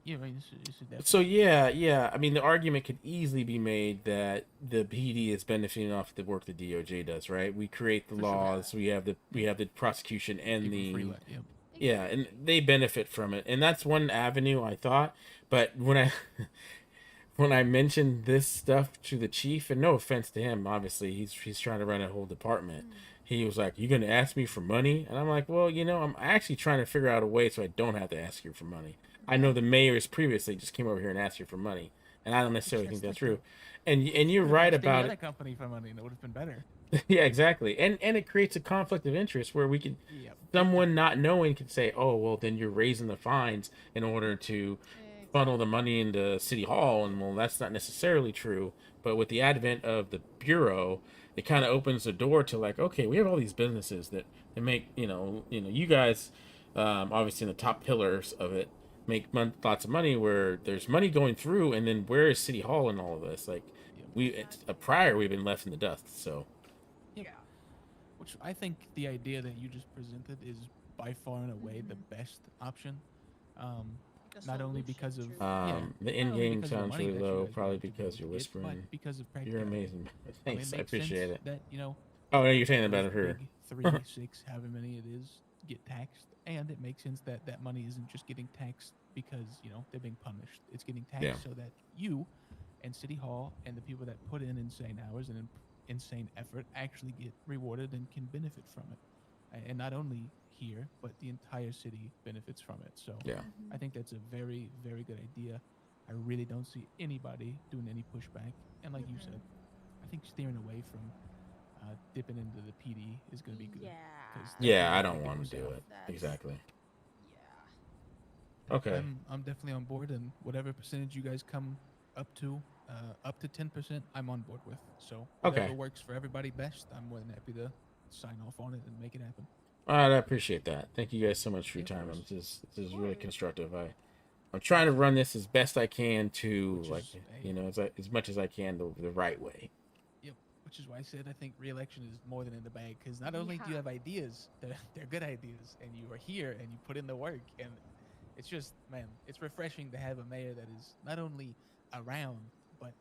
Yeah, right. This is definitely. So yeah. I mean, the argument could easily be made that the PD is benefiting off the work the DOJ does, right? We create the For sure. laws, we have the prosecution and Give 'em free the let, yep. yeah, and they benefit from it, and that's one avenue I thought. But when I when I mentioned this stuff to the chief, and no offense to him, obviously he's trying to run a whole department. He was like, "You gonna ask me for money?" And I'm like, "Well, I'm actually trying to figure out a way so I don't have to ask you for money. I know the mayors previously just came over here and asked you for money, and I don't necessarily think that's true." And you're Could've right asked any about other it. company for money, and it would have been better. Yeah, exactly. And it creates a conflict of interest where we could Yep. someone not knowing could say, "Oh, well, then you're raising the fines in order to funnel the money into City Hall," and well, that's not necessarily true. But with the advent of the bureau, it kind of opens the door to like, okay, we have all these businesses that make you guys, obviously in the top pillars of it, make lots of money. Where there's money going through, and then where is City Hall in all of this? Like, prior we've been left in the dust. So. Yeah. Which I think the idea that you just presented is by far and away the best option. Not only because of The in-game sounds really low, probably because you're whispering. but because of You're practicality. amazing. Thanks, I makes appreciate sense it. That Oh, no, you're saying those about her. big 3, 6, however many it is, get taxed, and it makes sense that that money isn't just getting taxed because they're being punished. It's getting taxed Yeah. so that you and City Hall and the people that put in insane hours and insane effort actually get rewarded and can benefit from it. And not only here, but the entire city benefits from it. So Yeah. I think that's a very, very good idea. I really don't see anybody doing any pushback. And like you said, I think steering away from dipping into the PD is going to be good. 'cause that's Yeah, gonna I don't take it want to do south. it. Exactly. Yeah. Okay. I'm definitely on board, and whatever percentage you guys come up to 10%, I'm on board with. So whatever Okay. works for everybody best, I'm more than happy to sign off on it and make it happen. All right, I appreciate that. Thank you guys so much for your time. This is really constructive. I'm trying to run this as best I can to as much as I can the right way. Yep. Which is why I said I think re-election is more than in the bag, because not only do you have ideas, they're good ideas, and you are here and you put in the work, and it's just, man, it's refreshing to have a mayor that is not only around, but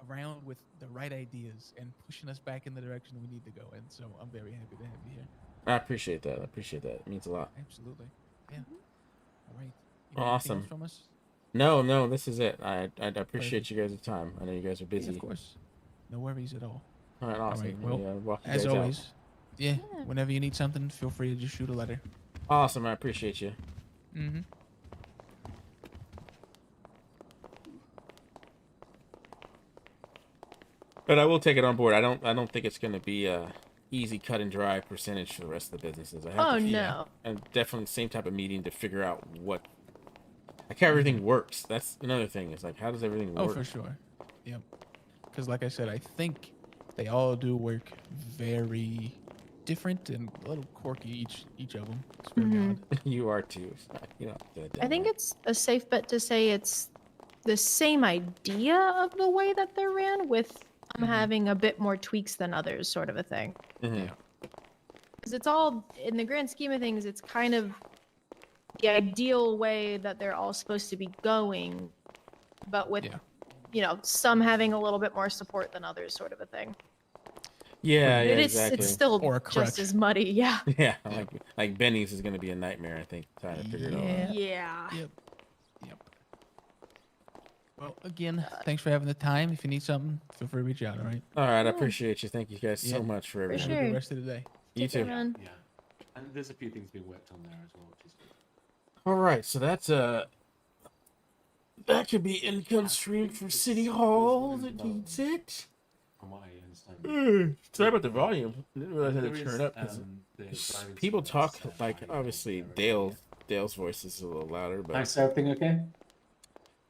around with the right ideas and pushing us back in the direction we need to go. And so I'm very happy to have you here. I appreciate that. It means a lot. Absolutely. Yeah. All right. You need Awesome. anything else from us? No, this is it. I appreciate you guys' time. I know you guys are busy. Yeah, of course. No worries at all. All right, awesome. Well, walk you as guys out. always, yeah, whenever you need something, feel free to just shoot a letter. Awesome, I appreciate you. Mm-hmm. But I will take it on board. I don't think it's going to be a easy cut and dry percentage for the rest of the businesses. I have and definitely the same type of meeting to figure out how everything works. That's another thing. It's like, how does everything work? Oh, for sure. Yep. Because like I said, I think they all do work very different and a little quirky, each of them. It's very odd. You are too. I think it's a safe bet to say it's the same idea of the way that they're ran, with having a bit more tweaks than others, sort of a thing. Mm-hmm. Because it's all, in the grand scheme of things, it's kind of the ideal way that they're all supposed to be going, but with, some having a little bit more support than others, sort of a thing. Yeah, But exactly. it's still Or a just crutch. as muddy, yeah. Yeah, like Benny's is going to be a nightmare, I think, trying to figure it all out. Yeah. Yep. Well, again, thanks for having the time. If you need something, feel free to reach out, all right? All right, I appreciate you. Thank you guys so Yeah. much for Have everything. a good rest of the day. You too. Yeah. And there's a few things being worked on there as well, which is good. All right, so that's that could be income stream for City Hall that needs it. From what I understand. Sorry about the volume. I didn't realize I had to There turn is, it up. 'Cause the driving people talk simulator like, obviously Dale's voice is a little louder, but Nice, everything okay?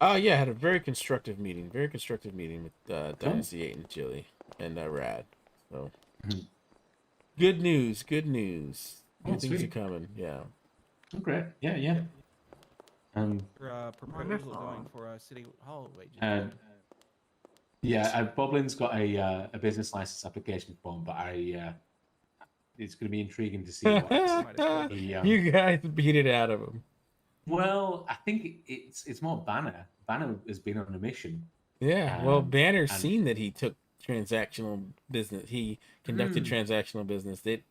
Oh yeah, I had a very constructive meeting. With Dynasty 8 and Chili and Rad. So good news. Good things are sweet. coming. Yeah. Oh, great. Yeah. Your proposal going for City Hall wages. Yeah, Boblin's got a business license application form, but it's going to be intriguing to see what You guys beat it out of him. Well, I think it's more Banner. Banner has been on a mission. Yeah, well, Banner's and seen that he took transactional business. He conducted Mm. transactional business. That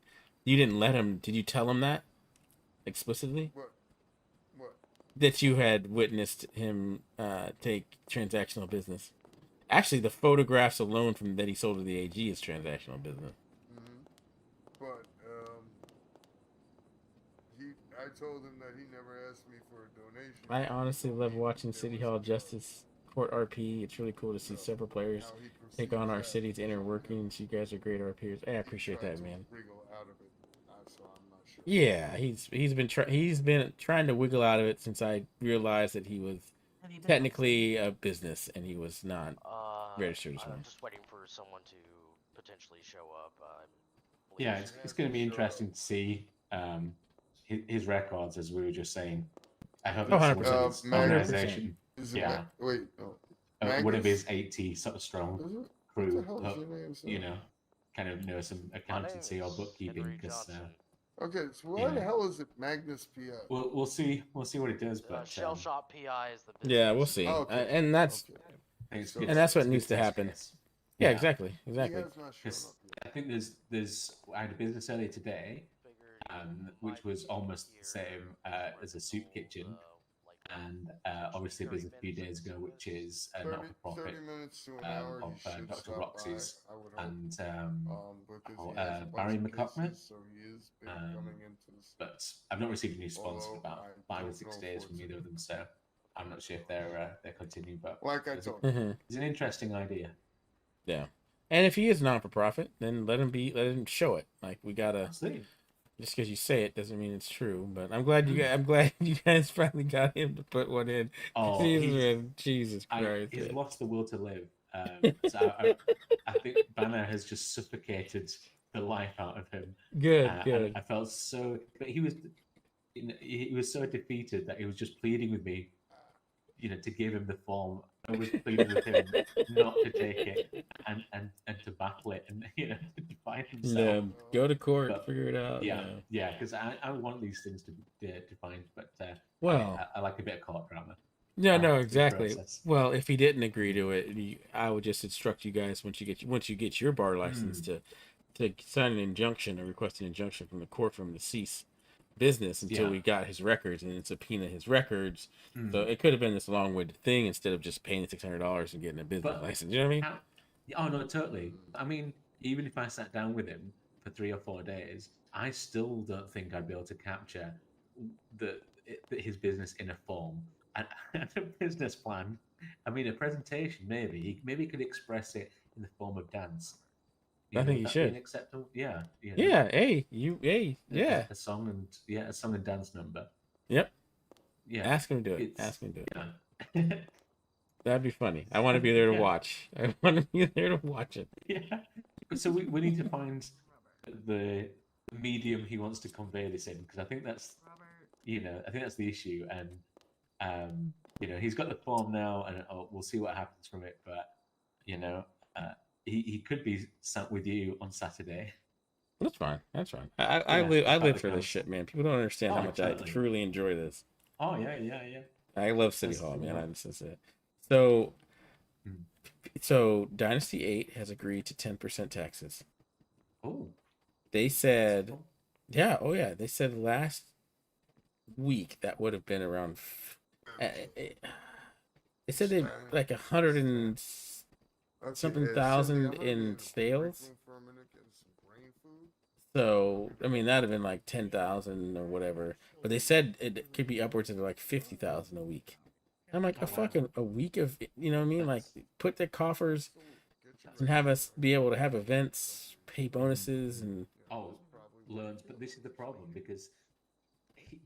you didn't let him. Did you tell him that explicitly? What? That you had witnessed him take transactional business. Actually, the photographs alone from that he sold to the AG is transactional business. But I told him that he never asked me for a donation. I honestly love watching City Hall Justice Court RP. It's really cool to see several players take on our city's inner workings. You guys are great RPers. I appreciate that, man. Wriggle out of it, so I'm not sure. Yeah, he's been trying to wiggle out of it since I realized that he was technically a business and he was not registered as I'm one. just waiting for someone to potentially show up. Yeah, it's going to be interesting to see his records, as we were just saying. I hope Oh, it's 100%. his organization. Is it Yeah. wait, One of Magnus? his 80 sort of strong Is it? crew, What the hell is hope, your name, sir? you know, kind of know some accountancy or bookkeeping. Because Okay, so why the hell is it Magnus PI? we'll see what it does. But Shell Shop PI is the business. Yeah, we'll see. And that's and that's what needs to happen. Yeah, exactly. Because I think I had a business earlier today, which was almost the same as a soup kitchen, and obviously a business a few days ago, which is a not-for-profit 30 minutes to an hour, of he should Dr. stop by, Roxy's I would hope. and Because he has a bunch Barry of McCockman. cases, so he is been coming into the But I've not received any response for Although about I 5 or don't 6 know days for from either of them, so I'm not sure if they're continuing. But Like I it's, told you. it's an interesting idea. Yeah, and if he is non for profit, then let him show it. Like we gotta. Just because you say it doesn't mean it's true. But I'm glad I'm glad you guys finally got him to put one in. Oh, Jesus Christ! He's man. lost the will to live. So I think Banner has just suffocated the life out of him. Good, and good. I felt so, but he was so defeated that he was just pleading with me, to give him the form. I was pleading with him not to take it and to battle it and to find himself. Yeah, go to court, But, figure it out. yeah, because I want these things to find, but Well, I like a bit of court drama. No, the exactly. process. Well, if he didn't agree to it, I would just instruct you guys once you get your bar license to sign an injunction or request an injunction from the court from the cease business until we got his records and then subpoena his records. So it could have been this long-winded thing instead of just paying the $600 and getting a business license. You know what I mean? Oh no, totally. I mean, even if I sat down with him for 3 or 4 days, I still don't think I'd be able to capture his business in a form and a business plan. I mean, a presentation maybe. Maybe he could express it in the form of dance. I think he should. Acceptable? Yeah. Yeah. A song and dance number. Yep. Yeah. Ask him to do it. Ask him to do it. Yeah. That'd be funny. I want to be there to watch. I want to be there to watch it. Yeah. So we need to find the medium he wants to convey this in, because I think that's the issue. And he's got the form now, and we'll see what happens from it. But he could be sat with you on Saturday. That's fine. That's fine. I live for this shit, man. People don't understand how much totally. I truly enjoy this. Oh yeah. I love City That's Hall, man. cool. I just say it. So Dynasty 8 has agreed to 10% taxes. Oh. They said, they said last week that would have been around. They said they like 100 and something thousand in sales. So I mean that'd have been like 10,000 or whatever. But they said it could be upwards of like 50,000 a week. I'm like a week of what I mean? Like put their coffers and have us be able to have events, pay bonuses and loans. But this is the problem, because he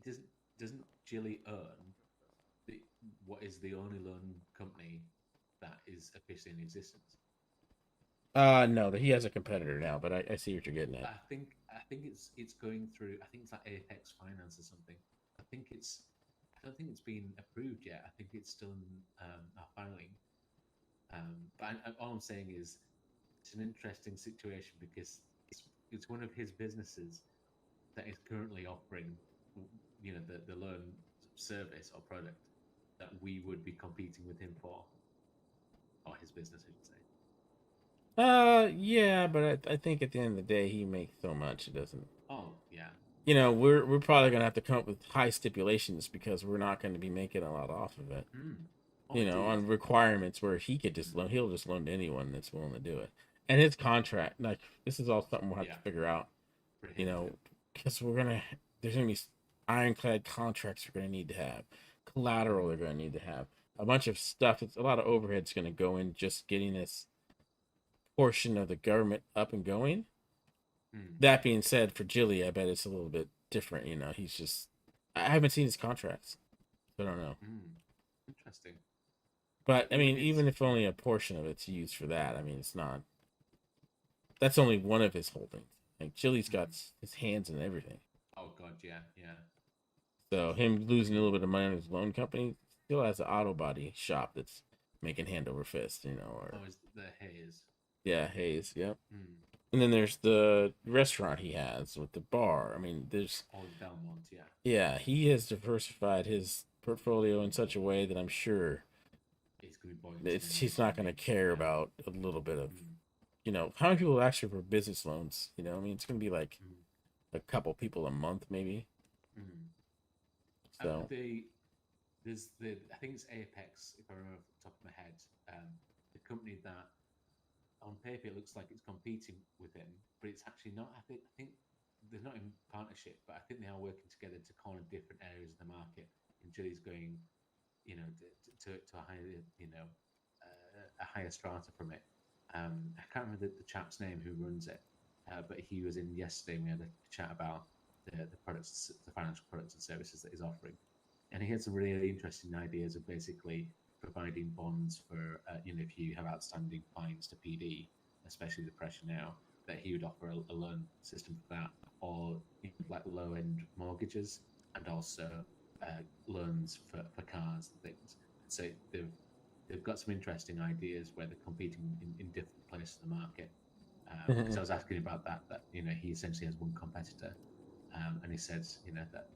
doesn't Jilly earn what is the only loan company that is officially in existence. No, he has a competitor now, but I see what you're getting at. I think it's going through. I think it's like Apex Finance or something. I don't think it's been approved yet. I think it's still in our filing. But all I'm saying is it's an interesting situation, because it's one of his businesses that is currently offering, the loan service or product that we would be competing with him for, or his business, I should say. Yeah, but I think at the end of the day, he makes so much it doesn't. Oh yeah. You know, we're probably gonna have to come up with high stipulations because we're not going to be making a lot off of it. Oh, You know, on requirements where he could just loan, he'll just loan to anyone that's willing to do it. And his contract, like this is all something we'll have to figure out. You know, because there's gonna be ironclad contracts we're gonna need to have, collateral they're gonna need to have, a bunch of stuff. It's a lot of overhead's gonna go in just getting this portion of the government up and going. That being said, for Jilly, I bet it's a little bit different. You know, he's just I haven't seen his contracts, so I don't know. Interesting. But I mean, even if only a portion of it's used for that, I mean, it's not. That's only one of his holdings. Like Jilly's got his hands in everything. Oh God, yeah. So him losing a little bit of money on his loan company still has an auto body shop that's making hand over fist. You know, or is the Hayes? Yeah, Hayes. Yep. And then there's the restaurant he has with the bar. I mean, there's. Oh, Belmont, yeah. Yeah, he has diversified his portfolio in such a way that I'm sure he's not going to care about a little bit of, you know, how many people actually for business loans? You know, I mean, it's going to be like a couple people a month, maybe. So there's I think it's Apex, if I remember off the top of my head, the company that on paper it looks like it's competing with him, but it's actually not. I think they're not in partnership, but I think they are working together to corner different areas of the market. And Jilly's going, you know, to a higher, you know, a higher strata from it. I can't remember the chap's name who runs it, but he was in yesterday. And we had a chat about the products, the financial products and services that he's offering, and he had some really interesting ideas of basically providing bonds for, you know, if you have outstanding fines to PD, especially the pressure now, that he would offer a loan system for that, or like low-end mortgages, and also loans for cars and things. So they've got some interesting ideas where they're competing in different places of the market. Because I was asking about that you know, he essentially has one competitor, and he says, you know, that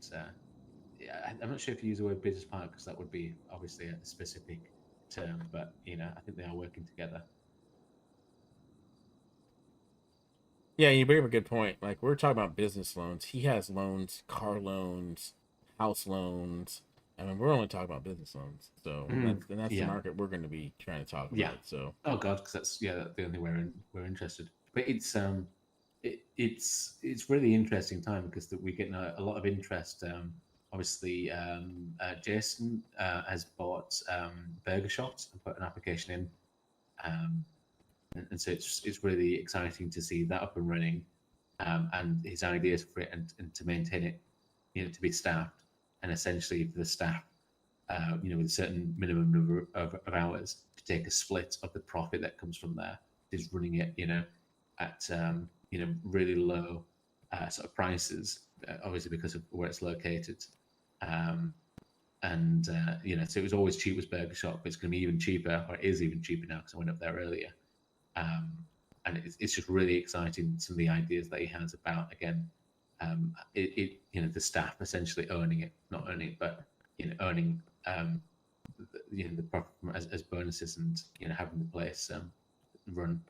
yeah, I'm not sure if you use the word business partner because that would be obviously a specific term, but you know, I think they are working together. Yeah, you bring up a good point. Like we're talking about business loans. He has loans, car loans, house loans. I mean, we're only talking about business loans. So that's the market we're going to be trying to talk about. So oh God, because that's the only way we're interested. But it's really interesting time because we're getting a lot of interest. Obviously, Jason has bought Burger Shot and put an application in. And so it's really exciting to see that up and running, and his ideas for it and to maintain it, you know, to be staffed, and essentially for the staff, you know, with a certain minimum number of hours to take a split of the profit that comes from there. Is running it, you know, at you know, really low sort of prices, obviously because of where it's located. And you know, so it was always cheap as Burger Shop, but it's going to be even cheaper, or it is even cheaper now because I went up there earlier. And it's just really exciting, some of the ideas that he has about, again, you know, the staff essentially owning it, not owning it, but you know, owning you know, the profit as bonuses, and you know, having the place run.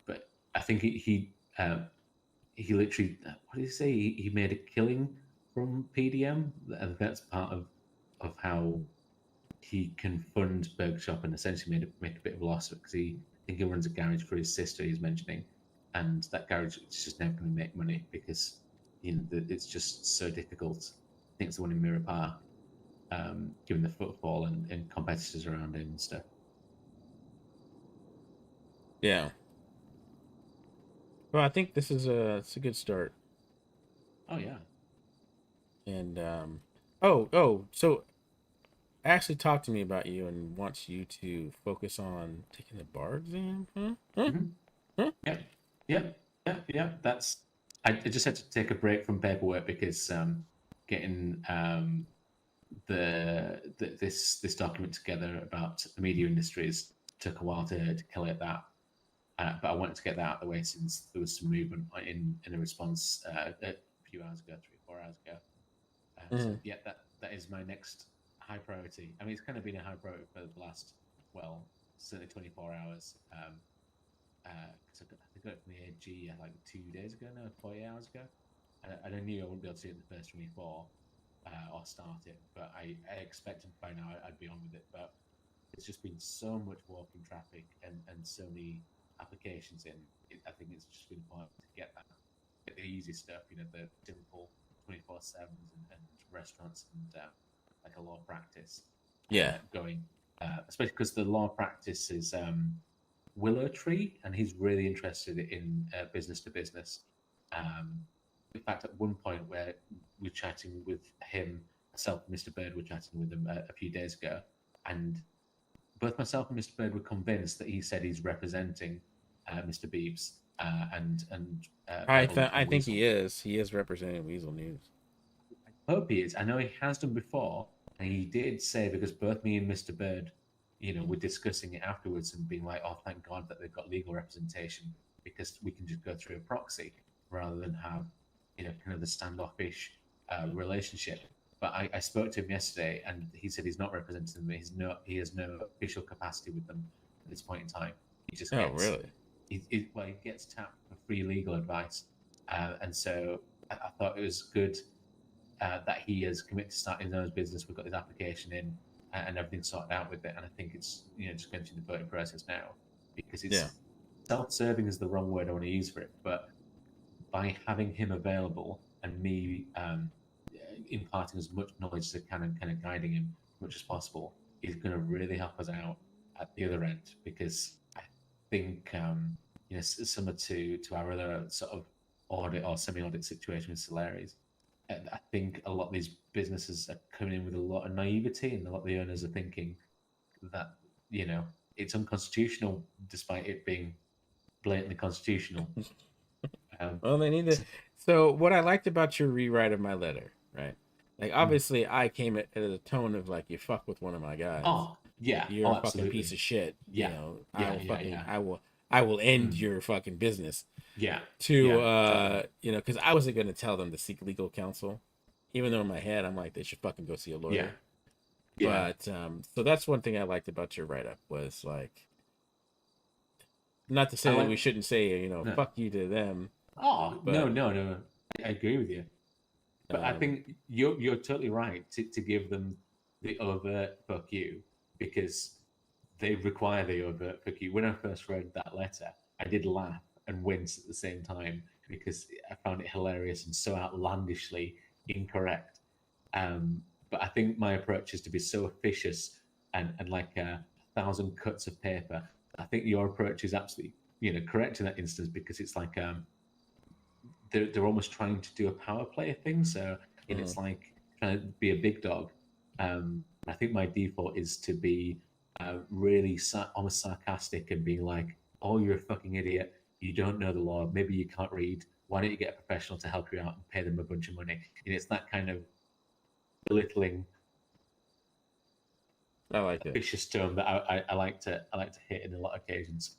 But I think he literally, what did he say? He made a killing from PDM, and that's part of how he can fund Burger Shop and essentially make a bit of a loss because I think he runs a garage for his sister. He's mentioning, and that garage is just never going to make money because you know it's just so difficult. I think it's the one in Mirror Park, given the footfall and competitors around him and stuff. yeah. Well, I think this is it's a good start. Oh yeah. And so Ashley talked to me about you and wants you to focus on taking the bar exam. Yeah. That's. I just had to take a break from paperwork because getting this document together about the media industries took a while to collate that. But I wanted to get that out of the way since there was some movement in a response a few hours ago, 3 or 4 hours ago. So Mhm. yeah, that is my next high priority. I mean, it's kind of been a high priority for the last, well, certainly 24 hours. So I got it from the AG like 2 days ago, no, 48 hours ago. And I knew I wouldn't be able to do it in the first 24 or start it, but I expected by now I'd be on with it. But it's just been so much walking traffic and so many applications in. I think it's just been important to get the easy stuff, the simple 24/7s and restaurants and like a law practice Yeah. going, especially because the law practice is Willow Tree, and he's really interested in business to business. In fact, at one point where we're chatting with him, myself and Mr. Bird were chatting with him a few days ago, and both myself and Mr. Bird were convinced that he said he's representing Mr. Beeps and I Bevel I and think Weasel. he is. He is representing Weasel News. Hope he is. I know he has done before, and he did say, because both me and Mr. Bird, were discussing it afterwards and being like, "Oh, thank God that they've got legal representation because we can just go through a proxy rather than have, kind of the standoffish relationship." But I spoke to him yesterday, and he said he's not representing them. He has no official capacity with them at this point in time. He just Oh, gets, really? he gets tapped for free legal advice, and so I thought it was good that he has committed to starting his own business. We've got his application in and everything's sorted out with it. And I think it's just going through the voting process now because it's Yeah. self-serving is the wrong word I want to use for it, but by having him available and me imparting as much knowledge as I can and kind of guiding him as much as possible is going to really help us out at the other end because I think similar to our other sort of audit or semi-audit situation with Solaris, I think a lot of these businesses are coming in with a lot of naivety, and a lot of the owners are thinking that it's unconstitutional, despite it being blatantly constitutional. Well, they need to. So, what I liked about your rewrite of my letter, right? Like, obviously, I came at a tone of like, "You fuck with one of my guys. Oh, yeah. You're Oh, a fucking absolutely. piece of shit. Yeah. I Yeah, will yeah, fucking, yeah. I will end your fucking business." Yeah. To Yeah, totally. because I wasn't going to tell them to seek legal counsel, even though in my head I'm like they should fucking go see a lawyer. Yeah. But so that's one thing I liked about your write up was like, not to say that we shouldn't say No. fuck you to them. Oh, but, no. I agree with you. But I think you're totally right to give them the overt fuck you because they require the overt fuck you. When I first read that letter, I did laugh and wince at the same time because I found it hilarious and so outlandishly incorrect. But I think my approach is to be so officious and like 1,000 cuts of paper. I think your approach is absolutely correct in that instance because it's like they're almost trying to do a power play thing. So it's like trying to be a big dog. I think my default is to be really almost sarcastic and being like, "Oh, you're a fucking idiot. You don't know the law. Maybe you can't read. Why don't you get a professional to help you out and pay them a bunch of money?" And it's that kind of belittling. I like it. Vicious tone that I like to hit in a lot of occasions.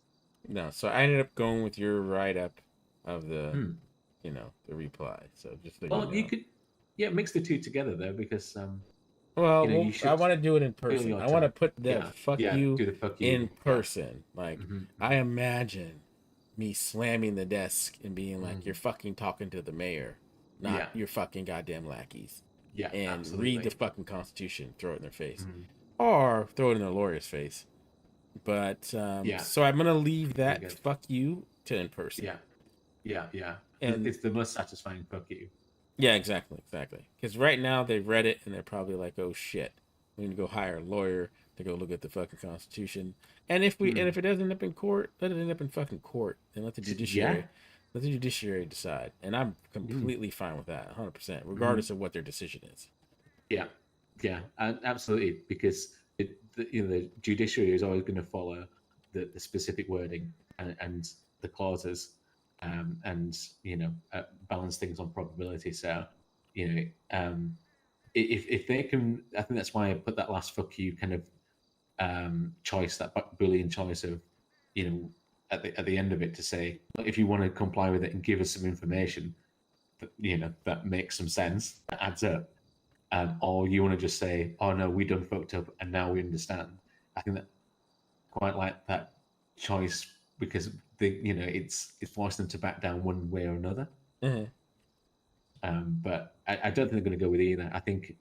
No, so I ended up going with your write up of the the reply. So just so you could mix the two together though because well, you should I want to do it in person. I want to put the fuck you do the fuck you in person. Like I imagine me slamming the desk and being like, "You're fucking talking to the mayor, not your fucking goddamn lackeys." Yeah, and absolutely. read the fucking Constitution, throw it in their face, or throw it in their lawyer's face. But so I'm gonna leave that fuck you to in person. Yeah. And it's the most satisfying fuck you. Yeah, exactly. Because right now they've read it and they're probably like, "Oh shit, we need to go hire a lawyer to go look at the fucking Constitution." And if it doesn't end up in court, let it end up in fucking court and let the judiciary decide. And I'm completely fine with that, 100%, regardless of what their decision is. Yeah, absolutely. Because the judiciary is always going to follow the specific wording and the clauses, and balance things on probability. So if they can, I think that's why I put that last fuck you kind of choice, that Boolean choice of at the end of it to say, if you want to comply with it and give us some information that that makes some sense, that adds up. or you want to just say, "Oh no, we done fucked up, and now we understand." I think that quite like that choice because it's forcing them to back down one way or another. Mhm. But I don't think they're going to go with either. I think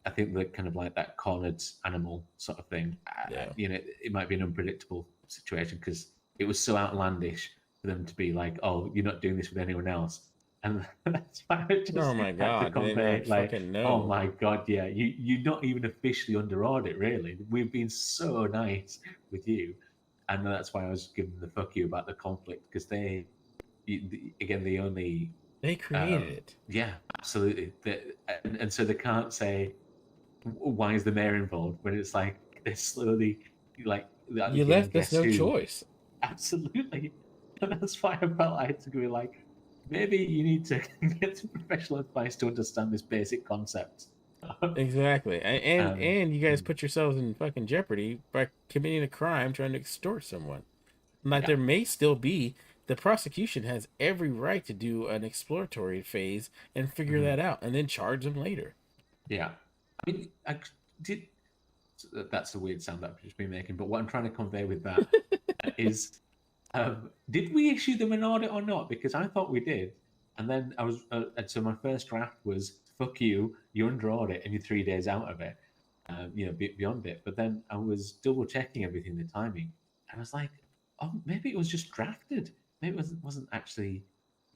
they're kind of like that cornered animal sort of thing. Yeah. It might be an unpredictable situation because it was so outlandish for them to be like, "Oh, you're not doing this with anyone else," and that's why I just Oh my had to God, they convey not like, fucking "Oh know. my God, yeah, you're not even officially under audit, really. We've been so nice with you," and that's why I was giving the fuck you about the conflict because again, the only They created it. yeah, absolutely. And so they can't say, why is the mayor involved when it's like they're slowly like the You game left us Guess no Who. choice. Absolutely. And that's why I felt I had to go like, maybe you need to get some professional advice to understand this basic concept. Exactly. And you guys hmm. put yourselves in fucking jeopardy by committing a crime trying to extort someone. Like there may still be the prosecution has every right to do an exploratory phase and figure Mhm. that out and then charge them later. Yeah. I mean, did that's a weird sound that I've just been making, but what I'm trying to convey with that is did we issue them an audit or not? Because I thought we did. And then I was, and so my first draft was, fuck you, you're under audit and you're 3 days out of it, beyond it. But then I was double checking everything, the timing. And I was like, oh, maybe it was just drafted. Maybe it wasn't actually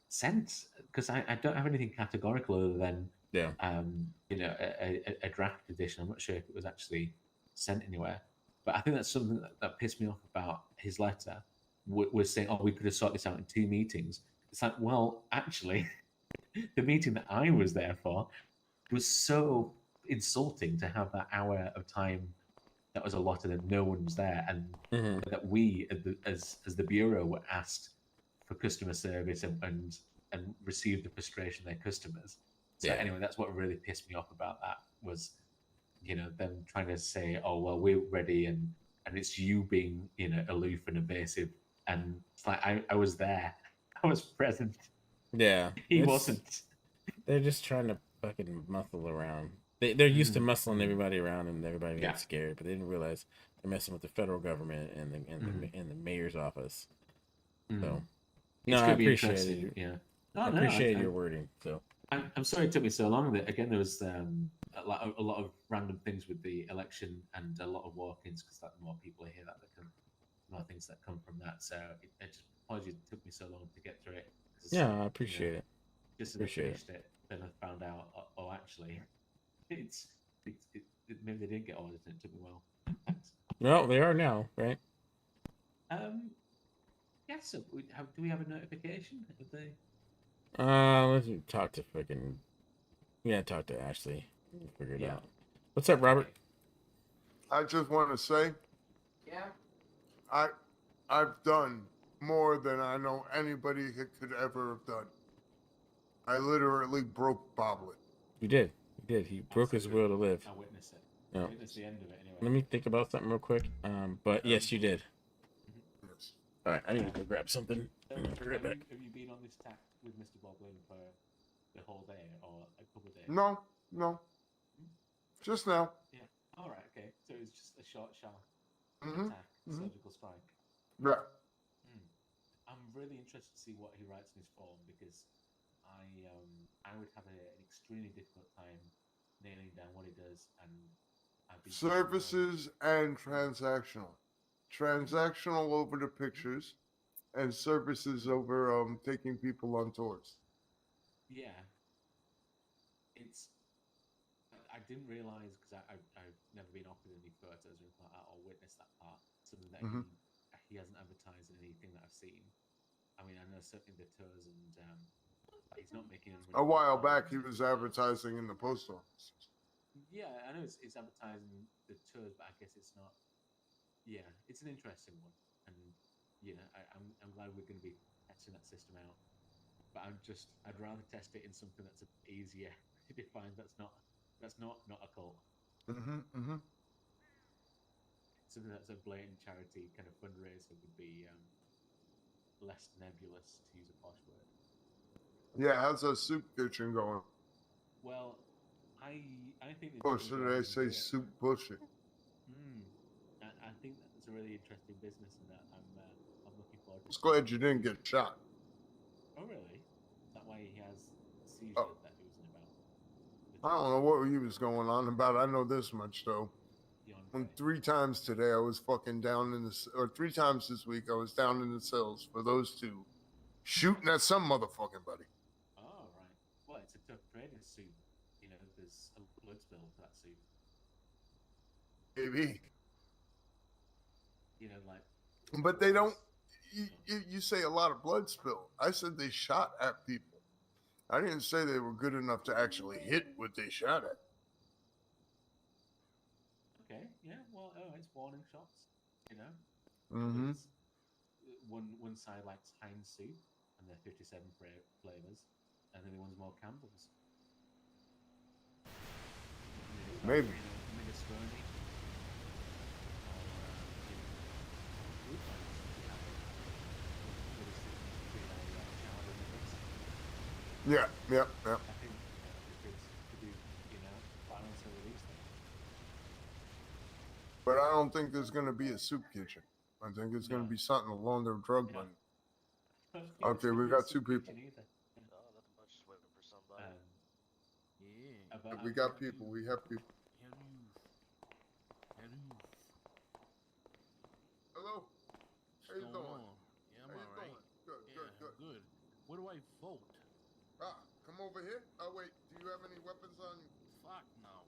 sent because I don't have anything categorical other than a draft edition. I'm not sure if it was actually sent anywhere, but I think that's something that pissed me off about his letter. Was saying, "Oh, we could have sorted this out in 2 meetings." It's like, well, actually, the meeting that I was there for was so insulting to have that hour of time that was allotted and no one was there, and that we, as the bureau, were asked for customer service and received the frustration of their customers. So Yeah. anyway, that's what really pissed me off about that was, them trying to say, "Oh well, we're ready," and it's you being aloof and evasive, and it's like I was there, I was present. Yeah. He wasn't. They're just trying to fucking muscle around. They're used to muscling everybody around and everybody getting scared, but they didn't realize they're messing with the federal government and the mayor's office. So, It's I going to be appreciate interesting. it. Yeah. I appreciate your wording. So I'm sorry it took me so long. That again, there was a lot of random things with the election and a lot of walk-ins because the more people hear that, more things that come from that. So it just apologies it took me so long to get through it. Yeah, I appreciate it. Just as I finished it, then I found out, oh, actually, it's maybe they didn't get audited. It took me a while. Well, they are now, right? Yes. So do we have a notification? Have they? Let's talk to fucking. Yeah, talk to Ashley. We'll figure it out. What's up, Robert? I just want to say, I've done more than I know anybody could ever have done. I literally broke Boblet. You did. You did. He broke his will to live. I witnessed it. No. I witnessed the end of it anyway. Let me think about something real quick. But yes, you did. Yes. All right, I need to go grab something. Have back. you been on this tack with Mr. Boblin for the whole day or a couple of days? No. Just now. Yeah. All right. Okay. So it's just a short, sharp Mhm. attack, surgical strike. Yeah. I'm really interested to see what he writes in his form because I would have an extremely difficult time nailing down what he does, and I'd be Services and transactional. Transactional over the pictures, and services over taking people on tours. Yeah. I didn't realize because I've never been offered any photos or anything like that or witnessed that part. Something that he hasn't advertised in anything that I've seen. I mean, I know certainly the tours and he's not making any money. A while back, he was advertising in the post office. Yeah, I know it's advertising the tours, but I guess it's not. Yeah, it's an interesting one, and I'm glad we're going to be testing that system out. But I'd rather test it in something that's a bit easier to define. That's not a cult. Something that's a blatant charity kind of fundraiser would be less nebulous, to use a posh word. Yeah, how's that soup kitchen going? Well, I think Or the should I say soup bullshit? I think that's a really interesting business, and I'm looking forward to. Just glad you didn't get shot. Oh really? Is that why he has a seizure Oh. that he was in about? I don't know what he was going on about. I know this much though. When 3 times today I was fucking down in the, or 3 times this week I was down in the cells for those two shooting at some motherfucking buddy. Oh right. Well, it's a tough training suit. You know, there's a blood spill for that suit. Maybe. You know, like. But they don't. You say a lot of blood spill. I said they shot at people. I didn't say they were good enough to actually hit what they shot at. Okay. Yeah. Well, it's warning shots. You know. Mm-hmm. It's, one side likes Heinz soup, and they're 57 flavors, and the other one's more Campbell's. Maybe. Minestrone. Yeah. I think the kids could do, balance and release them. But I don't think there's going to be a soup kitchen. I think it's going to be something along their drug money. Okay, we got 2 people. Nothing much, just waiting for somebody. We got people. We have people. Hello. How you doing? Yeah, How I'm you alright. doing? Good. Good. Where do I vote? Come over here. Oh wait, do you have any weapons on you? Fuck no.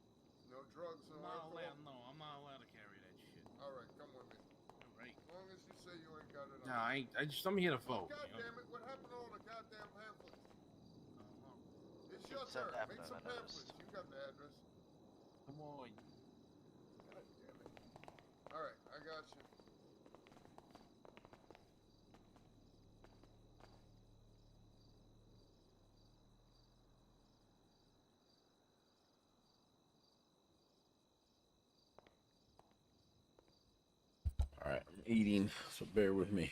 No drugs, no alcohol? I'm not allowed to carry that shit. All right, come with me. All right. As long as you say you ain't got it on. No, I'm here to vote. God damn it! What happened to all the goddamn pamphlets? It's your Send turn. after Make some I noticed. pamphlets. You got the address. Come on. God damn it! All right, I got you. All right, I'm eating, so bear with me.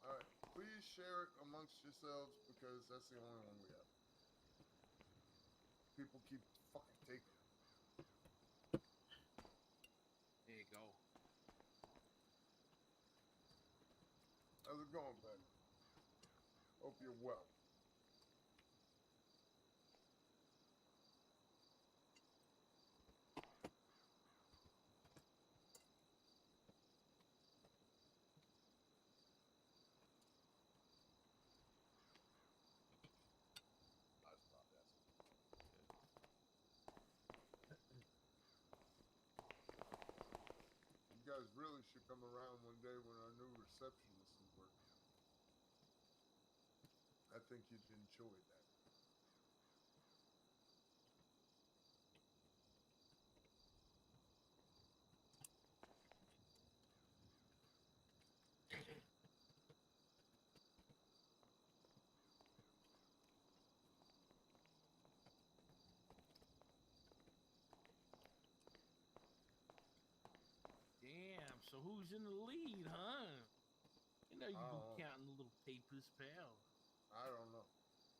All right, please share it amongst yourselves because that's the only one we have. People keep fucking taking it. There you go. How's it going, Ben? Hope you're well. You guys really should come around one day when our new receptionist is working. I think you'd enjoy that. Damn, so who's in the lead, huh? You know you've been counting the little papers, pal. I don't know.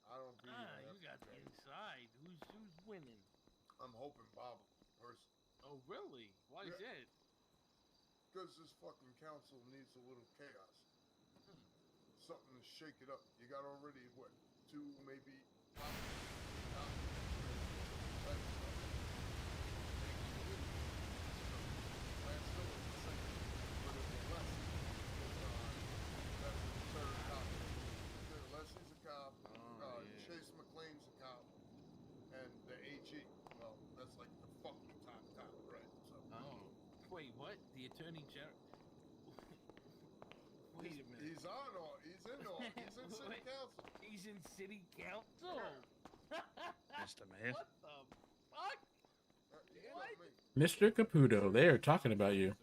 I don't be You got the inside. Who's winning? I'm hoping Bob will be person. Oh, really? Why is that? Because this fucking council needs a little chaos. Something to shake it up. You got already, what, 2, maybe... Leslie's a cop. Chase McLean's a cop. And the AG. Well, that's like the fucking top cop, right? So. Oh. Wait, what? The Attorney General? Wait a minute. He's on all. He's in all. He's in city council. He's in city council? Mr. Mayor. What the fuck? What? Mr. Caputo, they are talking about you.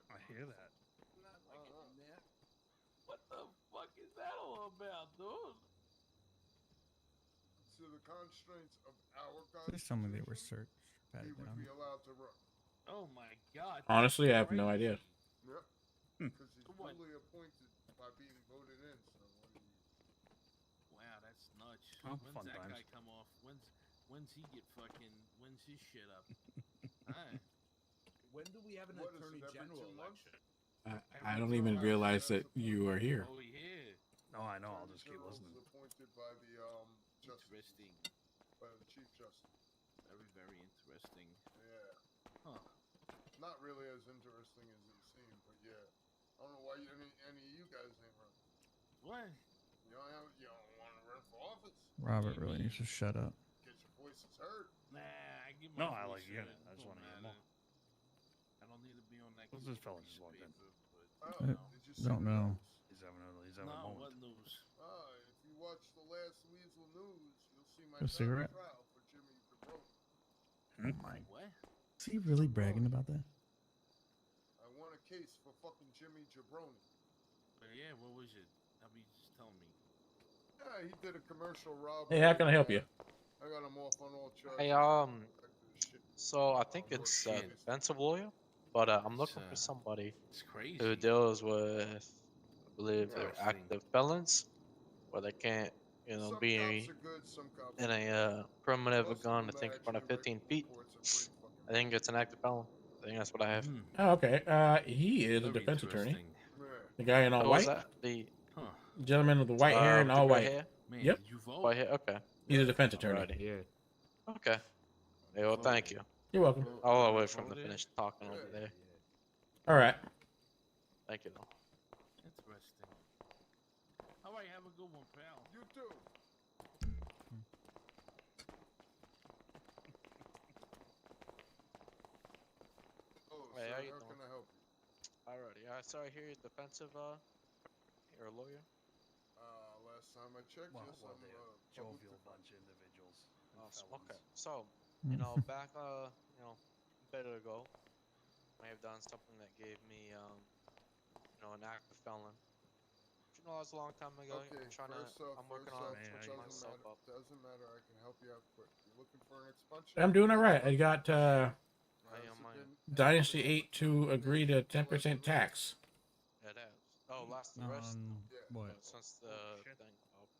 I hear that. What the fuck is that all about, dude? to the constraints of our Please tell me they were constitution, searched. he Pat it would down. be allowed to run. Oh my god. Honestly, I have no crazy. idea. Yep. Hmm. Because he's What? duly appointed by being voted in. So what do you? Wow, that's nuts. Oh, When's fun that times. guy come off? When's he get fucking? When's his shit up? Huh? When do we have an What is attorney it, every general 2 months? election? I don't even realize that you are here. Oh yeah. No, I know. I'll Attorney just keep General's listening. appointed by the justice, Interesting. by the chief justice. Very very interesting. Yeah. Huh. Not really as interesting as it seemed, but yeah. I don't know why any of you guys ain't running. What? You don't want to run for office. Robert really needs to shut up. Get your voices heard. Nah, I give No, my I voice like hearing heard. it. I just Don't want to hear matter. more. I don't need to be on that. What's this fella just walked in? Oh, I did you see don't the know. news? He's having a No, moment. what news? If you watch the last Weasel News, you'll see my A cigarette? trial for Jimmy DeBrode. Oh my. What? Is he really bragging about that? I won a case for fucking Jimmy Jabroni. Yeah, what was it? I mean, just tell me. Yeah, he did a commercial robbery. Hey, how can I help you? I got him off on all charges. Hey, so I think it's defensive lawyer, but I'm looking for somebody It's crazy. who deals with, I believe, they're active felons, where they can't, you know, Some be cops are good, some cops in are a perimeter of a Most of gun, I them think, that about actually 15 write feet. reports are pretty fucking I think it's an active felon. I think that's what I have. Oh, okay. He is a Very defense attorney. interesting. The guy in all Who was white. that? The Gentleman with the white hair and with the all gray white. hair? Man, Yep. did you vote? White hair. Okay. He's a defense attorney. Alrighty. Yeah. Okay. Yeah, well, thank you. You're welcome. I'll wait for him to finish talking over there. All right. Thank you, though. Interesting. All right, have a good one, pal. You too. Oh, Hey, sir, how you how doing? can I help you? Alrighty. So I hear you're defensive, you're a lawyer? Last time I checked, Well, yes, well, I'm they're a jovial bunch of individuals. and Awesome. felons. Okay. So, you know, back, you know, a bit ago, I may have done something that gave me, you know, an active felon. But, you know, that was a long time ago. Okay, I'm working on switching myself up. Doesn't matter. I can help you out quick. You're looking for an expunction? I'm doing all right. I got Has it am. been- Dynasty 8 to agree to 10% tax. It has. Oh, last On arrest? what? Since the thing. Okay.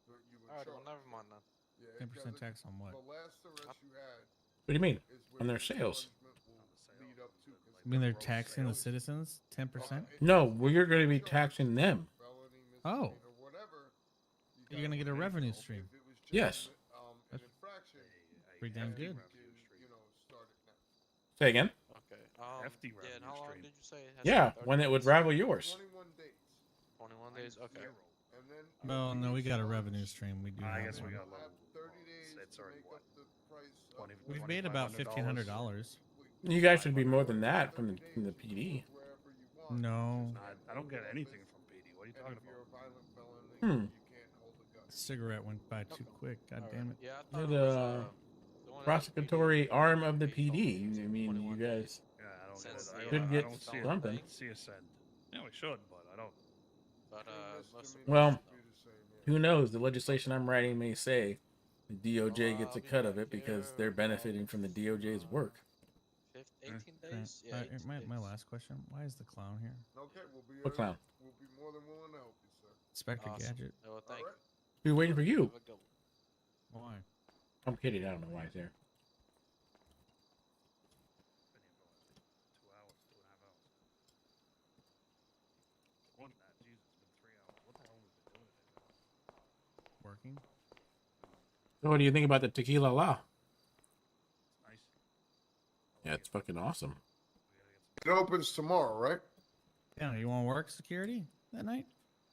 But you were Alright, well, charged. never mind then. Yeah, 10% because tax on what? The last arrest you had What do you mean? is On where their the sales? expungement will lead up to, 'cause I mean, they're gross taxing the sales, citizens 10%. No, we're going to be taxing them. felony, Oh. misdemeanor, whatever, You're gonna get a revenue stream. if it was just Yes. an That's infraction, pretty damn good. you know, start it now. Say again? Okay. Hefty Yeah, and revenue how long stream. did you say it has? Yeah, 30 when it would days? rival yours. 21 days. 21 days? Okay. And then Well, no, we got a revenue stream. We do. I have guess we one. got a you'll little. have 30 days It's to already make what? up the price. 20, We've made about $1,500. You guys should be more than that from the PD. Wherever you want. No. I don't get anything from PD. What are you And talking if you're a about? violent felon, Hmm. you can't hold a gun. Cigarette went by too quick. God damn it. Yeah, I You're thought it was, the the one that has prosecutory PD, arm of the he told me PD. it was I mean, you 21 guys days. Yeah, I don't get Since it. the, should I get don't see something. it. See a send. Yeah, we should, but I don't. But, most of Well, it, who knows? The legislation I'm writing may say the DOJ gets a cut of it because they're benefiting from the DOJ's work. 18 Okay. days? Yeah, 18 my days. last question: why is the clown here? Okay, we'll be What clown? we'll be more than willing to help you, sir. Inspector Awesome. Gadget. Oh, thank Alright. We're waiting for you. Have a good one. Why? I'm kidding. I don't know why he's there. Been here for like 2 hours, 2.5 hours. More than that. Jesus, it's been 3 hours. What the hell have we been doing today? Working? So what do you think about the tequila law? It's nice. Yeah, it's fucking awesome. It opens tomorrow, right? Yeah. You want to work security that night?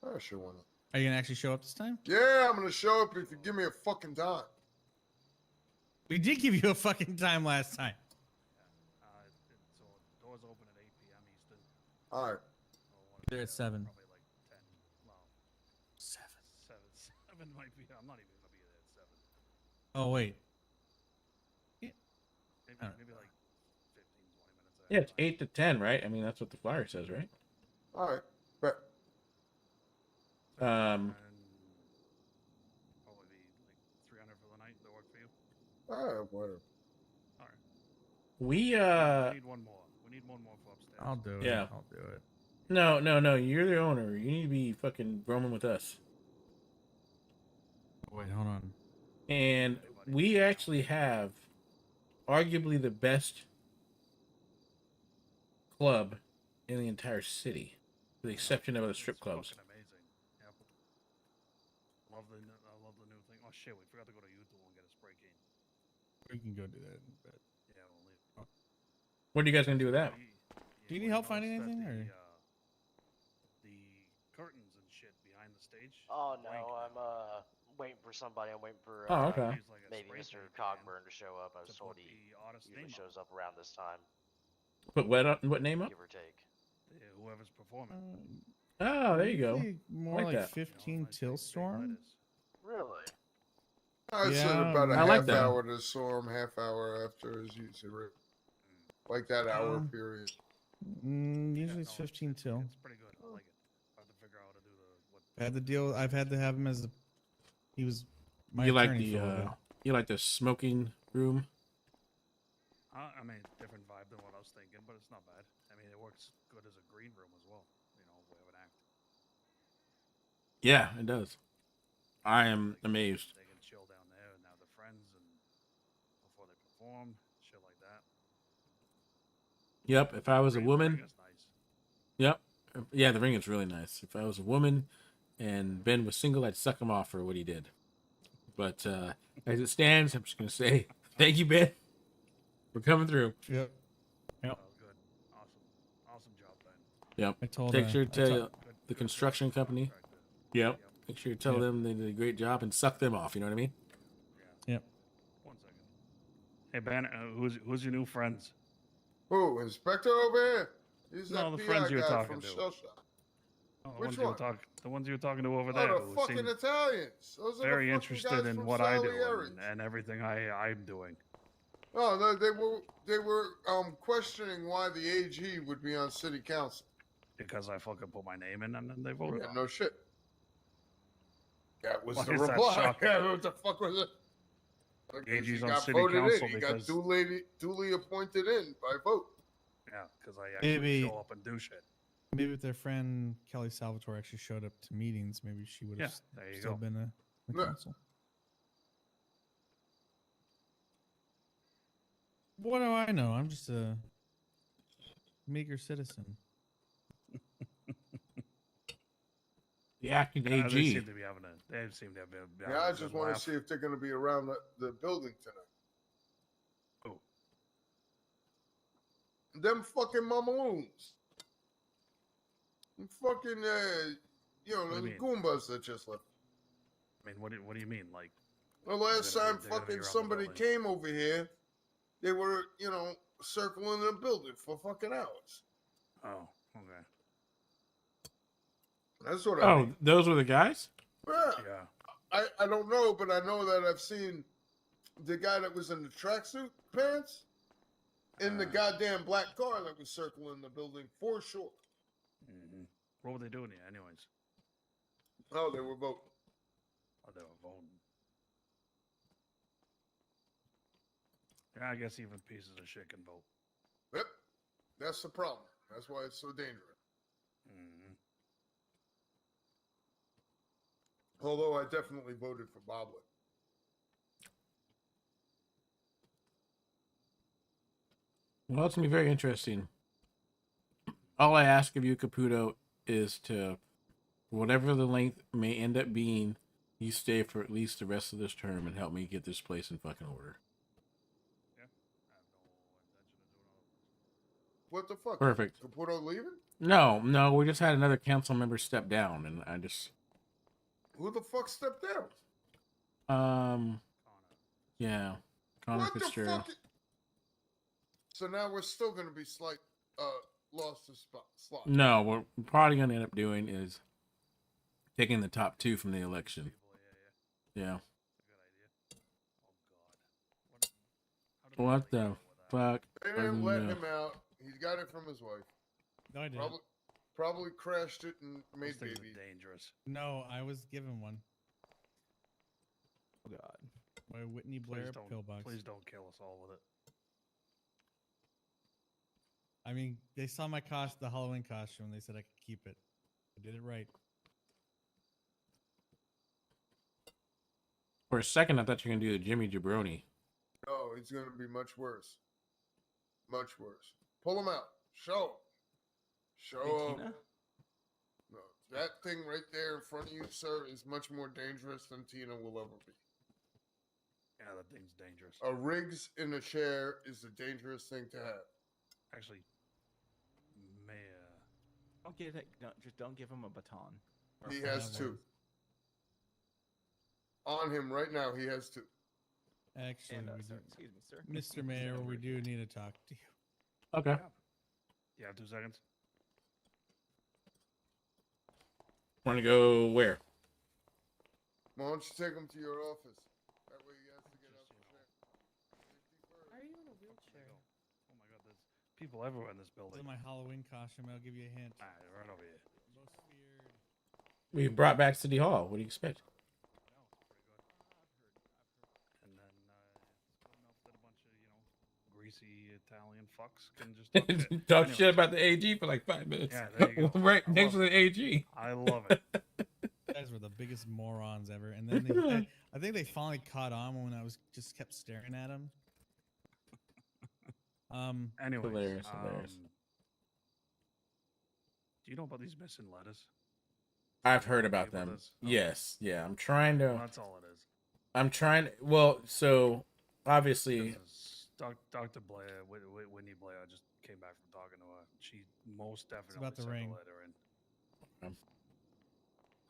I sure want to. Are you gonna actually show up this time? Yeah, I'm gonna show up if you give me a fucking time. We did give you a fucking time last time. So doors open at 8 p.m. Eastern. All right. They're at 7. Probably like 10. Well, 7 might be. I'm not even gonna be there at 7. Oh wait. Maybe like 15, 20 minutes. Yeah, it's 8 to 10, right? I mean, that's what the flyer says, right? All right. Bet. And probably be like $300 night that work for you? Whatever. All right. We We need one more. We need one more for upstairs. I'll do it. Yeah. I'll do it. No, no, no. You're the owner. You need to be fucking roaming with us. Wait, hold on. And we actually have arguably the best club in the entire city, with the exception of the strip clubs. Fucking amazing. Yep. I love the new thing. Oh shit, we forgot to go to YouTube and get a spray can. We can go do that. But Yeah, we'll leave. What are you guys gonna do with that? do you need help finding anything, or? The curtains and shit behind the stage. Oh no, I'm waiting for somebody. I'm waiting for Oh, okay. maybe Mr. Cogburn to show up. I was told he usually shows up around this time, Put what name up? give or take. Yeah, whoever's performing. Oh, there you go. Usually More I like like that. 15 till storm. Really? I said Yeah, about a I like half that. hour to storm, half hour after is usually right. Like that hour period. Usually it's 15 till. It's pretty good. I like it. I have to figure out how to do the. What, I had the deal. I've had to have him as he was my You like attorney the for a little bit. you like the smoking room? I mean, different vibe than what I was thinking, but it's not bad. I mean, it works good as a green room as well. You know, we have an act. Yeah, it does. I am amazed. They can chill down there and have their friends and before they perform, shit like that. Yep. If I was a Ring woman, is nice. yep. Yeah, the ring is really nice. If I was a woman and Ben was single, I'd suck him off for what he did. But as it stands, I'm just gonna say thank you, Ben, for coming through. Yep. That was good. Awesome job, Ben. Yep. I told Take her- sure I to tell told- the construction company. Yep. Make sure you tell Yep. them they did a great job and suck them off. You know what I mean? Yep. 1 second. Hey Ben, who's your new friends? Who? Inspector over here? He's No, that the PI friends you were guy talking from to. Shell Shock. Oh, the Which ones you were one? the ones you were talking to over there. Oh, the who fucking seemed Italians. Those are very the fucking interested guys in from what I do Salieri. and everything I'm doing. Oh, they were questioning why the AG would be on city council. Because I fucking put my name in and then they voted Yeah, on no it. shit. That was Why the is that reply. shocking? Yeah, what the fuck was it? Because AG's he on got city voted council in. He got because- duly appointed in by vote. Yeah, because I actually Maybe- show up and do shit. Maybe if their friend Kelly Salvatore actually showed up to meetings, maybe she would have Yeah, there you still go. been a Yeah. council. What do I know? I'm just a meager citizen. The acting They AG. seem to be having a. They seem to have been. Yeah, I just want to see if they're going to be around the building tonight. Who? Them fucking mamaloons. Them fucking, you know, What do the you mean? Goombas that just left. I mean, what do you mean? Like, The last They're gonna time be- they're gonna be fucking around the somebody building. came over here, they were, you know, circling the building for fucking hours. oh, okay, That's what I Oh, mean. those were the guys? Yeah. yeah. I don't know, but I know that I've seen the guy that was in the tracksuit pants in the goddamn black car that was circling the building for sure. Mm-hmm. What were they doing here, anyways? Oh, they were voting. Oh, they were voting. Yeah, I guess even pieces of shit can vote. Yep. That's the problem. That's why it's so dangerous. Mm-hmm. Although I definitely voted for Boblet. Well, it's gonna be very interesting. All I ask of you, Caputo, is to, whatever the length may end up being, you stay for at least the rest of this term and help me get this place in fucking order. What the fuck? Perfect. Caputo leaving? No, we just had another council member step down, and I just, Who the fuck stepped down? yeah, Connor What the Fitzgerald. fuck? So now we're still going to be lost to slot. No, what we're probably gonna end up doing is taking the top two from the election. Yeah. What the fuck? They I didn't don't let know. him out. He got it from his wife. No, I didn't. Probably crashed it and made Those things babies. are dangerous. No, I was given one. Oh God. By Whitney Blair Please don't, pillbox. please don't kill us all with it. I mean, they saw my the Halloween costume. They said I could keep it. I did it right. For a second, I thought you were gonna do the Jimmy Jabroni. No, it's going to be much worse. Much worse. Pull him out. Show him. Show him. No, that thing right there in front of you, sir, is much more dangerous than Tina will ever be. Yeah, that thing's dangerous. A Riggs in a chair is a dangerous thing to have. Actually, Don't get it. Just don't give him a baton. He has two. On him right now, he has two. Actually, And, we sir, do, excuse me, sir. Mr. Mayor, we do need to talk to you. Okay. You have 2 seconds. Want to go where? Why don't you take him to your office? That way he has to get out the chair. Why are you in a wheelchair? Oh my god, there's people everywhere in this This building. is my Halloween costume. I'll give you a hint. Alright, right over here. Most feared. We brought back City Hall. What do you expect? And then it's good enough that a bunch of, greasy Italian fucks can just talk shit. Talk Anyways. shit about the AG for like 5 minutes. Yeah, there you go. Right I next to love the AG. I love it. You guys were the biggest morons ever. And then I think they finally caught on when I was just kept staring at them. Anyways, Hilarious. do you know about these missing letters? I've heard about People them. does? Yes. Yeah. I'm trying to. Well, that's all it is. I'm trying. Well, so obviously. Dr. Blair, Whitney Blair, just came back from talking to her. She most definitely about the sent ring. a letter in.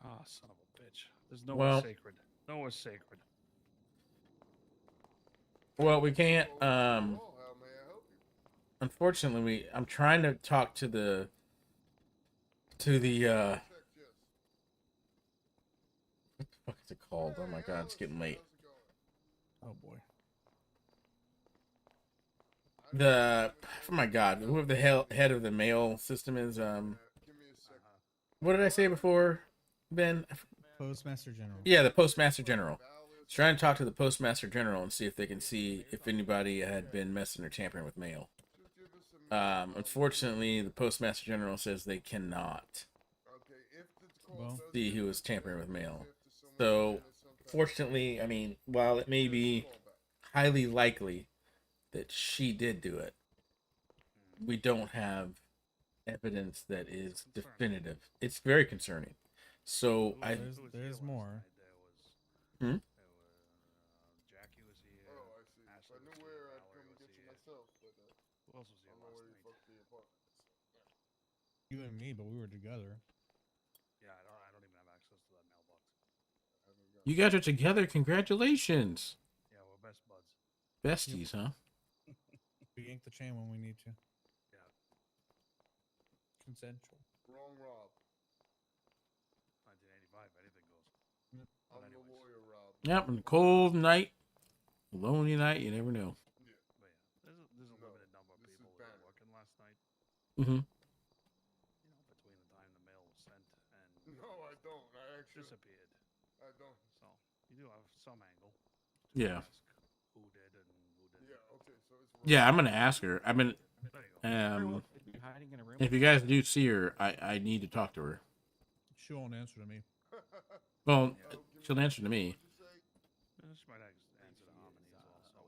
Ah, son of a bitch. There's no Well- sacred. No is sacred. Well, we can't. How may I help you? Unfortunately, I'm trying to talk to the. What the fuck is it called? Oh my god, it's getting late. Oh boy. Oh my god, whoever the hell head of the mail system is. What did I say before, Ben? Postmaster General. Yeah, the Postmaster General. Trying to talk to the Postmaster General and see if they can see if anybody had been messing or tampering with mail. Unfortunately, the Postmaster General says they cannot see who is tampering with mail. So, fortunately, I mean, while it may be highly likely that she did do it, we don't have evidence that is definitive. It's very concerning. So, there's more. Hmm? Jackie was here. Oh, I see. If I knew where, I'd come and get you myself. But Who else was here I don't know where last you night? fucked the apartment. You and me, but we were together. Yeah, I don't even have access to that mailbox. You guys are together. Congratulations. Yeah, we're best buds. Besties, huh? We yank the chain when we need to. Yeah. Consensual. Wrong, Rob. 1985, anything goes. I'm the lawyer, Rob. Yep, on a cold night, lonely night, you never know. But yeah, there's a limited number of people that were working last night. Mm-hmm. Between the time the mail was sent and No, I don't. I actually disappeared. I don't. So you do have some angle. To Yeah. ask who did and who didn't. Yeah. Okay. So it's. Yeah, I'm gonna ask her. I've been, There you go. Hiding in a room. if you guys do see her, I need to talk to her. She won't answer to me. Well, she'll answer to me. She might answer to Harmony as well. So.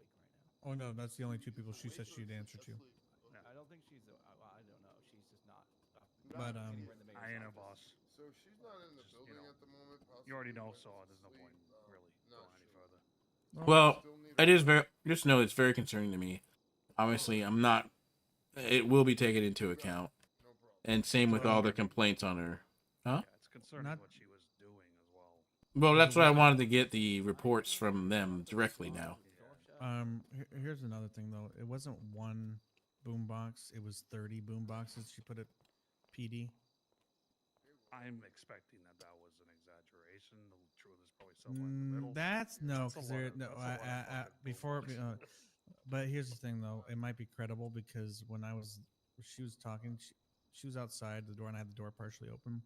Oh no, that's the only two people she said she'd answer to. I don't think she's. I don't know. She's just not. But I ain't her boss. So she's not in the building at the moment. You already know, so possibly there's no point really going any further. Well, it is very. Just know it's very concerning to me. Obviously, I'm not. It will be taken into account, and same with all the complaints on her. Huh? Yeah, it's concerning what she was doing as well. Well, that's why I wanted to get the reports from them directly now. Here's another thing though. It wasn't one boombox. It was 30 boomboxes she put at PD. I'm expecting that was an exaggeration. The truth is probably somewhere in the middle. That's no, That's a because lot there of- no. that's a lot of fucking Before, boomboxes. but here's the thing though. It might be credible because when she was talking, she was outside the door and I had the door partially open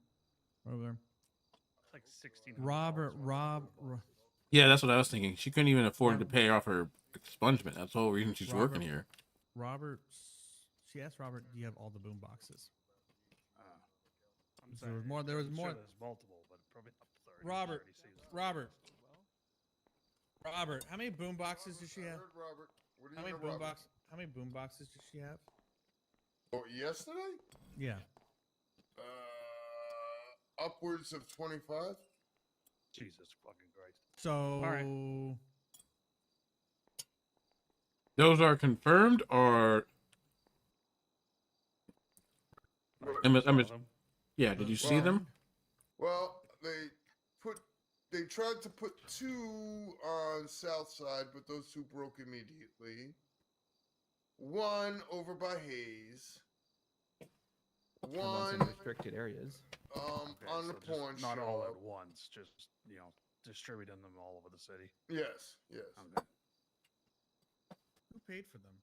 over there. It's like 16. Rob Yeah, that's what I was thinking. She couldn't even afford to pay off her expungement. That's the whole reason she's working here. She asked Robert, "Do you have all the boom boxes?" I'm There was saying, more. There was I'm more. Sure there's multiple, but probably up to 30. Robert, 30 seems Robert, how many boom boxes does she have? Heard Robert. What do you How many know, boom Robert? How many boom boxes does she have? Oh, yesterday? Yeah. Upwards of 25. Jesus fucking Christ. So. All right. Those are confirmed, or yeah. Did you see them? Well, they tried to put 2 on South Side, but those 2 broke immediately. 1 over by Hayes. And one's in 1 restricted areas. on the just pawn not all shop. at once, just distributing them all over the city. Yes. Okay. Who paid for them?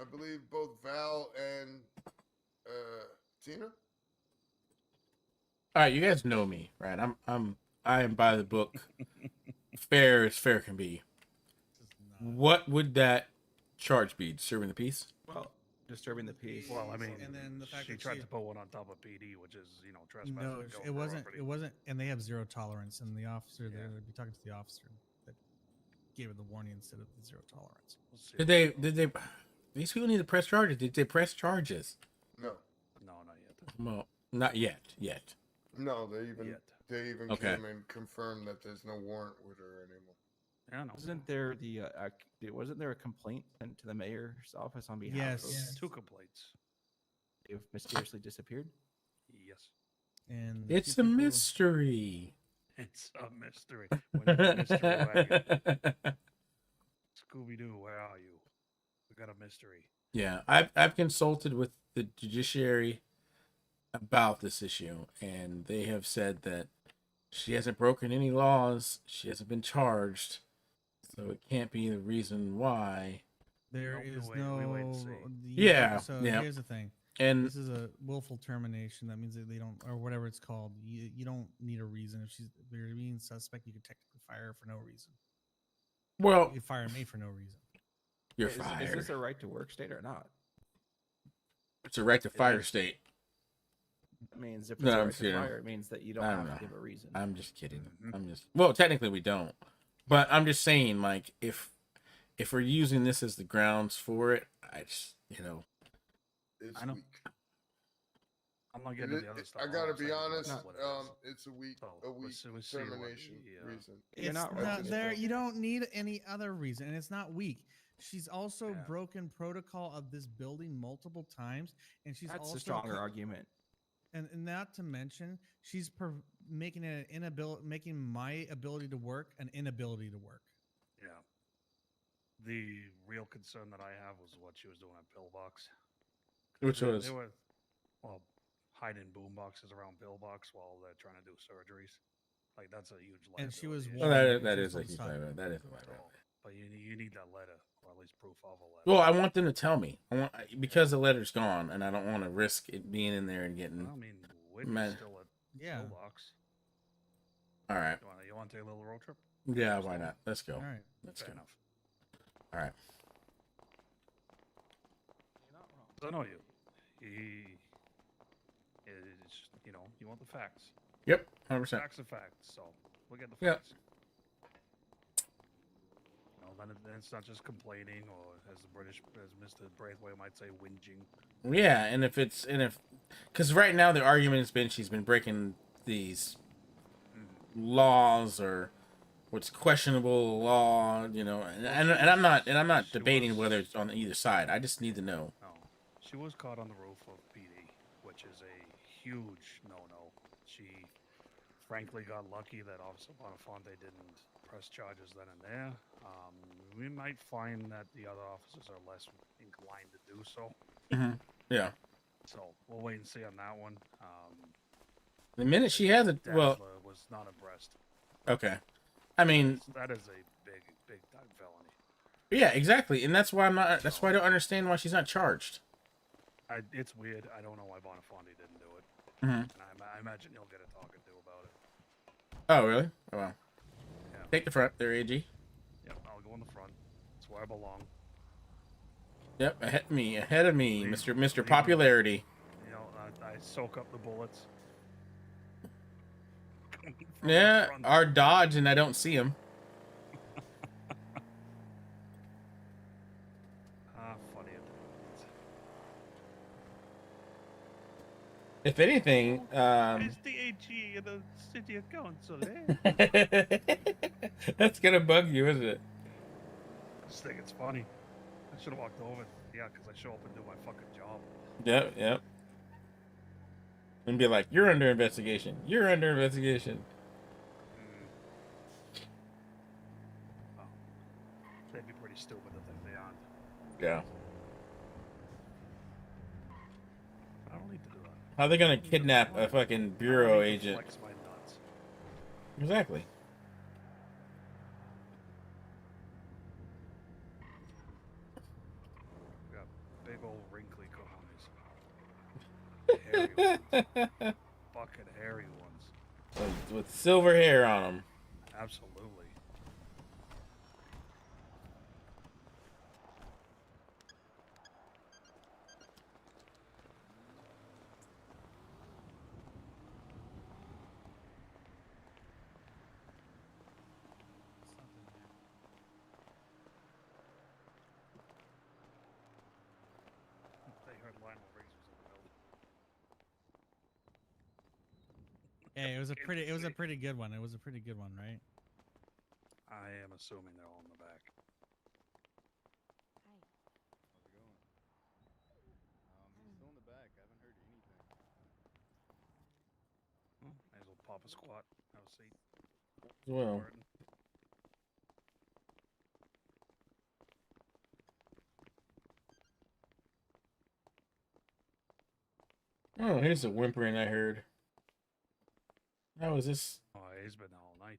I believe both Val and Tina. All right, you guys know me, right? I am by the book. Fair as fair can be. What would that charge be? Disturbing the peace? Well, disturbing the peace. Well, I mean, and then the fact she that tried to put one on top of PD, which is trespassing. No, it wasn't. It wasn't. And they have 0 tolerance. And the officer there, they'd be talking to the officer that gave her the warning instead of the 0 tolerance. Did they? These people need to press charges. Did they press charges? No, not yet. Well, not yet. Yet. No, they even Okay. came and confirmed that there's no warrant with her anymore. Yeah, no. Wasn't there a complaint sent to the mayor's office on behalf Yes. of? Yes. 2 complaints. They've mysteriously disappeared. Yes. And It's a mystery. It's a mystery. When the mystery wagon. Scooby-Doo, where are you? We got a mystery. Yeah, I've consulted with the judiciary about this issue, and they have said that she hasn't broken any laws. She hasn't been charged, so it can't be the reason why. There is we no. wait and see. Yeah, So yeah. here's the thing. And this is a willful termination. That means that they don't, or whatever it's called. You don't need a reason. If they're being suspect, you could technically fire her for no reason. Well, you fire me for no reason. You're Is fired. this a right to work state or not? It's a right to fire state. It means if it's No, a I'm right to kidding. fire, it means that you don't I have know. to give a reason. I'm just kidding. Well, technically we don't, but I'm just saying, like, if we're using this as the grounds for it, I just It's I know. weak. I'm not getting to the other stuff. I All gotta I'm be saying is honest. what it is. It's a weak, So, we'll see what termination the, reason. It's not there. You don't need any other reason, and it's not weak. She's also broken protocol of this building multiple times, and she's That's also a stronger argument. And not to mention, she's making it an inability, making my ability to work an inability to work. Yeah. The real concern that I have was what she was doing at Pillbox. Which they, was? They were, hiding boom boxes around Pillbox while they're trying to do surgeries. Like, that's a huge liability. And she was issue. Well, that is a huge liability. That is a liability. But you need that letter, or at least proof of a letter. Well, I want them to tell me. Because the letter's gone, and I don't want to risk it being in there and getting. I mean, Whitney's still at Pillbox. All right. You want to take a little road trip? Yeah, why not? Let's go. All right. Let's Fair go. enough. All right. I know you. He is, you want the facts. Yep, 100%. Facts are facts, so we'll get the Yep. facts. Then it's not just complaining, or as Mr. Braithwaite might say, whinging. Yeah, and because right now the argument has been she's been breaking these laws or what's questionable law, and I'm not debating whether it's on either side. I just need to know. No, she was caught on the roof of PD, which is a huge no-no. She frankly got lucky that Officer Bonafonte didn't press charges then and there. We might find that the other officers are less inclined to do so. Yeah. So we'll wait and see on that one. The minute she has it, well, Dazzler was not abreast. okay. I mean, That is a big time felony. yeah, exactly, and that's why I'm not. That's why I don't understand why she's not charged. It's weird. I don't know why Bonafonte didn't do it. Mhm. And I imagine he'll get a talking to about it. Oh, really? Oh, wow. Yeah. Take the front there, AG. Yep, I'll go in the front. That's where I belong. Yep, ahead of me, Leave- Mr. leave 'em- Popularity. You know, I soak up the bullets. From the Yeah, front. our dodge, and I don't see him. Funny. If anything, It's the AG of the city council, eh? that's gonna bug you, isn't it? I just think it's funny. I should have walked over. Yeah, because I show up and do my fucking job. Yep. And be like, you're under investigation. You're under investigation. Oh. They'd be pretty stupid if they aren't. Yeah. I don't need to do that. How are they gonna kidnap a fucking bureau agent? Flex my nuts. Exactly. Got big old wrinkly cojones. Hairy ones. Fucking hairy ones. With silver hair on them. Absolutely. They heard Lionel Riggs was in the building. Yeah, it was a pretty good one. It was a pretty good one, right? I am assuming they're all in the back. How's it going? He's still in the back. I haven't heard anything. Well, may as well pop a squat. Have a seat. Well. Martin. Oh, here's the whimpering I heard. How is this? Oh, he's been all night.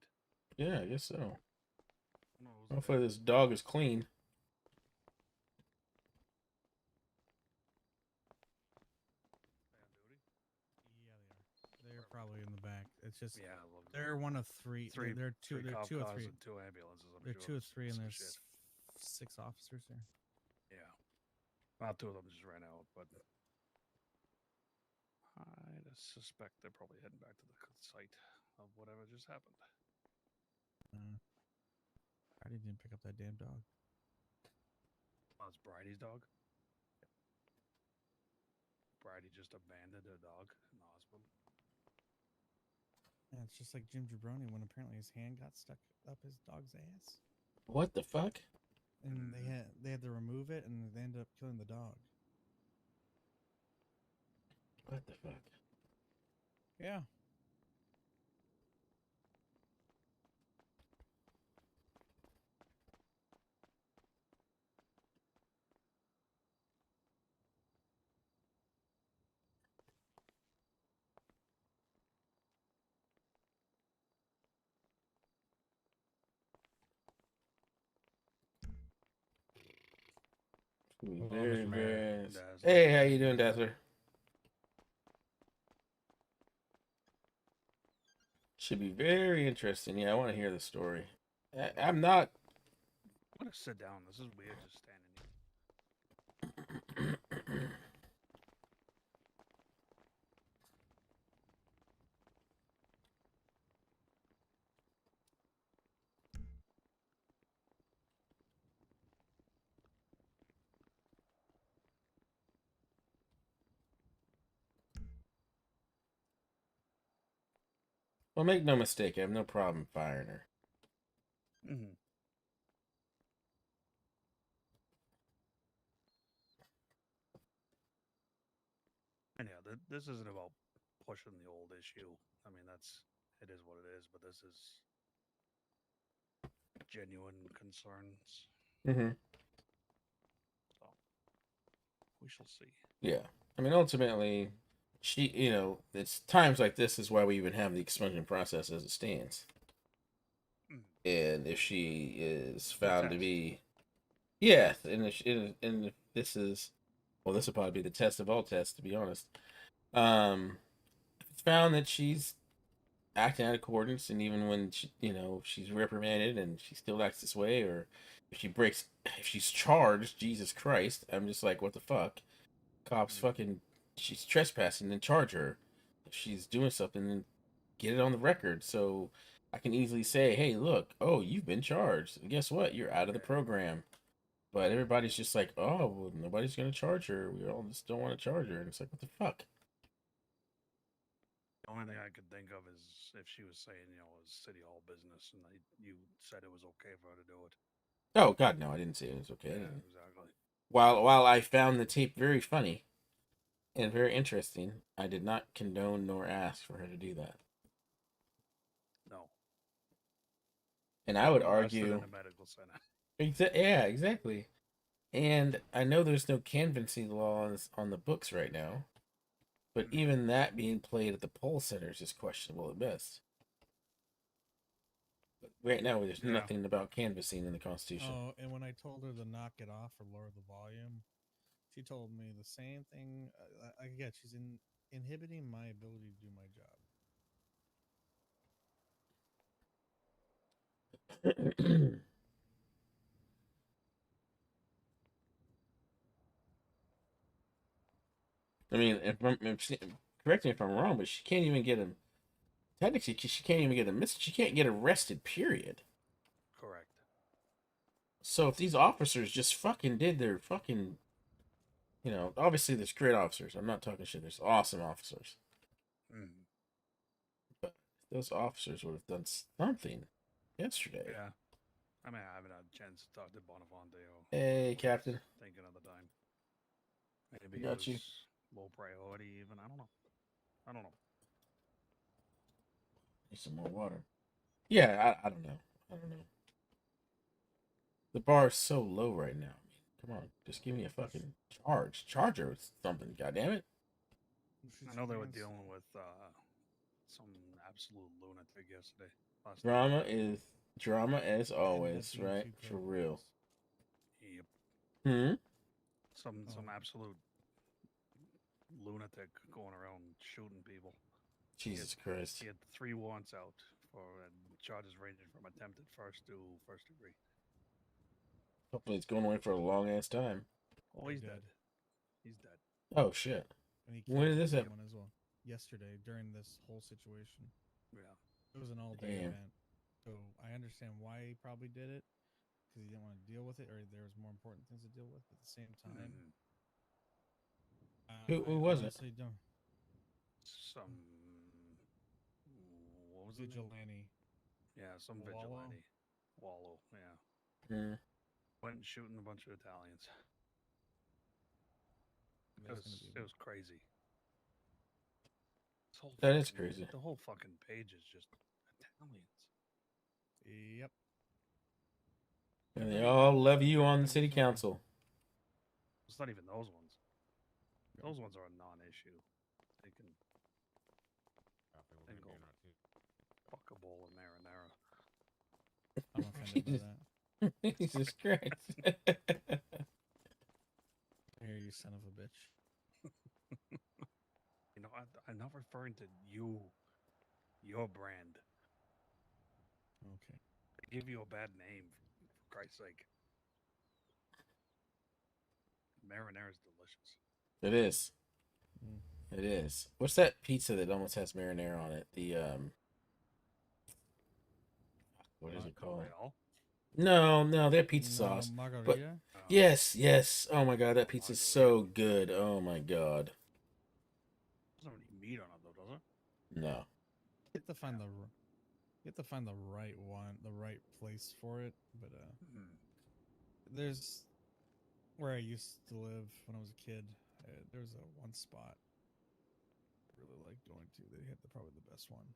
Yeah, I guess so. No, it was Hopefully this dog is clean. They're probably in the back. It's just Yeah, well, they're one of three. Three. They're two. Three They're cop two or cars three. and two ambulances. I'm They're sure. two or three, and Some there's shit. 6 officers there. Yeah. Well, two of them just ran out, but I suspect they're probably heading back to the site of whatever just happened. I didn't pick up that damn dog. Oh, it's Bridie's dog. Bridie just abandoned her dog in the hospital. Yeah, it's just like Jim Jabroni when apparently his hand got stuck up his dog's ass, What the fuck? and they had to remove it, and they ended up killing the dog. What the fuck? Yeah. Very, Mr. very Mayor. nice. Hey, how you doing, Dazzler? Should be very interesting. Yeah, I want to hear the story. I'm not. I'm gonna sit down. This is weird just standing here. Well, make no mistake, I have no problem firing her. Mm-hmm. And yeah, this isn't about pushing the old issue. I mean, it is what it is, but this is genuine concerns. Mm-hmm. So we shall see. Yeah. I mean, ultimately, it's times like this is why we even have the expungement process as it stands. And if she is found to be, yeah, and if this is, well, this will probably be the test of all tests, to be honest. If it's found that she's acting out of accordance, and even when she's reprimanded and she still acts this way, or if she's charged, Jesus Christ, I'm just like, what the fuck? Cops fucking, she's trespassing, then charge her. If she's doing something, then get it on the record so I can easily say, hey, look, oh, you've been charged. And guess what? You're out of the program. But everybody's just like, oh, well, nobody's gonna charge her. We all just don't want to charge her, and it's like, what the fuck? The only thing I could think of is if she was saying, it was city hall business, and you said it was okay for her to do it. Oh God, no! I didn't say it was okay. Yeah, exactly. While I found the tape very funny and very interesting, I did not condone nor ask for her to do that. No. And I would You're arrested argue. in a medical center. Yeah, exactly. And I know there's no canvassing laws on the books right now, but even that being played at the poll centers is questionable at best. But right now, there's nothing about canvassing in the Constitution. Oh, and when I told her to knock it off or lower the volume, she told me the same thing. Again, she's inhibiting my ability to do my job. I mean, correct me if I'm wrong, but she can't even get him. Technically, she can't even get a miss. She can't get arrested. Period. Correct. So if these officers just fucking did their fucking, obviously there's great officers. I'm not talking shit. There's awesome officers. But those officers would have done something yesterday. Yeah. I mean, I haven't had a chance to talk to Bonavante. Hey, Captain. Thinking of the time. Maybe Got it was you. low priority even. I don't know. Need some more water. Yeah, I don't know. The bar is so low right now. I mean, come on, just give me a fucking charger or something. Goddamn it. I know they were dealing with some absolute lunatic yesterday. Drama as always, right? For real. Yep. Some absolute lunatic going around shooting people. Jesus Christ. He had 3 warrants out for charges ranging from attempted first to first degree. Hopefully it's going away for a long ass time. Oh, he's dead. He's dead. Oh shit. And he When did this happen? one as well. Yesterday, during this whole situation. Yeah. It was an all-day Damn. event. So I understand why he probably did it, because he didn't want to deal with it, or there was more important things to deal with at the same time. Who was it? Don't. Some what was vigilante? Yeah, some Wallow? vigilante. Wallow, yeah. Hmm. Went and shooting a bunch of Italians. It was crazy. That is crazy. The whole fucking page is just Italians. Yep. And they all love you on the city council. It's not even those ones. Those ones are a non-issue. They can go fuck a bowl of marinara. I'm offended by that. Jesus Christ. Here, you son of a bitch. I'm not referring to you, your brand. Okay. They give you a bad name, for Christ's sake. Marinara is delicious. It is. It is. What's that pizza that almost has marinara on it? The what is it called? No, they're pizza sauce. Margarita? But yes. Oh my god, that pizza's so good. Oh my god. Doesn't have any meat on it though, does it? No. You have to find the right one, the right place for it. But there's where I used to live when I was a kid. There's a one spot I really like going to. They had probably the best one.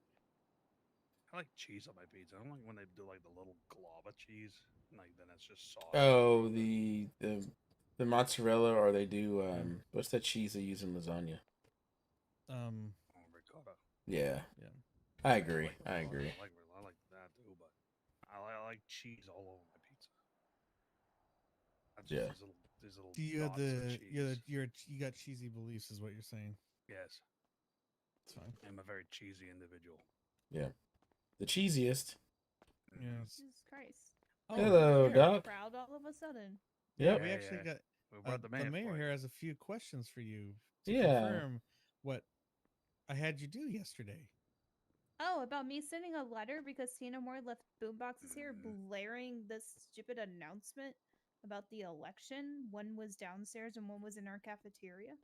I like cheese on my pizza. I don't like when they do like the little glob of cheese, like then it's just sauce. Oh, the mozzarella, or they do what's that cheese they use in lasagna? Ricotta. Yeah. Yeah. I agree. I like that too, but I like cheese all over my pizza. That's Yeah. These little You dots of cheese. you got cheesy beliefs, is what you're saying. Yes. It's fine. I'm a very cheesy individual. Yeah. The cheesiest. Yeah. Jesus Christ. Hello, You're Doc. Proud all of a sudden. Yep. We actually got We brought the mayor for here you. has a few questions for you to Yeah. confirm what I had you do yesterday. Oh, about me sending a letter because Tina Moore left boomboxes here blaring this stupid announcement about the election. One was downstairs and one was in our cafeteria.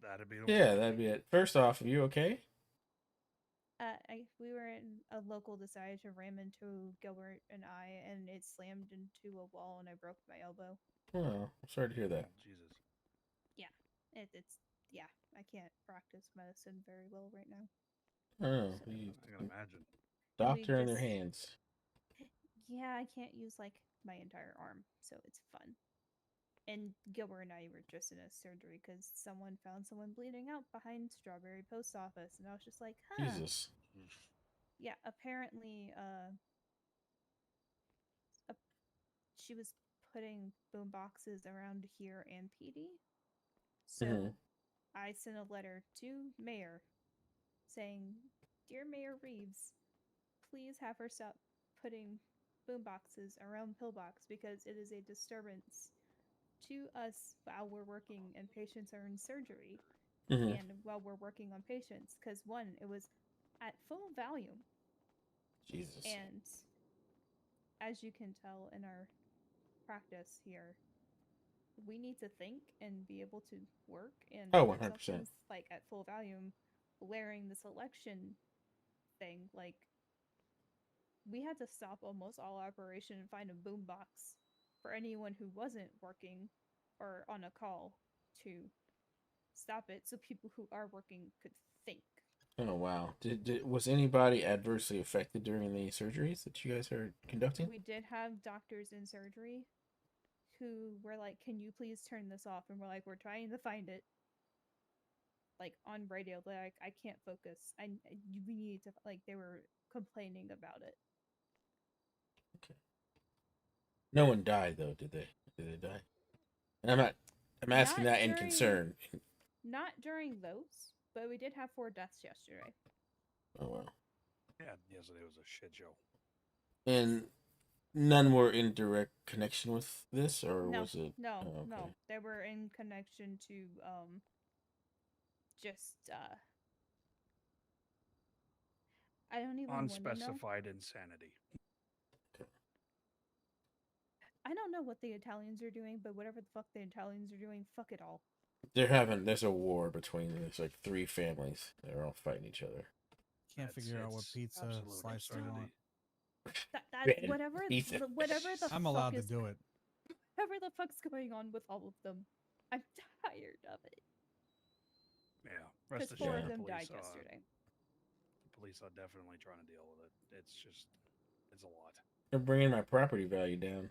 That'd be Yeah, that'd be it. First off, are you okay? We were in a local decided to ram into Gilbert and it slammed into a wall and I broke my elbow. Oh, I'm sorry to hear that. Jesus. Yeah, it's I can't practice medicine very well right now. Oh, So- I can imagine. Doctor in their just- hands. Yeah, I can't use like my entire arm, so it's fun. And Gilbert and I were just in a surgery because someone found someone bleeding out behind Strawberry Post Office, and I was just like, huh. Jesus. Yeah, apparently, she was putting boom boxes around here and PD. So Mhm. I sent a letter to Mayor saying, "Dear Mayor Reeves, please have her stop putting boom boxes around Pillbox because it is a disturbance to us while we're working and patients are in surgery Mhm. and while we're working on patients. Because one, it was at full volume, Jesus. and as you can tell in our practice here, we need to think and be able to work. And Oh, if 100%. something's like at full volume, blaring this election thing, like we had to stop almost all operation and find a boom box for anyone who wasn't working or on a call to stop it so people who are working could think. Oh wow. Was anybody adversely affected during the surgeries that you guys are conducting? We did have doctors in surgery who were like, "Can you please turn this off?" And we're like, "We're trying to find it." Like on radio, they're like, "I can't focus. We need to like." They were complaining about it. No one died though, did they? Did they die? And I'm asking Not that in during- concern. Not during those, but we did have 4 deaths yesterday. Oh wow. Yeah, yesterday was a shit show. And none were in direct connection with this, or No, was it? no, Oh, okay. no. They were in connection to just I don't even want to know. Unspecified insanity. I don't know what the Italians are doing, but whatever the fuck the Italians are doing, fuck it all. There's a war between there's like 3 families. They're all fighting each other. Can't figure out what pizza slice they want. That whatever Pizza. whatever the I'm fuck allowed to is, do it. whatever the fuck's going on with all of them, I'm tired of it. Yeah, Because rest 4 assured, of the them police died yesterday. The police are definitely trying to deal with it. It's just, it's a lot. They're bringing my property value down.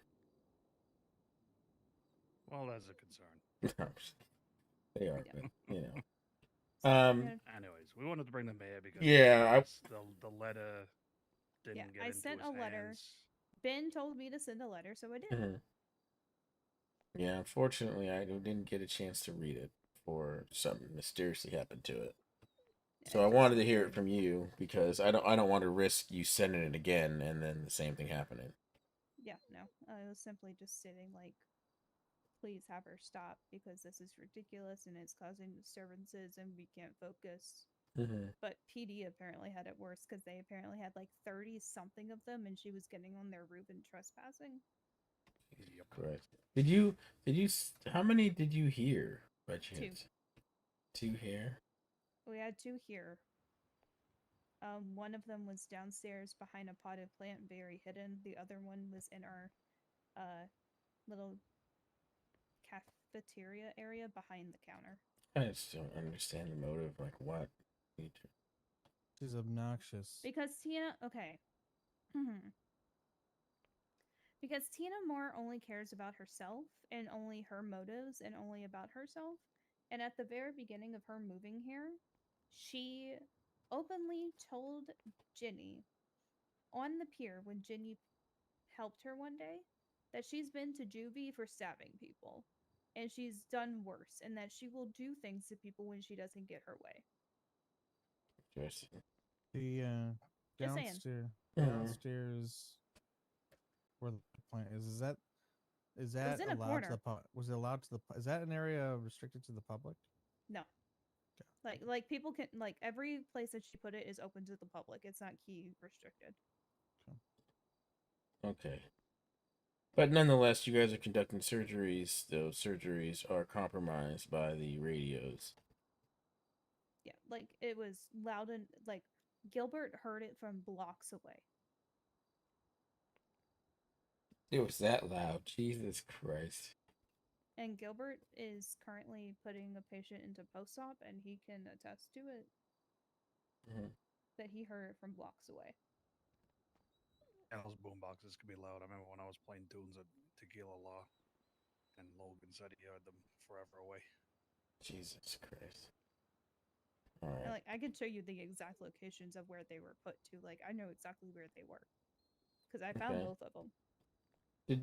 Well, that's a concern. They are, but you know. Anyways, we wanted to bring the mayor because Yeah, the letter didn't get I into sent his a letter. hands. Ben told me to send a letter, so I did. Mhm. Yeah, unfortunately, I didn't get a chance to read it before something mysteriously happened to it. So I wanted to hear it from you because I don't want to risk you sending it again and then the same thing happening. Yeah, no. I was simply just sitting like, please have her stop because this is ridiculous and it's causing disturbances and we can't focus. Mhm. But PD apparently had it worse because they apparently had like 30 something of them and she was getting on their roof and trespassing. Correct. How many did you hear by chance? 2 here? We had 2 here. One of them was downstairs behind a potted plant, very hidden. The other one was in our little cafeteria area behind the counter. I just don't understand the motive. Like, what? She's obnoxious. Because Tina, okay. Because Tina Moore only cares about herself and only her motives and only about herself. And at the very beginning of her moving here, she openly told Ginny on the pier when Ginny helped her one day that she's been to juvie for stabbing people and she's done worse and that she will do things to people when she doesn't get her way. Interesting. Just saying. downstairs. Mhm. Downstairs, where the plant is that was allowed in a to the corner. public? Was it allowed to the? Is that an area restricted to the public? No. Like people can like every place that she put it is open to the public. It's not key restricted. Okay. But nonetheless, you guys are conducting surgeries. Those surgeries are compromised by the radios. Yeah, like it was loud and like Gilbert heard it from blocks away. It was that loud. Jesus Christ. And Gilbert is currently putting a patient into post-op, and he can attest to it Mhm. that he heard it from blocks away. And those boom boxes can be loud. I remember when I was playing tunes at Tequila Law, and Logan said he heard them forever away. Jesus Christ. All And, right. like I could show you the exact locations of where they were put to. Like I know exactly where they were because I found Okay. both of them.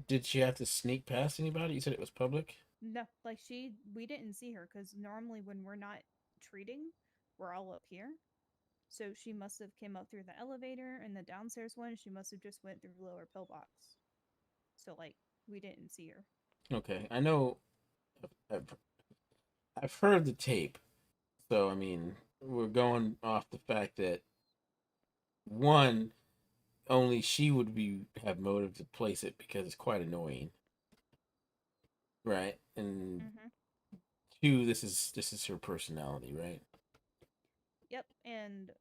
Did she have to sneak past anybody? You said it was public? No, like we didn't see her because normally when we're not treating, we're all up here. So she must have came up through the elevator, and the downstairs one she must have just went through the lower pillbox. So like we didn't see her. Okay. I know I've heard the tape. So I mean, we're going off the fact that one, only she would have motive to place it because it's quite annoying. Right? And two, this is her personality, right? Yep, and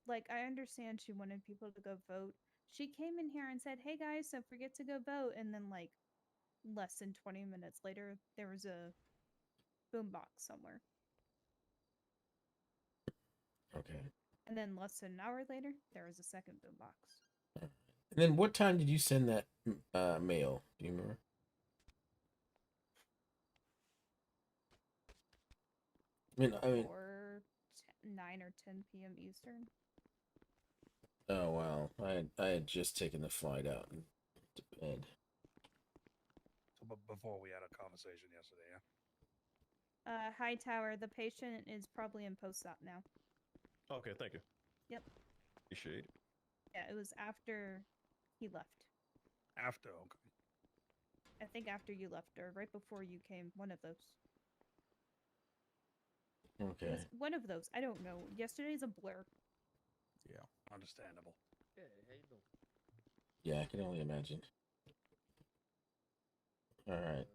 like I understand she wanted people to go vote. She came in here and said, "Hey guys, don't forget to go vote," and then like less than 20 minutes later, there was a boombox somewhere. Okay. And then less than an hour later, there was a second boombox. And then what time did you send that mail? Do you remember? I mean, Or 9 or 10 p.m. Eastern. oh wow, I had just taken the flight out and to bed. So, but before we had a conversation yesterday, yeah. High Tower, the patient is probably in post-op now. Okay, thank you. Yep. Appreciate it. Yeah, it was after he left. After, okay. I think after you left, or right before you came. One of those. Okay. It was one of those. I don't know. Yesterday's a blur. Yeah, understandable. Hey, how you doing? Yeah, I can only imagine. All right.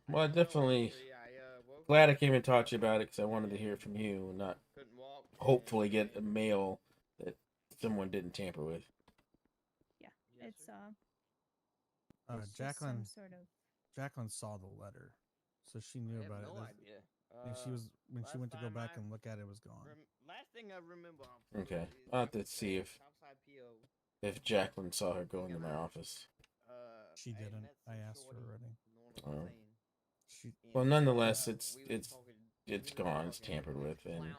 Well, I definitely glad I came and talked to you about it because I wanted to hear from you and not hopefully get a mail that someone didn't tamper with. Yeah, it's just Jacqueline. some sort of. Jacqueline saw the letter, so she knew I have about no it. idea. And she was when she last went to go time back I and look at it, it was gone. Last thing I remember. Okay. I'll have to see if Jacqueline saw her go into my office. She didn't. I asked her already. Oh. She, Well, nonetheless, it's gone. It's tampered with, and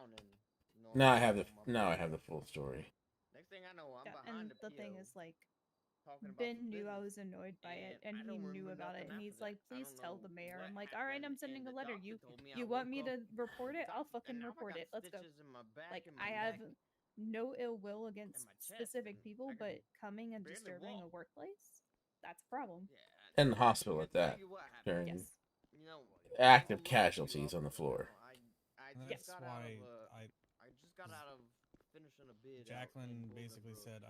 now I have the full story. Next thing I know, I'm Yeah, behind and the thing is, like, Ben knew I was annoyed by it, and he knew about it, and he's like, "Please tell the mayor." I'm like, "All right, I'm sending a letter. You want me to report it? I'll fucking report it. Let's go." Like, I have no ill will against specific people, but coming and disturbing a workplace, that's a problem. And the hospital at that. During Yes. active casualties on the floor. And that's why I just got out of finishing a bid. Jacqueline basically said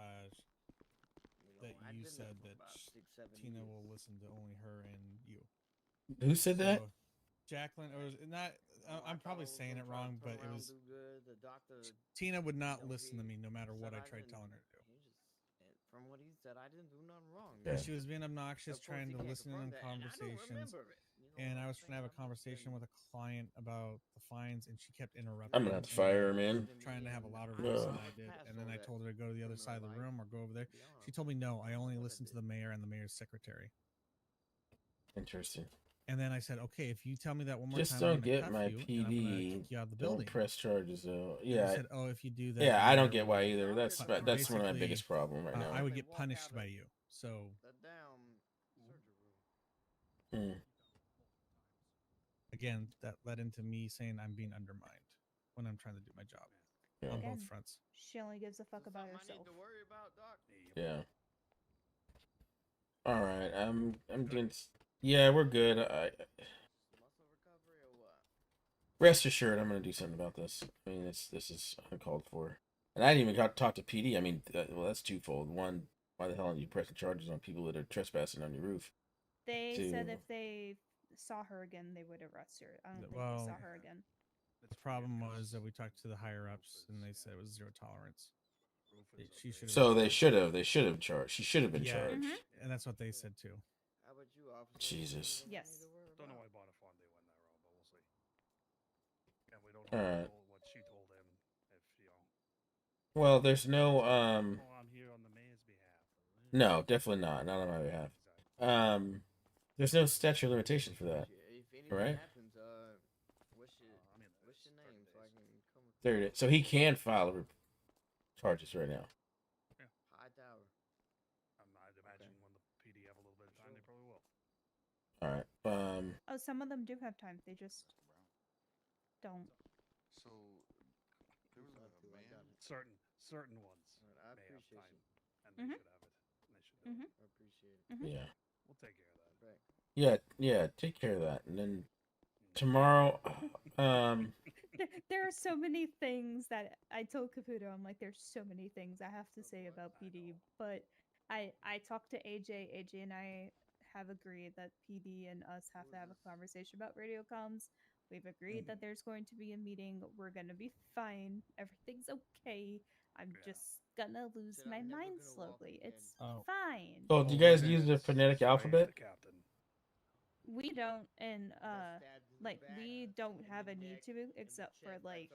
that you said that Tina will listen to only her and you. Who said that? Jacqueline, or was it not? I'm probably saying it wrong, but it was. Tina would not listen to me no matter what I tried telling her to do. From what he said, I didn't do nothing wrong. Yeah. She was being obnoxious, trying to listen in on conversations. And I was trying to have a conversation with a client about the fines, and she kept interrupting. I'm gonna have to fire her, man. Trying to have a louder voice than I did. And then I told her to go to the other side of the room or go over there. She told me no, I only listen to the mayor and the mayor's secretary. Interesting. And then I said, okay, if you tell me that one more Just time, don't get my PD. kick you out of the Don't building. press charges though. And Yeah. I said, oh, if you do that. Yeah, I don't then get why either. That's one of my basically, biggest problem right now. I would get punished by you. So. Again, that led into me saying I'm being undermined when I'm trying to do my job. Yeah. on Again, both fronts. she only gives a fuck about herself. Yeah. All right. I'm doing. Yeah, we're good. Rest assured, I'm gonna do something about this. I mean, this is uncalled for, and I didn't even got to talk to PD. I mean, well, that's twofold. One, why the hell are you pressing charges on people that are trespassing on your roof? They Two, said if they saw her again, they would arrest her. I don't think they Well, saw her again. the problem was that we talked to the higher ups, and they said it was zero tolerance. She should have. so they should have charged. She should have been Yeah, charged. and that's what they said too. How about you, officer? Jesus. Yes. Don't know why Bonafante went that route, but we'll see. And we don't All know right. what she told him. If Well, there's no I'm here on the mayor's behalf. No, definitely not. Not on my behalf. There's no statute of limitations for that. If anything Right? happens, what's your name so I can come? 30. So he can file charges right now. High tower. I'd imagine when the PD have a little bit of time, they probably will. All right. Oh, some of them do have time. They just don't. So there was a man. Certain ones I may have appreciate time, you. and they should have it. And they should do it. I appreciate it. Yeah. We'll take care of that. Right. Yeah. Take care of that, and then tomorrow. There are so many things that I told Caputo. I'm like, there's so many things I have to say about PD, but I talked to AJ. AJ and I have agreed that PD and us have to have a conversation about radio comms. We've agreed that there's going to be a meeting. We're gonna be fine. Everything's okay. I'm just gonna lose my mind slowly. It's fine. Oh, do you guys use the phonetic alphabet? We don't, and like we don't have a need to, except for like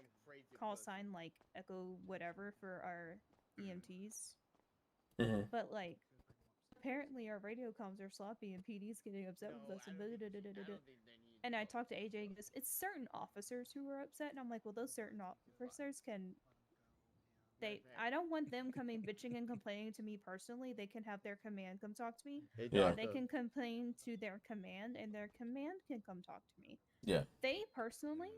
call sign like echo whatever for our EMTs. Mhm. But like apparently our radio comms are sloppy and PD's getting upset with us and and I talked to AJ and goes, it's certain officers who are upset, and I'm like, well, those certain officers can. I don't want them coming bitching and complaining to me personally. They can have their command come talk to me. Yeah. They can complain to their command, and their command can come talk to me. Yeah. They personally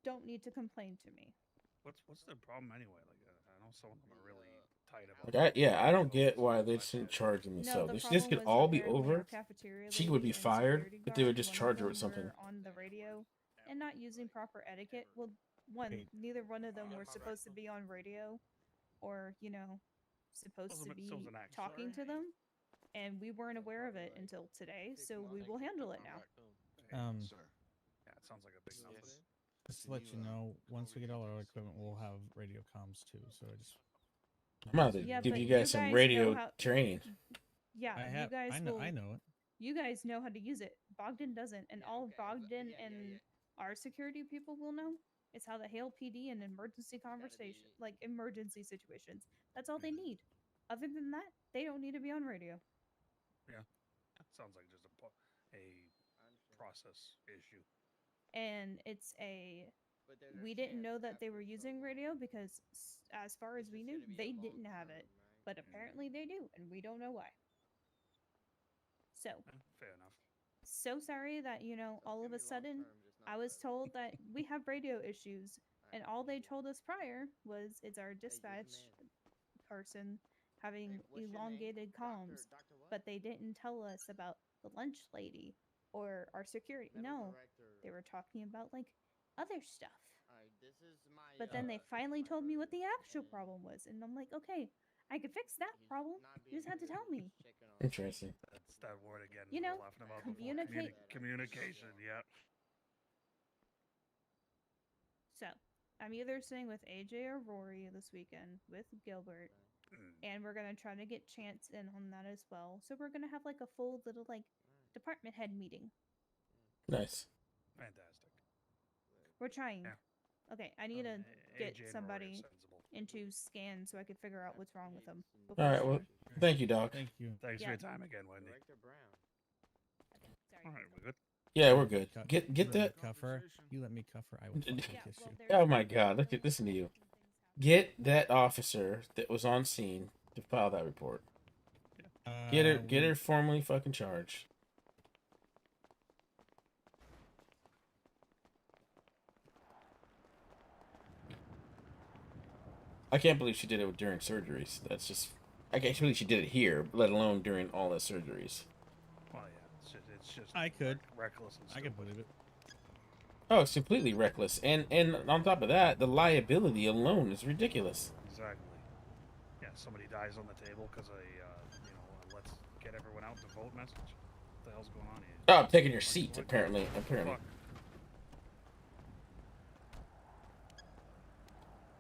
don't need to complain to me. What's their problem anyway? Like, I know some of them are really tight about. Like I don't get why they shouldn't charge No, themselves. the This problem could was all be apparently our over. cafeteria She would be lady and fired, security but they would guard, just one of charge her them with something. were on the radio and not using proper etiquette. Well, neither one of them were supposed to be on radio, or supposed to be talking to them, and we weren't aware of it until today. So we will handle it now. Yeah, it sounds like a big number. Just to let you know, once we get all our equipment, we'll have radio comms too. So I just. I'm about to give but you guys some radio training. Yeah, you guys I know it. You guys know how to use it. Bogdan doesn't, and all Bogdan and our security people will know is how to hail PD in emergency conversation, like emergency situations. That's all they need. Other than that, they don't need to be on radio. Yeah, sounds like just a process issue. And it's we didn't know that they were using radio because as far as we knew, they didn't have it. But apparently they do, and we don't know why. So, fair enough. So sorry that, all of a sudden I was told that we have radio issues, and all they told us prior was it's our dispatch person having elongated comms, but they didn't tell us about the lunch lady or our security. No, they were talking about like other stuff. But then they finally told me what the actual problem was, and I'm like, okay, I could fix that problem. You just had to tell me. Interesting. That's that word again. You know, we're laughing about communicate. Communication. Yeah. So I'm either staying with AJ or Rory this weekend with Gilbert, and we're gonna try to get Chance in on that as well. So we're gonna have like a full little like department head meeting. Nice. Fantastic. We're trying. Yeah. Okay, I need to get AJ and Rory are somebody sensible. into scan so I can figure out what's wrong with them. All right. Well, thank you, Doc. Thank you. Thanks Yeah. for your time again, Wendy. All right, we're good. Yeah, we're good. You Get let me that. cuff her. You let me cuff her. I will fucking kiss you. Oh my God! Listen to you. Get that officer that was on scene to file that report. Get her formally fucking charged. I can't believe she did it during surgeries. That's just. I can't believe she did it here, let alone during all the surgeries. Well, yeah, it's just I could. reckless and I stupid. could believe it. Oh, it's completely reckless, and on top of that, the liability alone is ridiculous. Exactly. Yeah, somebody dies on the table because let's get everyone out to vote message. What the hell's going on here? Oh, I'm taking your seat. Apparently. Fuck.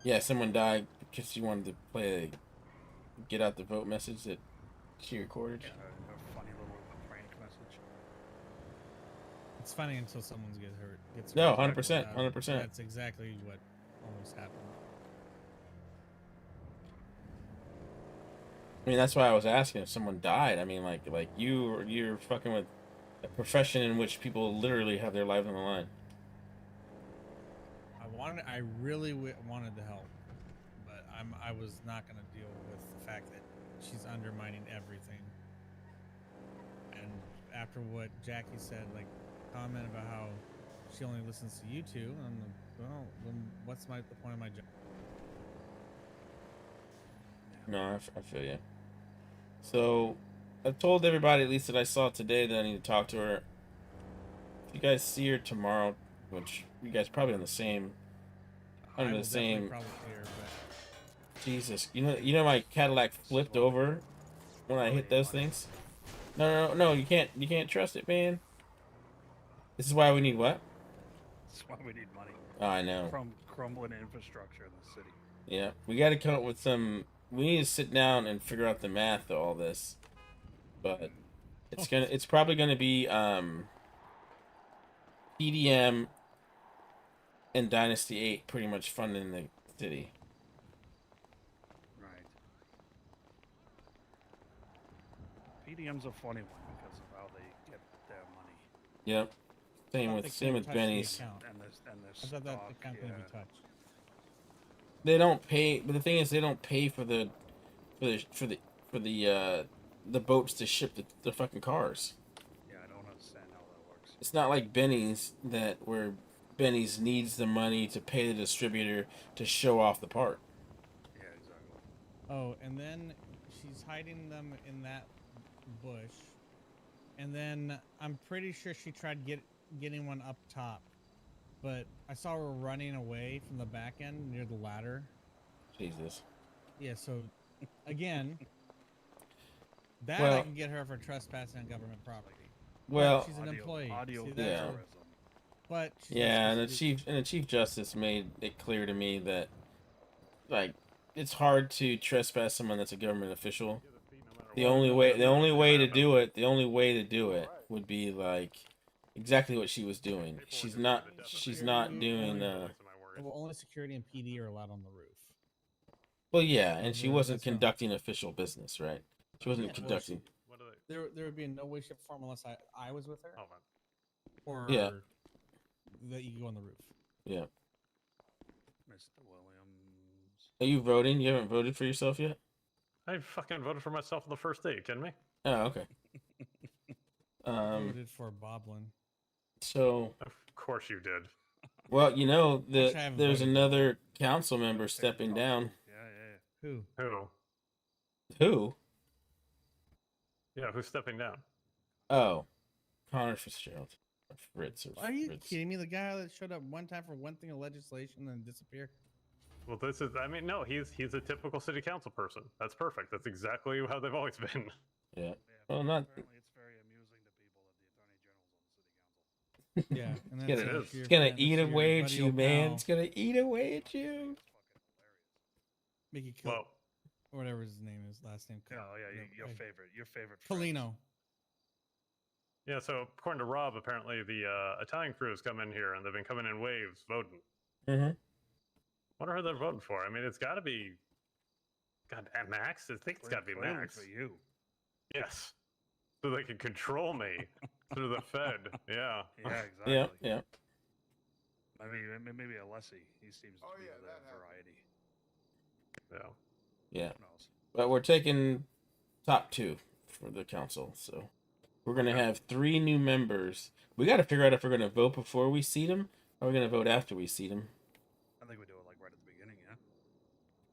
Yeah, someone died because she wanted to play a get out the vote message that she recorded. Yeah, a funny little prank message. It's funny until someone gets hurt. No, 100%, 100%. That's exactly what almost happened. I mean, that's why I was asking if someone died. I mean, like you're fucking with a profession in which people literally have their lives on the line. I really wanted to help, but I was not going to deal with the fact that she's undermining everything. And after what Jackie said, like, comment about how she only listens to you two, and well, then what's the point of my job? No, I feel you. So, I've told everybody, at least that I saw today, that I need to talk to her. If you guys see her tomorrow, which you guys probably on the same, under the same. Jesus, you know my Cadillac flipped over when I hit those things. No, you can't trust it, man. This is why we need what? That's why we need money. Oh, I know. From crumbling infrastructure in the city. Yeah, we got to come up with some. We need to sit down and figure out the math of all this. But it's probably gonna be PDM and Dynasty 8 pretty much funding the city. Right. PDM's a funny one because of how they get their money. Yep. Same with Benny's. And I thought that account couldn't be touched. They don't pay, but the thing is, they don't pay for the boats to ship the fucking cars. Yeah, I don't understand how that works. It's not like Benny's where Benny's needs the money to pay the distributor to show off the part. Yeah, exactly. Oh, and then she's hiding them in that bush, and then I'm pretty sure she tried getting one up top, but I saw her running away from the back end near the ladder. Jesus. Yeah, so again, I Well, can get her for trespassing on government property. Well, but she's an employee. See, that's yeah. her- But she's Yeah, not and supposed the chief justice made it clear to me that, like, it's hard to trespass someone that's a government official. The only way to do it would be like exactly what she was doing. She's not doing. Well, only security and PD are allowed on the roof. Well, yeah, and she Yeah, wasn't that's not- conducting official business, right? She wasn't Yeah, well, conducting. There would be in no way, shape, or form unless I was with her. Or Yeah. that you go on the roof. Yeah. Mr. Williams. Are you voting? You haven't voted for yourself yet? I fucking voted for myself on the first day. You kidding me? Oh, okay. Voted for Boblin. So. Of course you did. Well, Actually, I haven't there's voted. another council member stepping down. Who? Who? Yeah, who's stepping down? Oh, Connor Fitzgerald. Fritz or Are you Fritz. kidding me? The guy that showed up one time for one thing of legislation and then disappeared. Well, no, he's a typical city council person. That's perfect. That's exactly how they've always been. Yeah. Well, not. Apparently, it's very amusing to people that the Attorney General's on the city council. Yeah, and It's that's gonna, your it's gonna friend, eat that's your away at buddy you, old man. pal. It's gonna eat away at you. Mickey Cook, Well, or whatever his name is, last name. Oh yeah, your Hey, favorite. Polino. yeah, so according to Rob, apparently the Italian crews come in here and they've been coming in waves voting. Mm-hmm. Wonder who they're voting for. I mean, it's got to be. God, at Max? I think it's got to be Clearly Max. for you. Yes. So they can control me through the Fed. Yeah. Yeah, exactly. Yeah, yeah. I mean, maybe Alessi. He seems to be the variety. Yeah. Yeah. Who knows? But we're taking top 2 for the council, so we're gonna have 3 new members. We got to figure out if we're gonna vote before we seat them, or we're gonna vote after we seat them. I think we do it like right at the beginning, yeah.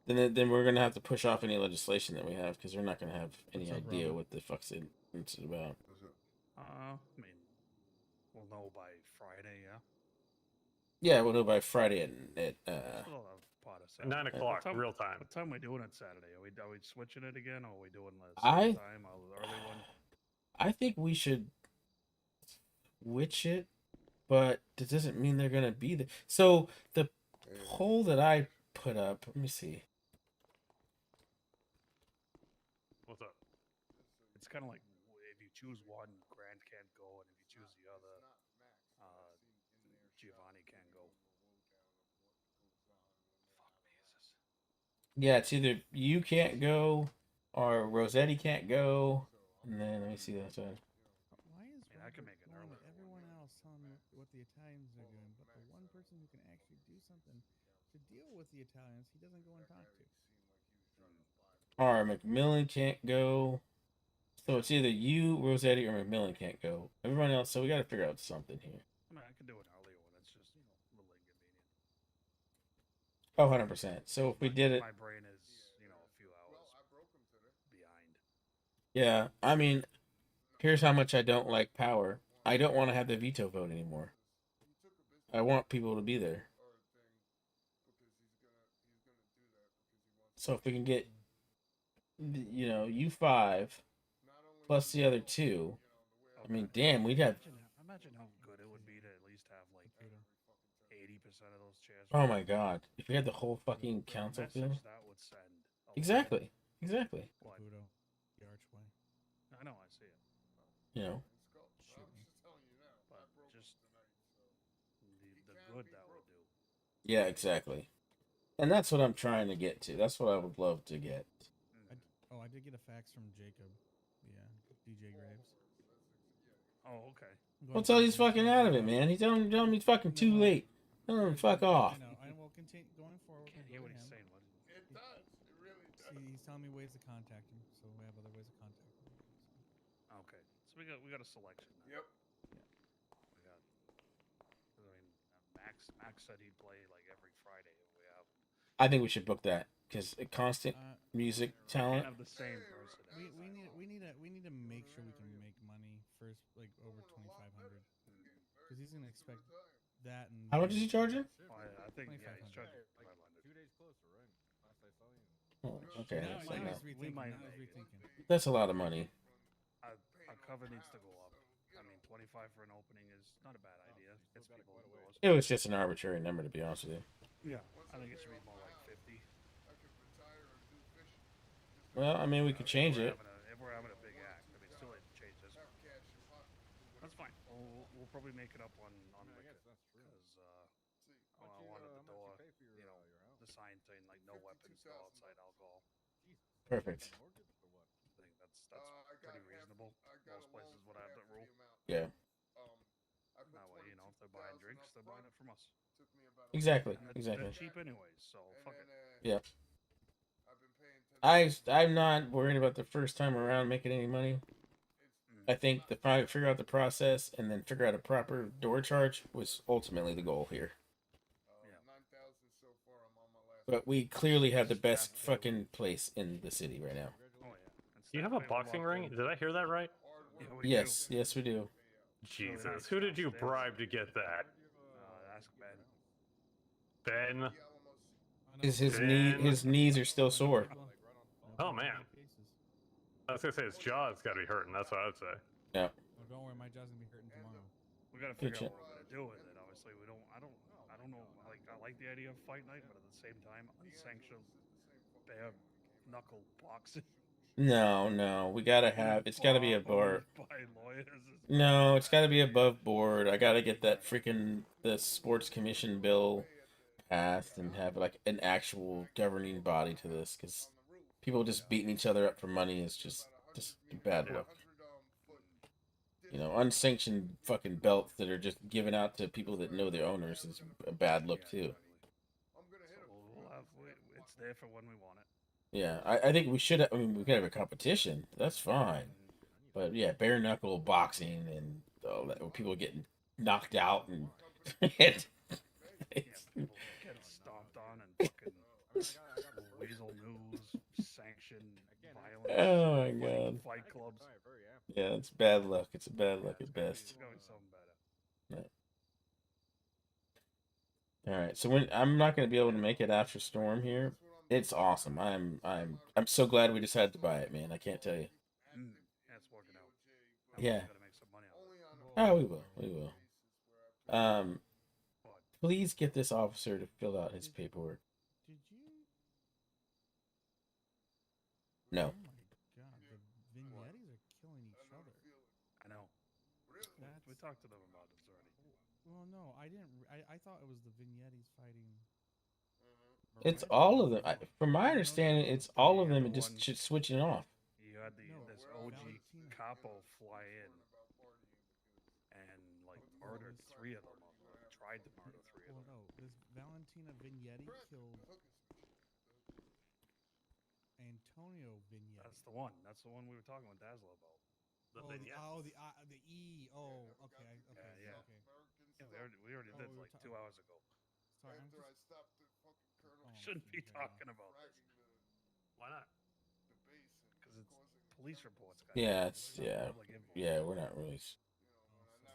then we're gonna have to push off any legislation that we have because we're not gonna have any What's up, idea Robert? what the fuck's it's about. I mean, we'll know by Friday, yeah. Yeah, we'll know by Friday at Still have part of At 9 Saturday. o'clock, What real time. What time are we doing it Saturday? Are we switching it again, or are we doing the I- same time or the early one? I think we should switch it, but that doesn't mean they're gonna be there. So the poll that I put up, let me see. What's up? It's kind of like if you choose one, Grant can't go, and if you choose the other, Giovanni can't go. Yeah, it's either you can't go or Rossetti can't go, and then let me see that one. Why is I can make it going early. to everyone else on what the Italians are doing, but the one person who can actually do something to deal with the Italians, he doesn't go and talk to? Or McMillan can't go. So it's either you, Rossetti, or McMillan can't go. Everyone else, so we got to figure out something here. I mean, I can do an earlier one. It's just a little inconvenient. Oh, 100%. So if we did it, My brain is a few hours behind. yeah, I mean, here's how much I don't like power. I don't want to have the veto vote anymore. I want people to be there. So if we can get, you 5 plus the other 2, I mean, damn, we'd have. Imagine how good it would be to at least have like 80% of those chairs. Oh my god, if we had the whole fucking council feel. That would send. Exactly. Exactly. Caputo, the archway. I know, I see it. You know. But just the good that would do. Yeah, exactly. And that's what I'm trying to get to. That's what I would love to get. I did get a fax from Jacob. Yeah, DJ Graves. Oh, okay. Well, tell he's fucking out of it, man. He's telling me it's fucking too late. Tell him fuck off. I know. I will continue going forward. Can't hear what he's saying. What is it? It does. It really does. See, he's telling me ways to contact him, so we have other ways of contacting him. Okay, so we got a selection now. Yep. We got. I mean, Max said he'd play like every Friday if we have. I think we should book that because constant music talent. Have the same person. We need to make sure we can make money first, like over 2,500, because he's gonna expect that. And How much is he charging? I think yeah, he's charging 500. 2 days closer, right? Last I saw you. Oh, okay. Now That's, like he's that. rethinking. Now he's rethinking. That's a lot of money. Our cover needs to go up. I mean, 25 for an opening is not a bad idea. Gets people indoors. It was just an arbitrary number, to be honest with you. Yeah, I think it should be more like 50. Well, I mean, we could change it. If we're having a big act, I mean, still late to change this. That's fine. We'll probably make it up on liquor because I wanted the door, the sign saying like no weapons, no outside alcohol. Perfect. I think that's pretty reasonable. Most places would have that rule. Yeah. That way, if they're buying drinks, they're buying it from us. Exactly. And Exactly. They're cheap anyways, so fuck it. Yeah. I'm not worried about the first time around making any money. I think the probably figure out the process and then figure out a proper door charge was ultimately the goal here. But we clearly have the best fucking place in the city right now. Do you have a boxing ring? Did I hear that right? Yes, yes, we do. Jesus, who did you bribe to get that? Ask Ben. Ben? His knees are still sore. Oh man. I was gonna say his jaw's gotta be hurting, that's what I would say. Yeah. Oh, don't worry, my jaw's gonna be hurting tomorrow. We gotta figure out what we're gonna do with it. Obviously, I don't know. I like the idea of fight night, but at the same time, unsanctioned bare knuckle boxing. No, we gotta have. It's gotta be above. By lawyers. No, it's gotta be above board. I gotta get that the sports commission bill passed and have like an actual governing body to this, because people just beating each other up for money is just bad luck. Unsanctioned fucking belts that are just given out to people that know their owners is a bad look too. It's there for when we want it. Yeah, I think we should. I mean, we could have a competition. That's fine. But yeah, bare knuckle boxing and all that, people getting knocked out and People get stomped on and fucking weasel news, sanctioned violence. Oh my god. Fight clubs. Yeah, it's bad luck. It's a bad luck at best. It's going something better. All right, so when I'm not going to be able to make it after Storm here, it's awesome. I'm so glad we decided to buy it, man. I can't tell you. Yeah, it's working out. Yeah. Gotta make some money on it. Oh, we will. We will. Please get this officer to fill out his paperwork. Did you? No. Oh my god, the vignettes are killing each other. I know. We talked to them about this already. Well, no, I didn't. I thought it was the vignettes fighting. It's all of them. From my understanding, it's all of them and just switching off. You had this OG capo fly in and like murdered 3 of them, or tried to murder 3 of them. No, this Valentina Vignetti killed Antonio Vignetti. That's the one. That's the one we were talking with Dazzler about. The E. Oh, okay, okay, Yeah. okay. Yeah, we already did like 2 hours ago. Sorry, I'm After I just. stopped the fucking colonel. Shouldn't be talking about this. Why not? The base Because it's police reports. Guys. Yeah, It's not public info. yeah. We're not really.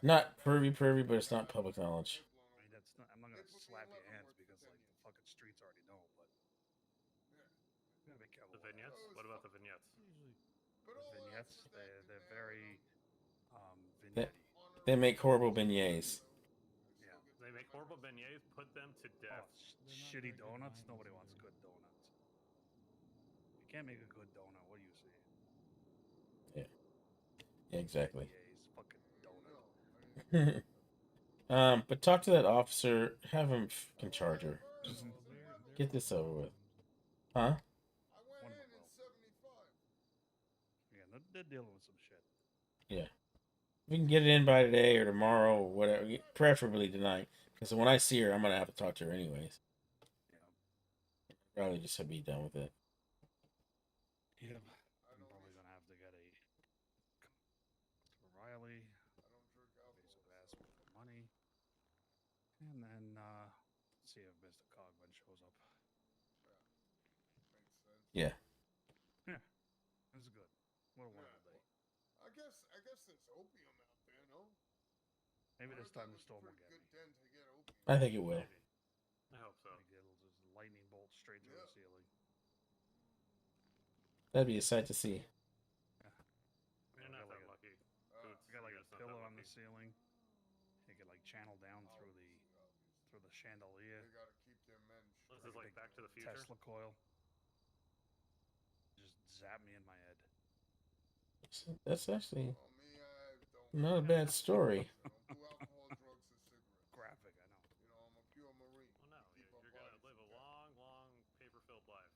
Not privy, but it's not public knowledge. I mean, that's not. I'm not gonna slap your hands because like the fucking streets already know, but you gotta be careful. The vignettes? What about the vignettes? The vignettes, they're very They, vignette. they make horrible beignets. Yeah. They make horrible beignets, put them to death. Shitty donuts. Nobody wants good donuts. You can't make a good donut. What do you say? Yeah, exactly. Beignets, fucking donut. But talk to that officer. Have him fucking charge her. Just get this over with. Huh? Yeah, they're dealing with some shit. Yeah. We can get it in by today or tomorrow or whatever. Preferably tonight. Because when I see her, I'm going to have to talk to her anyways. Probably just to be done with it. Yeah, I'm probably gonna have to get a Riley. Basically ask me for money, and then see if Mr. Cogman shows up. Yeah. Yeah. Yeah, this is good. What a wonderful day. I guess there's opium out there, no? Maybe this time the storm will get me. Good den to get opium. I think it will. I hope so. Maybe it'll just lightning bolt straight through the ceiling. That'd be a sight to see. You're not that lucky. I got like a pillar on the ceiling. You can like channel down through the chandelier. They gotta keep their men. This is like Back to the Future. Tesla coil. Just zap me in my head. That's actually not a bad story. Graphic, I know. You know, I'm a pure marine. Well, no, you're gonna live a long, long paper-filled life.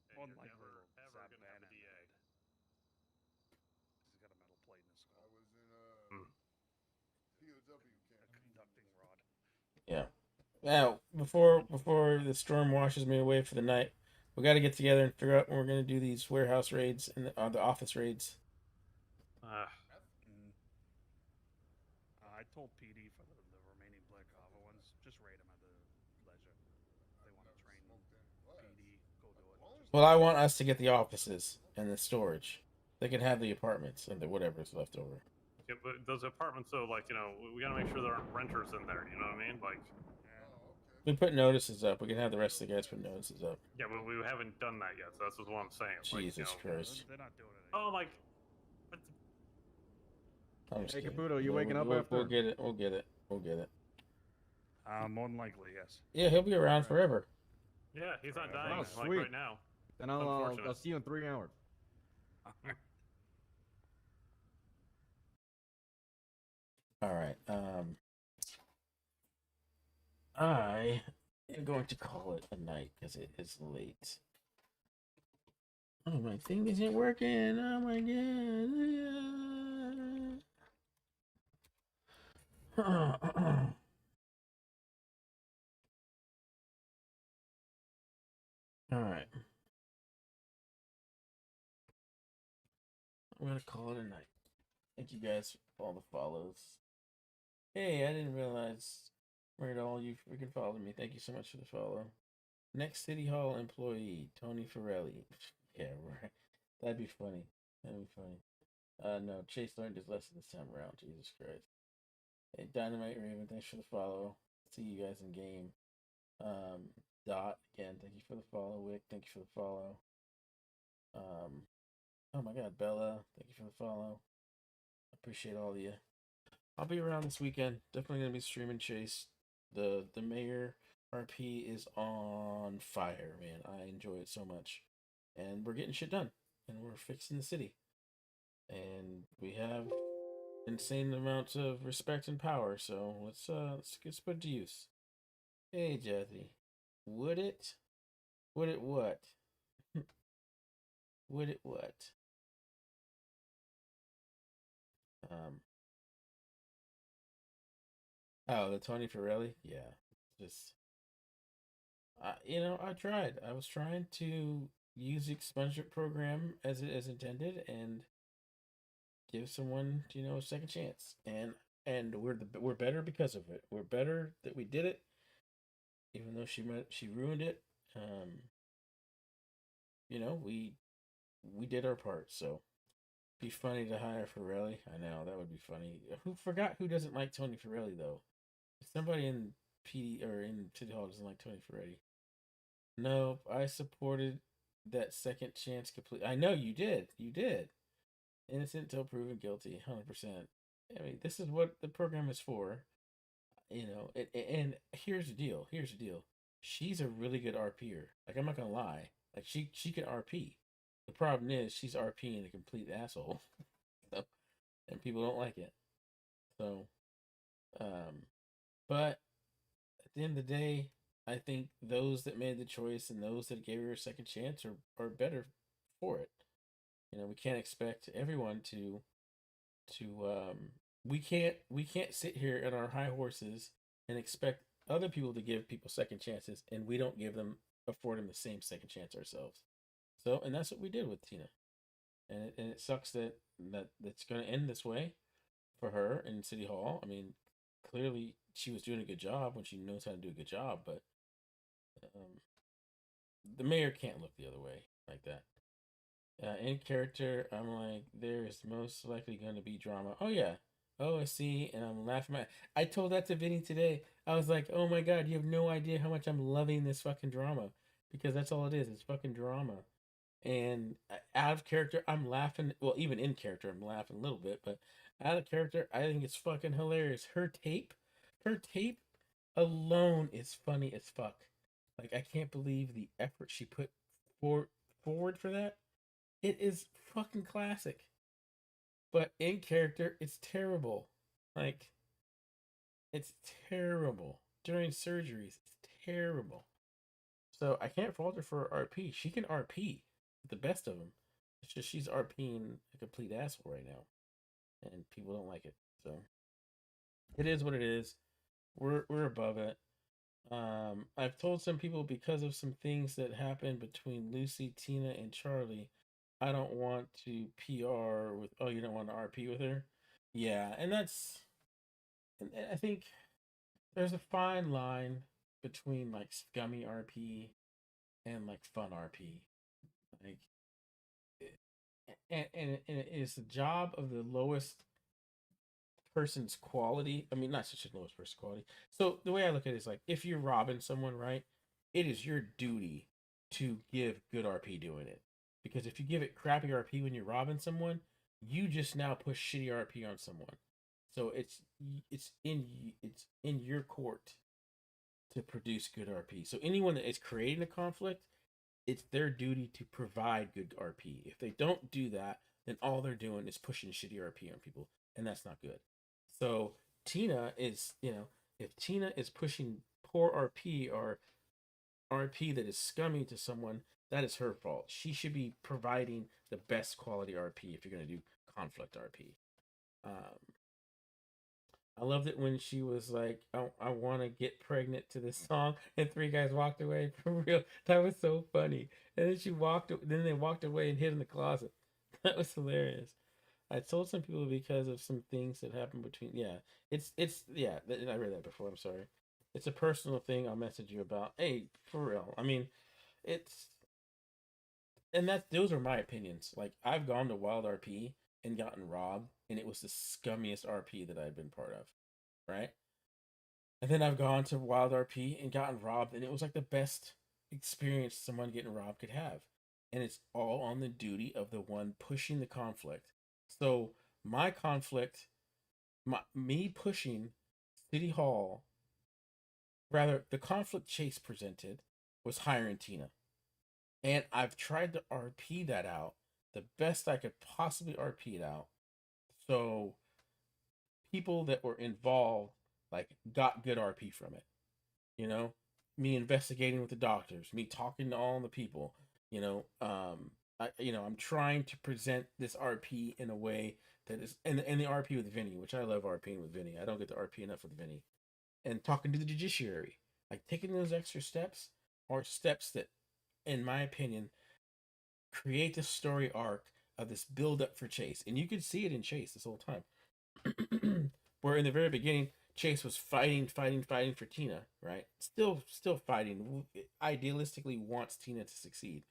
And One you're likely never, will ever zap gonna have a Bannon in the DA. head. He's got a metal plate in his skull. I was in a POW camp. A conducting rod. Yeah. Now, before the storm washes me away for the night, we got to get together and figure out when we're going to do these warehouse raids and the office raids. I told PD for the remaining Black Harbor ones, just raid them at the leisure. If they want to train PD, go do it. Well, I want us to get the offices and the storage. They can have the apartments and whatever's left over. Yeah, but those apartments, though, like, you know, we gotta make sure there aren't renters in there. You know what I mean? Like, We put notices up. We can have the rest of the guys put notices up. yeah, but we haven't done that yet. So that's what I'm saying. Jesus like, you know, Christ. They're not doing it. Oh my. I'm just Hey, kidding. Caputo, you waking up we'll, after? We'll get it. We'll get it. We'll get it. More than likely, yes. Yeah, he'll be around forever. Yeah, he's not dying Oh, like sweet. right now. Then It's I'll unfortunate. see you in 3 hours. All right. I am going to call it a night because it is late. Oh, my thing isn't working. Oh my god. All right. I'm gonna call it a night. Thank you guys for all the follows. Hey, I didn't realize where all you freaking followed me. Thank you so much for the follow. Next City Hall employee, Tony Farrelly. Yeah, right. That'd be funny. That'd be funny. No, Chase learned his lesson this time around. Jesus Christ. Hey, Dynamite Raven, thanks for the follow. See you guys in game. Dot, again, thank you for the follow. Wick, thank you for the follow. Oh my god, Bella, thank you for the follow. Appreciate all of you. I'll be around this weekend. Definitely gonna be streaming Chase. The mayor RP is on fire, man. I enjoy it so much. And we're getting shit done. And we're fixing the city. And we have insane amounts of respect and power, so let's put it to use. Hey Jazzy. Would it? Would it what? Would it what? Oh, the Tony Farrelly? Yeah. Just I tried. I was trying to use the expungement program as it is intended and give someone, a second chance. And we're better because of it. We're better that we did it, even though she ruined it. We did our part. So be funny to hire Farrelly. I know that would be funny. Who forgot who doesn't like Tony Farrelly though? Somebody in PD or in City Hall doesn't like Tony Farrelly. No, I supported that second chance complete. I know you did. You did. Innocent till proven guilty. 100%. I mean, this is what the program is for. And here's the deal. Here's the deal. She's a really good RPer. Like, I'm not gonna lie. Like, she can RP. The problem is she's RPing a complete asshole. So, and people don't like it. So, but at the end of the day, I think those that made the choice and those that gave her a second chance are better for it. We can't expect everyone to we can't sit here on our high horses and expect other people to give people second chances and we don't afford them the same second chance ourselves. So, and that's what we did with Tina. And it sucks that's going to end this way for her in City Hall. I mean, clearly she was doing a good job when she knows how to do a good job, but the mayor can't look the other way like that. In character, I'm like, there is most likely going to be drama. Oh yeah, oh I see, and I'm laughing. I told that to Vinny today. I was like, oh my god, you have no idea how much I'm loving this fucking drama, because that's all it is. It's fucking drama. And out of character, I'm laughing. Well, even in character, I'm laughing a little bit, but out of character, I think it's fucking hilarious. Her tape alone is funny as fuck. Like, I can't believe the effort she put forward for that. It is fucking classic. But in character, it's terrible. Like, it's terrible. During surgeries, it's terrible. So I can't fault her for RP. She can RP, the best of them. It's just she's RPing a complete asshole right now, and people don't like it. So it is what it is. We're above it. I've told some people because of some things that happened between Lucy, Tina, and Charlie, I don't want to PR with. Oh, you don't want to RP with her? Yeah, and I think there's a fine line between like scummy RP and like fun RP. Like, and it is the job of the lowest person's quality. I mean, not such a lowest person's quality. So the way I look at it is like, if you're robbing someone, right, it is your duty to give good RP doing it. Because if you give it crappy RP when you're robbing someone, you just now push shitty RP on someone. So it's in your court to produce good RP. So anyone that is creating a conflict, it's their duty to provide good RP. If they don't do that, then all they're doing is pushing shitty RP on people, and that's not good. So Tina is, if Tina is pushing poor RP or RP that is scummy to someone, that is her fault. She should be providing the best quality RP if you're going to do conflict RP. I loved it when she was like, I want to get pregnant to this song, and three guys walked away. For real. That was so funny. And then they walked away and hid in the closet. That was hilarious. I told some people because of some things that happened between, yeah, I read that before, I'm sorry. It's a personal thing. I'll message you about. Hey, for real. I mean, it's and those are my opinions. Like I've gone to Wild RP and gotten robbed, and it was the scummiest RP that I've been part of, right? And then I've gone to Wild RP and gotten robbed, and it was like the best experience someone getting robbed could have. And it's all on the duty of the one pushing the conflict. So my conflict, me pushing City Hall, rather the conflict Chase presented was hiring Tina. And I've tried to RP that out the best I could possibly RP it out. So people that were involved like got good RP from it. You know, me investigating with the doctors, me talking to all the people. You know, I'm trying to present this RP in a way that is, and the RP with Vinny, which I love RPing with Vinny. I don't get to RP enough with Vinny, and talking to the judiciary, like taking those extra steps are steps that, in my opinion, create the story arc of this build up for Chase, and you could see it in Chase this whole time. Where in the very beginning, Chase was fighting for Tina, right? Still fighting. Idealistically, wants Tina to succeed,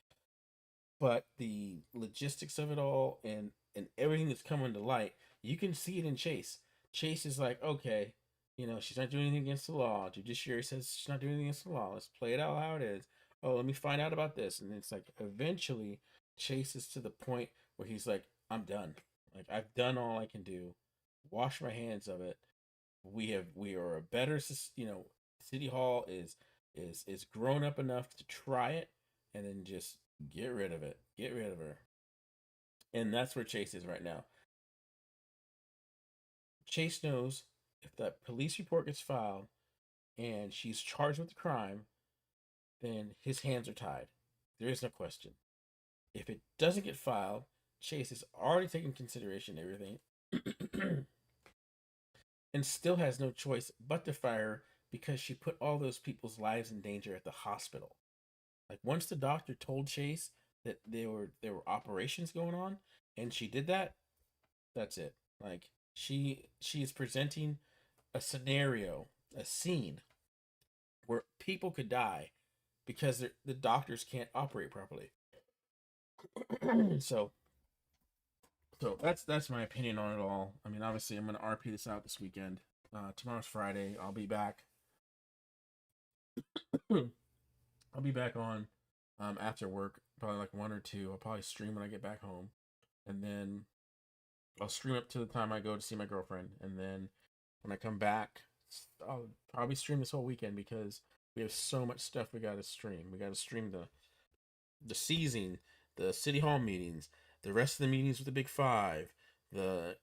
but the logistics of it all and everything that's coming to light, you can see it in Chase. Chase is like, okay, she's not doing anything against the law. Judiciary says she's not doing anything against the law. Let's play it out how it is. Oh, let me find out about this, and it's like eventually Chase is to the point where he's like, I'm done. Like I've done all I can do. Wash my hands of it. We are a better, City Hall is grown up enough to try it, and then just get rid of it. Get rid of her. And that's where Chase is right now. Chase knows if that police report gets filed and she's charged with the crime, then his hands are tied. There is no question. If it doesn't get filed, Chase has already taken consideration of everything and still has no choice but to fire her because she put all those people's lives in danger at the hospital. Like once the doctor told Chase that there were operations going on and she did that, that's it. Like she is presenting a scenario, a scene where people could die because the doctors can't operate properly. so that's my opinion on it all. I mean, obviously, I'm gonna RP this out this weekend. Tomorrow's Friday. I'll be back. I'll be back on after work, probably like 1 or 2. I'll probably stream when I get back home, and then I'll stream up to the time I go to see my girlfriend, and then when I come back, I'll probably stream this whole weekend because we have so much stuff we got to stream. We got to stream the season, the city hall meetings, the rest of the meetings with the Big Five, the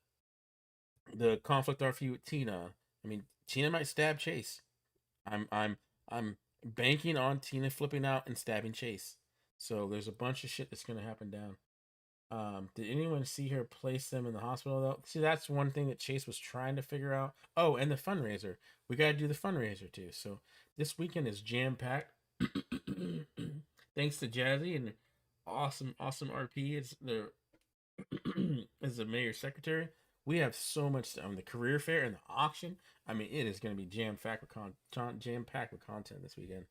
conflict RP with Tina. I mean, Tina might stab Chase. I'm banking on Tina flipping out and stabbing Chase. So there's a bunch of shit that's gonna happen down. Did anyone see her place them in the hospital though? See, that's one thing that Chase was trying to figure out. Oh, and the fundraiser. We gotta do the fundraiser too. So this weekend is jam packed. Thanks to Jazzy and awesome RP is the mayor's secretary. We have so much on the career fair and the auction. I mean, it is going to be jam packed with content this weekend.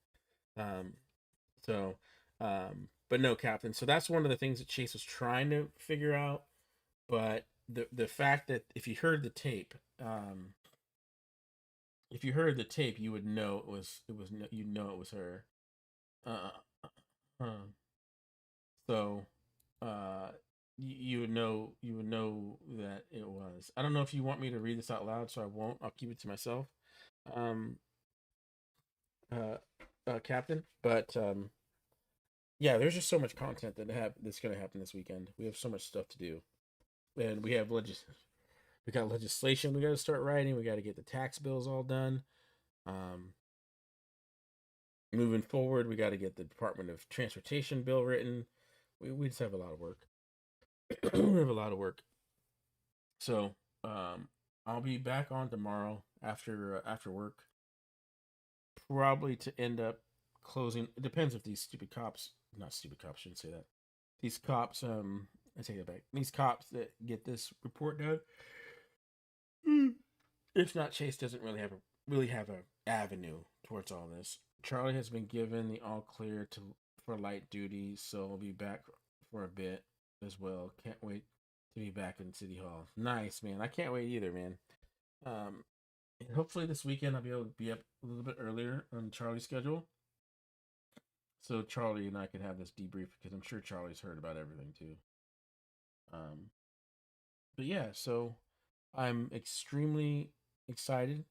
But no, Captain. So that's one of the things that Chase was trying to figure out. But the fact that if you heard the tape, you would know it was her. So you would know that it was. I don't know if you want me to read this out loud, so I won't. I'll keep it to myself, Captain. But yeah, there's just so much content that's going to happen this weekend. We have so much stuff to do, and we got legislation we got to start writing. We got to get the tax bills all done. Moving forward, we got to get the Department of Transportation bill written. We just have a lot of work. We have a lot of work. So I'll be back on tomorrow after work. Probably to end up closing. It depends if these not stupid cops, shouldn't say that. These cops, I take it back. These cops that get this report done. If not, Chase doesn't really have a avenue towards all this. Charlie has been given the all clear for light duty, so I'll be back for a bit as well. Can't wait to be back in City Hall. Nice, man. I can't wait either, man. And hopefully this weekend I'll be able to be up a little bit earlier on Charlie's schedule, so Charlie and I can have this debrief, because I'm sure Charlie's heard about everything too. But yeah, so I'm extremely excited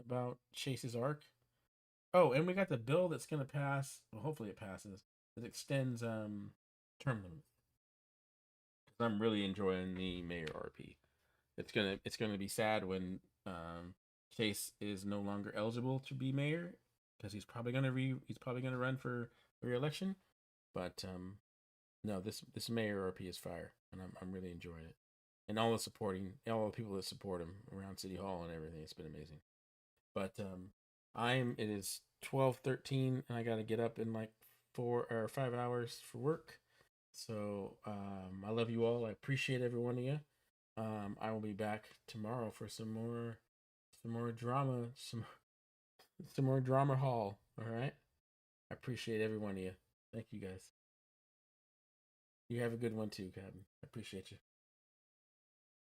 about Chase's arc. Oh, and we got the bill that's gonna pass. Well, hopefully it passes. It extends term limit. I'm really enjoying the mayor RP. It's gonna be sad when Chase is no longer eligible to be mayor, because he's probably gonna run for re-election. But no, this mayor RP is fire, and I'm really enjoying it. And all the people that support him around City Hall and everything, it's been amazing. But it is 12:13, and I got to get up in like 4 or 5 hours for work. So I love you all. I appreciate every one of you. I will be back tomorrow for some more drama, some more drama hall. All right. I appreciate every one of you. Thank you guys. You have a good one too, Captain. I appreciate you.